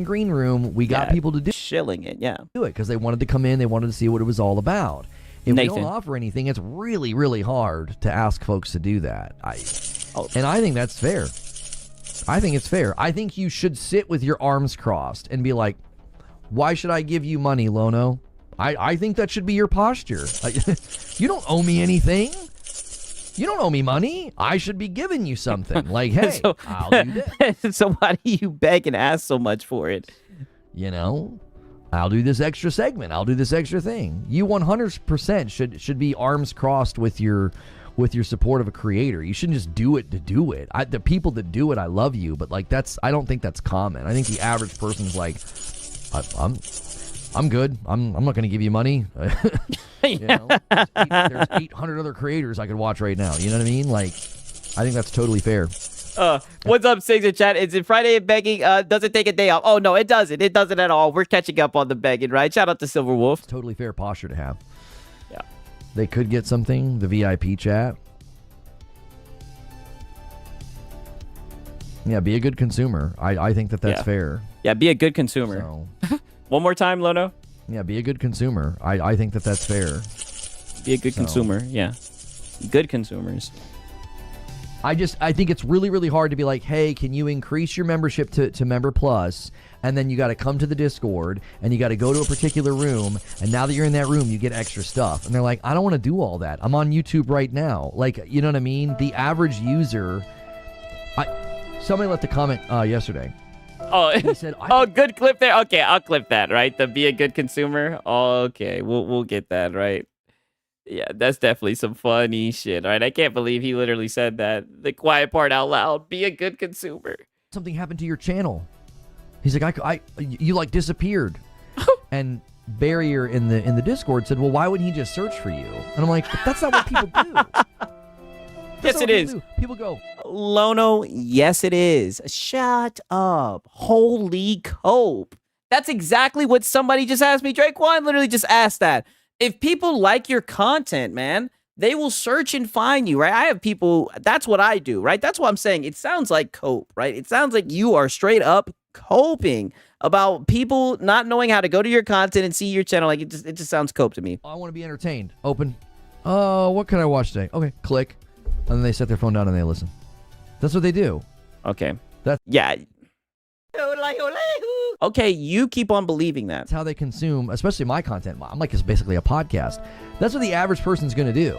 Green Room. We got people to do shilling it, do it because they wanted to come in, they wanted to see what it was all about. If Nathan. we don't offer anything, it's really, really hard to ask folks to do that. And I think that's fair. I think it's fair. I think you should sit with your arms crossed and be like, why should I give you money, Lono? I think that should be your posture. You don't owe me anything. You don't owe me money. I should be giving you something. Like, hey, So- I'll do this. So why do you beg and ask so much for it? You know, I'll do this extra segment. I'll do this extra thing. You 100% should be arms crossed with your support of a creator. You shouldn't just do it to do it. The people that do it, I love you, but like I don't think that's common. I think the average person's like, I'm good. I'm not going to give you money. You know, there's 800 other creators I could watch right now. You know what I mean? Like, I think that's totally fair. What's up, Six in chat? Is it Friday and begging? Does it take a day off? Oh, no, it doesn't. It doesn't at all. We're catching up on the begging, right? Shout out to Silver Wolf. It's totally fair posture to have. Yeah. They could get something, the VIP chat. Yeah, be a good consumer. I think that's fair. Yeah, be a good consumer. So, one more time, Lono. Yeah, be a good consumer. I think that's fair. Be a good consumer. Yeah. Good consumers. I think it's really, really hard to be like, hey, can you increase your membership to Member Plus? And then you got to come to the Discord and you got to go to a particular room. And now that you're in that room, you get extra stuff. And they're like, I don't want to do all that. I'm on YouTube right now. Like, you know what I mean? The average user. Somebody left a comment yesterday. Oh, he said, good clip there. Okay, I'll clip that, right? The be a good consumer. Okay, we'll get that, right? Yeah, that's definitely some funny shit, right? I can't believe he literally said that. The quiet part out loud. Be a good consumer. Something happened to your channel. He's like, you like disappeared. And Barrier in the Discord said, well, why wouldn't he just search for you? And I'm like, but that's not what people do. Yes, it is. People go, Lono, yes, it is. Shut up. Holy cope. That's exactly what somebody just asked me. Draquan literally just asked that. If people like your content, man, they will search and find you, right? I have people, that's what I do, right? That's what I'm saying. It sounds like cope, right? It sounds like you are straight up coping about people not knowing how to go to your content and see your channel. Like, it just sounds cope to me. I want to be entertained. Open. Oh, what can I watch today? Okay, click. And then they set their phone down and they listen. That's what they do. Okay. Yeah. Okay, you keep on believing that. That's how they consume, especially my content. I'm like, it's basically a podcast. That's what the average person's going to do.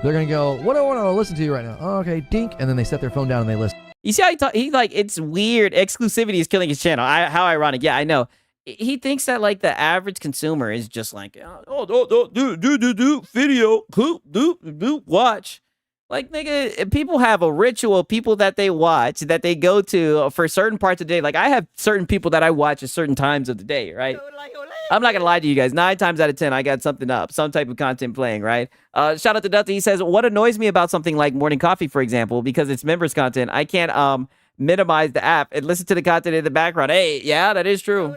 They're going to go, what do I want to listen to right now? Oh, okay, dink. And then they set their phone down and they listen. You see how he like, it's weird. Exclusivity is killing his channel. How ironic. Yeah, I know. He thinks that like the average consumer is just like, video, watch. Like, nigga, people have a ritual, people that they watch, that they go to for certain parts of the day. Like, I have certain people that I watch at certain times of the day, right? I'm not going to lie to you guys. 9 times out of 10, I got something up, some type of content playing, right? Shout out to Dusty. He says, what annoys me about something like Morning Coffee, for example, because it's members content, I can't minimize the app and listen to the content in the background. Hey, yeah, that is true.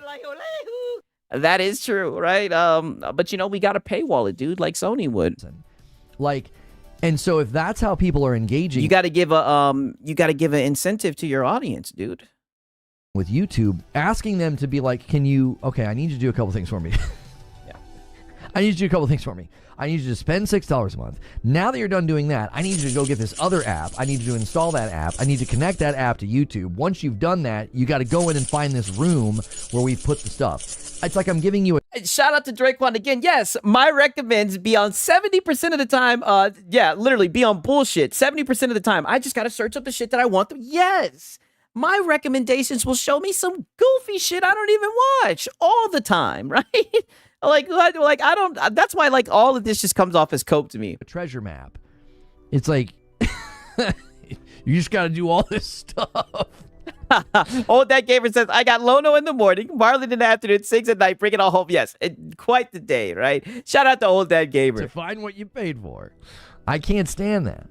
That is true, right? But, you know, we got to paywall it, dude, like Sony would. Like... And so if that's how people are engaging, you got to give an incentive to your audience, dude. With YouTube, asking them to be like, can you, okay, I need you to do a couple things for me. Yeah. I need you to do a couple things for me. I need you to spend $6 a month. Now that you're done doing that, I need you to go get this other app. I need you to install that app. I need to connect that app to YouTube. Once you've done that, you got to go in and find this room where we've put the stuff. It's like I'm giving you a... Shout out to Draquan again. Yes, my recommends be on 70% of the time. Yeah, literally be on bullshit 70% of the time. I just got to search up the shit that I want. Yes. My recommendations will show me some goofy shit I don't even watch all the time, right? Like I don't, that's why like all of this just comes off as cope to me. A treasure map. It's like, you just got to do all this stuff. Old Dad Gamer says, I got Lono in the morning, Marlon in the afternoon, 6 at night, bring it all home. Yes, quite the day, right? Shout out to Old Dad Gamer. To find what you paid for. I can't stand that.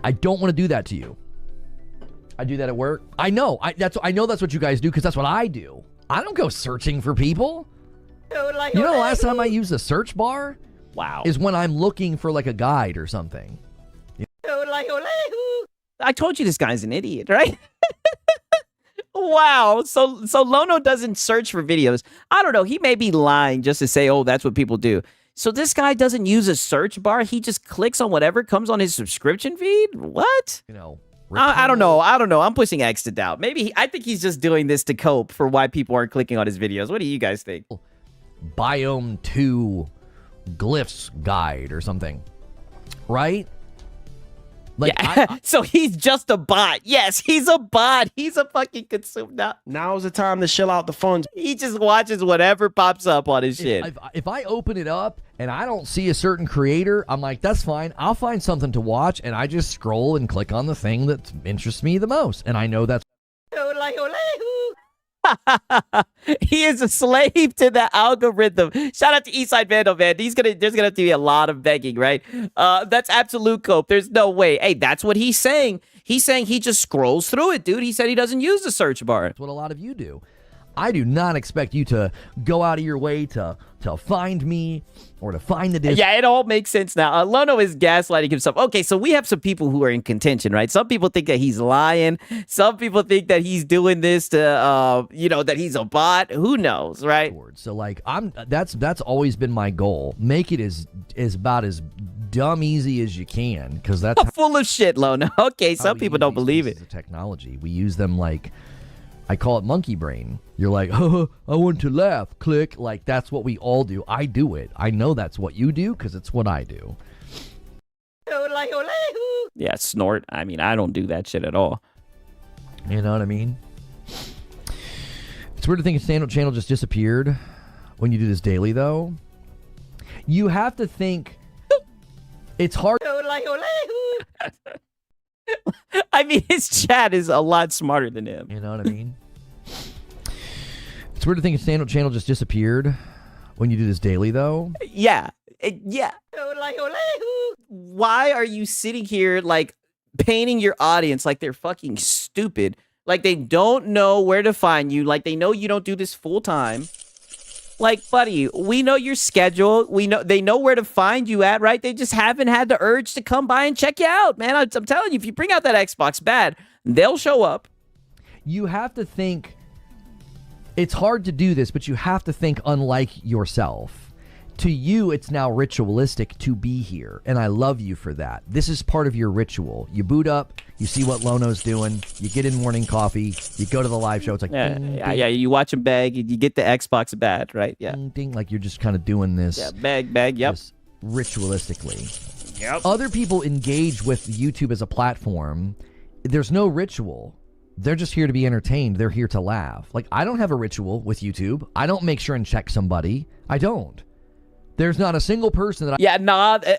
I don't want to do that to you. I do that at work. I know. I know that's what you guys do because that's what I do. I don't go searching for people. You know the last time I used a search bar? Wow. Is when I'm looking for like a guide or something. I told you this guy's an idiot, right? Wow. So Lono doesn't search for videos. I don't know. He may be lying just to say, oh, that's what people do. So this guy doesn't use a search bar. He just clicks on whatever comes on his subscription feed. What? You know. I don't know. I'm pushing X to doubt. Maybe I think he's just doing this to cope for why people aren't clicking on his videos. What do you guys think? Biome 2 glyphs guide or something, right? Like, yeah. So he's just a bot. Yes, he's a bot. He's a fucking consumer. Now's the time to shell out the funds. He just watches whatever pops up on his shit. If I open it up and I don't see a certain creator, I'm like, that's fine. I'll find something to watch, and I just scroll and click on the thing that interests me the most. And I know that's... He is a slave to the algorithm. Shout out to Eastside Vandal, man. There's gonna have to be a lot of begging, right? That's absolute cope. There's no way. Hey, that's what he's saying. He's saying he just scrolls through it, dude. He said he doesn't use the search bar. That's what a lot of you do. I do not expect you to go out of your way to find me or to find the disc. Yeah, it all makes sense now. Lono is gaslighting himself. Okay, so we have some people who are in contention, right? Some people think that he's lying. Some people think that he's doing this to, that he's a bot. Who knows, right? So like, that's always been my goal. Make it as about as dumb easy as you can, because that's full of shit, Lono. Okay, some people don't believe it. Technology, we use them like. I call it monkey brain. You're like, oh, I want to laugh. Click. Like, that's what we all do. I do it. I know that's what you do because it's what I do. Yeah, snort. I mean, I don't do that shit at all. You know what I mean? It's weird to think a stand-up channel just disappeared when you do this daily, though. You have to think it's hard. I mean, his chat is a lot smarter than him. You know what I mean? It's weird to think a stand-up channel just disappeared when you do this daily, though. Yeah. Yeah. Why are you sitting here, like, painting your audience like they're fucking stupid? Like, they don't know where to find you. Like, they know you don't do this full-time. Like, buddy, we know your schedule. They know where to find you at, right? They just haven't had the urge to come by and check you out, man. I'm telling you, if you bring out that Xbox bad, they'll show up. You have to think, it's hard to do this, but you have to think unlike yourself. To you, it's now ritualistic to be here, and I love you for that. This is part of your ritual. You boot up, you see what Lono's doing, you get in morning coffee, you go to the live show. It's like, ding, yeah, you watch him beg, you get the Xbox bad, right? Yeah. Ding, ding, like you're just kind of doing this. Yeah, beg, yep. Ritualistically. Yep. Other people engage with YouTube as a platform. There's no ritual. They're just here to be entertained. They're here to laugh. Like, I don't have a ritual with YouTube. I don't make sure and check somebody. I don't. There's not a single person that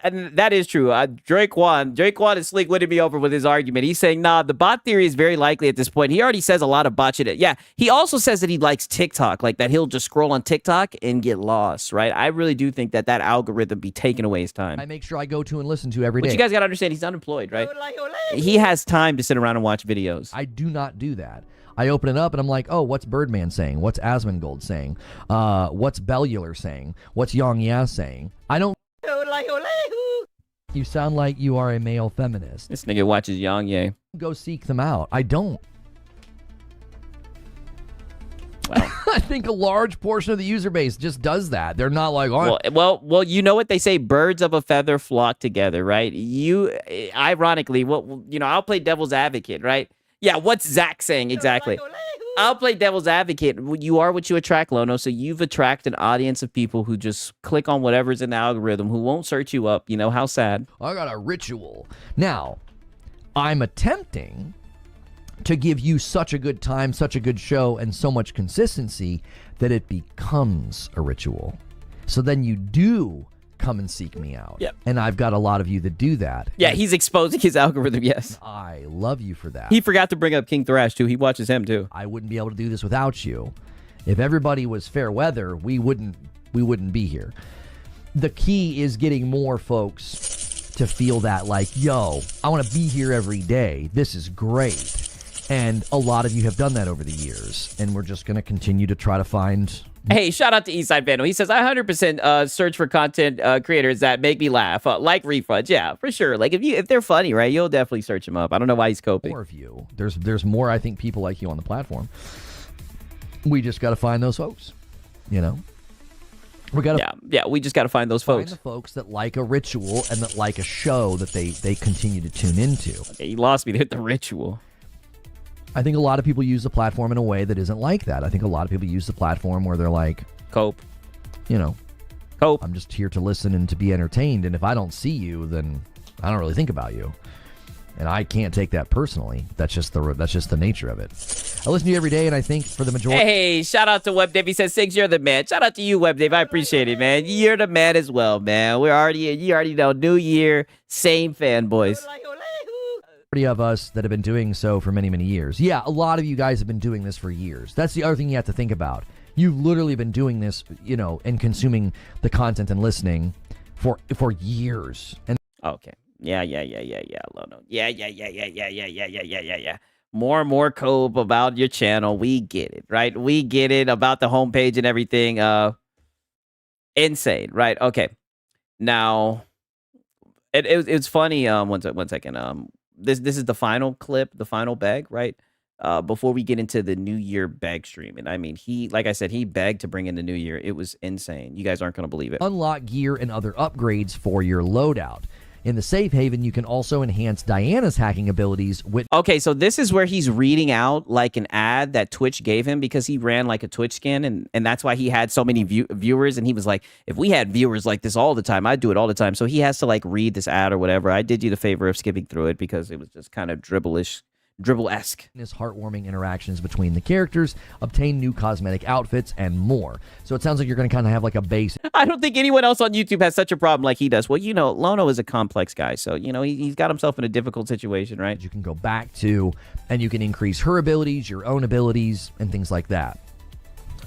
and that is true. Drake Juan is slick winning me over with his argument. He's saying, the bot theory is very likely at this point. He already says a lot of bot shit. Yeah, he also says that he likes TikTok, like that he'll just scroll on TikTok and get lost, right? I really do think that algorithm be taking away his time. I make sure I go to and listen to every day. But you guys got to understand, he's unemployed, right? He has time to sit around and watch videos. I do not do that. I open it up and I'm like, oh, what's Birdman saying? What's Asmongold saying? What's Bellular saying? What's Yang Ya saying? I don't... You sound like you are a male feminist. This nigga watches Yang Ye. Go seek them out. I don't. Well, I think a large portion of the user base just does that. They're not like, well, you know what they say, birds of a feather flock together, right? Ironically, I'll play devil's advocate, right? Yeah, what's Zach saying exactly? I'll play devil's advocate. You are what you attract, Lono. So you've attracted an audience of people who just click on whatever's in the algorithm, who won't search you up. You know, how sad. I got a ritual. Now, I'm attempting to give you such a good time, such a good show, and so much consistency that it becomes a ritual. So then you do come and seek me out. Yep. And I've got a lot of you that do that. Yeah, he's exposing his algorithm, yes. I love you for that. He forgot to bring up King Thrash, too. He watches him, too. I wouldn't be able to do this without you. If everybody was fair weather, we wouldn't be here. The key is getting more folks to feel that, like, yo, I want to be here every day. This is great. And a lot of you have done that over the years. And we're just going to continue to try to find... Hey, shout out to Eastside Vandal. He says, I 100% search for content creators that make me laugh, like refunds. Yeah, for sure. Like, if they're funny, right, you'll definitely search them up. I don't know why he's coping. More of you. There's more, I think, people like you on the platform. We just got to find those folks, you know? We got to we just got to find those folks. Find the folks that like a ritual and that like a show that they continue to tune into. Okay, you lost me there at the ritual. I think a lot of people use the platform in a way that isn't like that. I think a lot of people use the platform where they're like... Cope. You know, Cope. I'm just here to listen and to be entertained. And if I don't see you, then I don't really think about you. And I can't take that personally. That's just the nature of it. I listen to you every day, and I think for the majority. Hey, shout out to WebDave. He says, Six, you're the man. Shout out to you, WebDave. I appreciate it, man. You're the man as well, man. You already know, new year, same fanboys. Of us that have been doing so for many, many years. Yeah, a lot of you guys have been doing this for years. That's the other thing you have to think about. You've literally been doing this, and consuming the content and listening for years. And okay. Yeah, Lono. Yeah. More and more Cope about your channel. We get it, right? We get it about the homepage and everything. Insane, right? Okay. Now, it's funny. One second. This is the final clip, the final bag, right? Before we get into the New Year bag stream. And I mean, like I said, he begged to bring in the New Year. It was insane. You guys aren't going to believe it. Unlock gear and other upgrades for your loadout. In the safe haven, you can also enhance Diana's hacking abilities with... Okay, so this is where he's reading out like an ad that Twitch gave him because he ran like a Twitch skin, and that's why he had so many viewers, and he was like, if we had viewers like this all the time, I'd do it all the time. So he has to like read this ad or whatever. I did you the favor of skipping through it because it was just kind of dribble-esque. Heartwarming interactions between the characters, obtain new cosmetic outfits, and more. So it sounds like you're going to kind of have like a base. I don't think anyone else on YouTube has such a problem like he does. Well, Lono is a complex guy, so, he's got himself in a difficult situation, right? You can go back to, and you can increase her abilities, your own abilities, and things like that.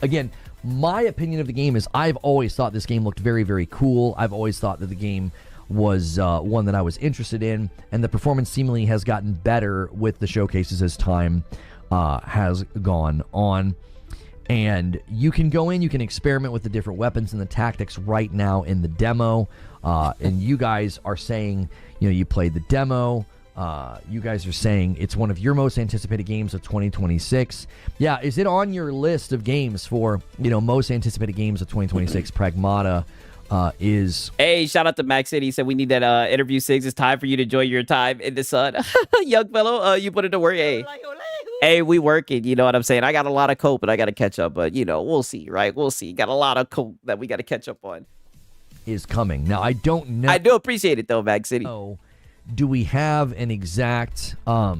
Again, my opinion of the game is I've always thought this game looked very, very cool. I've always thought that the game was one that I was interested in, and the performance seemingly has gotten better with the showcases as time has gone on. And you can go in, you can experiment with the different weapons and the tactics right now in the demo. And you guys are saying, you played the demo. You guys are saying it's one of your most anticipated games of 2026. Yeah, is it on your list of games for, most anticipated games of 2026? Pragmata is... Hey, shout out to Max City. He said we need that interview, Six. It's time for you to enjoy your time in the sun. Young fellow, you put it to work. Hey, we working. You know what I'm saying? I got a lot of cope, and I got to catch up. But, we'll see, right? We'll see. Got a lot of cope that we got to catch up on. Is coming. Now, I don't know... I do appreciate it, though, Max City. Do we have an exact... Oh,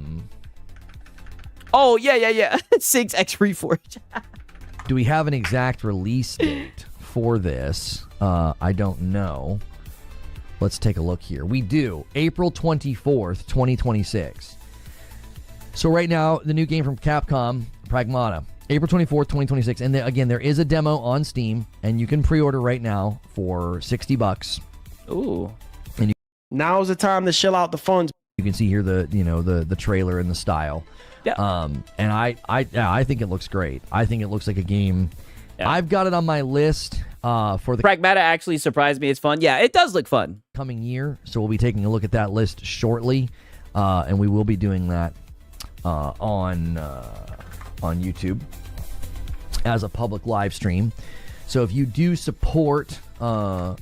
yeah. 6X Reforge. Do we have an exact release date for this? I don't know. Let's take a look here. We do. April 24th, 2026. So right now, the new game from Capcom, Pragmata. April 24th, 2026. And again, there is a demo on Steam, and you can pre-order right now for $60. Ooh. And now's the time to shell out the funds. You can see here the trailer and the style. Yeah. And I think it looks great. I think it looks like a game. Yeah. I've got it on my list for the... Pragmata actually surprised me. It's fun. Yeah, it does look fun. Coming year. So we'll be taking a look at that list shortly. And we will be doing that on YouTube as a public live stream. So if you do support on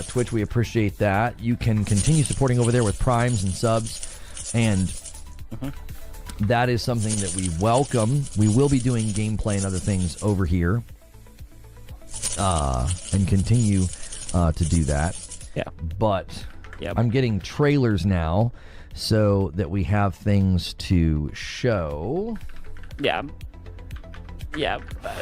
Twitch, we appreciate that. You can continue supporting over there with primes and subs, and that is something that we welcome. We will be doing gameplay and other things over here, and continue to do that. Yeah, but I'm getting trailers now so that we have things to show. Yeah.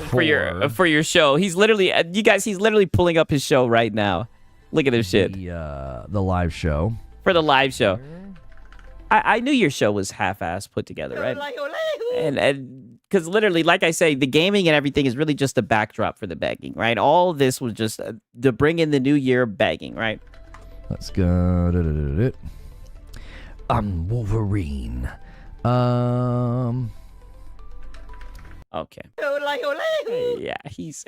For your show. He's literally, you guys, he's literally pulling up his show right now. Look at this shit. The live show. For the live show. I knew your show was half-assed put together, right? And because literally, like I say, the gaming and everything is really just a backdrop for the begging, right? All of this was just to bring in the new year begging, right? Let's go. I'm Wolverine. Okay. Yeah, he's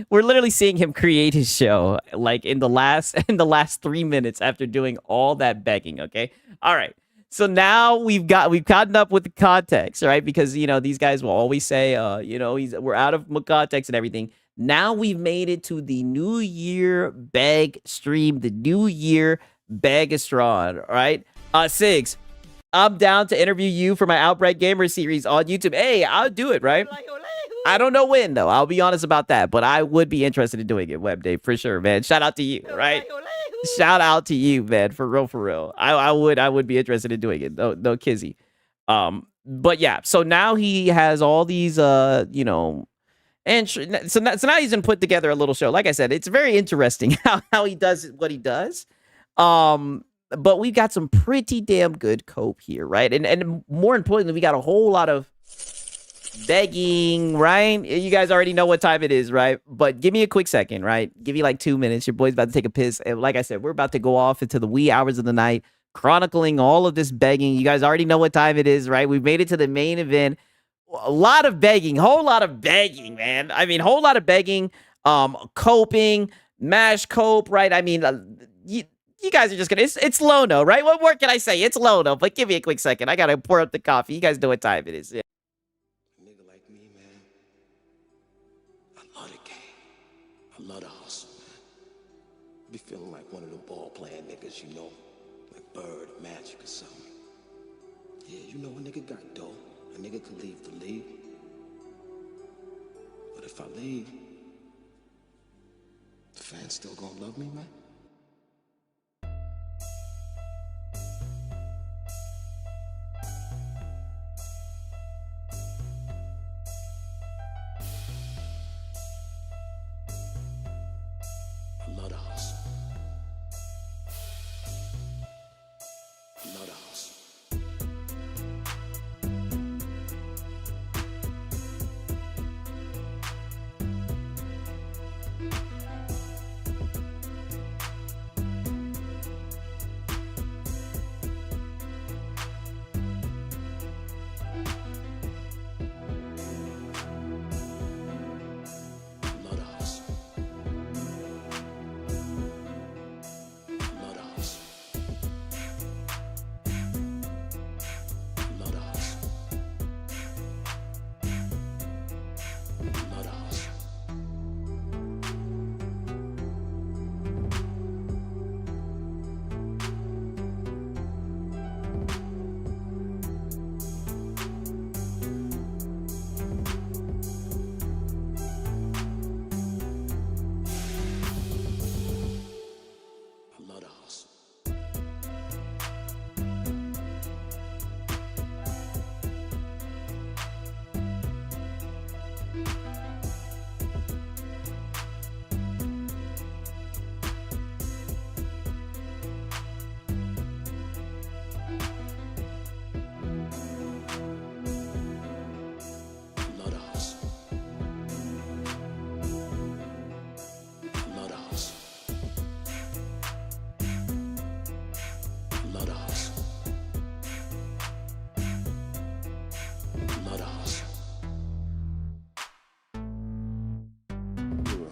we're literally seeing him create his show like in the last 3 minutes after doing all that begging, okay? All right. So now we've gotten up with the context, right? Because these guys will always say we're out of context and everything. Now we've made it to the New Year beg stream, the New Year Begastron, all right? Sigs, I'm down to interview you for my Outbreak Gamer series on YouTube. Hey, I'll do it, right? I don't know when though. I'll be honest about that, but I would be interested in doing it, Web Dave, for sure, man. Shout out to you, right? Shout out to you, man, for real, for real. I would be interested in doing it. No kizzy. But yeah, so now he has all these you know, and so now he's gonna put together a little show. Like I said, it's very interesting how he does what he does. But we've got some pretty damn good cope here, right? And more importantly, we got a whole lot of begging, right? You guys already know what time it is, right? But give me a quick second, right? Give me like 2 minutes. Your boy's about to take a piss. And like I said, we're about to go off into the wee hours of the night, chronicling all of this begging. You guys already know what time it is, right? We've made it to the main event. A lot of begging, whole lot of begging, man. I mean, whole lot of begging, coping, mash cope, right? I mean, you guys are just gonna, it's Lono, right? What more can I say? It's Lono, but give me a quick second. I gotta pour up the coffee. You guys know what time it is. Yeah. Nigga like me, man. I love the game. I love the hustle, man. Be feeling like one of the ball playing niggas, you know, like Bird, Magic, or something. Yeah, you know, a nigga got dough. A nigga could leave the league. But if I leave, the fans still gonna love me, man? I love the hustle. I love the hustle.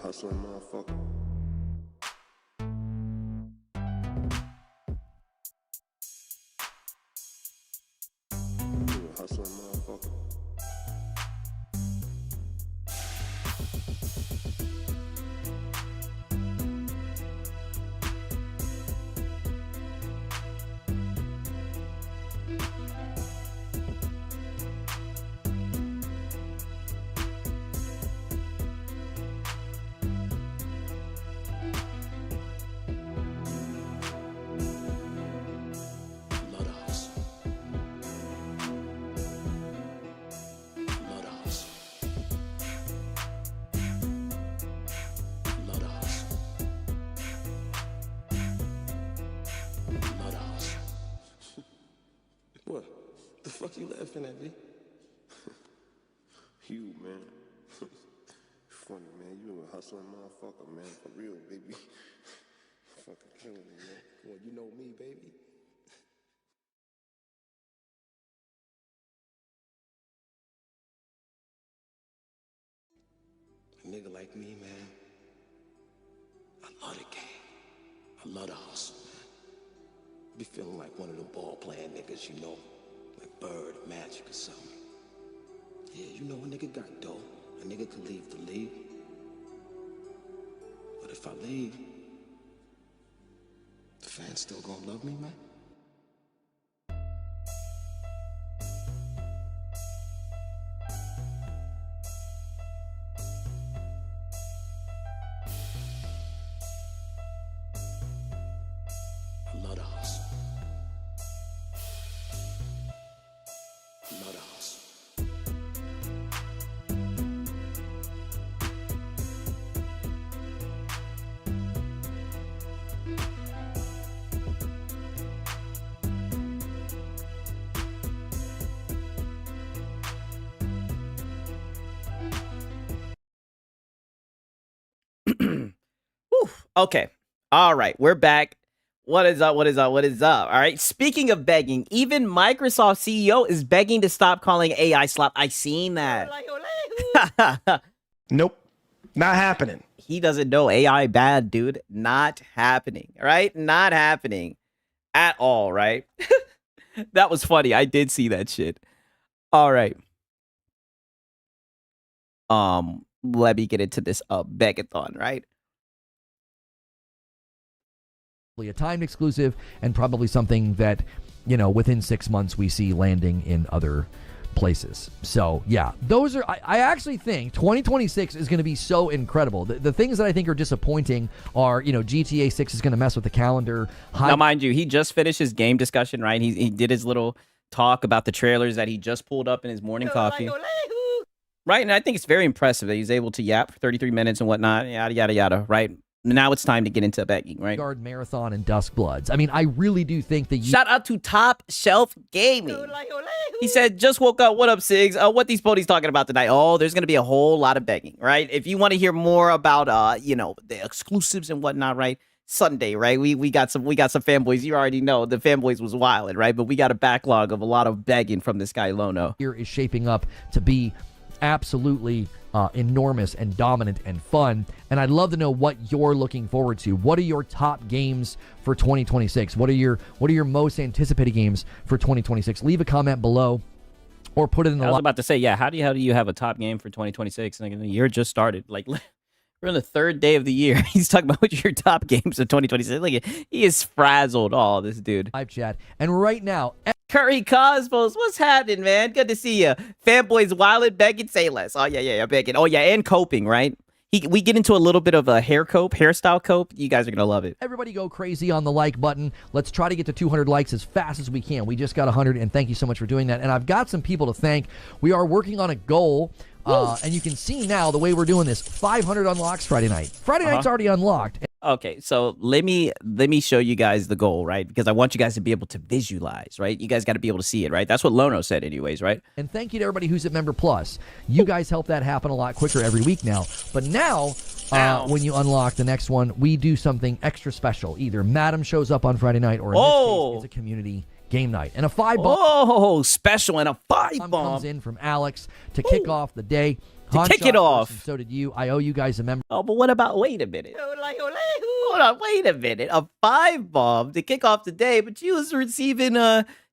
Hustling motherfucker. You a hustling motherfucker. What? The fuck you laughing at me? You, man. Funny, man. You a hustling motherfucker, man. For real, baby. Fucking killing me, man. Well, you know me, baby. A nigga like me, man. I love the game. I love the hustle, man. Be feeling like one of the ball playing niggas, you know, like Bird, Magic, or something. Yeah, you know, a nigga got dough. A nigga could leave the league. But if I leave, the fans still gonna love me, man? Whew. Okay. All right. We're back. What is up? What is up? What is up? All right. Speaking of begging, even Microsoft CEO is begging to stop calling AI slop. I seen that. Nope. Not happening. He doesn't know AI bad, dude. Not happening. Right? Not happening at all, right? That was funny. I did see that shit. All right. Let me get into this begathon, right? A timed exclusive, and probably something that, you know, within 6 months we see landing in other places. So yeah, those are, I actually think 2026 is going to be so incredible. The things that I think are disappointing are, you know, GTA 6 is going to mess with the calendar. Now, mind you, he just finished his game discussion, right? He did his little talk about the trailers that he just pulled up in his morning coffee. Right, and I think it's very impressive that he's able to yap for 33 minutes and whatnot, yada, yada, yada, right? Now it's time to get into begging, right? Guard Marathon and Dusk Bloods. I mean, I really do think that Shout out to Top Shelf Gaming. He said, just woke up. What up, Sigs? What these ponies talking about tonight? Oh, there's going to be a whole lot of begging, right? If you want to hear more about, you know, the exclusives and whatnot, right? Sunday, right? We got some fanboys. You already know the fanboys was wilding, right? But we got a backlog of a lot of begging from this guy, Lono. Here is shaping up to be absolutely enormous and dominant and fun, and I'd love to know what you're looking forward to. What are your top games for 2026? What are your most anticipated games for 2026? Leave a comment below or put it in the I was about to say, yeah, how do you have a top game for 2026? Like, the year just started. Like, we're on the 3rd day of the year. He's talking about what your top games of 2026. Like, he is frazzled. Oh, this dude. Live chat. And right now, Curry Cosmos, what's happening, man? Good to see you. Fanboys wildin', begging, say less. Oh, yeah, begging. Oh, yeah, and coping, right? We get into a little bit of a hairstyle cope. You guys are going to love it. Everybody go crazy on the like button. Let's try to get to 200 likes as fast as we can. We just got 100, and thank you so much for doing that. And I've got some people to thank. We are working on a goal. And you can see now the way we're doing this. 500 unlocks Friday night. Friday night's already unlocked. Okay, so let me show you guys the goal, right? Because I want you guys to be able to visualize, right? You guys got to be able to see it, right? That's what Lono said anyways, right? And thank you to everybody who's at Member Plus. You guys help that happen a lot quicker every week now. But now, when you unlock the next one, we do something extra special. Either Madam shows up on Friday night, or in this case, it's a community game night. And a 5-bomb. Oh, special, and a 5-bomb comes in from Alex to kick off the day. Kick it off. And so did you. I owe you guys a member. Oh, but what about, wait a minute. Hold on, wait a minute. A 5-bomb to kick off the day, but you was receiving,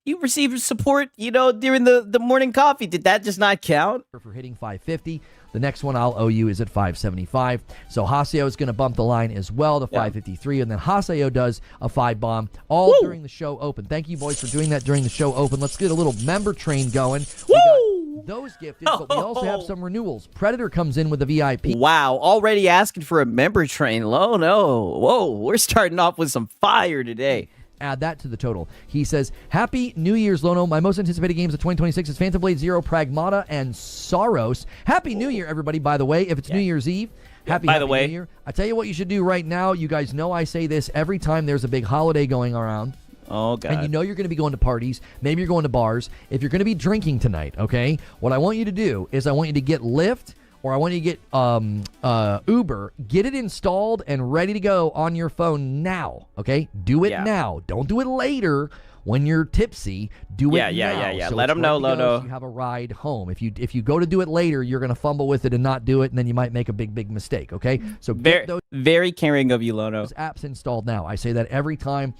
you received support, you know, during the morning coffee. Did that just not count? For hitting 550. The next one I'll owe you is at 575. So Haseo is going to bump the line as well to 553. And then Haseo does a 5-bomb all during the show open. Thank you, boys, for doing that during the show open. Let's get a little member train going. We got those gifted, but we also have some renewals. Predator comes in with a VIP. Wow, already asking for a member train. Oh, no. Whoa, we're starting off with some fire today. Add that to the total. He says, Happy New Year's, Lono. My most anticipated games of 2026 is Phantom Blade Zero, Pragmata, and Saros. Happy New Year, everybody, by the way. If it's New Year's Eve, happy New Year. I tell you what you should do right now. You guys know I say this every time there's a big holiday going around. Oh, God. And you know you're going to be going to parties. Maybe you're going to bars. If you're going to be drinking tonight, okay, what I want you to do is I want you to get Lyft, or I want you to get Uber, get it installed and ready to go on your phone now, okay? Do it now. Don't do it later when you're tipsy. Do it now. Yeah. So Let them know, Lono. So you have a ride home. If you go to do it later, you're going to fumble with it and not do it, and then you might make a big mistake, okay? So get those very caring of you, Lono. apps installed now. I say that every time.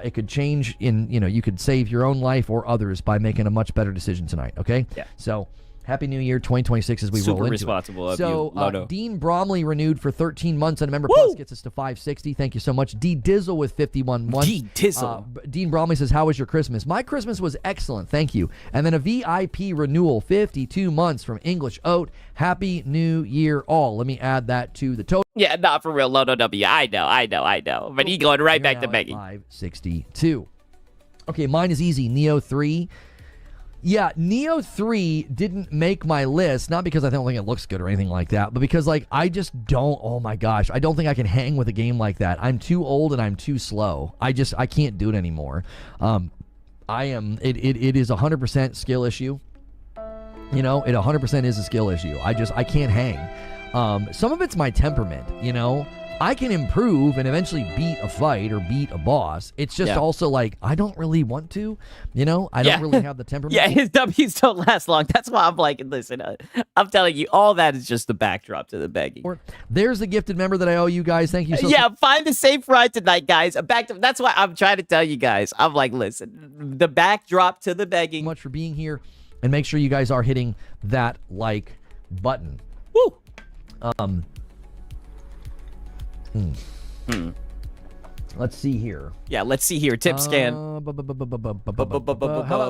It could change you could save your own life or others by making a much better decision tonight, okay? Yeah. So Happy New Year 2026 as we roll into it. Super responsible of you, Lono. Dean Bromley renewed for 13 months on a Member Plus, gets us to 560. Thank you so much. D Dizzle with 51 months. D Dizzle. Dean Bromley says, how was your Christmas? My Christmas was excellent. Thank you. And then a VIP renewal, 52 months from English Oat. Happy New Year all. Let me add that to the total. Yeah, not for real, Lono W. I know. But he going right back to begging. 562. Okay, mine is easy. Neo 3. Yeah, Neo 3 didn't make my list, not because I don't think it looks good or anything like that, but because, I just don't, oh my gosh, I don't think I can hang with a game like that. I'm too old and I'm too slow. I can't do it anymore. It is 100% skill issue. You know, it 100% is a skill issue. I can't hang. Some of it's my temperament, you know. I can improve and eventually beat a fight or beat a boss. It's just also like, I don't really want to, you know? I don't really have the temperament. Yeah, his W's don't last long. That's why I'm like, listen, I'm telling you, all that is just the backdrop to the begging. There's the gifted member that I owe you guys. Thank you so much. Find the safe ride tonight, guys. That's why I'm trying to tell you guys. I'm like, listen, the backdrop to the begging. Much for being here. And make sure you guys are hitting that like button. Woo! Let's see here. Yeah, let's see here. Tip scan. How about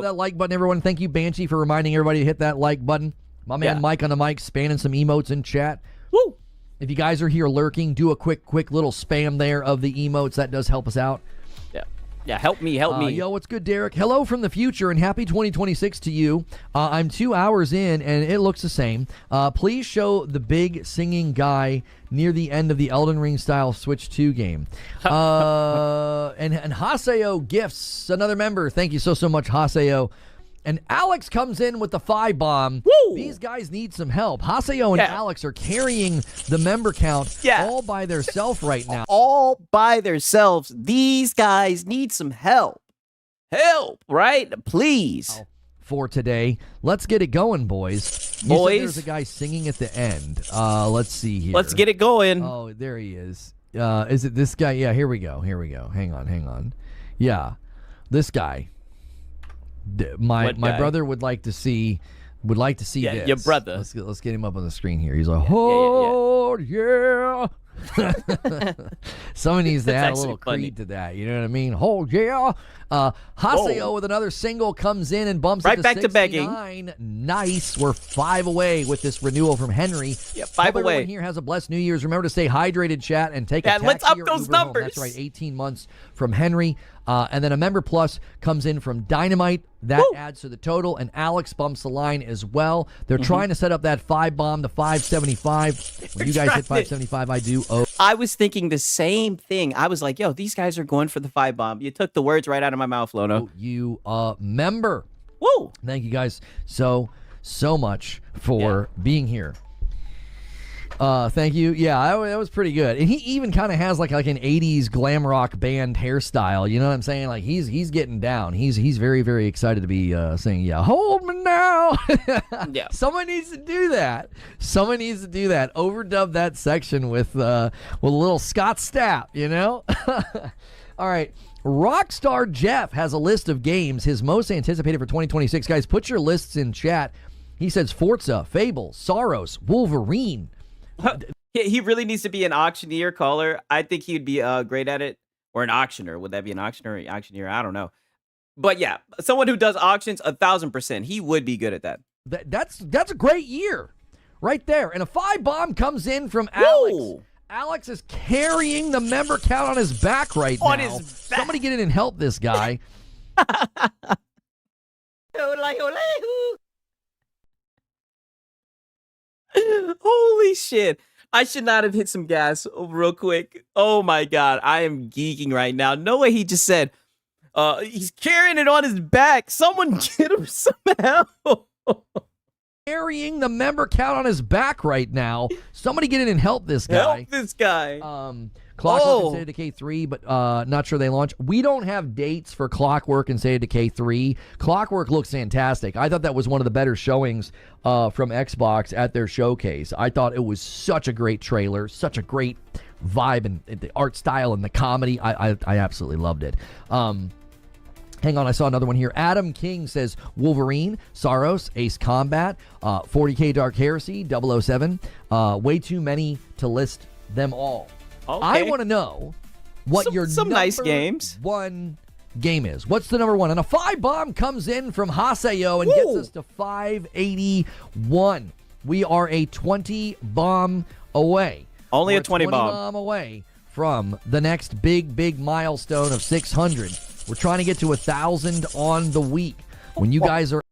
that like button, everyone? Thank you, Banshee, for reminding everybody to hit that like button. My man Mike on the mic spanning some emotes in chat. Woo! If you guys are here lurking, do a quick little spam there of the emotes. That does help us out. Yeah, help me. Yo, what's good, Derek? Hello from the future and happy 2026 to you. I'm 2 hours in and it looks the same. Please show the big singing guy near the end of the Elden Ring style Switch 2 game. And Haseo Gifts, another member. Thank you so much, Haseo. And Alex comes in with the 5 bomb. Woo! These guys need some help. Haseo and Alex are carrying the member count all by themselves right now. All by themselves. These guys need some help. Help, right? Please. For today, let's get it going, boys. You said there's a guy singing at the end. Let's see here. Let's get it going. Oh, there he is. Is it this guy? Yeah, here we go. Hang on. Yeah, this guy. My brother would like to see this. Your brother. Let's get him up on the screen here. He's like, oh yeah. Someone needs to add a little creed to that. You know what I mean? Oh yeah. Haseo with another single comes in and bumps right it to back 69. to begging. Nice. We're 5 away with this renewal from Henry. Yeah, 5 away. Everyone here has a blessed New Year's. Remember to stay hydrated, chat, and take a taxi let's up or those Uber numbers. Home. That's right. 18 months from Henry. And then a member plus comes in from Dynamite. That adds to the total. And Alex bumps the line as well. They're trying to set up that 5 bomb to 575. When you guys hit 575, I do. I was thinking the same thing. I was like, yo, these guys are going for the 5 bomb. You took the words right out of my mouth, Lono. You member. Woo! Thank you guys so much for being here. Thank you. Yeah, that was pretty good. And he even kind of has like an 80s glam rock band hairstyle. You know what I'm saying? Like he's getting down. He's very, very excited to be saying, yeah, hold me now. Yeah. Someone needs to do that. Overdub that section with a little Scott Stapp, you know? All right. Rockstar Jeff has a list of games, his most anticipated for 2026. Guys, put your lists in chat. He says Forza, Fable, Soros, Wolverine. He really needs to be an auctioneer caller. I think he'd be great at it. Or an auctioneer. Would that be an auctioneer? I don't know. But yeah, someone who does auctions, 1,000%. He would be good at that. That's a great year right there. And a 5 bomb comes in from Alex. Woo! Alex is carrying the member count on his back right now. On his back. Somebody get in and help this guy. Holy shit. I should not have hit some gas real quick. Oh my God. I am geeking right now. No way he just said, he's carrying it on his back. Someone get him some help. Carrying the member count on his back right now. Somebody get in and help this guy. Help this guy. Clockwork and State of Decay 3, but not sure they launch. We don't have dates for Clockwork and State of Decay 3. Clockwork looks fantastic. I thought that was one of the better showings from Xbox at their showcase. I thought it was such a great trailer, such a great vibe and the art style and the comedy. I absolutely loved it. Hang on, I saw another one here. Adam King says Wolverine, Saros, Ace Combat, 40K Dark Heresy, 007. Way too many to list them all. Okay. I want to know what your some nice games. One game is. What's the number one? And a 5 bomb comes in from Haseo and gets us to 581. We are a 20 bomb away. Only We're a 20 bomb away from the next big milestone of 600. We're trying to get to 1,000 on the week. When you guys are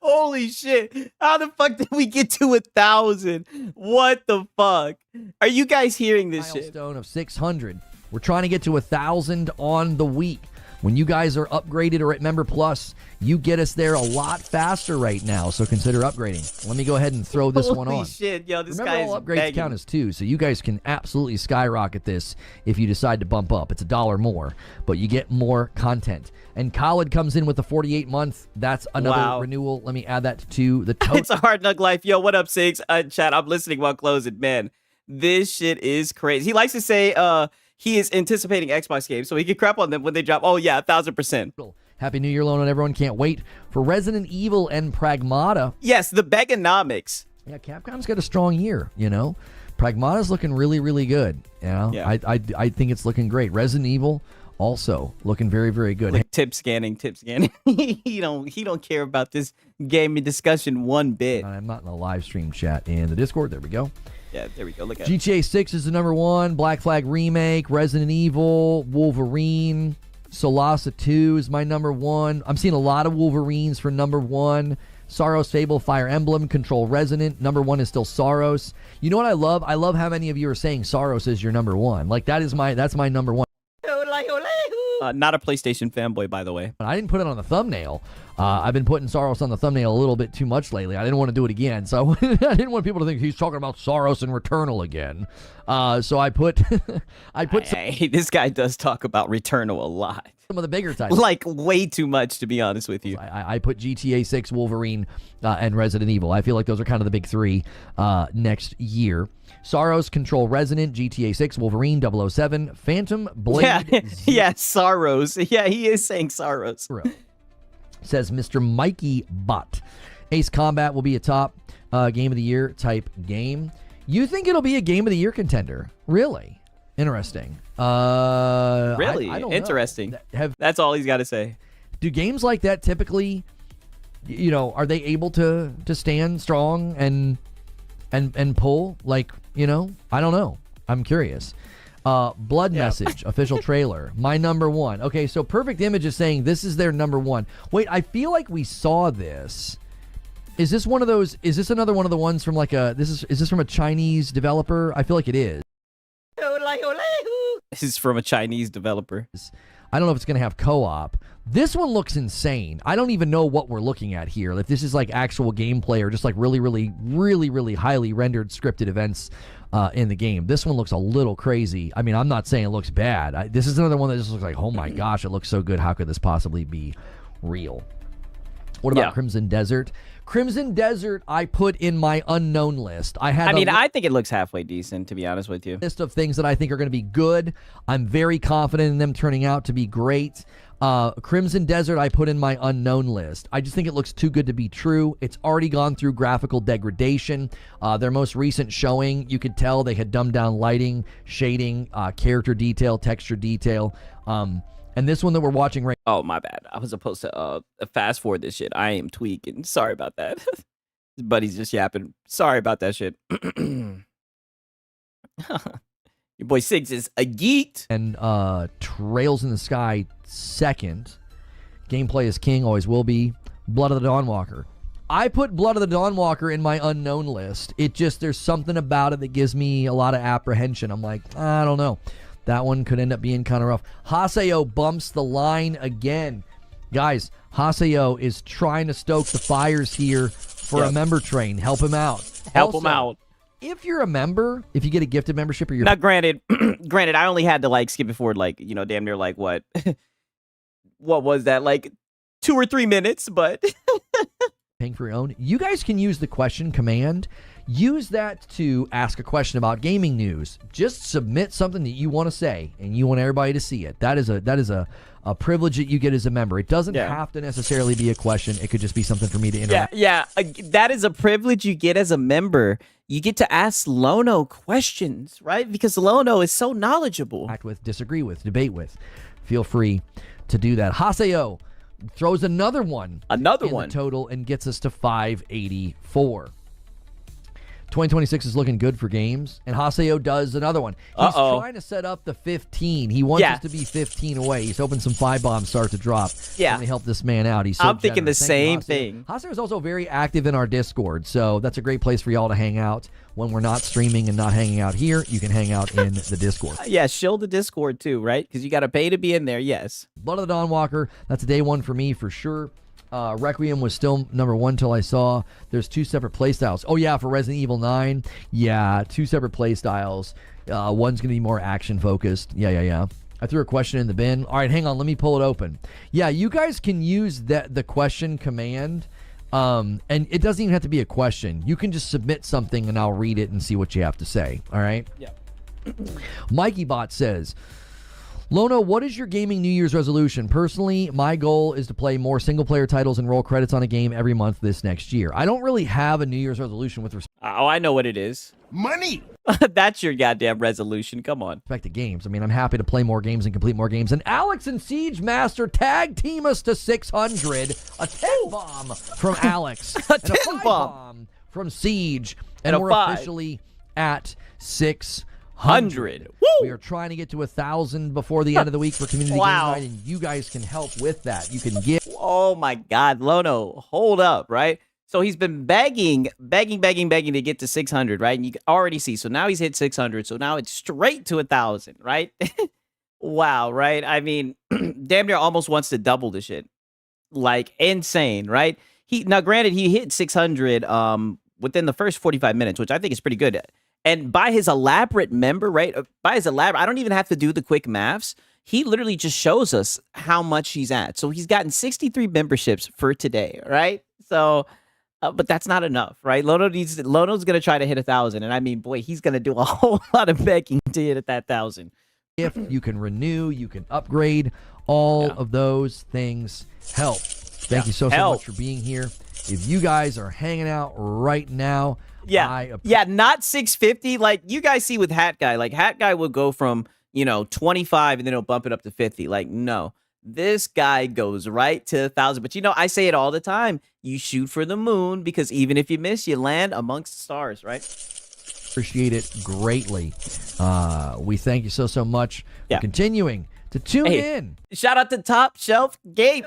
holy shit. How the fuck did we get to 1,000? What the fuck? Are you guys hearing this shit? Milestone of 600. We're trying to get to 1,000 on the week. When you guys are upgraded or at Member Plus, you get us there a lot faster right now, so consider upgrading. Let me go ahead and throw this one on. Holy shit, yo, this Remember, guy all is upgrades begging. count as 2, so you guys can absolutely skyrocket this if you decide to bump up. It's $1 more, but you get more content. And Khaled comes in with the 48-month. That's another renewal. Let me add that to the total. It's a hard nug life. Yo, what up, Sigs? Chat, I'm listening while closing. Man, this shit is crazy. He likes to say he is anticipating Xbox games, so he can crap on them when they drop. Oh, yeah, 1,000%. Happy New Year, Lone, everyone. Can't wait for Resident Evil and Pragmata. Yes, the Begonomics. Yeah, Capcom's got a strong year, you know. Pragmata's looking really, really good. You know, Yeah. I think it's looking great. Resident Evil also looking very, very good. Like tip scanning. he don't care about this gaming discussion one bit. I'm not in the live stream chat in the Discord. There we go. Yeah, there we go. Look at it. GTA 6 is the number 1. Black Flag Remake, Resident Evil, Wolverine, Solasa 2 is my number 1. I'm seeing a lot of Wolverines for number 1. Saros Fable, Fire Emblem, Control Resonant. Number 1 is still Saros. You know what I love? I love how many of you are saying Saros is your number 1. Like that's my number 1. Not a PlayStation fanboy, by the way. I didn't put it on the thumbnail. I've been putting Saros on the thumbnail a little bit too much lately. I didn't want to do it again, so I didn't want people to think he's talking about Saros and Returnal again. So I put Hey, this guy does talk about Returnal a lot. Some of the bigger titles. Like way too much, to be honest with you. I put GTA 6, Wolverine, and Resident Evil. I feel like those are kind of the big 3 next year. Saros, Control Resonant, GTA 6, Wolverine, 007, Phantom Blade. Yeah, Saros. Yeah, he is saying Saros. Says Mr. Mikey Bot. Ace Combat will be a top Game of the Year type game. You think it'll be a Game of the Year contender? Really? Interesting. Really? I don't Interesting. know. That's all he's got to say. Do games like that typically, you know, are they able to stand strong and pull? Like, you know, I don't know. I'm curious. Blood Message, official trailer. My number 1. Okay, so Perfect Image is saying this is their number 1. Wait, I feel like we saw this. Is this one of those? Is this another one of the ones from like a? Is this from a Chinese developer? I feel like it is. This is from a Chinese developer. I don't know if it's going to have co-op. This one looks insane. I don't even know what we're looking at here. If this is like actual gameplay or just like really, really, really, really highly rendered scripted events in the game. This one looks a little crazy. I mean, I'm not saying it looks bad. This is another one that just looks like, oh my gosh, it looks so good. How could this possibly be real? What about Crimson Desert? Crimson Desert, I put in my unknown list. I think it looks halfway decent, to be honest with you. List of things that I think are going to be good. I'm very confident in them turning out to be great. Crimson Desert, I put in my unknown list. I just think it looks too good to be true. It's already gone through graphical degradation. Their most recent showing, you could tell they had dumbed down lighting, shading, character detail, texture detail. And this one that we're watching right Oh, my bad. I was supposed to fast forward this shit. I am tweaking. Sorry about that. Buddy's just yapping. Sorry about that shit. Your boy Sigs is a geek. And Trails in the Sky second. Gameplay is king, always will be. Blood of the Dawnwalker. I put Blood of the Dawnwalker in my unknown list. It just, there's something about it that gives me a lot of apprehension. I'm like, I don't know. That one could end up being kind of rough. Haseo bumps the line again. Guys, Haseo is trying to stoke the fires here for a member train. Help him out. Help him out. If you're a member, if you get a gifted membership or you're... Now, granted, I only had to, like, skip it forward, like, you know, damn near, like, what? What was that? Like, 2 or 3 minutes, but... Paying for your own. You guys can use the question command. Use that to ask a question about gaming news. Just submit something that you want to say, and you want everybody to see it. That is a privilege that you get as a member. It doesn't have to necessarily be a question. It could just be something for me to interact. Yeah. That is a privilege you get as a member. You get to ask Lono questions, right? Because Lono is so knowledgeable. Act with, disagree with, debate with. Feel free to do that. Haseo throws another one. Another in one. The total and gets us to 584. 2026 is looking good for games, and Haseo does another one. He's trying to set up the 15. He wants us to be 15 away. He's hoping some 5 bombs start to drop. Yeah. Let me help this man out. He's so I'm thinking the generous. Thank you, same Haseo. thing. Haseo is also very active in our Discord, so that's a great place for y'all to hang out. When we're not streaming and not hanging out here, you can hang out in the Discord. Yeah, shill the Discord too, right? Because you got to pay to be in there, yes. Blood of the Dawnwalker, that's a day one for me for sure. Requiem was still number 1 till I saw there's 2 separate playstyles. Oh, yeah, for Resident Evil 9. Yeah, 2 separate playstyles. One's going to be more action-focused. Yeah. I threw a question in the bin. All right, hang on. Let me pull it open. Yeah, you guys can use the question command, and it doesn't even have to be a question. You can just submit something, and I'll read it and see what you have to say. All right? Yeah. Mikey Bot says, Lono, what is your gaming New Year's resolution? Personally, my goal is to play more single-player titles and roll credits on a game every month this next year. I don't really have a New Year's resolution with respect Oh, I know what it is. Money! That's your goddamn resolution. Come on. to games. I mean, I'm happy to play more games and complete more games. And Alex and Siege Master tag team us to 600. A 10 bomb from Alex. A and 10 a 5 bomb from Siege. And a we're 5. officially at 600. 100. We are trying to get to 1,000 before the end of the week for Community Wow. Game Night, and you guys can help with that. You can get... Oh my God, Lono, hold up, right? So he's been begging to get to 600, right? And you can already see. So now he's hit 600. So now it's straight to 1,000, right? Wow, right? I mean, damn near almost wants to double the shit. Like insane, right? Now, granted, he hit 600 within the first 45 minutes, which I think is pretty good. And by his elaborate right? I don't even have to do the quick maths. He literally just shows us how much he's at. So he's gotten 63 memberships for today, right? So, but that's not enough, right? Lono's going to try to hit 1,000. And I mean, boy, he's going to do a whole lot of begging to hit at that 1,000. If you can renew, you can upgrade, all of those things help. Thank you so much for being here. If you guys are hanging out right now, not 650. Like you guys see with Hat Guy, like Hat Guy will go from 25 and then he'll bump it up to 50. Like no, this guy goes right to 1,000. But I say it all the time. You shoot for the moon because even if you miss, you land amongst the stars, right? Appreciate it greatly. We thank you so much for continuing to tune in. Shout out to Top Shelf Gabe.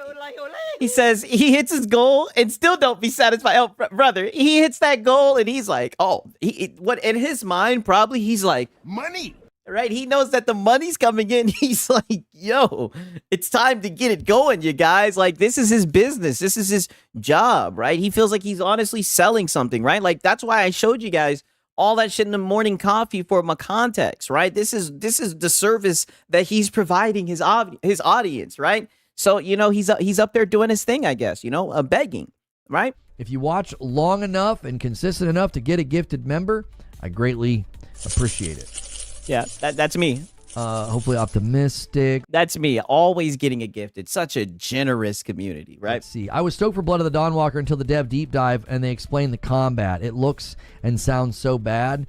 He says he hits his goal and still don't be satisfied. Oh, brother, he hits that goal and he's like, what in his mind, probably he's like, money. Right? He knows that the money's coming in. He's like, yo, it's time to get it going, you guys. Like, this is his business. This is his job, right? He feels like he's honestly selling something, right? Like, that's why I showed you guys all that shit in the morning coffee for my context, right? This is the service that he's providing his audience, right? So, he's up there doing his thing, I guess, begging, right? If you watch long enough and consistent enough to get a gifted member, I greatly appreciate it. Yeah, that's me. Hopefully optimistic. That's me, always getting a gift. It's such a generous community, right? Let's see. I was stoked for Blood of the Dawnwalker until the dev deep dive and they explained the combat. It looks and sounds so bad.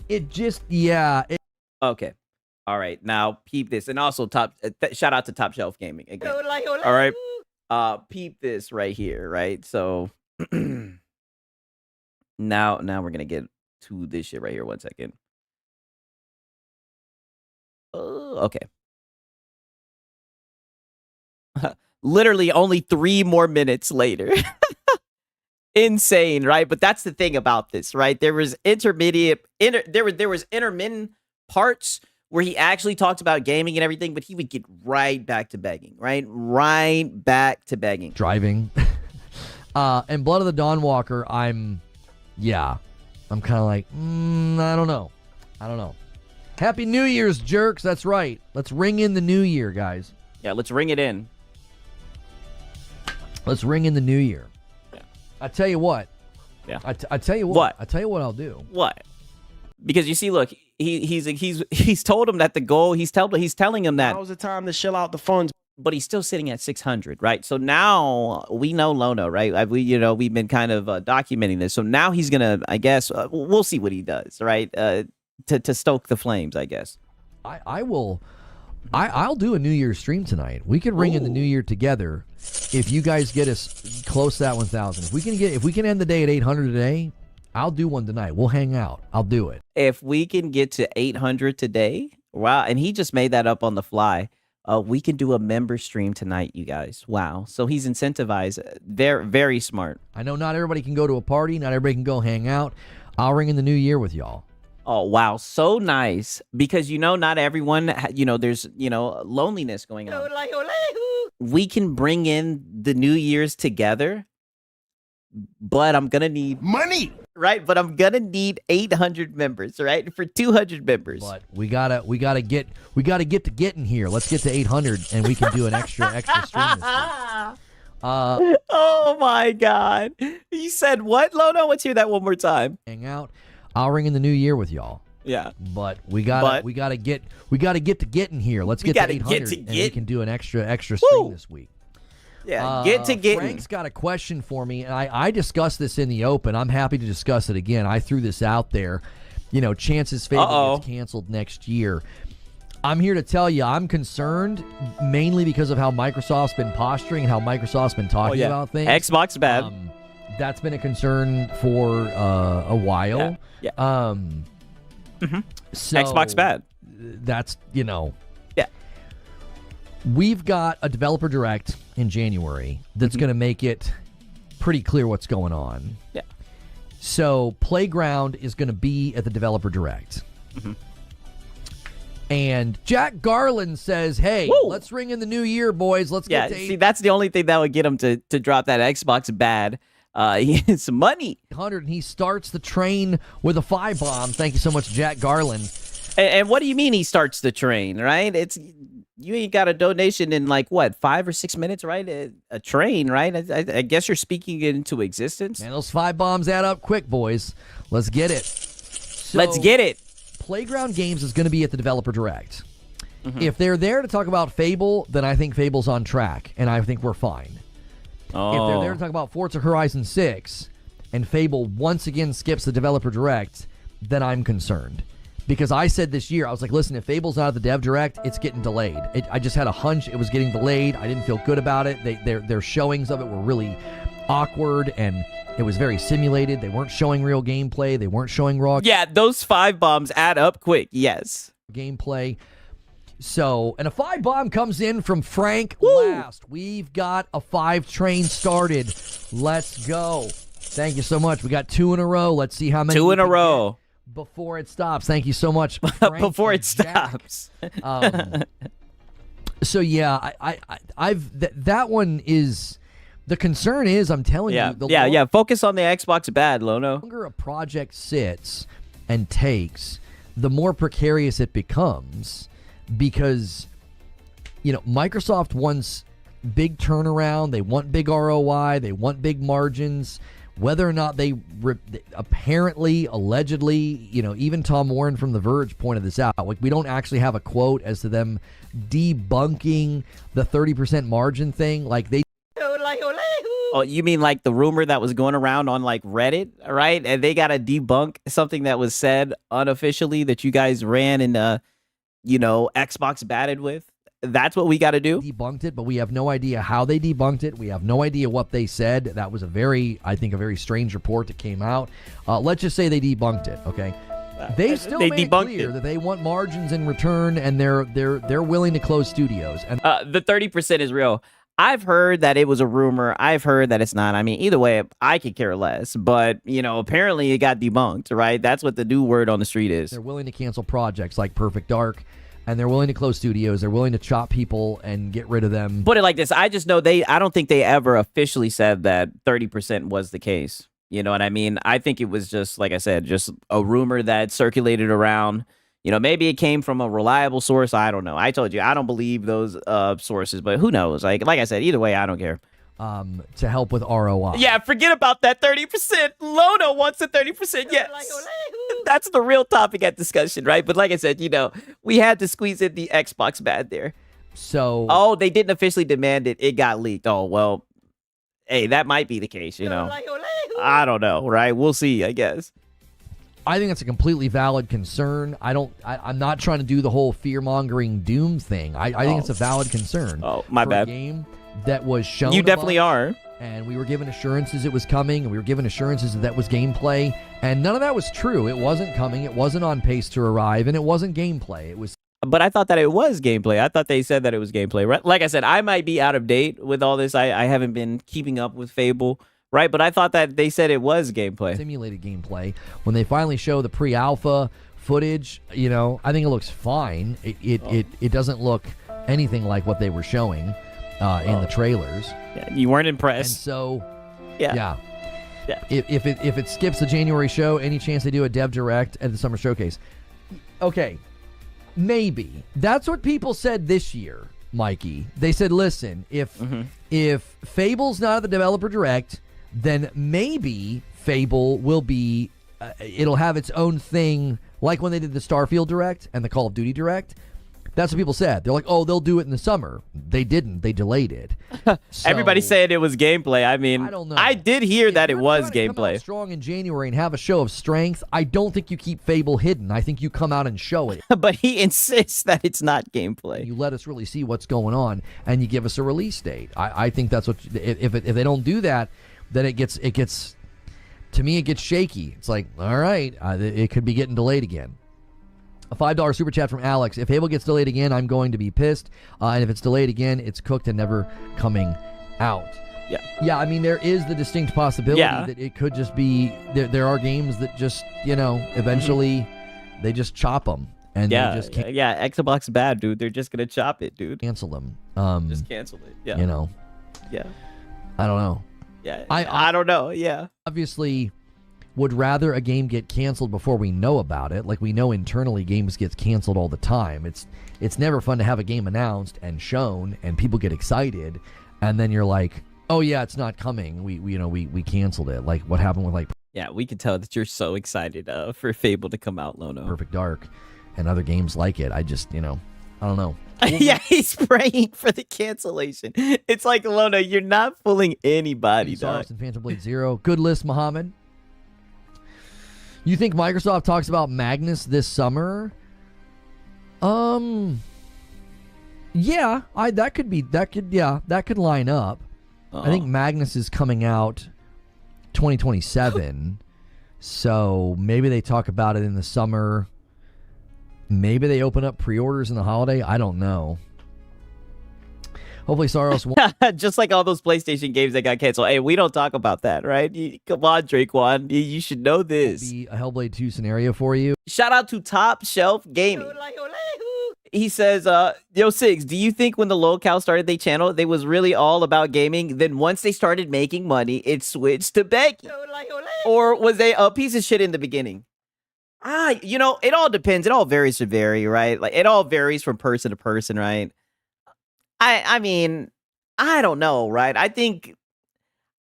It just, Okay. All right. Now, peep this. And also, shout out to Top Shelf Gaming again. All right. Peep this right here, right? So, now we're going to get to this shit right here. 1 second. Okay. Literally only 3 more minutes later. Insane, right? But that's the thing about this, right? There was there was intermittent parts where he actually talked about gaming and everything, but he would get right back to begging, right? Right back to begging. Driving. And Blood of the Dawnwalker, I'm kind of like, I don't know. Happy New Year's, jerks. That's right. Let's ring in the new year, guys. Yeah, let's ring it in. Let's ring in the new year. Yeah. I tell you what. Yeah. I tell you what. What? I tell you what I'll do. What? Because you see, look, he's told him that the goal. He's telling him that Now's the time to shell out the funds. But he's still sitting at 600, right? So now we know Lono, right? We've been kind of documenting this. So now he's gonna, I guess, we'll see what he does, right? To stoke the flames, I guess. I'll do a New Year's stream tonight. We can ring in the New Year together if you guys get us close to that 1,000. If we can end the day at 800 today, I'll do one tonight. We'll hang out. I'll do it. If we can get to 800 today, wow. And he just made that up on the fly. We can do a member stream tonight, you guys. Wow. So he's incentivized. Very, very smart. I know not everybody can go to a party. Not everybody can go hang out. I'll ring in the new year with y'all. Oh, wow. So nice. Because, not everyone, there's, loneliness going on. We can bring in the New Year's together, but I'm going to need money. Right? But I'm going to need 800 members, right? For 200 members. But we gotta get to getting here. Let's get to 800 and we can do an extra stream this week. Oh my God. You said what, Lono? Let's hear that one more time. Hang out. I'll ring in the new year with y'all. Yeah. But we gotta get to getting here. Let's get to 800 and we can do an extra stream this week. Yeah, get to getting. Frank's got a question for me, and I discussed this in the open. I'm happy to discuss it again. I threw this out there. Chances Fable gets canceled next year. I'm here to tell you I'm concerned mainly because of how Microsoft's been posturing and how Microsoft's been talking about things. Xbox bad. That's been a concern for a while. Yeah. So Xbox bad. That's, Yeah. We've got a developer direct in January that's going to make it pretty clear what's going on. Yeah. So Playground is going to be at the developer direct. And Jack Garland says, hey, let's ring in the new year, boys. Let's get to see, that's the only thing that would get him to drop that Xbox bad. He has some money. 100, and he starts the train with a 5-bomb. Thank you so much, Jack Garland. And what do you mean he starts the train, right? You ain't got a donation in 5 or 6 minutes, right? A train, right? I guess you're speaking it into existence. And those 5 bombs add up quick, boys. Let's get it. Let's get it. Playground Games is going to be at the developer direct. If they're there to talk about Fable, then I think Fable's on track, and I think we're fine. If they're there to talk about Forza Horizon 6, and Fable once again skips the developer direct, then I'm concerned. Because I said this year, I was like, listen, if Fable's not at the dev direct, it's getting delayed. I just had a hunch it was getting delayed. I didn't feel good about it. Their showings of it were really awkward, and it was very simulated. They weren't showing real gameplay. They weren't showing raw Yeah, those 5 bombs add up quick, yes. Gameplay. So, and a 5-bomb comes in from Frank last. We've got a 5 train started. Let's go. Thank you so much. We got 2 in a row. Let's see how many. 2 in a row. Before it stops. Thank you so much, Frank. Before it stops. So yeah, that one is the concern is I'm telling you. Yeah. Focus on the Xbox bad, Lono. The longer a project sits and takes, the more precarious it becomes because Microsoft wants big turnaround. They want big ROI. They want big margins. Whether or not they apparently, allegedly, even Tom Warren from The Verge pointed this out. We don't actually have a quote as to them debunking the 30% margin thing. Oh, you mean the rumor that was going around on Reddit, right? And they got to debunk something that was said unofficially that you guys ran and, Xbox batted with? That's what we got to do? Debunked it, but we have no idea how they debunked it. We have no idea what they said. That was a very strange report that came out. Let's just say they debunked it, okay? They still made it clear that they want margins in return, and they're willing to close studios. And the 30% is real. I've heard that it was a rumor. I've heard that it's not. I mean, either way, I could care less. But, apparently it got debunked, right? That's what the new word on the street is. They're willing to cancel projects like Perfect Dark. And they're willing to close studios. They're willing to chop people and get rid of them. Put it like this. I just know I don't think they ever officially said that 30% was the case. You know what I mean? I think it was just, like I said, just a rumor that circulated around. Maybe it came from a reliable source. I don't know. I told you, I don't believe those sources, but who knows? Like I said, either way, I don't care. To help with ROI. Yeah, forget about that 30%. Lono wants a 30%. Yes. That's the real topic at discussion, right? But like I said, we had to squeeze in the Xbox bad there. So. Oh, they didn't officially demand it. It got leaked. Oh, well, hey, that might be the case, I don't know, right? We'll see, I guess. I think that's a completely valid concern. I'm not trying to do the whole fear-mongering doom thing. I think it's a valid concern. Oh, my bad. A game that was shown. You definitely are. and we were given assurances it was coming, and we were given assurances that was gameplay, and none of that was true. It wasn't coming, it wasn't on pace to arrive, and it wasn't gameplay. It was. But I thought that it was gameplay. I thought they said that it was gameplay, right? Like I said, I might be out of date with all this. I haven't been keeping up with Fable, right? But I thought that they said it was gameplay. Simulated gameplay. When they finally show the pre-alpha footage, you know, I think it looks fine. It doesn't look anything like what they were showing in the trailers. Yeah, you weren't impressed. And so, yeah. If it skips the January show, any chance they do a dev direct at the summer showcase? Okay, maybe. That's what people said this year, Mikey. They said, listen, if Fable's not at the developer direct, then maybe Fable will be. It'll have its own thing, like when they did the Starfield direct and the Call of Duty direct. That's what people said. They're like, oh, they'll do it in the summer. They didn't. They delayed it. So, everybody said it was gameplay. I mean, I don't know. I did hear that it was come out gameplay. strong in January and have a show of strength. I don't think you keep Fable hidden. I think you come out and show it. But he insists that it's not gameplay. You let us really see what's going on, and you give us a release date. I think that's what. If they don't do that, then it gets. To me, it gets shaky. It's like, all right, it could be getting delayed again. A $5 super chat from Alex. If Fable gets delayed again, I'm going to be pissed. And if it's delayed again, it's cooked and never coming out. Yeah, I mean, there is the distinct possibility that it could just be, there are games that just, eventually they just chop them. And they just can't. Yeah, Xbox is bad, dude. They're just going to chop it, dude. Cancel them. Just cancel it, yeah. Yeah. I don't know. Yeah, I don't know, yeah. Obviously, would rather a game get canceled before we know about it. Like, we know internally games get canceled all the time. It's never fun to have a game announced and shown and people get excited, and then you're like, oh yeah, it's not coming. We canceled it. Like what happened with yeah, we can tell that you're so excited for Fable to come out, Lono. Perfect Dark and other games like it. I just I don't know. Yeah, he's praying for the cancellation. It's like, Lono, you're not fooling anybody, dog. And Phantom Blade Zero. Good list, Muhammad. You think Microsoft talks about Magnus this summer? Yeah, that could line up. I think Magnus is coming out 2027. So maybe they talk about it in the summer. Maybe they open up pre-orders in the holiday. I don't know. Hopefully Saros won't. Just like all those PlayStation games that got canceled. Hey, we don't talk about that, right? Come on, Drakewan. You should know this. Be a Hellblade 2 scenario for you. Shout out to Top Shelf Gaming. He says, yo, Sigs, do you think when the locale started their channel, they was really all about gaming? Then once they started making money, it switched to begging? Or was they a piece of shit in the beginning? It all depends. It all varies to vary, right? Like, it all varies from person to person, right? I mean, I don't know, right? I think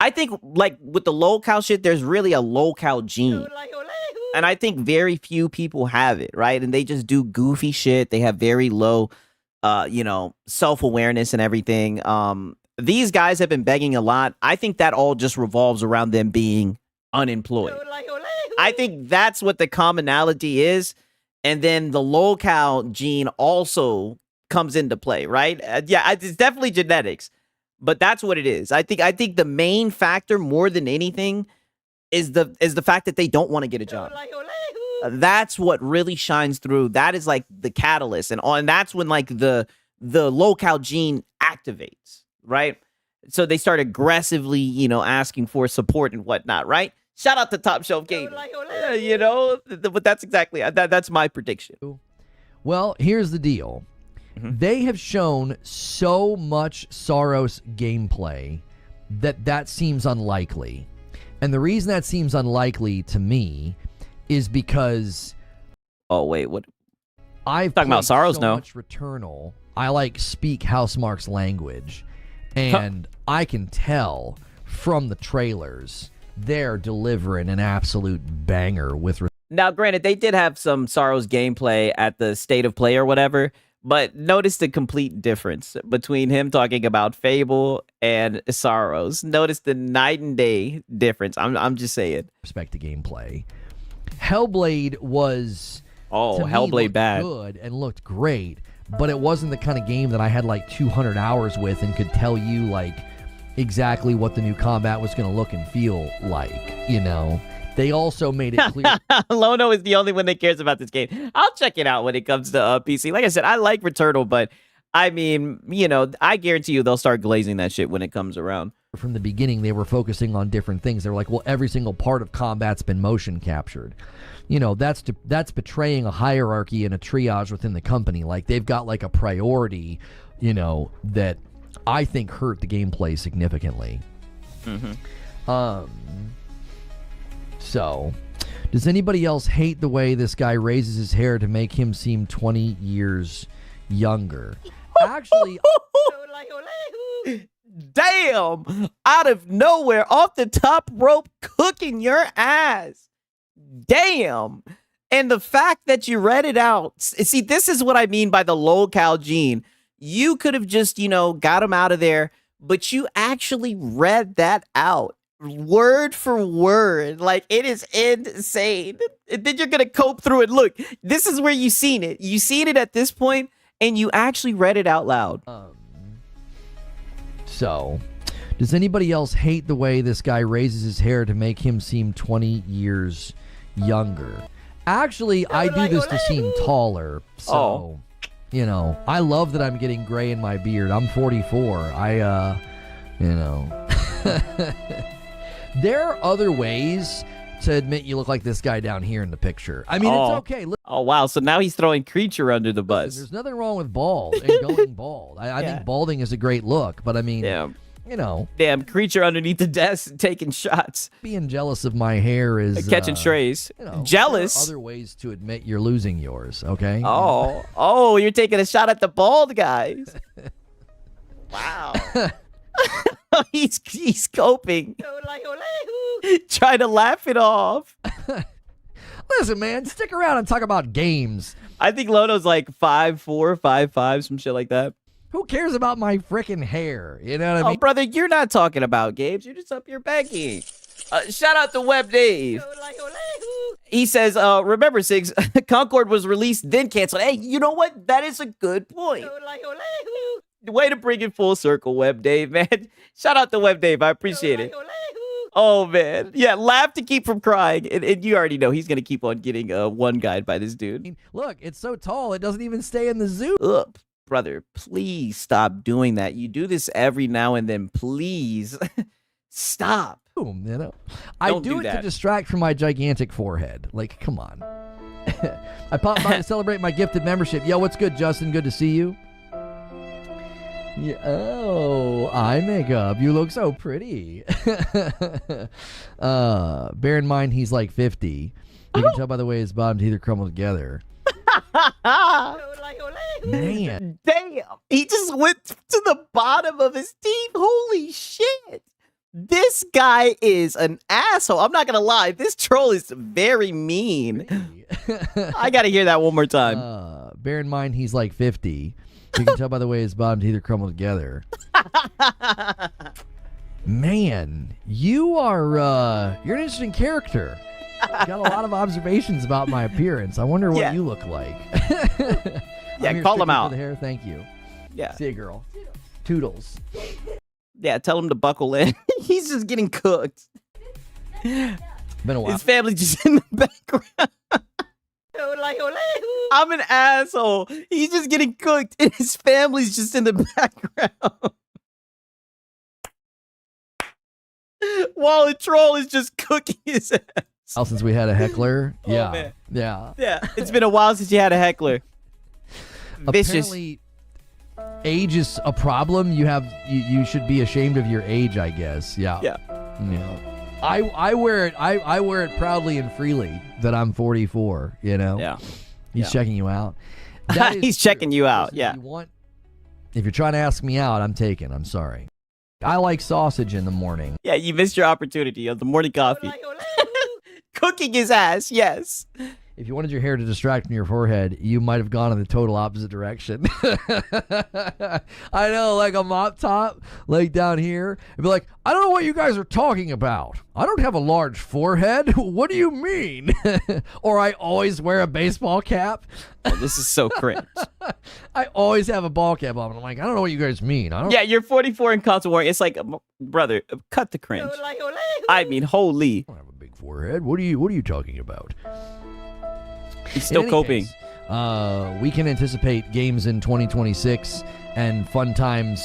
like with the locale shit, there's really a locale gene. And I think very few people have it, right? And they just do goofy shit. They have very low, self-awareness and everything. These guys have been begging a lot. I think that all just revolves around them being unemployed. I think that's what the commonality is. And then the locale gene also comes into play, right? It's definitely genetics, but that's what it is. I think the main factor more than anything is the fact that they don't want to get a job. That's what really shines through. That is like the catalyst, and that's when like the locale gene activates, right? So they start aggressively, asking for support and whatnot, right? Shout out to Top Shelf Gaming. But that's exactly that's my prediction. Well, here's the deal. They have shown so much Saros gameplay that seems unlikely. And the reason that seems unlikely to me is because... Oh, wait, what? I've talking about Saros now. Much Returnal. I speak Housemarque's language. And I can tell from the trailers they're delivering an absolute banger with... Now, granted, they did have some Saros gameplay at the State of Play or whatever, but notice the complete difference between him talking about Fable and Saros. Notice the night and day difference. I'm just saying. Respect to gameplay. Hellblade was Hellblade bad. Good and looked great, but it wasn't the kind of game that I had like 200 hours with and could tell you like exactly what the new combat was going to look and feel like, you know. They also made it clear. Lono is the only one that cares about this game. I'll check it out when it comes to PC. Like I said, I like Returnal, but I mean, you know, I guarantee you they'll start glazing that shit when it comes around. From the beginning, they were focusing on different things. They were like, well, every single part of combat's been motion captured. You know, that's betraying a hierarchy and a triage within the company. Like, they've got like a priority, you know, that I think hurt the gameplay significantly. So, does anybody else hate the way this guy raises his hair to make him seem 20 years younger? Actually, damn, out of nowhere, off the top rope, cooking your ass. Damn. And the fact that you read it out. See, this is what I mean by the lol-cal gene. You could have just, you know, got him out of there, but you actually read that out. Word for word. Like, it is insane. And then you're going to cope through it. Look, this is where you've seen it. You've seen it at this point, and you actually read it out loud. So, does anybody else hate the way this guy raises his hair to make him seem 20 years younger? Actually, I do this to seem taller. So, you know, I love that I'm getting gray in my beard. I'm 44. You know. There are other ways to admit you look like this guy down here in the picture. I mean, it's okay. Oh, wow. So now he's throwing Creature under the bus. There's nothing wrong with bald and going bald. I think balding is a great look, but I mean, you know. Damn, Creature underneath the desk taking shots. Being jealous of my hair is... catching strays. You know, jealous? There are other ways to admit you're losing yours, okay? Oh, you're taking a shot at the bald guys. Wow. He's coping. Trying to laugh it off. Listen, man, stick around and talk about games. I think Lono's like 5'4", 5'5", some shit like that. Who cares about my freaking hair? You know what I mean? Oh, brother, you're not talking about games. You're just up here begging. Shout out to Web Dave. He says, remember, Sigs, Concord was released, then canceled. Hey, you know what? That is a good point. Way to bring it full circle, Web Dave, man. Shout out to Web Dave. I appreciate it. Oh, man. Yeah, laugh to keep from crying. And you already know he's going to keep on getting one guide by this dude. Look, it's so tall, it doesn't even stay in the zoo. Ugh, brother, please stop doing that. You do this every now and then. Please stop. You know, I do it to distract from my gigantic forehead. Like, come on. I popped by to celebrate my gifted membership. Yo, what's good, Justin? Good to see you. Yeah, oh, eye makeup. You look so pretty. Bear in mind, he's like 50. You can tell by the way his bottom teeth are crumbled together. Man. Damn. He just went to the bottom of his teeth. Holy shit. This guy is an asshole. I'm not going to lie. This troll is very mean. I got to hear that one more time. Bear in mind, he's like 50. You can tell by the way his bottom teeth are crumbled together. Man, you're an interesting character. Got a lot of observations about my appearance. I wonder what you look like. Yeah, call him out. For the hair, thank you. Yeah. See you, girl. Toodles. Yeah, tell him to buckle in. He's just getting cooked. Been a while. His family's just in the background. I'm an asshole. He's just getting cooked, and his family's just in the background. While a troll is just cooking his ass. Well, since we had a heckler. Yeah. Man. Yeah. Yeah. It's been a while since you had a heckler. Apparently, age is a problem. You should be ashamed of your age, I guess. Yeah. Yeah. I wear it. I wear it proudly and freely that I'm 44. You know. Yeah. He's checking you out. He's checking you out. Yeah. If you're trying to ask me out, I'm taken. I'm sorry. I like sausage in the morning. Yeah, you missed your opportunity of the morning coffee. Cooking his ass. Yes. If you wanted your hair to distract from your forehead, you might have gone in the total opposite direction. I know, like a mop top, like down here. It'd be like, I don't know what you guys are talking about. I don't have a large forehead. What do you mean? Or I always wear a baseball cap. Oh, this is so cringe. I always have a ball cap on. I'm like, I don't know what you guys mean. I don't. Yeah, you're 44 and console warring. It's like, brother, cut the cringe. I mean, holy. I don't have a big forehead. What are you talking about? He's still coping. Case, we can anticipate games in 2026 and fun times,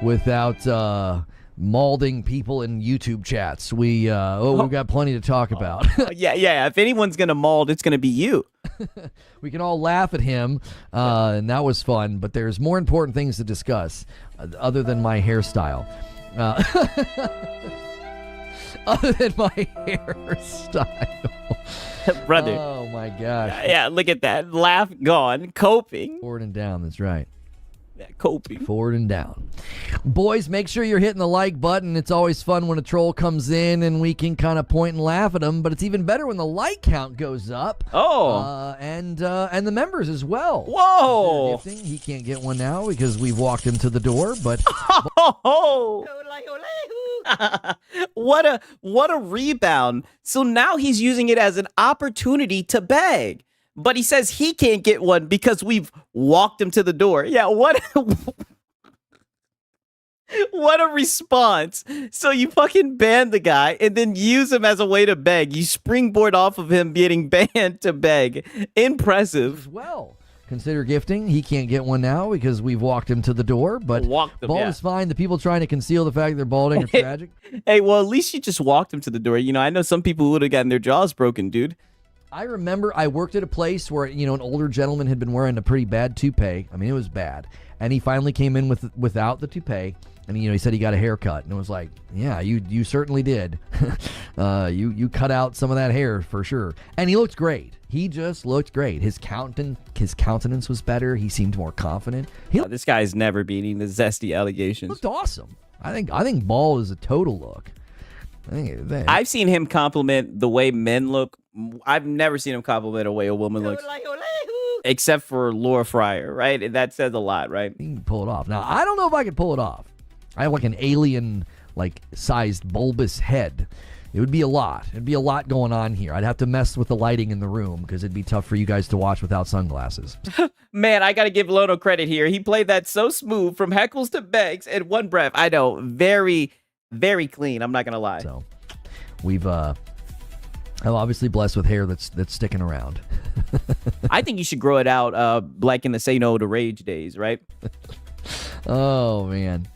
without mauling people in YouTube chats. We've got plenty to talk about. Yeah. If anyone's going to maul, it's going to be you. We can all laugh at him, and that was fun, but there's more important things to discuss other than my hairstyle. Other than my hairstyle. Brother. Oh, my gosh. Yeah, look at that. Laugh gone. Coping. Forward and down, that's right. Yeah, coping. Forward and down. Boys, make sure you're hitting the like button. It's always fun when a troll comes in and we can kind of point and laugh at them, but it's even better when the like count goes up. Oh. And the members as well. Whoa. He can't get one now because we've walked him to the door, but... Oh. What a rebound. So now he's using it as an opportunity to beg. But he says he can't get one because we've walked him to the door. Yeah, what a response. So you fucking ban the guy and then use him as a way to beg. You springboard off of him getting banned to beg. Impressive. Well, consider gifting. He can't get one now because we've walked him to the door, but bald is fine. The people trying to conceal the fact they're balding are tragic. Hey, well, at least you just walked him to the door. I know some people would have gotten their jaws broken, dude. I remember I worked at a place where, an older gentleman had been wearing a pretty bad toupee. I mean, it was bad. And he finally came in without the toupee. And, he said he got a haircut. And it was like, yeah, you certainly did. You cut out some of that hair for sure. And he looked great. He just looked great. His countenance was better. He seemed more confident. This guy's never beating the zesty allegations. Looked awesome. I think bald is a total look. I've seen him compliment the way men look. I've never seen him compliment the way a woman looks. Except for Laura Fryer, right? And that says a lot, right? You can pull it off. Now, I don't know if I could pull it off. I have like an alien, sized bulbous head. It would be a lot. It'd be a lot going on here. I'd have to mess with the lighting in the room because it'd be tough for you guys to watch without sunglasses. Man, I got to give Lono credit here. He played that so smooth from heckles to begs in one breath. I know. Very, very clean. I'm not going to lie. So, I'm obviously blessed with hair that's sticking around. I think you should grow it out like in the Say No to Rage days, right? Oh, man.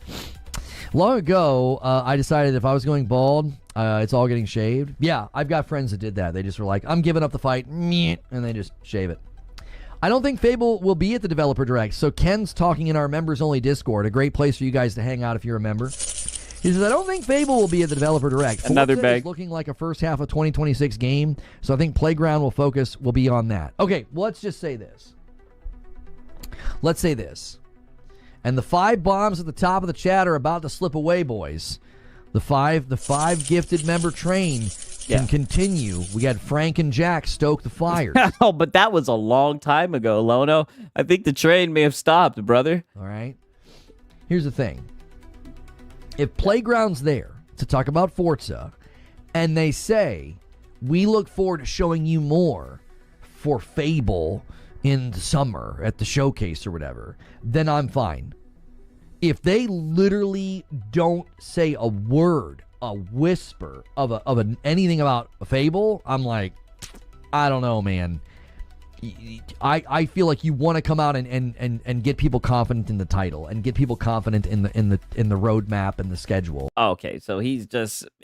Long ago, I decided if I was going bald, it's all getting shaved. Yeah, I've got friends that did that. They just were like, I'm giving up the fight, and they just shave it. I don't think Fable will be at the Developer Direct, so Ken's talking in our members-only Discord, a great place for you guys to hang out if you're a member. He says, I don't think Fable will be at the Developer Direct. Another Forza bag. is looking like a first half of 2026 game, so I think Playground will be on that. Okay, well, let's just say this. Let's say this. And the 5 bombs at the top of the chat are about to slip away, boys. The five gifted member train can continue. We got Frank and Jack stoke the fire. Oh, but that was a long time ago, Lono. I think the train may have stopped, brother. All right. Here's the thing. If Playground's there to talk about Forza, and they say, we look forward to showing you more for Fable in the summer at the showcase or whatever, then I'm fine. If they literally don't say a word, a whisper of anything about a Fable, I'm like, I don't know, man. I feel like you want to come out and get people confident in the title and get people confident in the roadmap and the schedule. Okay, so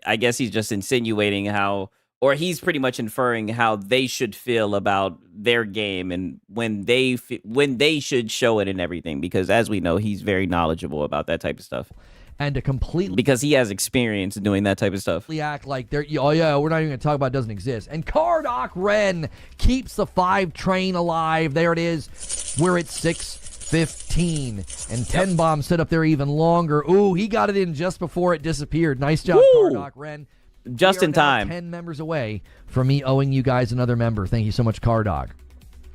I guess he's just insinuating how, or he's pretty much inferring how they should feel about their game and when they should show it and everything, because as we know, he's very knowledgeable about that type of stuff. And to completely... Because he has experience doing that type of stuff. Act like they're... Oh, yeah, we're not even going to talk about it doesn't exist. And Cardoc Ren keeps the 5 train alive. There it is. We're at 6:15. And 10 bombs sit up there even longer. Ooh, he got it in just before it disappeared. Nice job, Cardoc Ren. Just We are in now time. 10 members away from me owing you guys another member. Thank you so much, Car Dog.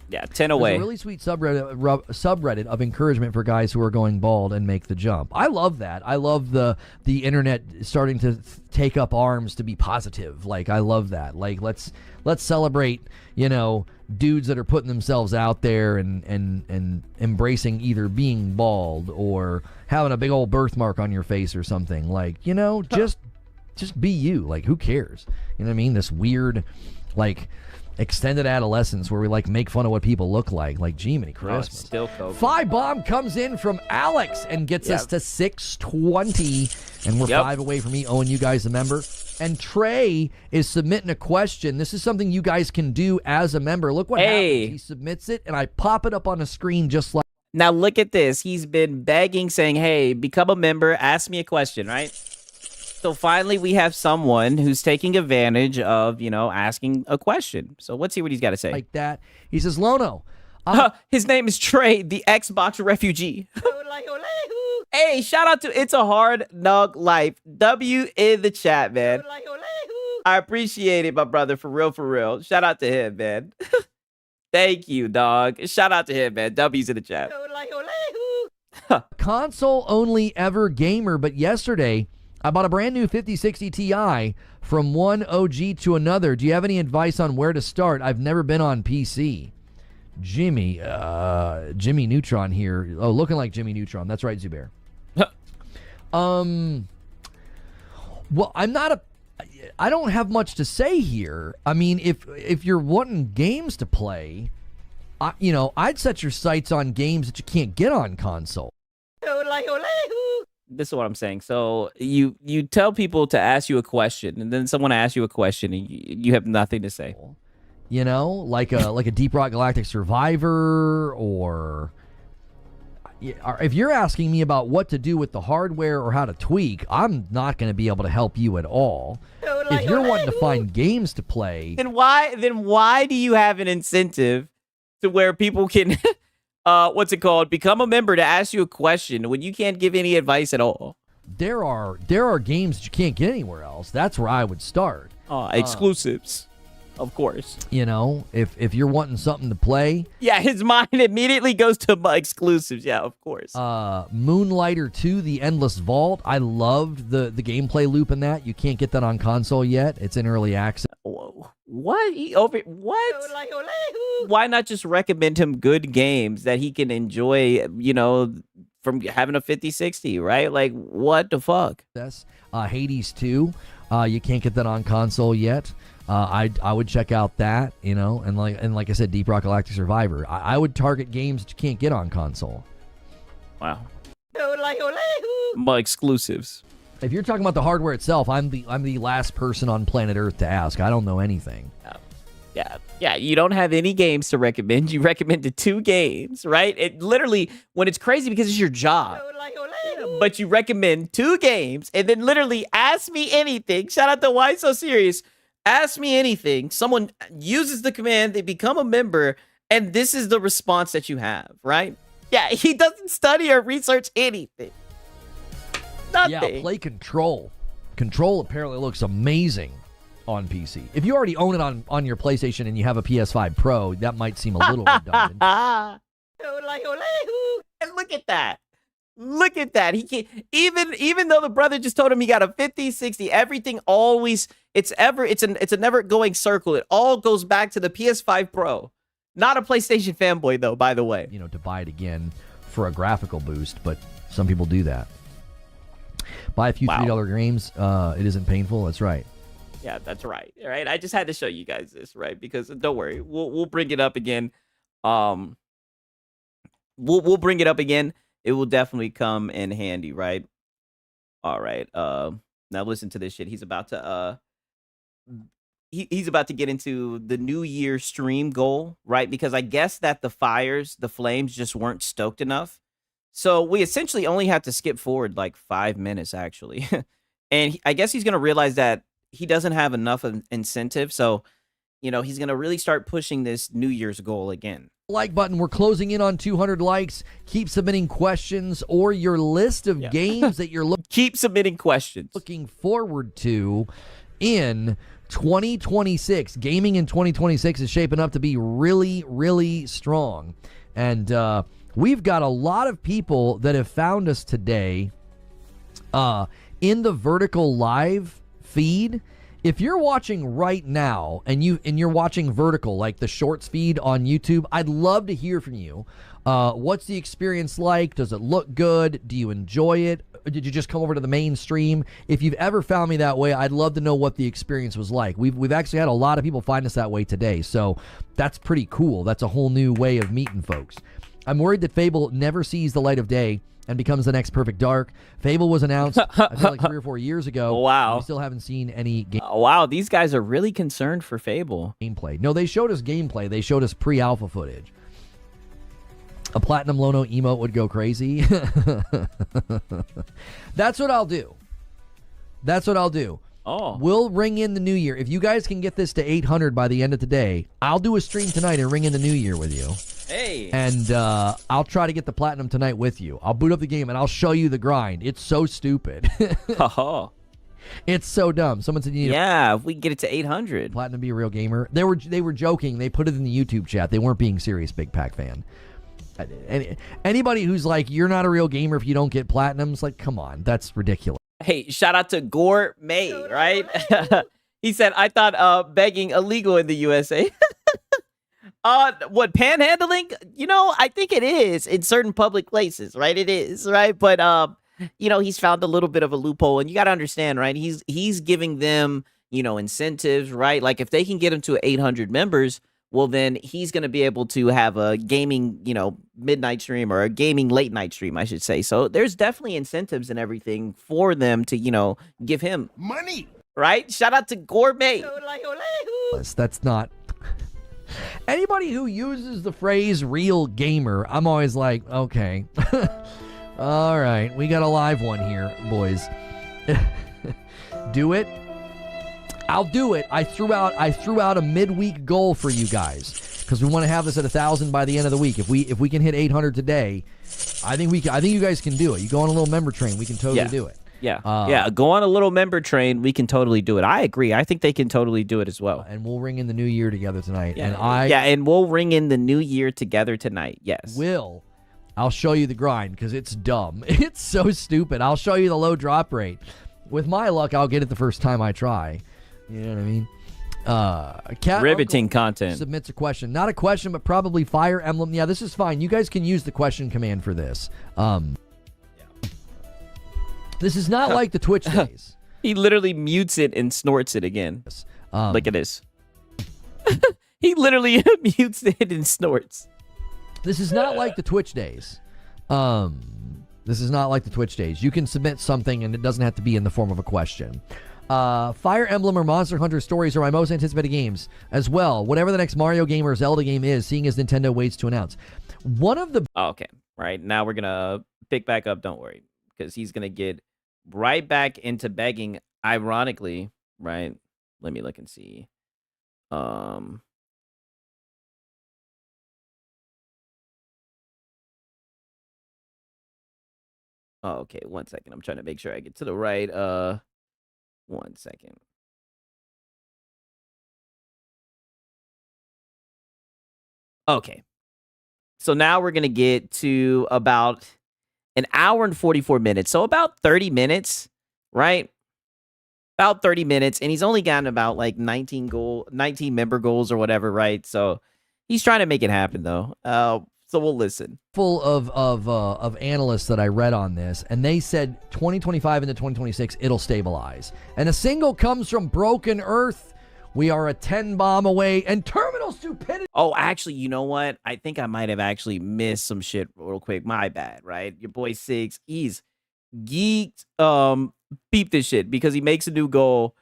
Yeah, 10 There's away. a really sweet subreddit of encouragement for guys who are going bald and make the jump. I love that. I love the internet starting to take up arms to be positive. Like, I love that. Like, let's celebrate, dudes that are putting themselves out there and embracing either being bald or having a big old birthmark on your face or something. Like, just be you. Like, who cares? You know what I mean? This weird, like, extended adolescence where we make fun of what people look like Jiminy Christmas. Still COVID. 5 bomb comes in from Alex and gets us to 620, and we're 5 away from me owing you guys a member. And Trey is submitting a question. This is something you guys can do as a member. Look what happens. He submits it, and I pop it up on the screen just like. Now look at this. He's been begging, saying, hey, become a member, ask me a question, right? So finally, we have someone who's taking advantage of, asking a question. So let's see what he's got to say. Like that. He says, Lono. His name is Trey, the Xbox refugee. Hey, shout out to It's a Hard Nug Life. W in the chat, man. I appreciate it, my brother, for real. Shout out to him, man. Thank you, dog. Shout out to him, man. W's in the chat. Console only ever gamer, but yesterday I bought a brand new 5060 Ti from one OG to another. Do you have any advice on where to start? I've never been on PC. Jimmy Neutron here. Oh, looking like Jimmy Neutron. That's right, Zubair. Well, I don't have much to say here. I mean, if you're wanting games to play, I'd set your sights on games that you can't get on console. This is what I'm saying. So you tell people to ask you a question, and then someone asks you a question, and you have nothing to say. Like a Deep Rock Galactic Survivor, or if you're asking me about what to do with the hardware or how to tweak, I'm not going to be able to help you at all. If you're wanting to find games to play, then why do you have an incentive to where people can become a member to ask you a question when you can't give any advice at all? There are games that you can't get anywhere else. That's where I would start. Exclusives, of course. If you're wanting something to play. Yeah, his mind immediately goes to exclusives. Yeah, of course. Moonlighter 2, The Endless Vault. I loved the gameplay loop in that. You can't get that on console yet. It's in early access. Whoa. What? What? Why not just recommend him good games that he can enjoy, from having a 5060, right? Like, what the fuck? Hades 2. You can't get that on console yet. I would check out that, and like I said, Deep Rock Galactic Survivor. I would target games that you can't get on console. Wow. Exclusives. If you're talking about the hardware itself, I'm the last person on planet Earth to ask. I don't know anything. Yeah. You don't have any games to recommend. You recommended 2 games, right? It literally, when it's crazy because it's your job, but you recommend 2 games and then literally ask me anything. Shout out to Why So Serious. Ask me anything. Someone uses the command, they become a member, and this is the response that you have, right? Yeah, he doesn't study or research anything. Nothing. Yeah, play Control. Control apparently looks amazing on PC. If you already own it on your PlayStation and you have a PS5 Pro, that might seem a little redundant. And look at that. Look at that. He can't, even though the brother just told him he got a 5060, everything always it's a never going circle. It all goes back to the PS5 Pro. Not a PlayStation fanboy though, by the way. To buy it again for a graphical boost, but some people do that. Buy a few $3 games. It isn't painful. That's right. Yeah, that's right. All right. I just had to show you guys this, right? Because don't worry, we'll bring it up again. We'll bring it up again. It will definitely come in handy, right? All right. Now listen to this shit. He's about to he's about to get into the New Year stream goal, right? Because I guess that the flames just weren't stoked enough. So we essentially only have to skip forward like 5 minutes, actually. And I guess he's going to realize that he doesn't have enough of incentive. So, he's going to really start pushing this New Year's goal again. Like button. We're closing in on 200 likes. Keep submitting questions or your list of games that you're keep submitting questions. Looking forward to in 2026. Gaming in 2026 is shaping up to be really, really strong. And we've got a lot of people that have found us today in the vertical live feed. If you're watching right now and you're watching vertical, like the shorts feed on YouTube, I'd love to hear from you. What's the experience like? Does it look good? Do you enjoy it? Or did you just come over to the mainstream? If you've ever found me that way, I'd love to know what the experience was like. We've actually had a lot of people find us that way today, so that's pretty cool. That's a whole new way of meeting folks. I'm worried that Fable never sees the light of day and becomes the next Perfect Dark. Fable was announced, I feel like 3 or 4 years ago. Wow. We still haven't seen any wow, these guys are really concerned for Fable. Gameplay. No, they showed us gameplay. They showed us pre-alpha footage. A Platinum Lono emote would go crazy. That's what I'll do. That's what I'll do. Oh. We'll ring in the new year. If you guys can get this to 800 by the end of today, I'll do a stream tonight and ring in the new year with you. Hey. And I'll try to get the platinum tonight with you. I'll boot up the game and I'll show you the grind. It's so stupid. It's so dumb. Someone said you need if we can get it to 800. Platinum be a real gamer. They were joking. They put it in the YouTube chat. They weren't being serious, Big Pack fan. Anybody who's like, you're not a real gamer if you don't get platinums, like, come on. That's ridiculous. Hey, shout out to Gore May, right? He said, I thought begging illegal in the USA. What, panhandling? You know, I think it is in certain public places, right? It is, right? But, you know, he's found a little bit of a loophole, and you got to understand, right? He's giving them, you know, incentives, right? Like, if they can get him to 800 members, well, then he's going to be able to have a gaming, you know, midnight stream, or a gaming late night stream, I should say. So there's definitely incentives and everything for them to, you know, give him money, right? Shout out to Gourmet. That's not anybody who uses the phrase real gamer. I'm always like, okay, all right, we got a live one here, boys. Do it. I'll do it. I threw out a midweek goal for you guys because we want to have this at 1,000 by the end of the week. If we can hit 800 today, I think you guys can do it. You go on a little member train, we can totally do it. Yeah, go on a little member train. We can totally do it. I agree. I think they can totally do it as well. And we'll ring in the new year together tonight. Yeah, and and we'll ring in the new year together tonight. Yes. I'll show you the grind because it's dumb. It's so stupid. I'll show you the low drop rate. With my luck, I'll get it the first time I try. You know what I mean? Cat Riveting Uncle content. Submits a question. Not a question, but probably Fire Emblem. Yeah, this is fine. You guys can use the question command for this. This is not like the Twitch days. He literally mutes it and snorts it again. Look at this. He literally mutes it and snorts. This is not like the Twitch days. This is not like the Twitch days. You can submit something and it doesn't have to be in the form of a question. Fire Emblem or Monster Hunter stories are my most anticipated games as well. Whatever the next Mario game or Zelda game is, seeing as Nintendo waits to announce. One of the... Okay. Right. Now we're going to pick back up. Don't worry. Because he's going to get right back into begging, ironically. Right. Let me look and see. Okay. 1 second. I'm trying to make sure I get to the right... 1 second. Okay. So now we're going to get to about an hour and 44 minutes. So about 30 minutes, right? About 30 minutes. And he's only gotten about like 19 member goals or whatever, right? So he's trying to make it happen though. So we'll listen. Full of analysts that I read on this, and they said 2025 into 2026 it'll stabilize. And a single comes from Broken Earth. We are a 10 bomb away, and Terminal Stupidity. Oh, actually, you know what? I think I might have actually missed some shit real quick. My bad, right? Your boy Six, he's geeked. Beep this shit because he makes a new goal.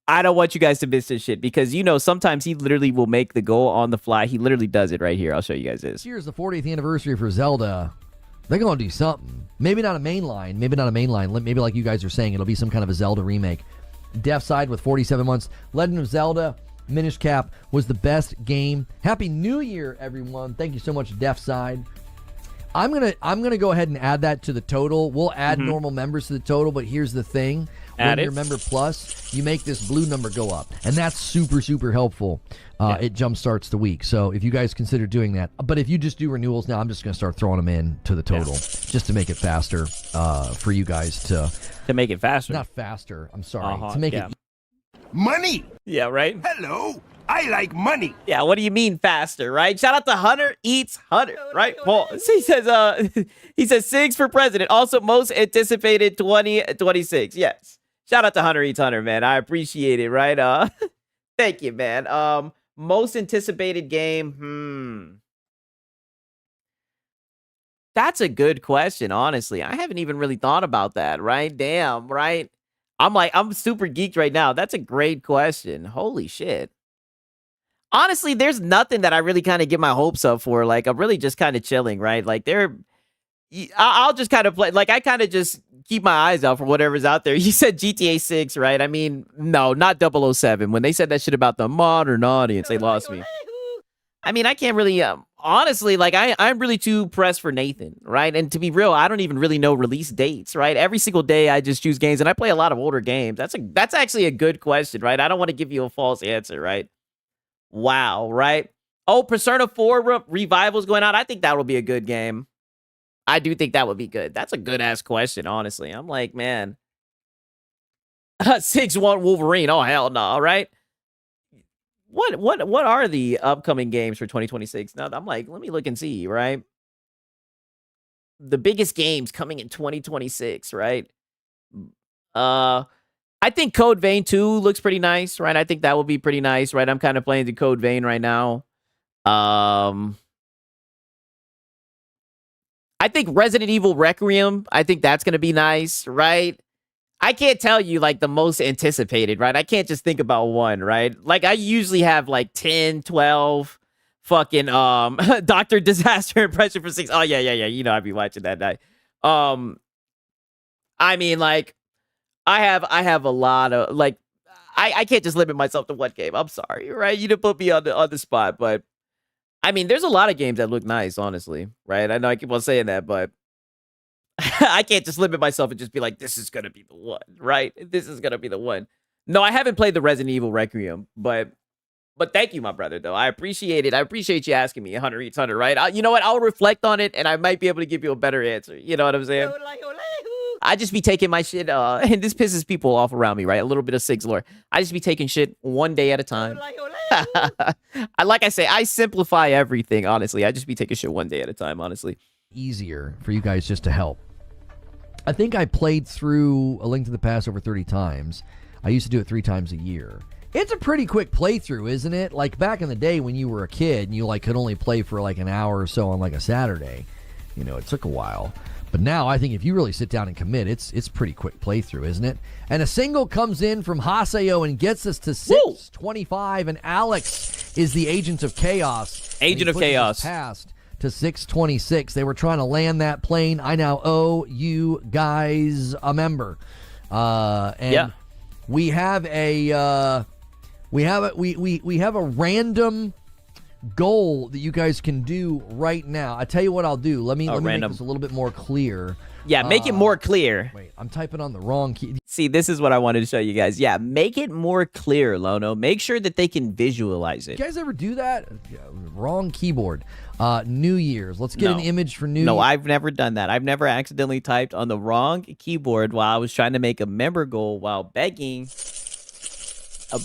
I don't want you guys to miss this shit because, you know, sometimes he literally will make the goal on the fly. He literally does it right here. I'll show you guys this. Here's the 40th anniversary for Zelda. They're going to do something. Maybe not a mainline. Maybe like you guys are saying, it'll be some kind of a Zelda remake. Deaf Side with 47 months. Legend of Zelda Minish Cap was the best game. Happy New Year, everyone. Thank you so much, Deaf Side. I'm gonna go ahead and add that to the total. We'll add normal members to the total, but here's the thing. when Add you're it. member plus, you make this blue number go up. And that's super, super helpful. It jumpstarts the week. So if you guys consider doing that. But if you just do renewals now, I'm just going to start throwing them in to the total just to make it faster for you guys to make it faster. Not faster. I'm sorry. To make it money. Yeah, right? Hello. I like money. Yeah, what do you mean faster, right? Shout out to Hunter Eats Hunter, right? Paul, he says 6 for president. Also, most anticipated 2026. Yes. Shout out to Hunter Eats Hunter, man. I appreciate it, right? Thank you, man. Most anticipated game. That's a good question, honestly. I haven't even really thought about that, right? Damn, right? I'm super geeked right now. That's a great question. Holy shit. Honestly, there's nothing that I really kind of get my hopes up for. Like, I'm really just kind of chilling, right? Like, I'll just kind of play. Like, I kind of just keep my eyes out for whatever's out there. You said GTA 6, right? I mean, no, not 007. When they said that shit about the modern audience, they lost me. I mean, I can't really, honestly, like, I'm really too pressed for Nathan, right? And to be real, I don't even really know release dates, right? Every single day I just choose games, and I play a lot of older games. That's actually a good question, right? I don't want to give you a false answer, right? Wow, right? Oh, Persona 4 Revival's going out. I think that will be a good game. I do think that would be good. That's a good-ass question, honestly. I'm like, man. 6-1 Wolverine. Oh, hell no, right? What are the upcoming games for 2026? Now, I'm like, let me look and see, right? The biggest games coming in 2026, right? I think Code Vein 2 looks pretty nice, right? I think that will be pretty nice, right? I'm kind of playing the Code Vein right now. I think Resident Evil Requiem, I think that's going to be nice, right? I can't tell you, like, the most anticipated, right? I can't just think about one, right? Like, I usually have, like, 10, 12 fucking, Dr. Disaster impression for 6. Oh, yeah. You know, I'd be watching that night. I mean, like, I have a lot of, like, I can't just limit myself to one game. I'm sorry, right? You didn't put me on the spot, but I mean, there's a lot of games that look nice, honestly, right? I know I keep on saying that, but I can't just limit myself and just be like, this is gonna be the one, right? This is gonna be the one. No, I haven't played the Resident Evil Requiem, but thank you, my brother, though. I appreciate it. I appreciate you asking me. Hunter Eats Hunter, right? You know what? I'll reflect on it, and I might be able to give you a better answer. You know what I'm saying? I just be taking my shit, and this pisses people off around me, right? A little bit of Sig's lore. I just be taking shit one day at a time. Like I say, I simplify everything, honestly. I just be taking shit one day at a time, honestly. Easier for you guys just to help. I think I played through A Link to the Past over 30 times. I used to do it 3 times a year. It's a pretty quick playthrough, isn't it? Like back in the day when you were a kid and you like could only play for like an hour or so on like a Saturday. You know, it took a while. But now I think if you really sit down and commit, it's pretty quick playthrough, isn't it? And a single comes in from Haseo and gets us to 625, and Alex is the Agent of Chaos. Agent of Chaos. Past to 626. They were trying to land that plane. I now owe you guys a member. And we have a we have a random goal that you guys can do right now. I tell you what I'll do. Let me make this a little bit more clear. Yeah, make it more clear. Wait, I'm typing on the wrong key. See, this is what I wanted to show you guys. Yeah, make it more clear, Lono. Make sure that they can visualize it. You guys ever do that? Yeah, wrong keyboard. New Year's. Let's get an image for New Year's. No, I've never done that. I've never accidentally typed on the wrong keyboard while I was trying to make a member goal while begging.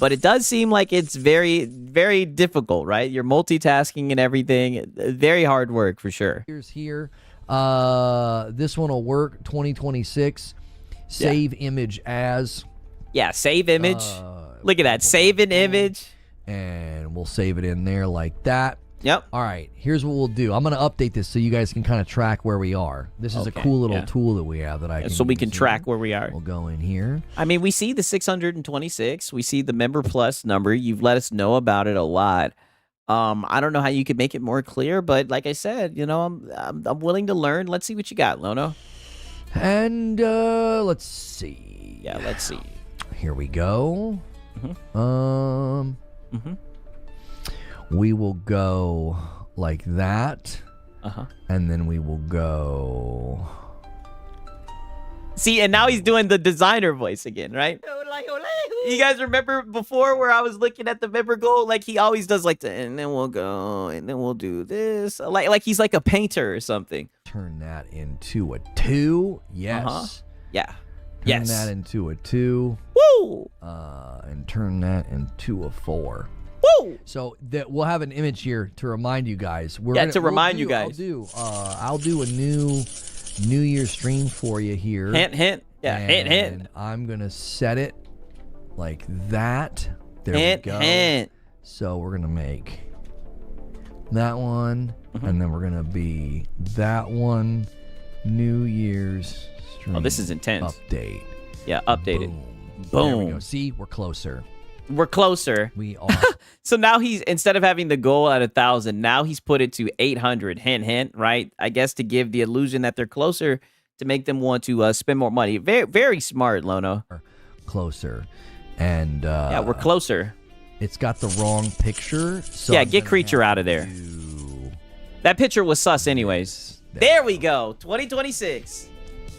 But it does seem like it's very, very difficult, right? You're multitasking and everything. Very hard work for sure. Here's here. This one will work. 2026. Save image as. Yeah, save image. Look at that. Save an image. And we'll save it in there like that. Yep. All right. Here's what we'll do. I'm going to update this so you guys can kind of track where we are. This is a cool little tool that we have that I can so we can use track here. where we are. We'll go in here. I mean, we see the 626. We see the member plus number. You've let us know about it a lot. I don't know how you could make it more clear, but like I said, you know, I'm willing to learn. Let's see what you got, Lono. And let's see. Yeah, let's see. Here we go. We will go like that. And then we will go See, and now he's doing the designer voice again, right? You guys remember before where I was looking at the member goal? Like he always does like and then we'll go, and then we'll do this. Like he's like a painter or something. Turn that into a 2. Yes. Yeah. Turn that into a 2. Woo! And turn that into a 4. Woo! So that we'll have an image here to remind you guys. I'll do a new New Year's stream for you here. Hint, hint. Yeah, hint, hint. And I'm gonna set it like that. There hint, we go. Hint. So we're gonna make that one, and then we're gonna be that one. New Year's stream. Oh, this is intense. Update. Yeah, updated. Boom. Boom. There we go. See, we're closer. We're closer. We are. So now he's, instead of having the goal at 1,000, now he's put it to 800. Hint, hint. Right? I guess to give the illusion that they're closer, to make them want to spend more money. Very, very smart, Lono. Closer, and yeah, we're closer. It's got the wrong picture. So yeah, get Creature out of there. That picture was sus, anyways. There we go. 2026.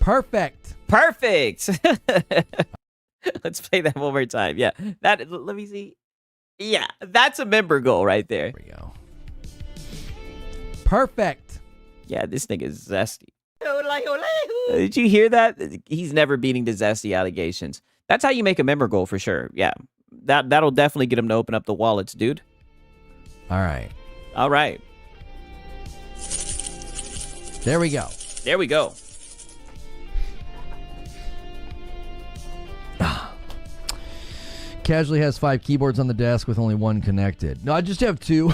Perfect. Perfect. Let's play that one more time. Yeah. Let me see. Yeah, that's a member goal right there. There we go. Perfect. Yeah, this thing is zesty. Did you hear that? He's never beating the zesty allegations. That's how you make a member goal for sure. Yeah. That'll definitely get him to open up the wallets, dude. All right. All right. There we go. There we go. Casually has 5 keyboards on the desk with only 1 connected. No, I just have 2.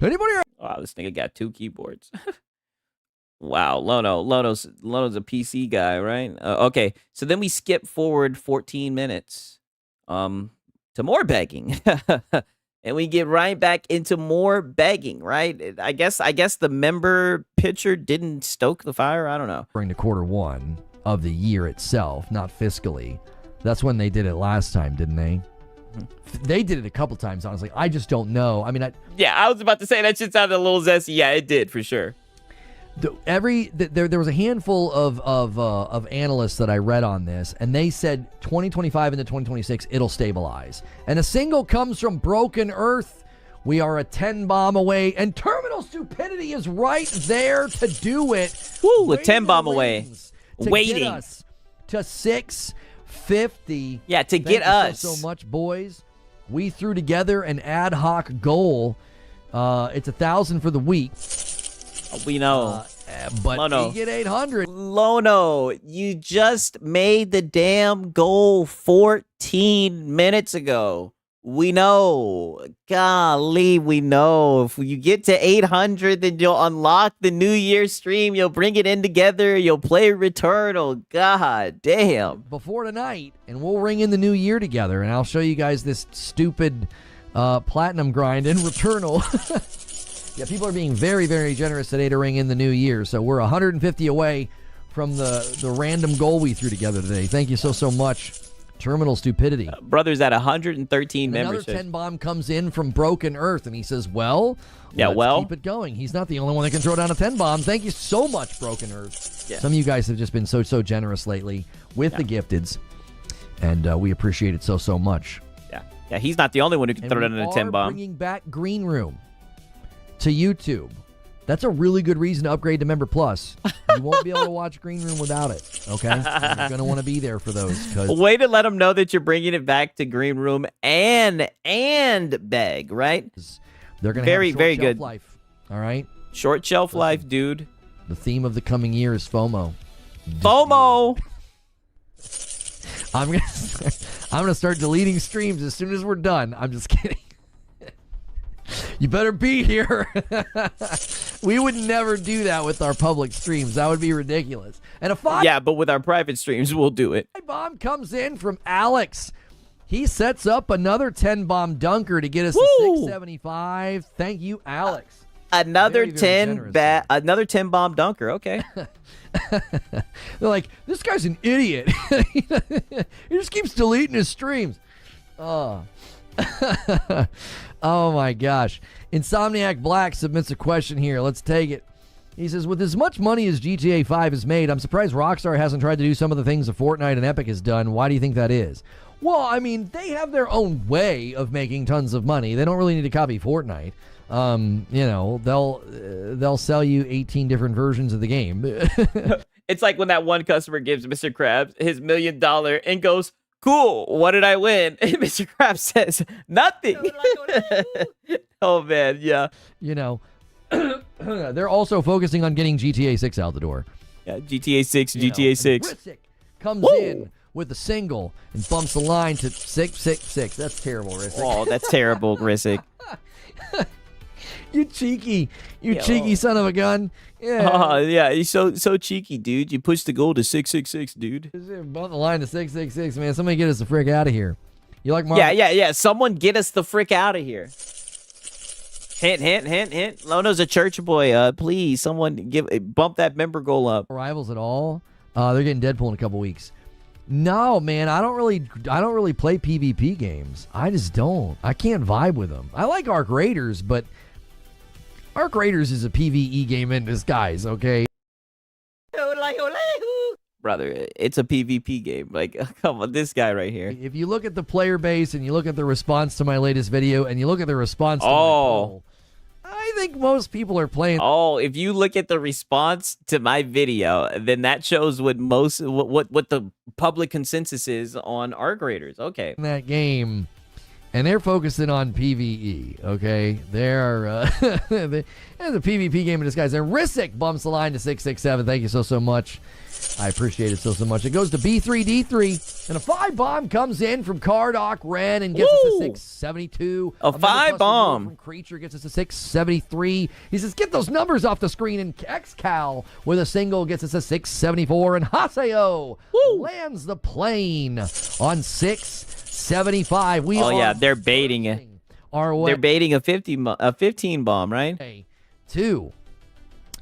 Anybody? Wow, this nigga got 2 keyboards. Wow, Lono's a PC guy, right? Okay, so then we skip forward 14 minutes, to more begging, and we get right back into more begging, right? I guess the member picture didn't stoke the fire. I don't know. Bring to Q1 of the year itself, not fiscally. That's when they did it last time, didn't they? Mm-hmm. They did it a couple times, honestly. I just don't know. I mean, I was about to say that shit sounded a little zesty. Yeah, it did for sure. There was a handful of analysts that I read on this, and they said 2025 into 2026 it'll stabilize. And a single comes from Broken Earth. We are a 10 bomb away, and Terminal Stupidity is right there to do it. Woo, a 10 bomb away, waiting get us to 650. Yeah, to Thank get you us so much, boys. We threw together an ad hoc goal. It's 1,000 for the week. We know. But Lono, you get 800. Lono, you just made the damn goal 14 minutes ago. We know. Golly, we know. If you get to 800, then you'll unlock the New Year's stream. You'll bring it in together. You'll play Returnal. God damn. Before tonight, and we'll ring in the new year together, and I'll show you guys this stupid platinum grind in Returnal. Yeah, people are being very, very generous today to ring in the new year. So we're 150 away from the random goal we threw together today. Thank you so much, Terminal Stupidity. Brother's at 113 memberships. Another 10 bomb comes in from Broken Earth, and he says, let's keep it going. He's not the only one that can throw down a 10 bomb. Thank you so much, Broken Earth. Yeah. Some of you guys have just been so generous lately with the gifteds, and we appreciate it so much. Yeah, he's not the only one who can throw down a 10 bomb. Bringing back Green Room to YouTube. That's a really good reason to upgrade to Member Plus. You won't be able to watch Green Room without it, okay? You're going to want to be there for those. Way to let them know that you're bringing it back to Green Room and Beg, right? They're going to have a short very shelf good life, all right? Short shelf life, dude. The theme of the coming year is FOMO. FOMO! I'm gonna start deleting streams as soon as we're done. I'm just kidding. You better be here. We would never do that with our public streams. That would be ridiculous. And a 5 Yeah, but with our private streams, we'll do it. bomb comes in from Alex. He sets up another 10 bomb dunker to get us to 675. Thank you, Alex. Another very 10 bomb dunker. Okay. They're like, this guy's an idiot. He just keeps deleting his streams. Oh. Oh my gosh. Insomniac Black submits a question here. Let's take it. He says, with as much money as GTA 5 has made, I'm surprised Rockstar hasn't tried to do some of the things that Fortnite and Epic has done. Why do you think that is? Well, I mean, they have their own way of making tons of money. They don't really need to copy Fortnite. You know, they'll sell you 18 different versions of the game. It's like when that one customer gives Mr. Krabs his $1 million and goes, cool, what did I win? And Mr. Krabs says, nothing. Oh, man, yeah. You know, they're also focusing on getting GTA 6 out the door. Yeah, GTA 6, You GTA know, 6. and Rissick comes in with a single and bumps the line to 666. That's terrible, Rissick. Oh, that's terrible, Rissick. You cheeky son of a gun. Yeah. Oh, yeah, he's so cheeky, dude. You pushed the goal to 666, dude. Bump the line to 666, man. Somebody get us the frick out of here. You like Marvel? Yeah. Someone get us the frick out of here. Hint. Lono's a church boy. Please, someone bump that member goal up. Rivals at all? They're getting Deadpool in a couple weeks. No, man, I don't really play PvP games. I just don't. I can't vibe with them. I like Arc Raiders, but Arc Raiders is a PvE game in disguise, okay? Brother, it's a PvP game. Like, come on, this guy right here. If you look at the player base and you look at the response to my latest video and you look at the response to my poll, I think most people are playing. Oh, if you look at the response to my video, then that shows what the public consensus is on Arc Raiders. Okay. That game, and they're focusing on PvE, okay? They're the PvP game in disguise. And Rissick bumps the line to 667. Thank you so much. I appreciate it so much. It goes to B3D3, and a 5-bomb comes in from Cardoc Ren and gets us a 672. A 5-bomb from Creature gets us a 673. He says, get those numbers off the screen, and XCal with a single gets us a 674, and Haseo lands the plane on 675. Yeah, they're baiting it. They're baiting a 15 bomb, right? To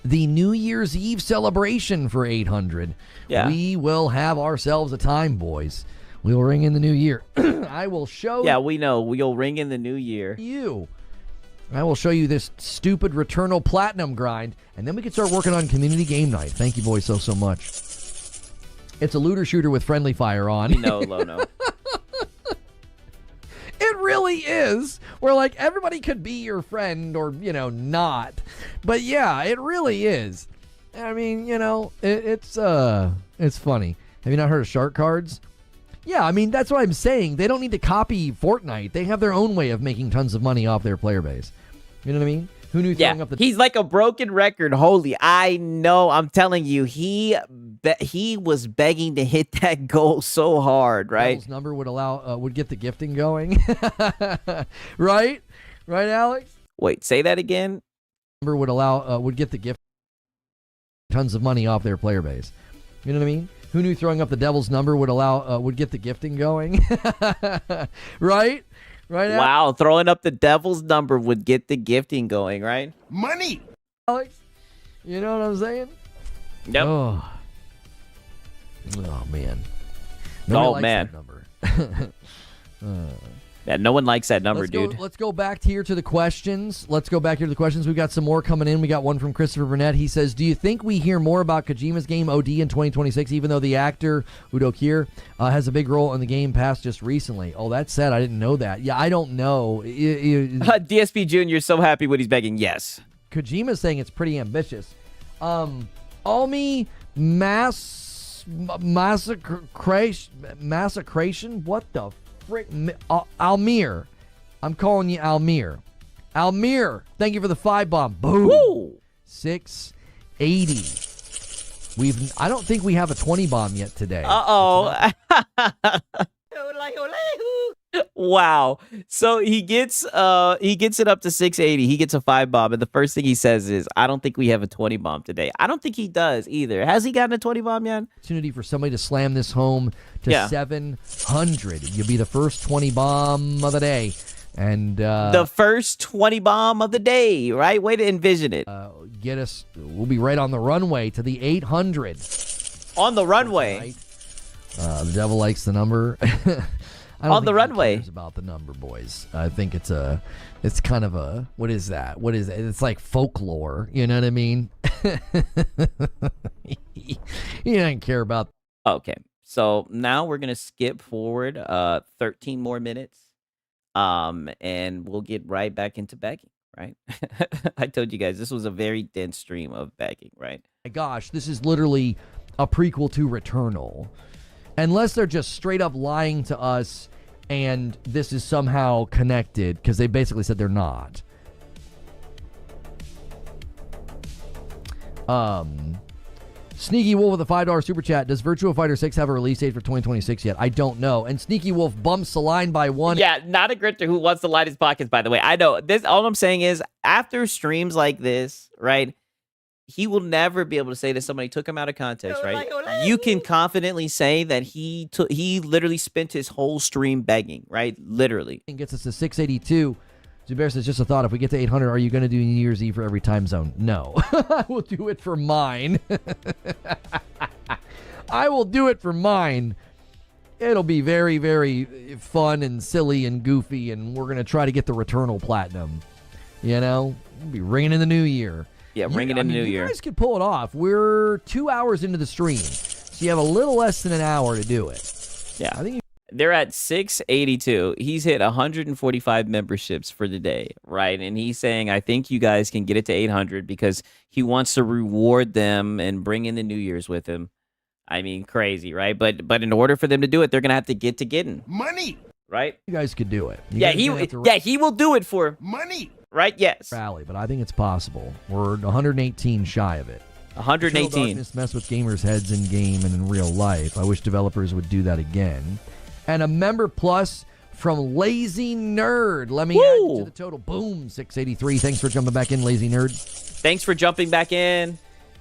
the New Year's Eve celebration for 800. Yeah. We will have ourselves a time, boys. We will ring in the new year. I will show Yeah, we know. We'll ring in the new year. I will show you this stupid Returnal Platinum grind, and then we can start working on Community Game Night. Thank you, boys, so much. It's a looter shooter with friendly fire on. We know, Lono. It really is. Where, like, everybody could be your friend or, you know, not. But, yeah, it really is. I mean, you know, it's funny. Have you not heard of shark cards? Yeah, I mean, that's what I'm saying. They don't need to copy Fortnite. They have their own way of making tons of money off their player base. You know what I mean? Who knew throwing up the... He's like a broken record. Holy, I know. I'm telling you, he was begging to hit that goal so hard, right? Devil's number would get the gifting going. Right, Alex? Wait, say that again. Number would get the gift tons of money off their player base. You know what I mean? Who knew throwing up the devil's number would get the gifting going? Right, Alex? Wow, throwing up the devil's number would get the gifting going, right? Money, Alex. You know what I'm saying? Yep. Oh man. Man. Yeah, no one likes that number, dude. Let's go back here to the questions. We've got some more coming in. We got one from Christopher Burnett. He says, do you think we hear more about Kojima's game OD in 2026, even though the actor Udo Kier has a big role in the game passed just recently? Oh, that's sad. I didn't know that. Yeah, I don't know. DSP Jr. is so happy when he's begging. Yes. Kojima's saying it's pretty ambitious. Almi Massacration? What the frick? Almir. I'm calling you Almir. Almir, thank you for the 5-bomb. Boom. Woo. 680. I don't think we have a 20 bomb yet today. Uh-oh. Wow. So he gets it up to 680. He gets a 5-bomb, and the first thing he says is, I don't think we have a 20 bomb today. I don't think he does either. Has he gotten a 20 bomb yet? Opportunity for somebody to slam this home to 700. You'll be the first 20 bomb of the day. And the first 20 bomb of the day, right? Way to envision it. We'll be right on the runway to the 800. On the runway. Right. The devil likes the number. On the runway. Cares about the number, boys. I think it's kind of a, what is that? It's like folklore. You know what I mean? He doesn't care about. Okay, so now we're gonna skip forward 13 more minutes, and we'll get right back into begging. Right? I told you guys this was a very dense stream of begging. Right? My gosh, this is literally a prequel to Returnal. Unless they're just straight up lying to us and this is somehow connected, because they basically said they're not. Sneaky Wolf with a $5 super chat. Does Virtua Fighter 6 have a release date for 2026 yet? I don't know. And Sneaky Wolf bumps the line by one. Yeah, not a grifter who wants to line his pockets, by the way. I know this. All I'm saying is, after streams like this, right, he will never be able to say that somebody took him out of context, right? You can confidently say that he literally spent his whole stream begging, right? Literally. And gets us to 682. Zubair says, just a thought, if we get to 800, are you going to do New Year's Eve for every time zone? No. I will do it for mine. I will do it for mine. It'll be very, very fun and silly and goofy, and we're going to try to get the Returnal Platinum. You know? We'll be ringing in the new year. Yeah, ringing in the new year. You guys could pull it off. We're 2 hours into the stream, so you have a little less than an hour to do it. Yeah. I think they're at 682. He's hit 145 memberships for the day, right? And he's saying, I think you guys can get it to 800 because he wants to reward them and bring in the New Year's with him. I mean, crazy, right? But in order for them to do it, they're going to have to get to getting Money. Right? you guys could do it. He will do it for money. Right? Yes. Rally, but I think it's possible. We're 118 shy of it. 118. Eternal Darkness mess with gamers' heads in game and in real life. I wish developers would do that again. And a member plus from Lazy Nerd. Let me add you to the total. Boom, 683. Thanks for jumping back in, Lazy Nerd. Thanks for jumping back in.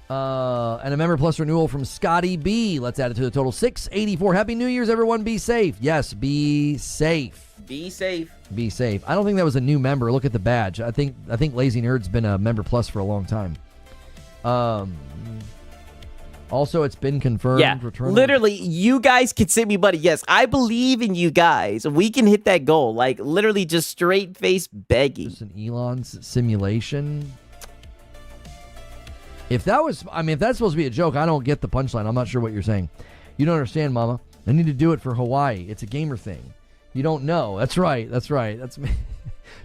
And a member plus renewal from Scotty B. Let's add it to the total. 684. Happy New Year's, everyone. Be safe. Yes, be safe. Be safe. Be safe. I don't think that was a new member. Look at the badge. I think Lazy Nerd's been a member plus for a long time. Also, it's been confirmed. Yeah, literally, you guys can send me money. Yes, I believe in you guys. We can hit that goal. Like, literally just straight face begging. Just an Elon's simulation. If that's supposed to be a joke, I don't get the punchline. I'm not sure what you're saying. You don't understand, Mama. I need to do it for Hawaii. It's a gamer thing. You don't know. That's right. That's me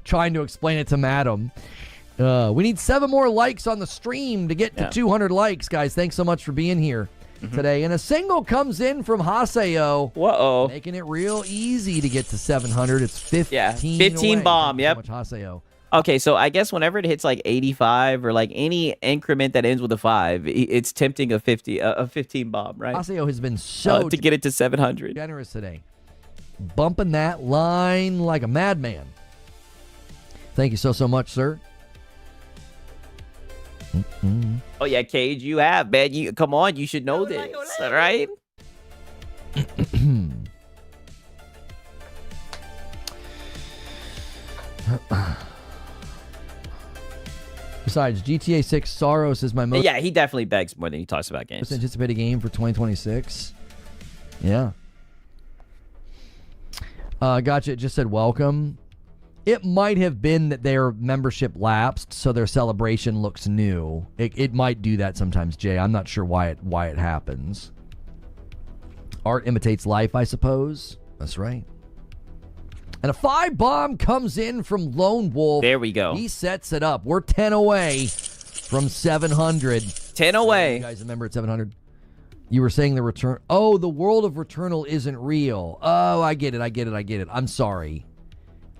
trying to explain it to Madam. We need 7 more likes on the stream to get to 200 likes, guys. Thanks so much for being here today. And a single comes in from Haseo. Whoa. Making it real easy to get to 700. It's 15. Yeah, 15 away. bomb. Thank you Yep. so much, Haseo. Okay, so I guess whenever it hits like 85 or like any increment that ends with a 5, it's tempting a 15 bomb, right? Haseo has been so to get it to 700. Generous today. Bumping that line like a madman. Thank you so much, sir. Oh yeah, Cage, you have, man. You come on, you should know this, all right? Besides, GTA 6 Soros is my most... Yeah, he definitely begs more than he talks about games. Anticipated game for 2026. Yeah. Gotcha. It just said welcome. It might have been that their membership lapsed, so their celebration looks new. It might do that sometimes, Jay. I'm not sure why it happens. Art imitates life, I suppose. That's right. And a 5 bomb comes in from Lone Wolf. There we go. He sets it up. We're 10 away from 700. 10 away. You guys remember at 700? You were saying the return. Oh, the world of Returnal isn't real. Oh, I get it. I'm sorry.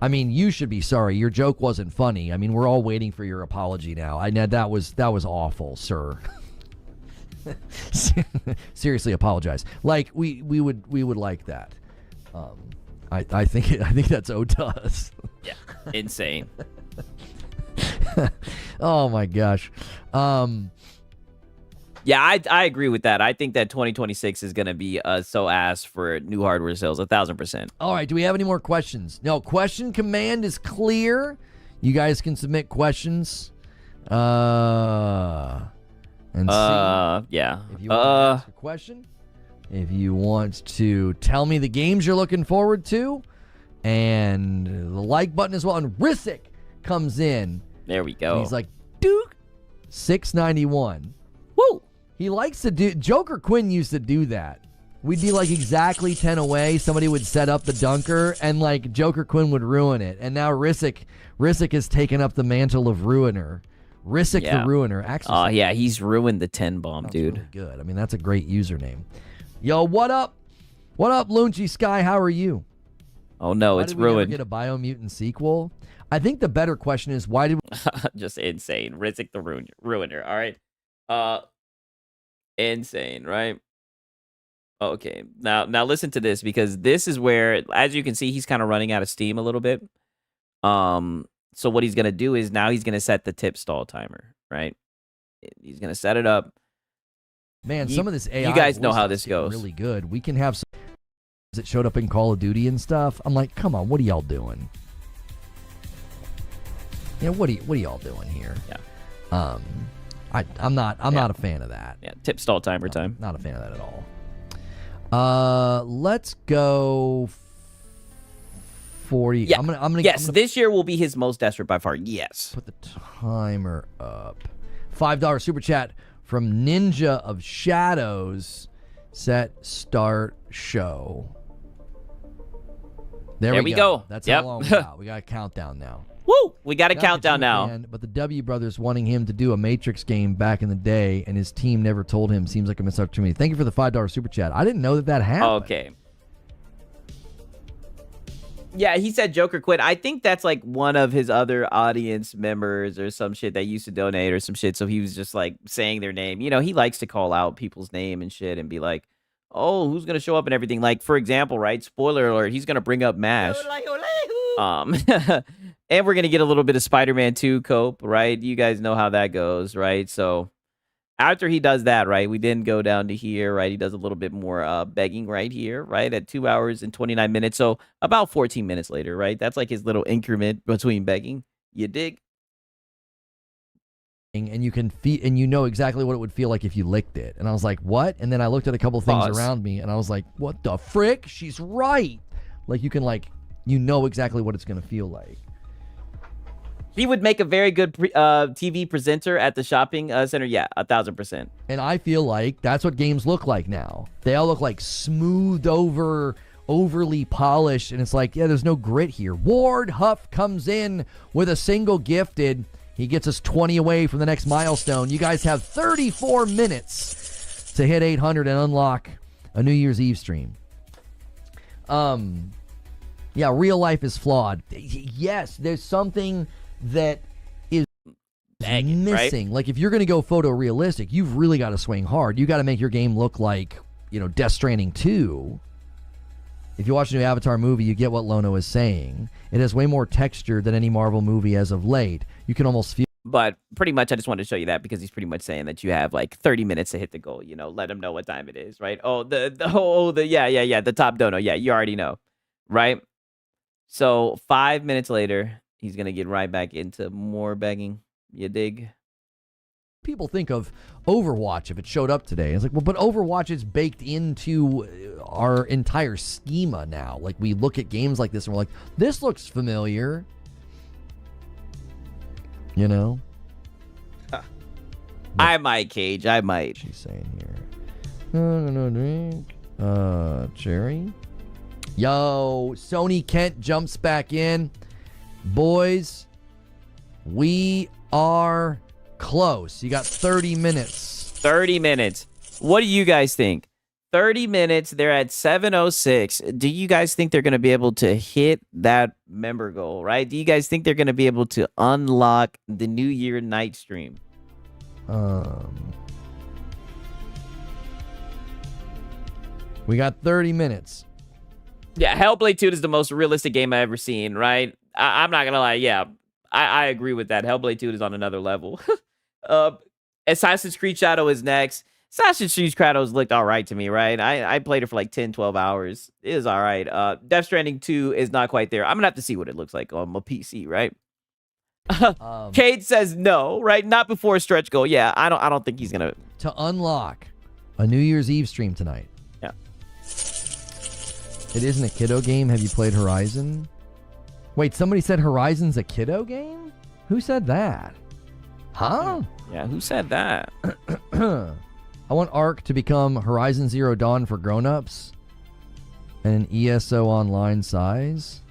I mean, you should be sorry. Your joke wasn't funny. I mean, we're all waiting for your apology now. I know that was awful, sir. Seriously, apologize. Like we would like that. I think that's owed to us. Yeah, insane. Oh my gosh. Yeah, I agree with that. I think that 2026 is going to be so ass for new hardware sales, 1,000%. All right, do we have any more questions? No, question command is clear. You guys can submit questions. And yeah. If you want to ask a question, if you want to tell me the games you're looking forward to, and the like button as well. And Risick comes in. There we go. He's like, Duke, 691. Woo! He likes to do. Joker Quinn used to do that. We'd be like exactly 10 away. Somebody would set up the dunker, and like Joker Quinn would ruin it. And now Rissick has taken up the mantle of ruiner. Rissick the Ruiner. Actually, oh yeah, he's ruined the 10 bomb, dude. Really good. I mean, that's a great username. Yo, what up? What up, Lunchy Sky? How are you? Oh no, why it's did we never ruined. get a Biomutant sequel? I think the better question is why did we... Just insane. Rizik the ruiner. All right. Insane, right? Okay. Now listen to this, because this is where, as you can see, he's kind of running out of steam a little bit. So what he's gonna do is now he's gonna set the tip stall timer, right? He's gonna set it up. Man, some of this AI, you guys know voice how is this goes. Really good. We can have some that showed up in Call of Duty and stuff. I'm like, come on, what are y'all doing? You know, what are y'all doing here? Yeah. I'm not a fan of that. Yeah, tip stall timer time. Not a fan of that at all. Let's go 40. Yeah. I'm gonna yes, this year will be his most desperate by far. Yes. Put the timer up. $5 super chat from Ninja of Shadows. Set, start, show. There we go. That's how long we got. We got a countdown now. Woo! We got a countdown now. But the W brothers wanting him to do a Matrix game back in the day, and his team never told him. Seems like a missed opportunity. Thank you for the $5 super chat. I didn't know that happened. Okay. Yeah, he said Joker quit. I think that's like one of his other audience members or some shit that used to donate or some shit. So he was just like saying their name. You know, he likes to call out people's name and shit and be like, oh, who's going to show up and everything. Like, for example, right? Spoiler alert, he's going to bring up MASH. And we're going to get a little bit of Spider-Man 2 cope, right? You guys know how that goes, right? So after he does that, right, we then go down to here, right? He does a little bit more begging right here, right? At 2 hours and 29 minutes. So about 14 minutes later, right? That's like his little increment between begging. You dig? And you can and you know exactly what it would feel like if you licked it. And I was like, what? And then I looked at a couple things around me and I was like, what the frick? She's right. Like you can you know exactly what it's going to feel like. He would make a very good TV presenter at the shopping center. Yeah, 1,000%. And I feel like that's what games look like now. They all look like smoothed over, overly polished. And it's like, yeah, there's no grit here. Ward Huff comes in with a single gifted. He gets us 20 away from the next milestone. You guys have 34 minutes to hit 800 and unlock a New Year's Eve stream. Yeah, real life is flawed. Yes, there's something that is missing. Right? Like if you're going to go photorealistic, you've really got to swing hard. You got to make your game look like, Death Stranding 2. If you watch a new Avatar movie, you get what Lono is saying. It has way more texture than any Marvel movie as of late. You can almost feel. But pretty much, I just wanted to show you that because he's pretty much saying that you have like 30 minutes to hit the goal. Let him know what time it is, right? Oh, the top dono. Yeah, you already know, right? So 5 minutes later, he's gonna get right back into more begging. You dig? People think of Overwatch if it showed up today. It's like, well, but Overwatch is baked into our entire schema now. Like we look at games like this and we're like, this looks familiar. I might, Cage. I might. She's saying here. No drink. Cherry. Yo, Sony Kent jumps back in. Boys, we are close. You got 30 minutes. 30 minutes. What do you guys think? 30 minutes. They're at 706. Do you guys think they're going to be able to hit that member goal, right? Do you guys think they're going to be able to unlock the New Year night stream? We got 30 minutes. Yeah, Hellblade 2 is the most realistic game I've ever seen, right? I'm not going to lie. Yeah, I agree with that. Hellblade 2 is on another level. Assassin's Creed Shadow is next. Assassin's Creed Shadows looked all right to me, right? I played it for like 10, 12 hours. It is all right. Death Stranding 2 is not quite there. I'm going to have to see what it looks like on my PC, right? Cade says no, right? Not before a stretch goal. Yeah, I don't think he's going to unlock a New Year's Eve stream tonight. Yeah. It isn't a kiddo game. Have you played Horizon? Wait, somebody said Horizon's a kiddo game? Who said that? Huh? Yeah, who said that? I want Ark to become Horizon Zero Dawn for grown-ups and an ESO online size.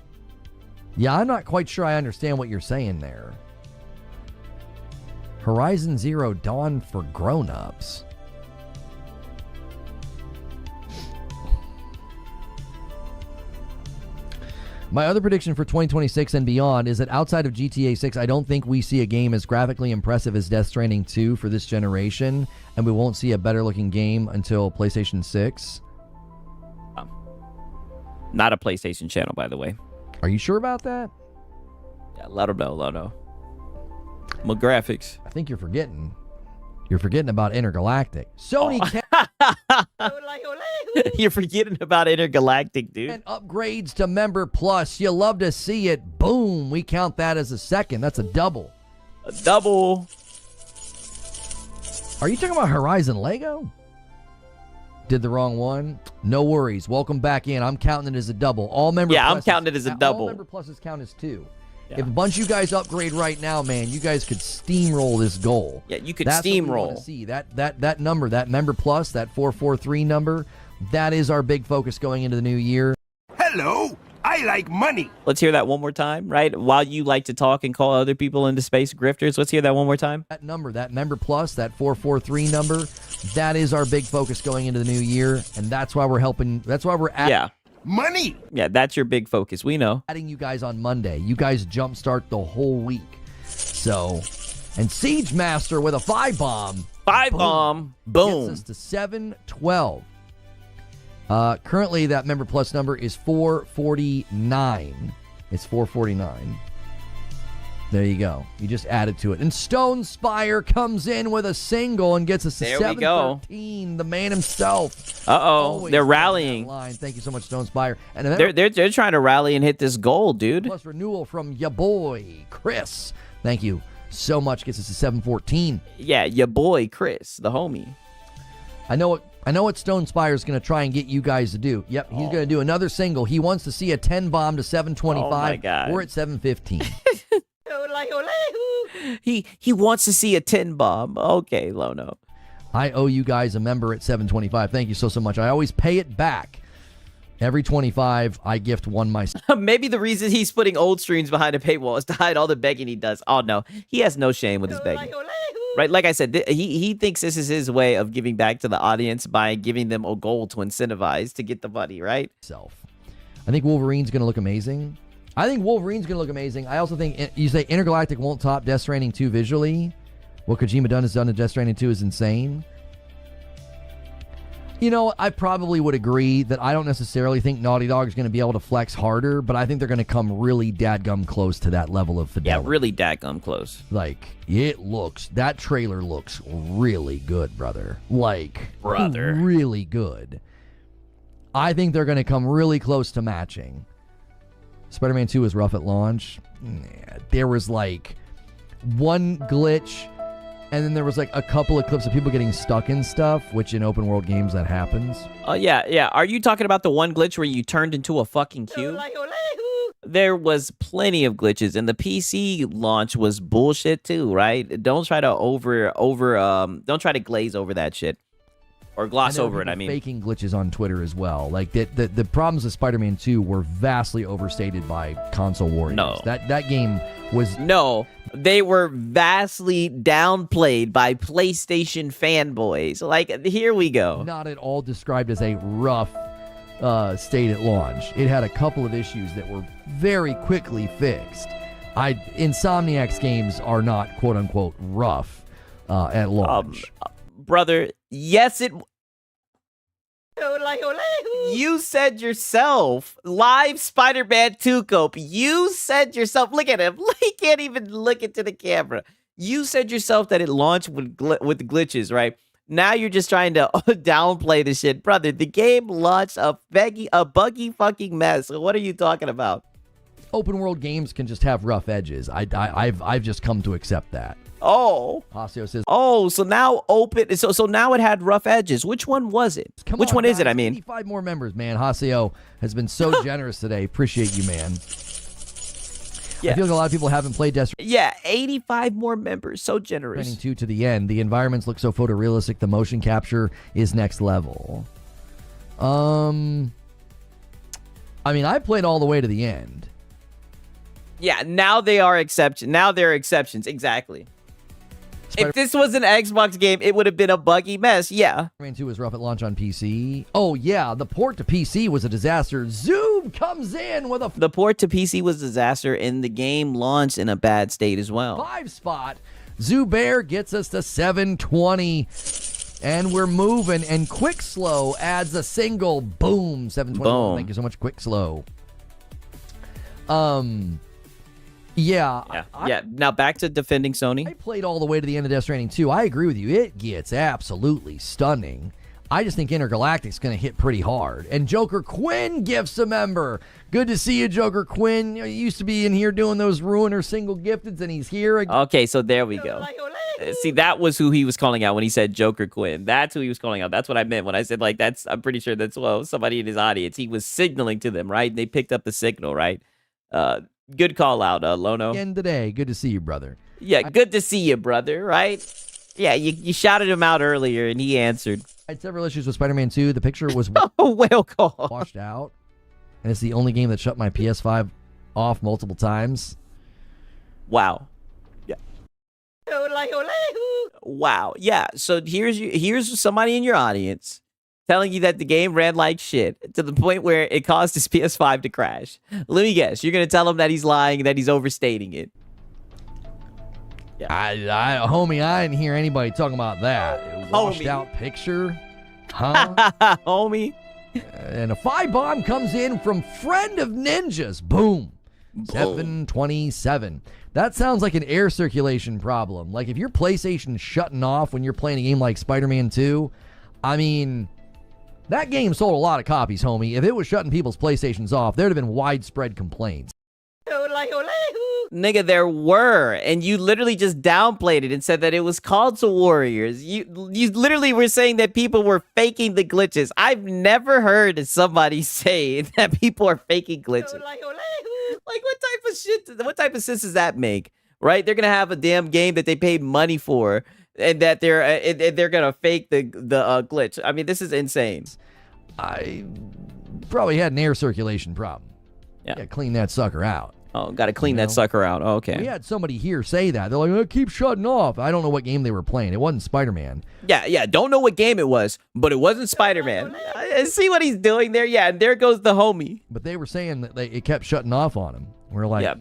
Yeah, I'm not quite sure I understand what you're saying there. Horizon Zero Dawn for grown-ups. My other prediction for 2026 and beyond is that outside of GTA 6, I don't think we see a game as graphically impressive as Death Stranding 2 for this generation, and we won't see a better-looking game until PlayStation 6. Not a PlayStation channel, by the way. Are you sure about that? Yeah, let them know, let them know. My graphics. I think you're forgetting. You're forgetting about Intergalactic. Sony You're forgetting about Intergalactic, dude. And upgrades to Member Plus. You love to see it. Boom. We count that as a second. That's a double. A double. Are you talking about Horizon Lego? Did the wrong one? No worries. Welcome back in. I'm counting it as a double. All member Yeah, pluses, I'm counting it as a double. All member pluses count as 2. Yeah. If a bunch of you guys upgrade right now, man, you guys could steamroll this goal. Yeah, you could That's what we steamroll. want to see. That number, that member plus, that 443 number, that is our big focus going into the new year. Hello, I like money. Let's hear that one more time, right? While you like to talk and call other people into space grifters, let's hear that one more time. That number, that member plus, that 443 number, that is our big focus going into the new year, and that's why we're helping. That's why we're at. Yeah. Money. Yeah, that's your big focus. We know. Adding you guys on Monday. You guys jumpstart the whole week. So, and Siege Master with a 5-bomb. 5-bomb. Boom. Gets us to 712. Currently, that member plus number is 449. It's 449. There you go. You just added to it. And Stone Spire comes in with a single and gets us to There we go. 713. The man himself. Uh-oh. Always They're on that rallying. line. Thank you so much, Stone Spire. And They're trying to rally and hit this goal, dude. plus renewal from ya boy, Chris. Thank you so much. Gets us to 714. Yeah, your boy Chris, the homie. I know what Stone Spire is going to try and get you guys to do. Yep, he's going to do another single. He wants to see a 10 bomb to 725. Oh my God. We're at 715. He wants to see a 10 bomb. Okay, Lono. I owe you guys a member at 725. Thank you so much. I always pay it back. Every 25, I gift one myself. Maybe the reason he's putting old streams behind a paywall is to hide all the begging he does. Oh, no. He has no shame with his begging. Right? Like I said, he thinks this is his way of giving back to the audience by giving them a goal to incentivize to get the money, right? I think Wolverine's going to look amazing. I also think you say Intergalactic won't top Death Stranding 2 visually. What Kojima has done to Death Stranding 2 is insane. You know, I probably would agree that I don't necessarily think Naughty Dog is going to be able to flex harder, but I think they're going to come really dadgum close to that level of fidelity. Yeah, really dadgum close. Like, that trailer looks really good, brother. Really good. I think they're going to come really close to matching. Spider-Man 2 was rough at launch. Yeah, there was like one glitch, and then there was like a couple of clips of people getting stuck in stuff, which in open world games that happens. Yeah. Are you talking about the one glitch where you turned into a fucking cube? There was plenty of glitches, and the PC launch was bullshit too, right? Don't try to don't try to glaze over that shit. Or gloss over it, I mean. Faking glitches on Twitter as well. Like, the problems with Spider-Man 2 were vastly overstated by console warriors. No. That game was... No, they were vastly downplayed by PlayStation fanboys. Like, here we go. Not at all described as a rough state at launch. It had a couple of issues that were very quickly fixed. Insomniac's games are not, quote-unquote, rough at launch. Brother, yes, you said yourself, live Spider-Man 2 Cope, you said yourself, look at him, he can't even look into the camera. You said yourself that it launched with glitches, right? Now you're just trying to downplay the shit. Brother, the game launched a buggy fucking mess. So what are you talking about? Open world games can just have rough edges. I've just come to accept that. Oh. Hasio says, so now so now it had rough edges. Which one was it? Which one is it, I mean? 85 more members, man. Hasio has been so generous today. Appreciate you, man. I feel like a lot of people haven't played Death Yeah, 85 more members. So generous. Stranding 2 to the end. The environments look so photorealistic. The motion capture is next level. I mean, I played all the way to the end. Yeah, now they are exception. Now there are exceptions. Exactly. If this was an Xbox game, it would have been a buggy mess. Yeah. Spider-Man 2 was rough at launch on PC. Oh, yeah. The port to PC was a disaster. Zoom comes in with a... The port to PC was a disaster, and the game launched in a bad state as well. 5 spot. Zubair gets us to 720. And we're moving. And Quick Slow adds a single. Boom. 721. Boom. Thank you so much, Quick Slow. Yeah. Now back to defending Sony. I played all the way to the end of Death Stranding 2. I agree with you. It gets absolutely stunning. I just think Intergalactic's going to hit pretty hard. And Joker Quinn gifts a member. Good to see you, Joker Quinn. You used to be in here doing those Ruiner single gifteds, and he's here again. Okay, so there we go. See, that was who he was calling out when he said Joker Quinn. That's who he was calling out. That's what I meant when I said, like, that's, I'm pretty sure that's, well, somebody in his audience. He was signaling to them, right? They picked up the signal, right? Good call out, Lono. Again today. Good to see you, brother. Yeah, good to see you, brother, right? Yeah, you shouted him out earlier, and he answered. I had several issues with Spider-Man 2. The picture was whale call. Washed out. And it's the only game that shut my PS5 off multiple times. Wow. Yeah. Wow. Yeah, so here's somebody in your audience telling you that the game ran like shit to the point where it caused his PS5 to crash. Let me guess. You're going to tell him that he's lying, that he's overstating it. Yeah. Homie, I didn't hear anybody talking about that. Washed out picture? Huh? Homie. And a 5 bomb comes in from Friend of Ninjas. Boom. 727. That sounds like an air circulation problem. Like if your PlayStation's shutting off when you're playing a game like Spider-Man 2, I mean... That game sold a lot of copies, homie. If it was shutting people's PlayStations off, there'd have been widespread complaints. Nigga, there were, and you literally just downplayed it and said that it was console warriors. You literally were saying that people were faking the glitches. I've never heard somebody say that people are faking glitches. Like, what type of sense does that make? Right? They're gonna have a damn game that they paid money for, and that they're gonna fake the glitch. I mean, this is insane. I probably had an air circulation problem. Yeah, clean that sucker out. Oh, got to clean that sucker out. Oh, okay. We had somebody here say that. They're like, it keeps shutting off. I don't know what game they were playing. It wasn't Spider-Man. Yeah. Don't know what game it was, but it wasn't Spider-Man. See what he's doing there? Yeah, and there goes the homie. But they were saying that it kept shutting off on him. We're like,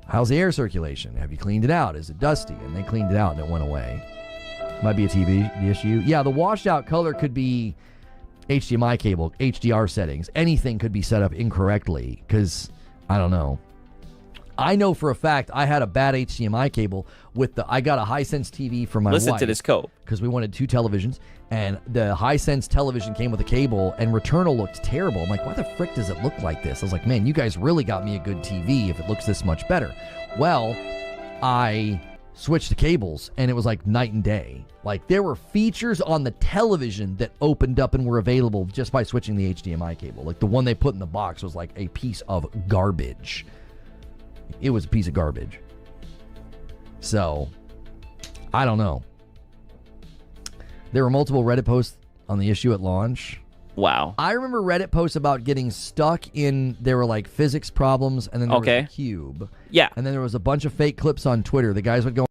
how's the air circulation? Have you cleaned it out? Is it dusty? And they cleaned it out and it went away. Might be a TV issue. Yeah, the washed out color could be HDMI cable, HDR settings. Anything could be set up incorrectly because, I don't know. I know for a fact I had a bad HDMI cable with I got a Hisense TV for my wife. Listen to this code. Because we wanted 2 televisions, and the Hisense television came with a cable, and Returnal looked terrible. I'm like, why the frick does it look like this? I was like, man, you guys really got me a good TV if it looks this much better. Well, I switched the cables, and it was like night and day. Like, there were features on the television that opened up and were available just by switching the HDMI cable. Like, the one they put in the box was like a piece of garbage. It was a piece of garbage. So, I don't know. There were multiple Reddit posts on the issue at launch. Wow. I remember Reddit posts about getting stuck in, there were like physics problems, and then there was a cube. Yeah. And then there was a bunch of fake clips on Twitter. The guys would go...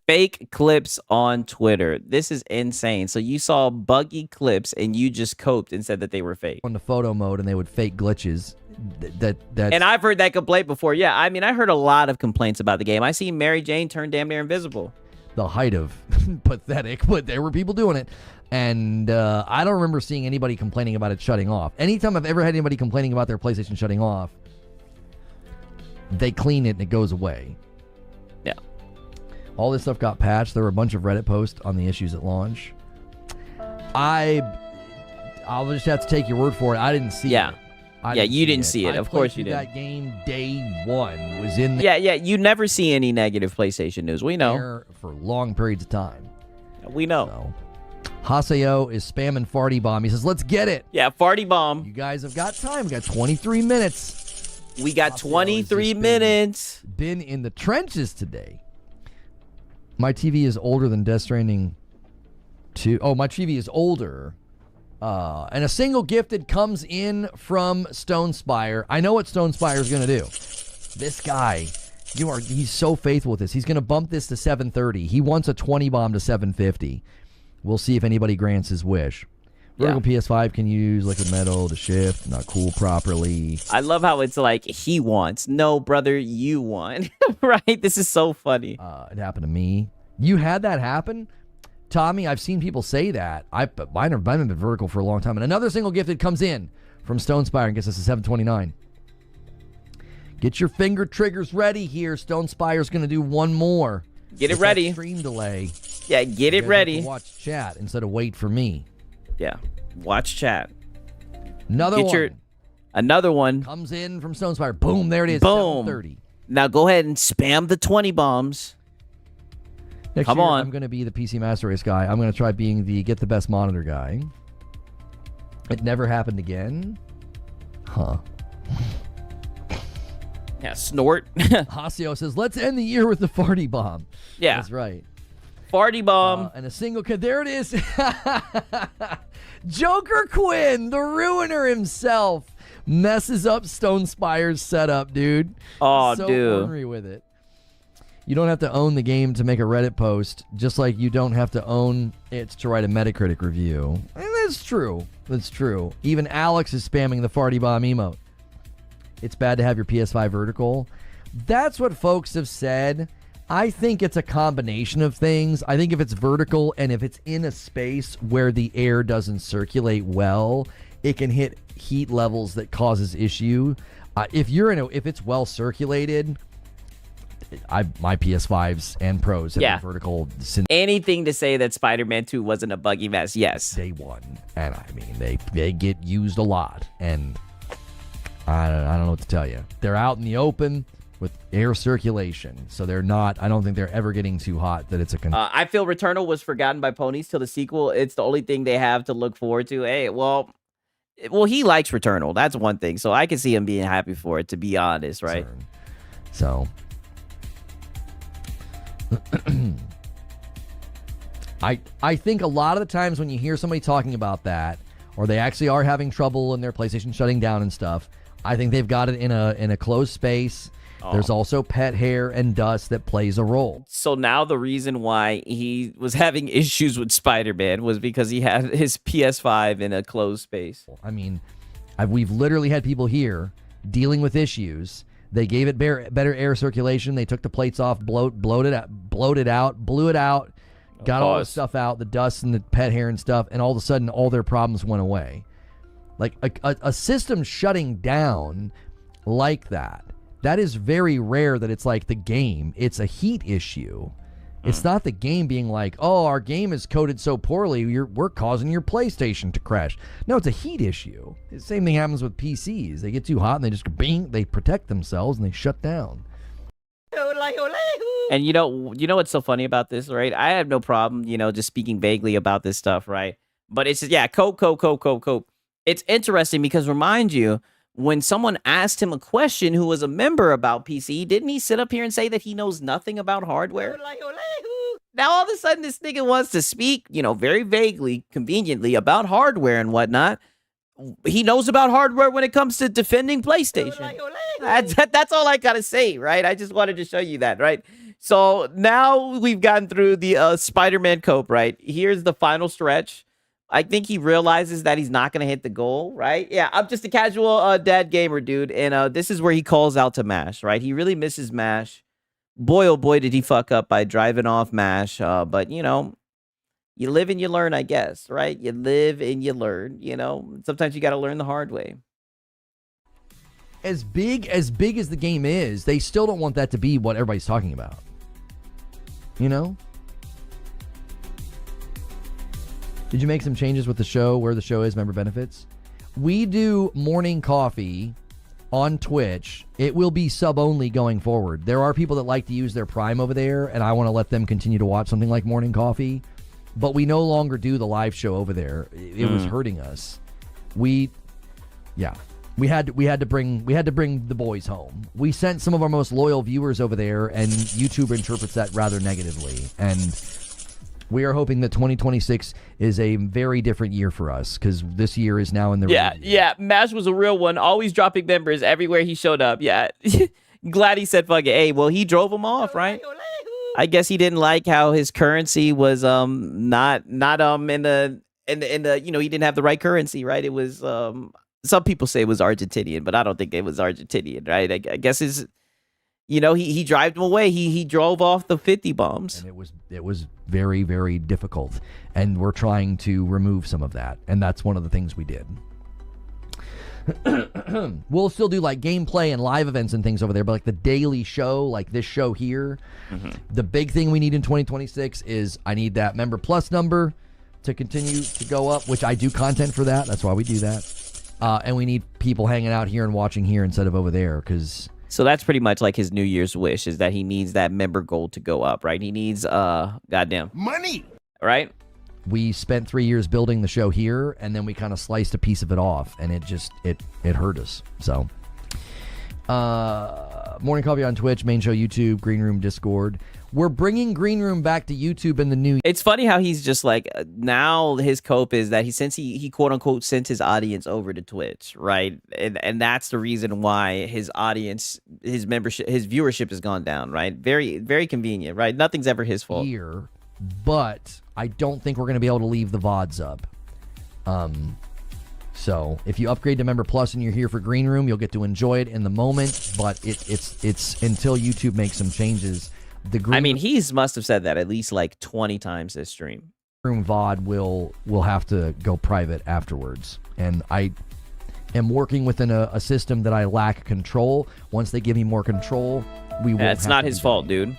Fake clips on Twitter. This is insane. So you saw buggy clips and you just coped and said that they were fake. On the photo mode, and they would fake glitches. And I've heard that complaint before. Yeah, I mean, I heard a lot of complaints about the game. I see Mary Jane turn damn near invisible. The height of pathetic, but there were people doing it. And I don't remember seeing anybody complaining about it shutting off. Anytime I've ever had anybody complaining about their PlayStation shutting off, they clean it and it goes away. Yeah. All this stuff got patched. There were a bunch of Reddit posts on the issues at launch. I'll just have to take your word for it. I didn't see it. You didn't see it. Of course you did. That game day one was in there. Yeah. You never see any negative PlayStation news. We know. For long periods of time. We know. Haseo is spamming Farty Bomb. He says, let's get it. Yeah, Farty Bomb. You guys have got time. We got 23 minutes. We got 23 minutes. Been in the trenches today. My TV is older than Death Stranding 2. Oh, my TV is older. And a single gifted comes in from Stone Spire. I know what Stone Spire is going to do. This guy, he's so faithful with this. He's going to bump this to 730. He wants a 20 bomb to 750. We'll see if anybody grants his wish. Vertical PS5 can use liquid metal to shift, not cool properly. I love how it's like he wants. No, brother, you want. Right? This is so funny. It happened to me. You had that happen? Tommy, I've seen people say that. I've been vertical for a long time. And another single gifted comes in from Stone Spire and gets us to 729. Get your finger triggers ready here. Stone Spire's going to do one more. Get it ready. Stream delay. Yeah, get it ready. Watch chat instead of wait for me. Yeah, watch chat. Another one. Comes Comes in from Stone Spire. Boom, there it is. Boom. 730. Now go ahead and spam the 20 bombs. Next Come year, on. I'm going to be the PC Master Race guy. I'm going to try being the get the best monitor guy. It never happened again. Huh. Yeah, snort. Hasio says, let's end the year with the farty bomb. Yeah. That's right. Farty bomb. And a single... There it is. Joker Quinn, the ruiner himself, messes up Stone Spire's setup, dude. Oh, so dude. ornery with it. You don't have to own the game to make a Reddit post, just like you don't have to own it to write a Metacritic review. And that's true. That's true. Even Alex is spamming the farty bomb emote. It's bad to have your PS5 vertical. That's what folks have said. I think it's a combination of things. I think if it's vertical and if it's in a space where the air doesn't circulate well, it can hit heat levels that causes issue. If it's well circulated, my PS5s and Pros have been vertical since anything to say that Spider-Man 2 wasn't a buggy mess. Yes, day one, and I mean they get used a lot, and I don't know what to tell you. They're out in the open with air circulation, so they're not. I don't think they're ever getting too hot that it's a. I feel Returnal was forgotten by ponies till the sequel. It's the only thing they have to look forward to. Hey, well, he likes Returnal. That's one thing, so I can see him being happy for it. To be honest, right? So. I think a lot of the times when you hear somebody talking about that, or they actually are having trouble in their PlayStation shutting down and stuff, I think they've got it in a closed space. There's also pet hair and dust that plays a role. So now the reason why he was having issues with Spider-Man was because he had his PS5 in a closed space. I mean, we've literally had people here dealing with issues. They gave it better air circulation. They took the plates off, blew it out, got all the stuff out, the dust and the pet hair and stuff, and all of a sudden all their problems went away. Like a system shutting down like that is very rare that it's like the game. It's a heat issue. It's not the game being like, oh, our game is coded so poorly, we're causing your PlayStation to crash. No, it's a heat issue. The same thing happens with PCs. They get too hot and they just bing, they protect themselves and they shut down. And you know what's so funny about this, right? I have no problem, just speaking vaguely about this stuff, right? But it's just, cope. It's interesting because remind you, when someone asked him a question who was a member about PC, didn't he sit up here and say that he knows nothing about hardware? Now all of a sudden this nigga wants to speak, very vaguely, conveniently about hardware and whatnot. He knows about hardware when it comes to defending PlayStation. That's all I gotta say, right? I just wanted to show you that, right? So now we've gotten through the Spider-Man cope, right? Here's the final stretch. I think he realizes that he's not going to hit the goal, right? Yeah, I'm just a casual dad gamer, dude. And this is where he calls out to MASH, right? He really misses MASH. Boy, oh boy, did he fuck up by driving off MASH. But, you live and you learn, I guess, right? You live and you learn, Sometimes you got to learn the hard way. As big as the game is, they still don't want that to be what everybody's talking about. Did you make some changes with the show, where the show is, member benefits? We do morning coffee on Twitch. It will be sub-only going forward. There are people that like to use their Prime over there, and I want to let them continue to watch something like morning coffee. But we no longer do the live show over there. It was hurting us. We had to bring the boys home. We sent some of our most loyal viewers over there, and YouTube interprets that rather negatively. And we are hoping that 2026 is a very different year for us, because this year is now in the Yeah. Mash was a real one, always dropping members everywhere he showed up. Yeah, glad he said fuck it. Hey, well, he drove him off, right? I guess he didn't like how his currency was not in the he didn't have the right currency, right? It was some people say it was Argentinian, but I don't think it was Argentinian, right? I guess he drove him away. He drove off the 50 bombs. And it was very, very difficult. And we're trying to remove some of that. And that's one of the things we did. We'll still do like gameplay and live events and things over there, but like the daily show, like this show here, the big thing we need in 2026 is I need that Member Plus number to continue to go up, which I do content for that. That's why we do that. And we need people hanging out here and watching here instead of over there, because... So that's pretty much like his New Year's wish, is that he needs that member goal to go up, right? He needs, goddamn... money! Right? We spent 3 years building the show here, and then we kind of sliced a piece of it off, and it just, it hurt us. So, Morning Coffee on Twitch, main show YouTube, Green Room Discord. We're bringing Green Room back to YouTube in the new year. It's funny how he's just like, now his cope is that he quote unquote sent his audience over to Twitch, right? And that's the reason why his audience, his membership, his viewership has gone down, right? Very, very convenient, right? Nothing's ever his fault. Here, but I don't think we're going to be able to leave the VODs up. So if you upgrade to Member Plus and you're here for Green Room, you'll get to enjoy it in the moment, but it's until YouTube makes some changes. He must have said that at least like 20 times this stream. Room VOD will have to go private afterwards, and I am working within a system that I lack control. Once they give me more control, we will. It's not his fault, dude.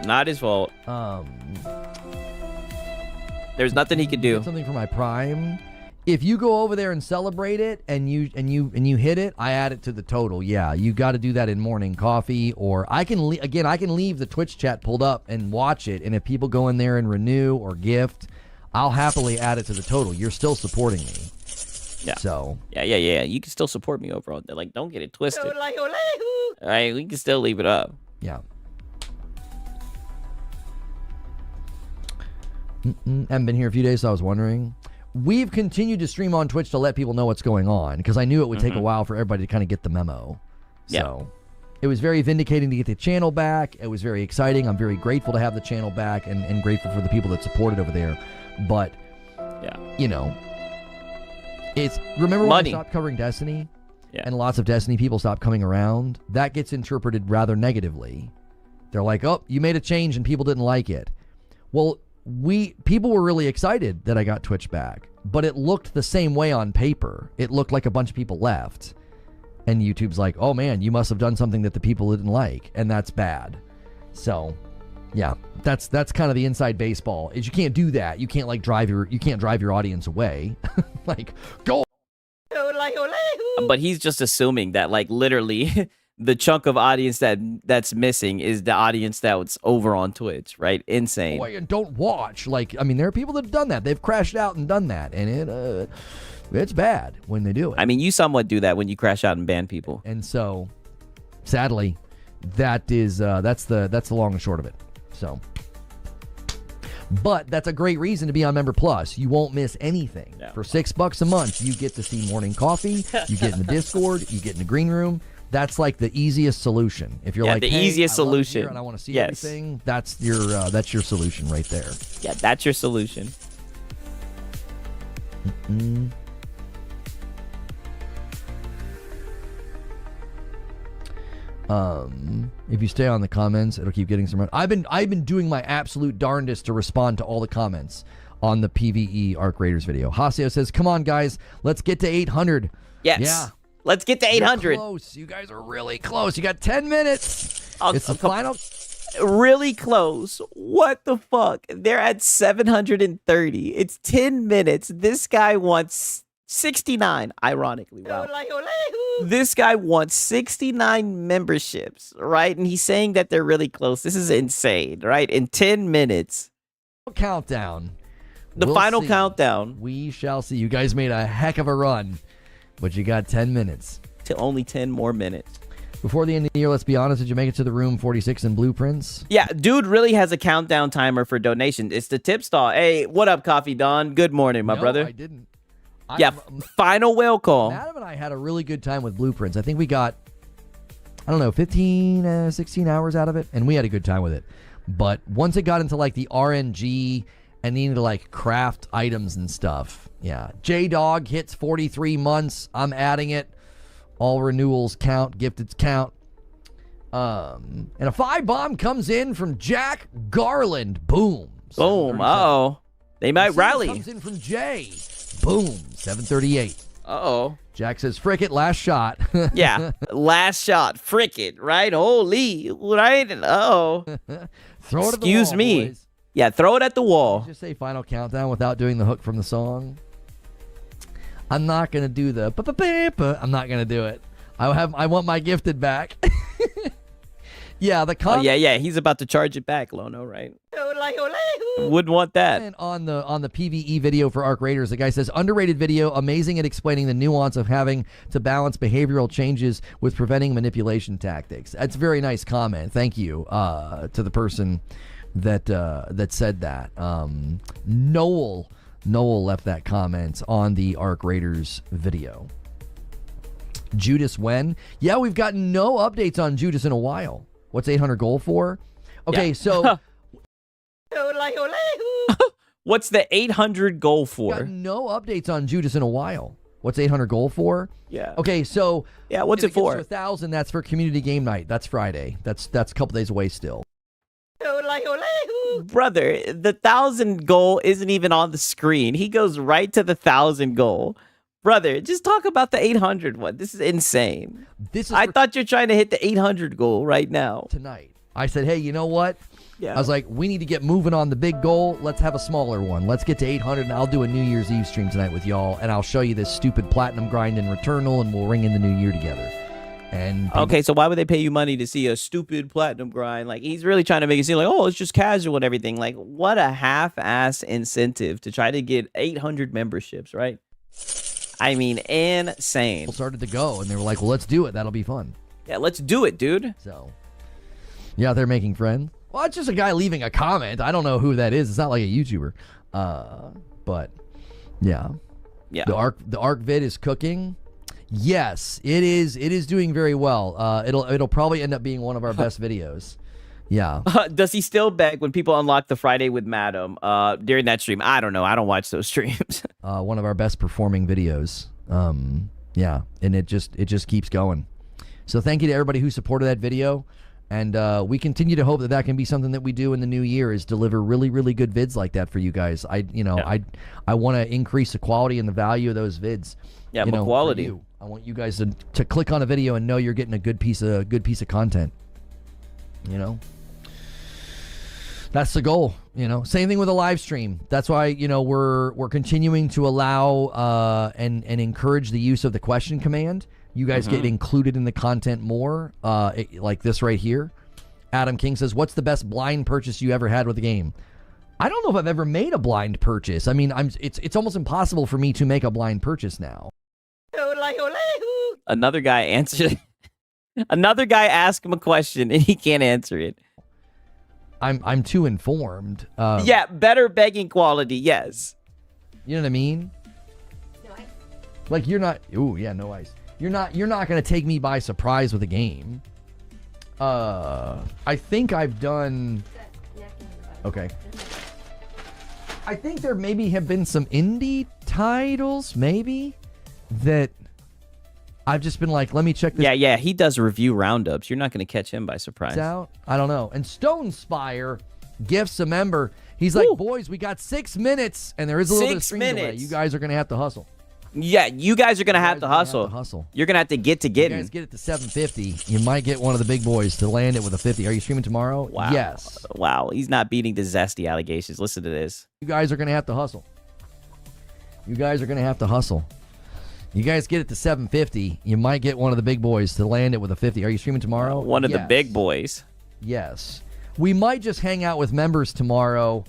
Not his fault. There's nothing he could do. Something for my Prime. If you go over there and celebrate it and you hit it, I add it to the total. Yeah, you got to do that in Morning Coffee, or I can leave the Twitch chat pulled up and watch it. And if people go in there and renew or gift, I'll happily add it to the total. You're still supporting me. Yeah. So. Yeah. You can still support me overall. Like, don't get it twisted. All right, we can still leave it up. Yeah. Haven't been here a few days, so I was wondering. We've continued to stream on Twitch to let people know what's going on, because I knew it would take a while for everybody to kind of get the memo. So it was very vindicating to get the channel back. It was very exciting. I'm very grateful to have the channel back, and grateful for the people that supported over there. But, it's... Remember when I stopped covering Destiny? Yeah. And lots of Destiny people stopped coming around? That gets interpreted rather negatively. They're like, oh, you made a change and people didn't like it. Well... people were really excited that I got Twitch back, but it looked the same way on paper. It looked like a bunch of people left, and YouTube's like, oh man, you must have done something that the people didn't like, and that's bad. So yeah, that's kind of the inside baseball, is you can't do that. You can't drive your audience away. Like, go. But he's just assuming that literally the chunk of audience that's missing is the audience that's over on Twitch, right? Insane. Boy, and don't watch. There are people that have done that. They've crashed out and done that, and it's bad when they do it. You somewhat do that when you crash out and ban people. And so, sadly, that's the long and short of it. So, but that's a great reason to be on Member Plus. You won't miss anything. Yeah. For $6 a month, you get to see Morning Coffee. You get in the Discord. You get in the Green Room. That's like the easiest solution. If you're the easiest solution, and I want to see everything, that's your solution right there. Yeah, that's your solution. If you stay on the comments, it'll keep getting some run. I've been doing my absolute darndest to respond to all the comments on the PvE Arc Raiders video. Haseo says, "Come on, guys, let's get to 800." Yes. Yeah. Let's get to 800. You're close. You guys are really close. You got 10 minutes. It's the final. Really close. What the fuck? They're at 730. It's 10 minutes. This guy wants 69. Ironically, wow. This guy wants 69 memberships, right? And he's saying that they're really close. This is insane, right? In 10 minutes. Countdown. The final countdown. We shall see. You guys made a heck of a run. but you got 10 minutes. To only 10 more minutes. Before the end of the year, let's be honest, did you make it to the room 46 in Blueprints? Yeah, dude really has a countdown timer for donations. It's the tip stall. Hey, what up, Coffee Don? Good morning, my brother. I didn't. Final whale call. Adam and I had a really good time with Blueprints. I think we got, 15, 16 hours out of it, and we had a good time with it. But once it got into like the RNG and needed to like craft items and stuff, yeah. J-Dog hits 43 months. I'm adding it. All renewals count, gifteds count. And a 5-bomb comes in from Jack Garland. Boom. Boom. Uh-oh. They might rally. Comes in from Jay. Boom. 738. Uh-oh. Jack says, frick it, last shot. Yeah. Last shot. Frick it, right? Holy. Right? Uh-oh. Throw it at the Excuse wall, me. boys. Yeah, throw it at the wall. Just say final countdown without doing the hook from the song. I'm not going to do the I'm not going to do it. I want my gifted back. Yeah, the Oh, yeah. He's about to charge it back, Lono, right? Wouldn't want that. And on the PvE video for Arc Raiders, the guy says, underrated video, amazing at explaining the nuance of having to balance behavioral changes with preventing manipulation tactics. That's a very nice comment. Thank you to the person that said that. Noel left that comment on the Arc Raiders video. Judas when? Yeah, we've gotten no updates on Judas in a while. What's 800 goal for? Okay, so what's the 800 goal for? got no updates on Judas in a while. What's 800 goal for? Yeah. Okay, so yeah, what's if it for? Gets to 1,000. That's for community game night. That's Friday. That's a couple days away still. Brother, the 1,000 goal isn't even on the screen. He goes right to the 1,000 goal. Brother, just talk about the 800 one. This is insane. I thought you're trying to hit the 800 goal right now. Tonight. I said, hey, you know what? Yeah. I was like, we need to get moving on the big goal. Let's have a smaller one. Let's get to 800, and I'll do a New Year's Eve stream tonight with y'all, and I'll show you this stupid platinum grind in Returnal, and we'll ring in the new year together. And okay, so why would they pay you money to see a stupid platinum grind? Like, he's really trying to make it seem like, oh, it's just casual and everything. Like, what a half-ass incentive to try to get 800 memberships, right? I mean, insane. People started to go, and they were like, well, let's do it. That'll be fun. Yeah, let's do it, dude. So, yeah, they're making friends. Well, it's just a guy leaving a comment. I don't know who that is. It's not like a YouTuber. But, yeah. Yeah. The Arc vid is cooking. Yes, it is. It is doing very well. It'll probably end up being one of our best videos. Yeah. Does he still beg when people unlock the Friday with Madam during that stream? I don't know. I don't watch those streams. One of our best performing videos. Yeah, and it just keeps going. So thank you to everybody who supported that video, and we continue to hope that can be something that we do in the new year, is deliver really, really good vids like that for you guys. I want to increase the quality and the value of those vids. Yeah, more quality. I want you guys to click on a video and know you're getting a good piece of content. You know, that's the goal. You know, same thing with a live stream. That's why we're continuing to allow and encourage the use of the question command. You guys get included in the content more, like this right here. Adam King says, "What's the best blind purchase you ever had with the game?" I don't know if I've ever made a blind purchase. I mean, it's almost impossible for me to make a blind purchase now. Another guy answered. Another guy asked him a question and he can't answer it. I'm too informed. Yeah, better begging quality. Yes. You know what I mean? No ice. Like you're not. Ooh, yeah, no ice. You're not going to take me by surprise with a game. I think I've done. Okay. I think there maybe have been some indie titles, maybe, that I've just been like, let me check this. Yeah, he does review roundups. You're not going to catch him by surprise. Out. I don't know. And Stone Spire gifts a member. He's like, boys, we got 6 minutes, and there is a little bit of stream delay. You guys are going to have to hustle. Yeah, you guys are going to have to hustle. You're going to have to get to getting. You guys get it to 750. You might get one of the big boys to land it with a 50. Are you streaming tomorrow? Wow. Yes. Wow, he's not beating the zesty allegations. Listen to this. You guys are going to have to hustle. You guys are going to have to hustle. You guys get it to 750. You might get one of the big boys to land it with a 50. Are you streaming tomorrow? One of the big boys. Yes. We might just hang out with members tomorrow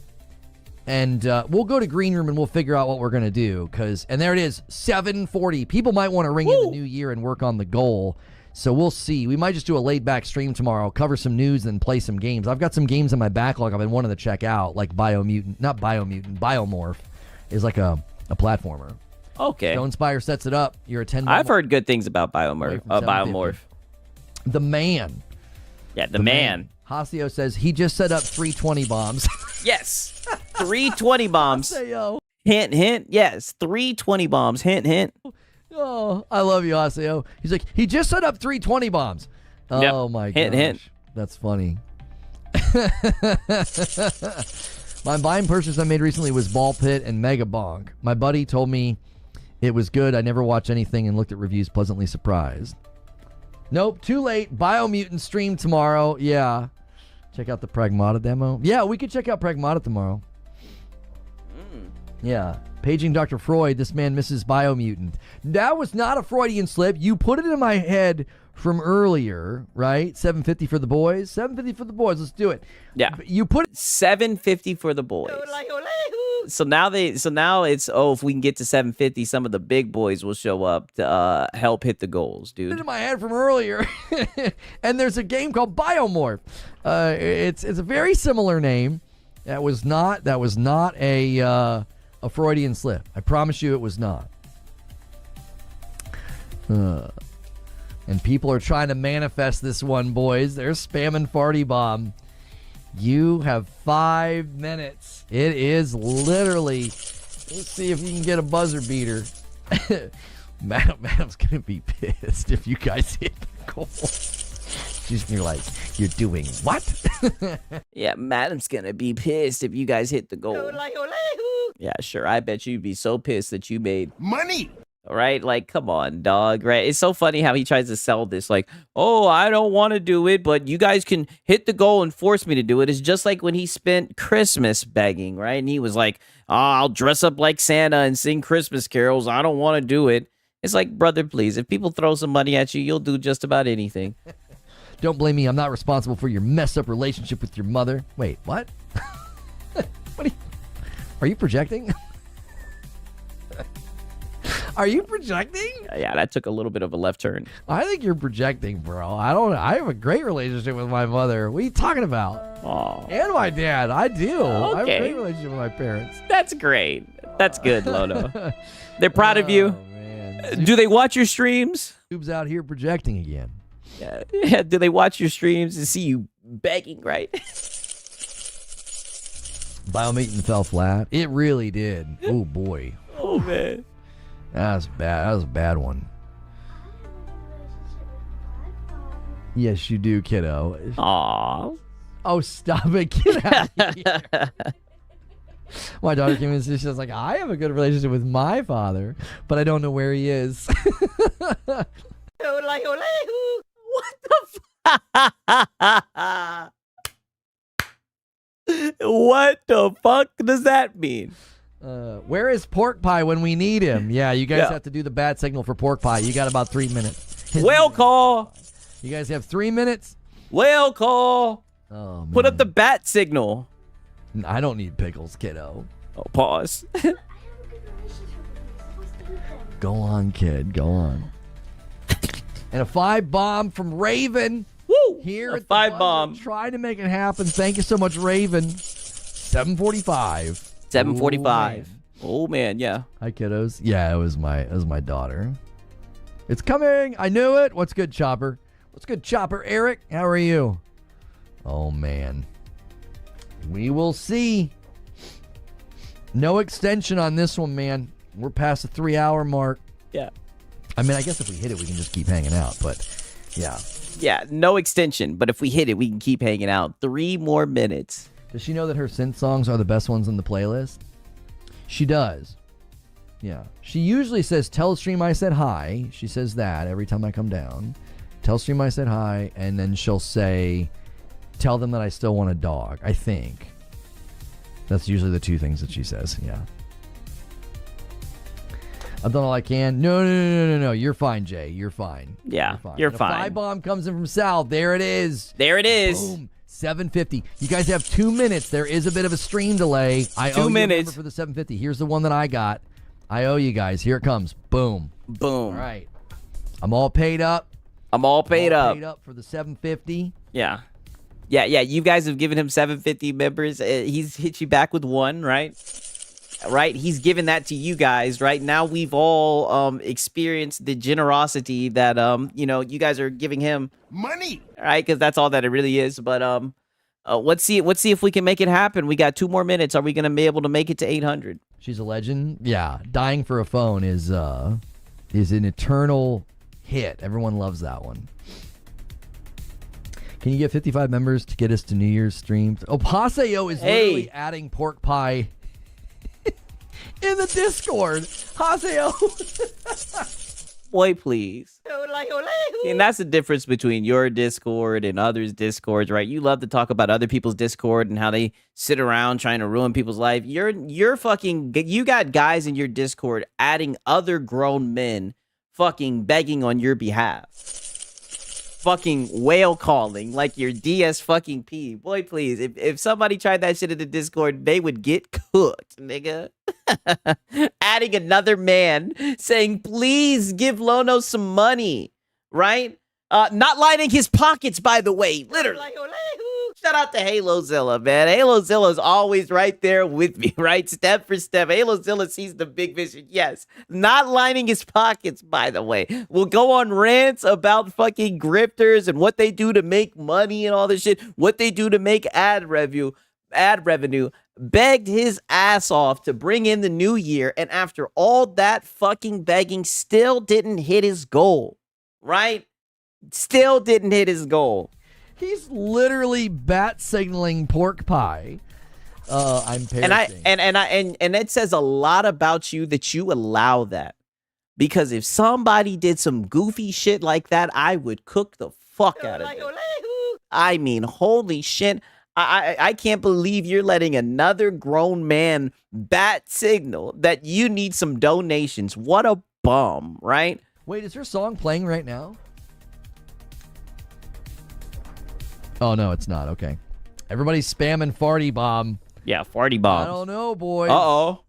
And we'll go to Green Room and we'll figure out what we're going to do. And there it is, 7:40. People might want to ring in the new year and work on the goal. So we'll see. We might just do a laid-back stream tomorrow, cover some news, and play some games. I've got some games in my backlog I've been wanting to check out, like Biomorph is like a platformer. Okay. Stone Spire sets it up. You're a 10. I've heard good things about Biomorph. The man. Yeah, the man. Hasio says he just set up 320 bombs. Yes. 320 bombs. Haseo. Hint, hint. Yes. 320 bombs. Hint, hint. Oh, I love you, Haseo. He's like, he just set up 320 bombs. Oh, my god. Hint, hint. That's funny. My buying purchase I made recently was Ball Pit and Mega Bong. My buddy told me it was good. I never watched anything and looked at reviews, pleasantly surprised. Nope, too late. Biomutant stream tomorrow. Yeah. Check out the Pragmata demo. Yeah, we could check out Pragmata tomorrow. Yeah. Paging Dr. Freud, this man misses Biomutant. That was not a Freudian slip. You put it in my head from earlier, right? 750 for the boys. 750 for the boys. Let's do it. Yeah. You put it 750 for the boys. So now it's if we can get to 750, some of the big boys will show up to help hit the goals, dude. In my head from earlier. And there's a game called Biomorph. It's a very similar name. That was not a Freudian slip. I promise you it was not. And people are trying to manifest this one, boys. They're spamming Farty Bomb. You have 5 minutes. It is literally. Let's see if you can get a buzzer beater. Madam's gonna be pissed if you guys hit the goal. You're like, you're doing what? Yeah, Madam's gonna be pissed if you guys hit the goal. Yeah, sure. I bet you'd be so pissed that you made money. Right? Like, come on, dog. Right? It's so funny how he tries to sell this. Like, oh, I don't want to do it, but you guys can hit the goal and force me to do it. It's just like when he spent Christmas begging, right? And he was like, oh, I'll dress up like Santa and sing Christmas carols. I don't want to do it. It's like, brother, please. If people throw some money at you, you'll do just about anything. Don't blame me. I'm not responsible for your messed up relationship with your mother. Wait, what? Are you projecting? Are you projecting? Yeah, that took a little bit of a left turn. I think you're projecting, bro. I have a great relationship with my mother. What are you talking about? Oh. And my dad. I do. Okay. I have a great relationship with my parents. That's great. That's good, Lono. They're proud of you. Man. Do they watch your streams? YouTube's out here projecting again. Yeah. Do they watch your streams and see you begging, right? Biomutant fell flat. It really did. Oh, boy. Oh, man. That was bad. That was a bad one. Yes, you do, kiddo. Aww. Oh, stop it. Get out of here. My daughter came in and she was like, I have a good relationship with my father, but I don't know where he is. What the What the fuck does that mean? Where is Pork Pie when we need him? Yeah, you guys have to do the bat signal for Pork Pie. You got about 3 minutes. Whale call. You guys have 3 minutes. Whale call. Oh, man. Put up the bat signal. I don't need pickles, kiddo. Oh, pause. Go on, kid. Go on. And a 5 bomb from Raven. Woo! Here a at 5 bomb. Trying to make it happen. Thank you so much, Raven. 7:45. 7:45. Oh man, yeah. Hi, kiddos. Yeah, it was my daughter. It's coming. I knew it. What's good, Chopper? What's good, Chopper? Eric, how are you? Oh man. We will see. No extension on this one, man. We're past the 3-hour mark. Yeah. I mean, I guess if we hit it, we can just keep hanging out, but yeah. Yeah, no extension, but if we hit it, we can keep hanging out. 3 more minutes. Does she know that her synth songs are the best ones in the playlist? She does. Yeah. She usually says, tell stream I said hi. She says that every time I come down. Tell stream I said hi, and then she'll say, tell them that I still want a dog, I think. That's usually the 2 things that she says, yeah. I've done all I can. No. You're fine, Jay. You're fine. Yeah, you're fine. 5 bomb comes in from Sal. There it is. There it is. Boom. 750. You guys have 2 minutes. There is a bit of a stream delay. I owe 2 you a minutes number for the 750. Here's the one that I got. I owe you guys. Here it comes. Boom. Boom. All right. I'm all paid up. I'm all paid up. Paid up for the 750. Yeah. Yeah. You guys have given him 750 members. He's hit you back with one, right? Right. He's given that to you guys. Right now, we've all experienced the generosity that you guys are giving him. Money. Right, because that's all that it really is. But let's see if we can make it happen. We got 2 more minutes. Are we gonna be able to make it to 800? She's a legend. Yeah. Dying for a phone is an eternal hit. Everyone loves that one. Can you get 55 members to get us to New Year's streams? Oh, Paseo is literally adding pork pie in the Discord. Paseo. Boy, please. And that's the difference between your Discord and others' Discords, right? You love to talk about other people's Discord and how they sit around trying to ruin people's life. You got guys in your Discord adding other grown men fucking begging on your behalf. Fucking whale calling like your DS fucking P. Boy, please. If somebody tried that shit in the Discord, they would get cooked, nigga. Adding another man saying, please give Lono some money, right? Not lining his pockets, by the way, literally. Shout out to HaloZilla, man. HaloZilla is always right there with me, right? Step for step. HaloZilla sees the big vision. Yes. Not lining his pockets, by the way. We'll go on rants about fucking grifters and what they do to make money and all this shit. What they do to make ad revenue. Begged his ass off to bring in the new year. And after all that fucking begging, still didn't hit his goal, right? Still didn't hit his goal. He's literally bat signaling pork pie. I'm parroting. And it says a lot about you that you allow that. Because if somebody did some goofy shit like that, I would cook the fuck out of it. I mean, holy shit. I can't believe you're letting another grown man bat signal that you need some donations. What a bum, right? Wait, is her song playing right now? Oh, no, it's not. Okay. Everybody's spamming Farty Bomb. Yeah, Farty Bomb. I don't know, boys. Uh-oh.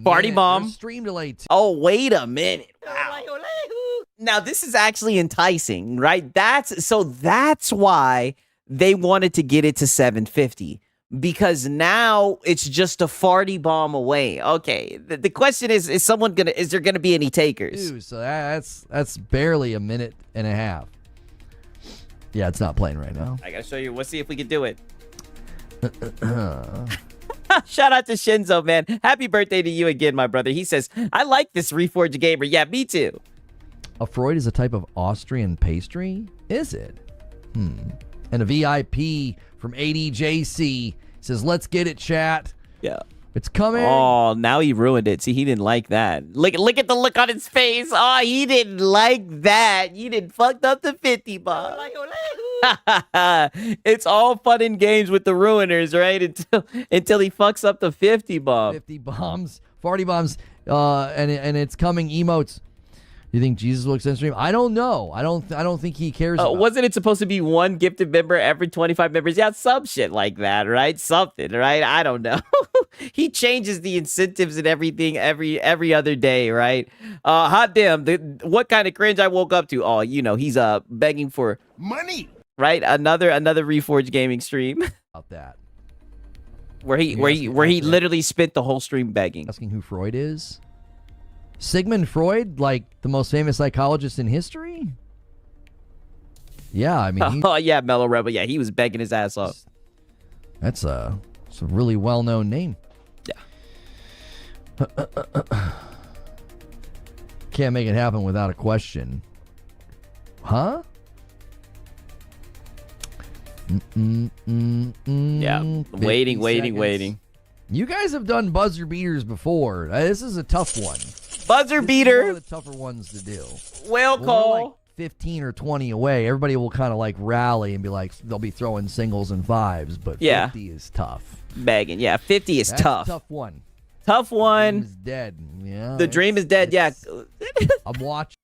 Farty Bomb. There's stream delay, too. Oh, wait a minute. Wow. Now, this is actually enticing, right? That's why they wanted to get it to 750. Because now it's just a Farty Bomb away. Okay. The question is there gonna be any takers? Dude, so that's barely a minute and a half. Yeah, it's not playing right now. I gotta show you. Let's see if we can do it. Shout out to Shinzo, man. Happy birthday to you again, my brother. He says, I like this Reforged Gamer. Yeah, me too. A Freud is a type of Austrian pastry? Is it? And a VIP from ADJC says, let's get it, chat. Yeah. It's coming. Oh, now he ruined it. See, he didn't like that. Look at the look on his face. Oh, he didn't like that. You didn't fucked up the 50 bomb. It's all fun and games with the ruiners, right? Until he fucks up the 50 bomb. 50 bombs, Farty bombs, and it's coming emotes. You think Jesus will extend stream? I don't know. I don't think he cares. Wasn't it supposed to be one gifted member every 25 members? Yeah, some shit like that, right? Something, right? I don't know. He changes the incentives and everything every other day, right? Hot damn! What kind of cringe I woke up to? Oh, he's begging for money, right? Another Reforged Gaming stream. About that, where he literally spent the whole stream begging. Asking who Freud is. Sigmund Freud, like the most famous psychologist in history? Yeah, I mean... Oh, yeah, Mellow Rebel. Yeah, he was begging his ass off. It's a really well-known name. Yeah. Can't make it happen without a question. Huh? Yeah, waiting. You guys have done buzzer beaters before. This is a tough one. Buzzer beater. One of the tougher ones to do. Whale call. Like 15 or 20 away. Everybody will kind of like rally and be like, they'll be throwing singles and fives, but 50 is tough. Begging. Yeah, 50 is tough. A tough one. Tough one. The dream is dead. Yeah. The dream is dead. Yeah. I'm watching.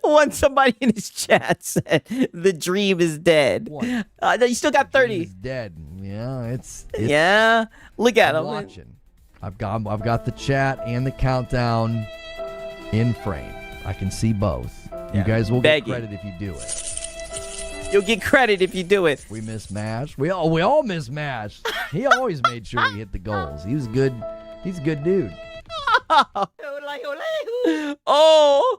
One somebody in his chat said the dream is dead. No, you still got 30. He's dead. Yeah, it's yeah. Look at I'm him. watching. I've got the chat and the countdown in frame. I can see both. You guys will get credit if you do it. You'll get credit if you do it. We miss Mash. We all miss Mash. He always made sure we hit the goals. He was good. He's a good dude. Oh,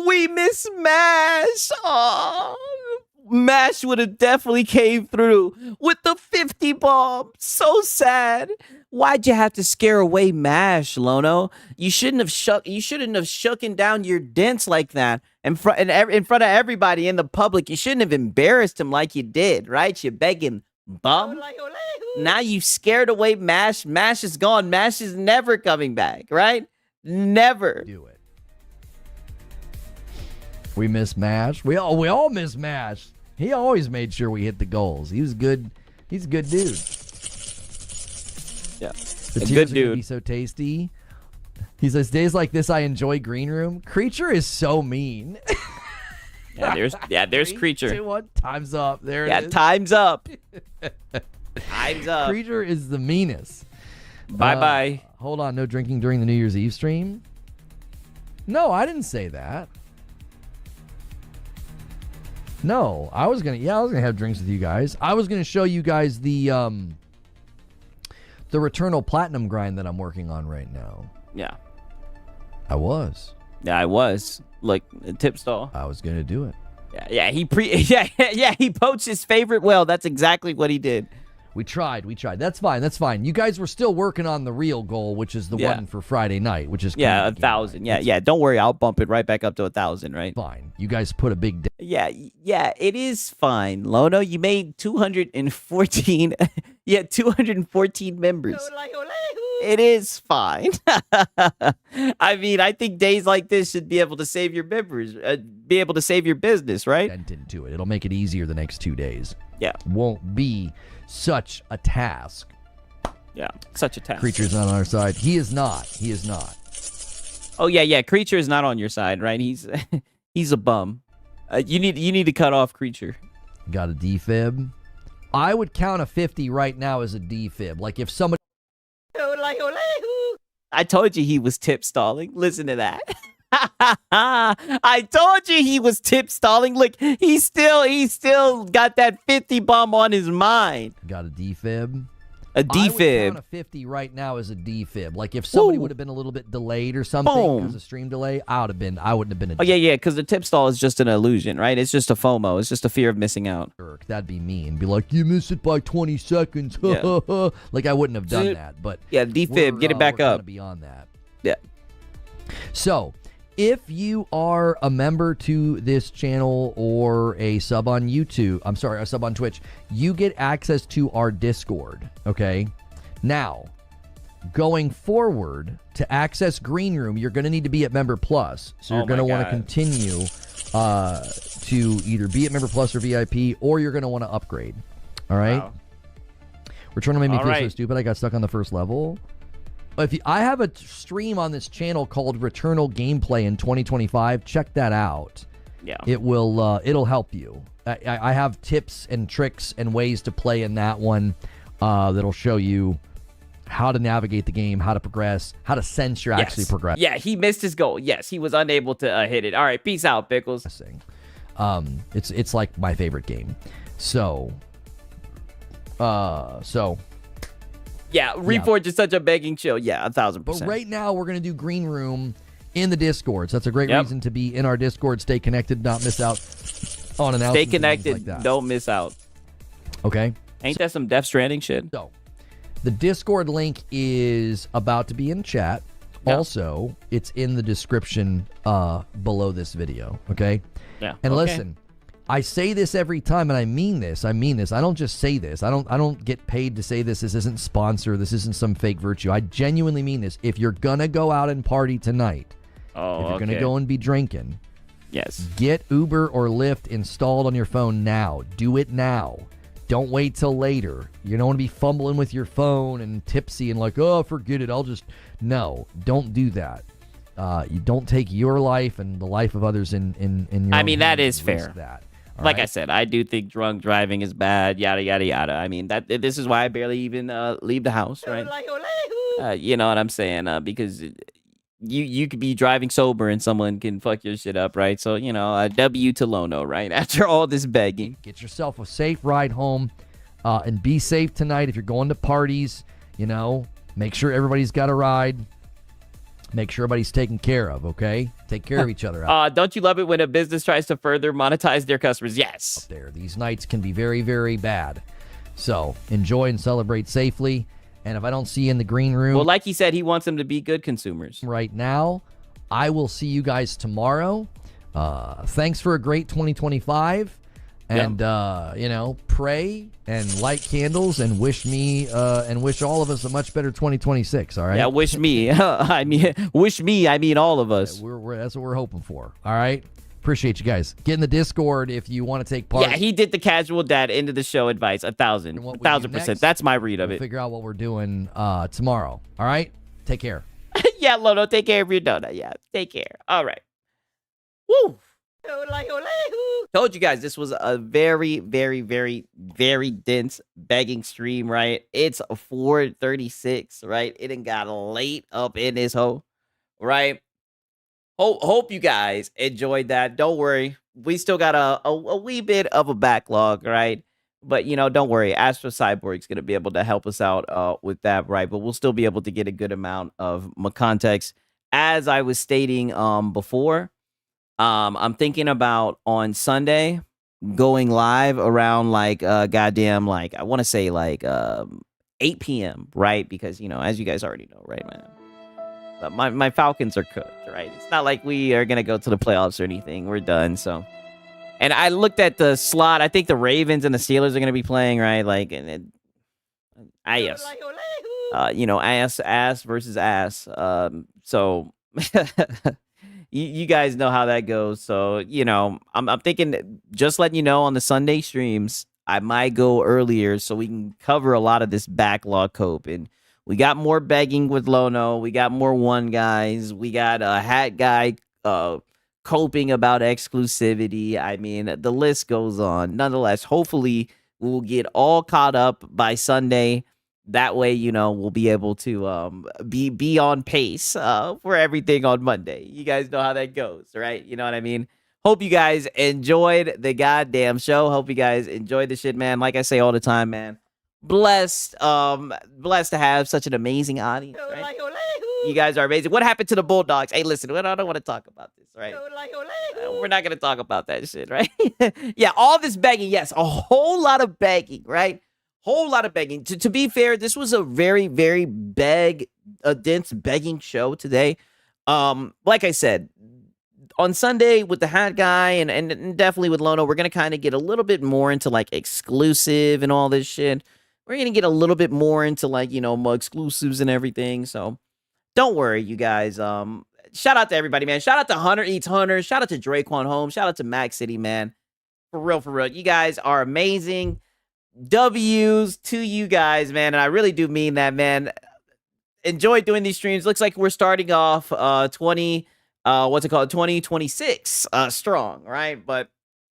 we miss Mash. Oh, Mash would have definitely came through with the 50 bomb. So sad. Why'd you have to scare away Mash, Lono? You shouldn't have shooken down your dents like that in front of everybody in the public. You shouldn't have embarrassed him like you did, right? You begging bum. Now you scared away Mash. Mash is gone. Mash is never coming back, right? Never. Do it. We miss Mash. We all miss Mash. He always made sure we hit the goals. He was good. He's a good dude. Yeah. The tears are gonna be so tasty. He says, days like this, I enjoy Green Room. Creature is so mean. There's Creature. 3, 2, 1, time's up. There it is. Time's up. Time's up. Creature is the meanest. Bye-bye. Hold on, no drinking during the New Year's Eve stream? No, I didn't say that. No, I was gonna have drinks with you guys. I was gonna show you guys the Returnal Platinum grind that I'm working on right now. Yeah. I was. Yeah, I was. Like tip stall. I was gonna do it. Yeah, he poached his favorite whale. That's exactly what he did. We tried. That's fine. You guys were still working on the real goal, which is the one for Friday night, which is 1,000. Yeah. Don't worry, I'll bump it right back up to 1,000. Right? Fine. You guys put a big. Yeah. It is fine, Lono. You made 214. 214 members. It is fine. I mean, I think days like this should be able to save your members, be able to save your business, right? Into it. It'll make it easier the next 2 days. Yeah. Won't be such a task. Yeah, such a task. Creature's not on our side. He is not. Oh yeah. Creature is not on your side, right? He's a bum. You need to cut off Creature. Got a defib. I would count a 50 right now as a defib. Like if somebody. I told you he was tip stalling. Listen to that. I told you he was tip stalling. Look, he still got that 50 bomb on his mind. Got a defib. A defib. I would count a 50 right now as a defib. Like if somebody would have been a little bit delayed or something because of stream delay, I wouldn't have been a Oh yeah, because the tip stall is just an illusion, right? It's just a FOMO. It's just a fear of missing out. That'd be mean. Be like, you miss it by 20 seconds. Yeah. Like I wouldn't have done that. But yeah, defib, get it back up. Beyond that. Yeah. So if you are a member to this channel or a sub on a sub on Twitch, you get access to our Discord, okay? Now, going forward, to access Green Room, you're going to need to be at Member Plus. So you're going to want to continue to either be at Member Plus or VIP, or you're going to want to upgrade, all right? Wow. We're trying to make me feel so stupid. I got stuck on the first level. I have a stream on this channel called Returnal Gameplay in 2025. Check that out. Yeah. It will it'll help you. I have tips and tricks and ways to play in that one that'll show you how to navigate the game, how to progress, how to sense you're actually progressing. Yeah, he missed his goal. Yes, he was unable to hit it. All right, peace out, Pickles. It's like my favorite game. So yeah, Reforge is such a begging chill. Yeah, 1,000%. But right now, we're going to do Green Room in the Discord. So that's a great reason to be in our Discord. Stay connected, not miss out on announcements. Stay connected, like that. Don't miss out. Okay. Ain't that some Death Stranding shit? So, the Discord link is about to be in chat. Yeah. Also, it's in the description below this video. Okay? Yeah. And listen, I say this every time, and I mean this. I don't just say this. I don't get paid to say this. This isn't sponsored. This isn't some fake virtue. I genuinely mean this. If you're gonna go out and party tonight, if you're gonna go and be drinking, get Uber or Lyft installed on your phone now. Do it now. Don't wait till later. You don't want to be fumbling with your phone and tipsy and like, oh, forget it. No, don't do that. You don't take your life and the life of others in your I own mean, that hands is and risk fair. that. All Like right? I said, I do think drunk driving is bad. Yada yada yada. I mean, this is why I barely even leave the house, right? You know what I'm saying? Because you could be driving sober and someone can fuck your shit up, right? So a W to Lono, right? After all this begging, Get yourself a safe ride home, and be safe tonight. If you're going to parties, make sure everybody's got a ride. Make sure everybody's taken care of, okay? Take care of each other out don't you love it when a business tries to further monetize their customers? Yes. there. These nights can be very, very bad. So enjoy and celebrate safely. And if I don't see you in the green room Well, like he said, he wants them to be good consumers. right now, I will see you guys tomorrow. Thanks for a great 2025. And, pray and light candles and wish me and wish all of us a much better 2026, all right? Yeah, wish me. I mean all of us. That's what we're hoping for, all right? Appreciate you guys. Get in the Discord if you want to take part. Yeah, he did the casual dad into the show advice. 1,000%. next, That's my read of We'll it. figure out what we're doing tomorrow, all right? Take care. Yeah, Lono, take care of your donut. Yeah, take care. All right. Woo. Told you guys this was a very, very, very, very dense begging stream, right? It's 4:36, right? It done got late up in this hole, right? Hope you guys enjoyed that. Don't worry. We still got a wee bit of a backlog, right? But, don't worry. Astro Cyborg's going to be able to help us out with that, right? But we'll still be able to get a good amount of context. As I was stating before, I'm thinking about on Sunday going live around goddamn, I want to say 8 p.m., right? Because, as you guys already know, right, man? My Falcons are cooked, right? It's not like we are going to go to the playoffs or anything. We're done, so. And I looked at the slot. I think the Ravens and the Steelers are going to be playing, right? Ass versus ass. So you guys know how that goes. So, I'm thinking, just letting you know, on the Sunday streams, I might go earlier so we can cover a lot of this backlog cope. And we got more begging with Lono. We got more one guys. We got a hat guy coping about exclusivity. I mean, the list goes on. Nonetheless, hopefully we'll get all caught up by Sunday. That way, we'll be able to be on pace for everything on Monday. You guys know how that goes, right? You know what I mean? Hope you guys enjoyed the goddamn show. Hope you guys enjoyed the shit, man. Like I say all the time, man. Blessed to have such an amazing audience, right? You guys are amazing. What happened to the Bulldogs? Hey, listen, I don't want to talk about this, right? We're not going to talk about that shit, right? Yeah, all this begging, yes, a whole lot of begging, right? Whole lot of begging. To be fair, this was a very, very dense begging show today. Like I said, on Sunday with the hat guy and definitely with Lono, we're going to kind of get a little bit more into exclusive and all this shit. We're going to get a little bit more into more exclusives and everything. So don't worry, you guys. Shout out to everybody, man. Shout out to Hunter Eats Hunter. Shout out to Draquan Holmes. Shout out to Mac City, man. For real. You guys are amazing. W's to you guys, man. And I really do mean that, man. Enjoy doing these streams. Looks like we're starting off 2026 strong, right? But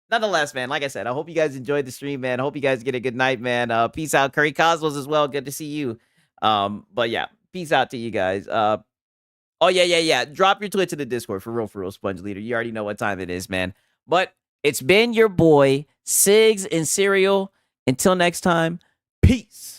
nonetheless, man, like I said, I hope you guys enjoyed the stream, man. I hope you guys get a good night, man. Peace out. Curry Cosmos as well. Good to see you. But yeah, peace out to you guys. Oh, yeah. Drop your Twitch in the Discord for real, Sponge Leader. You already know what time it is, man. But it's been your boy, Sigs and Cereal. Until next time, peace.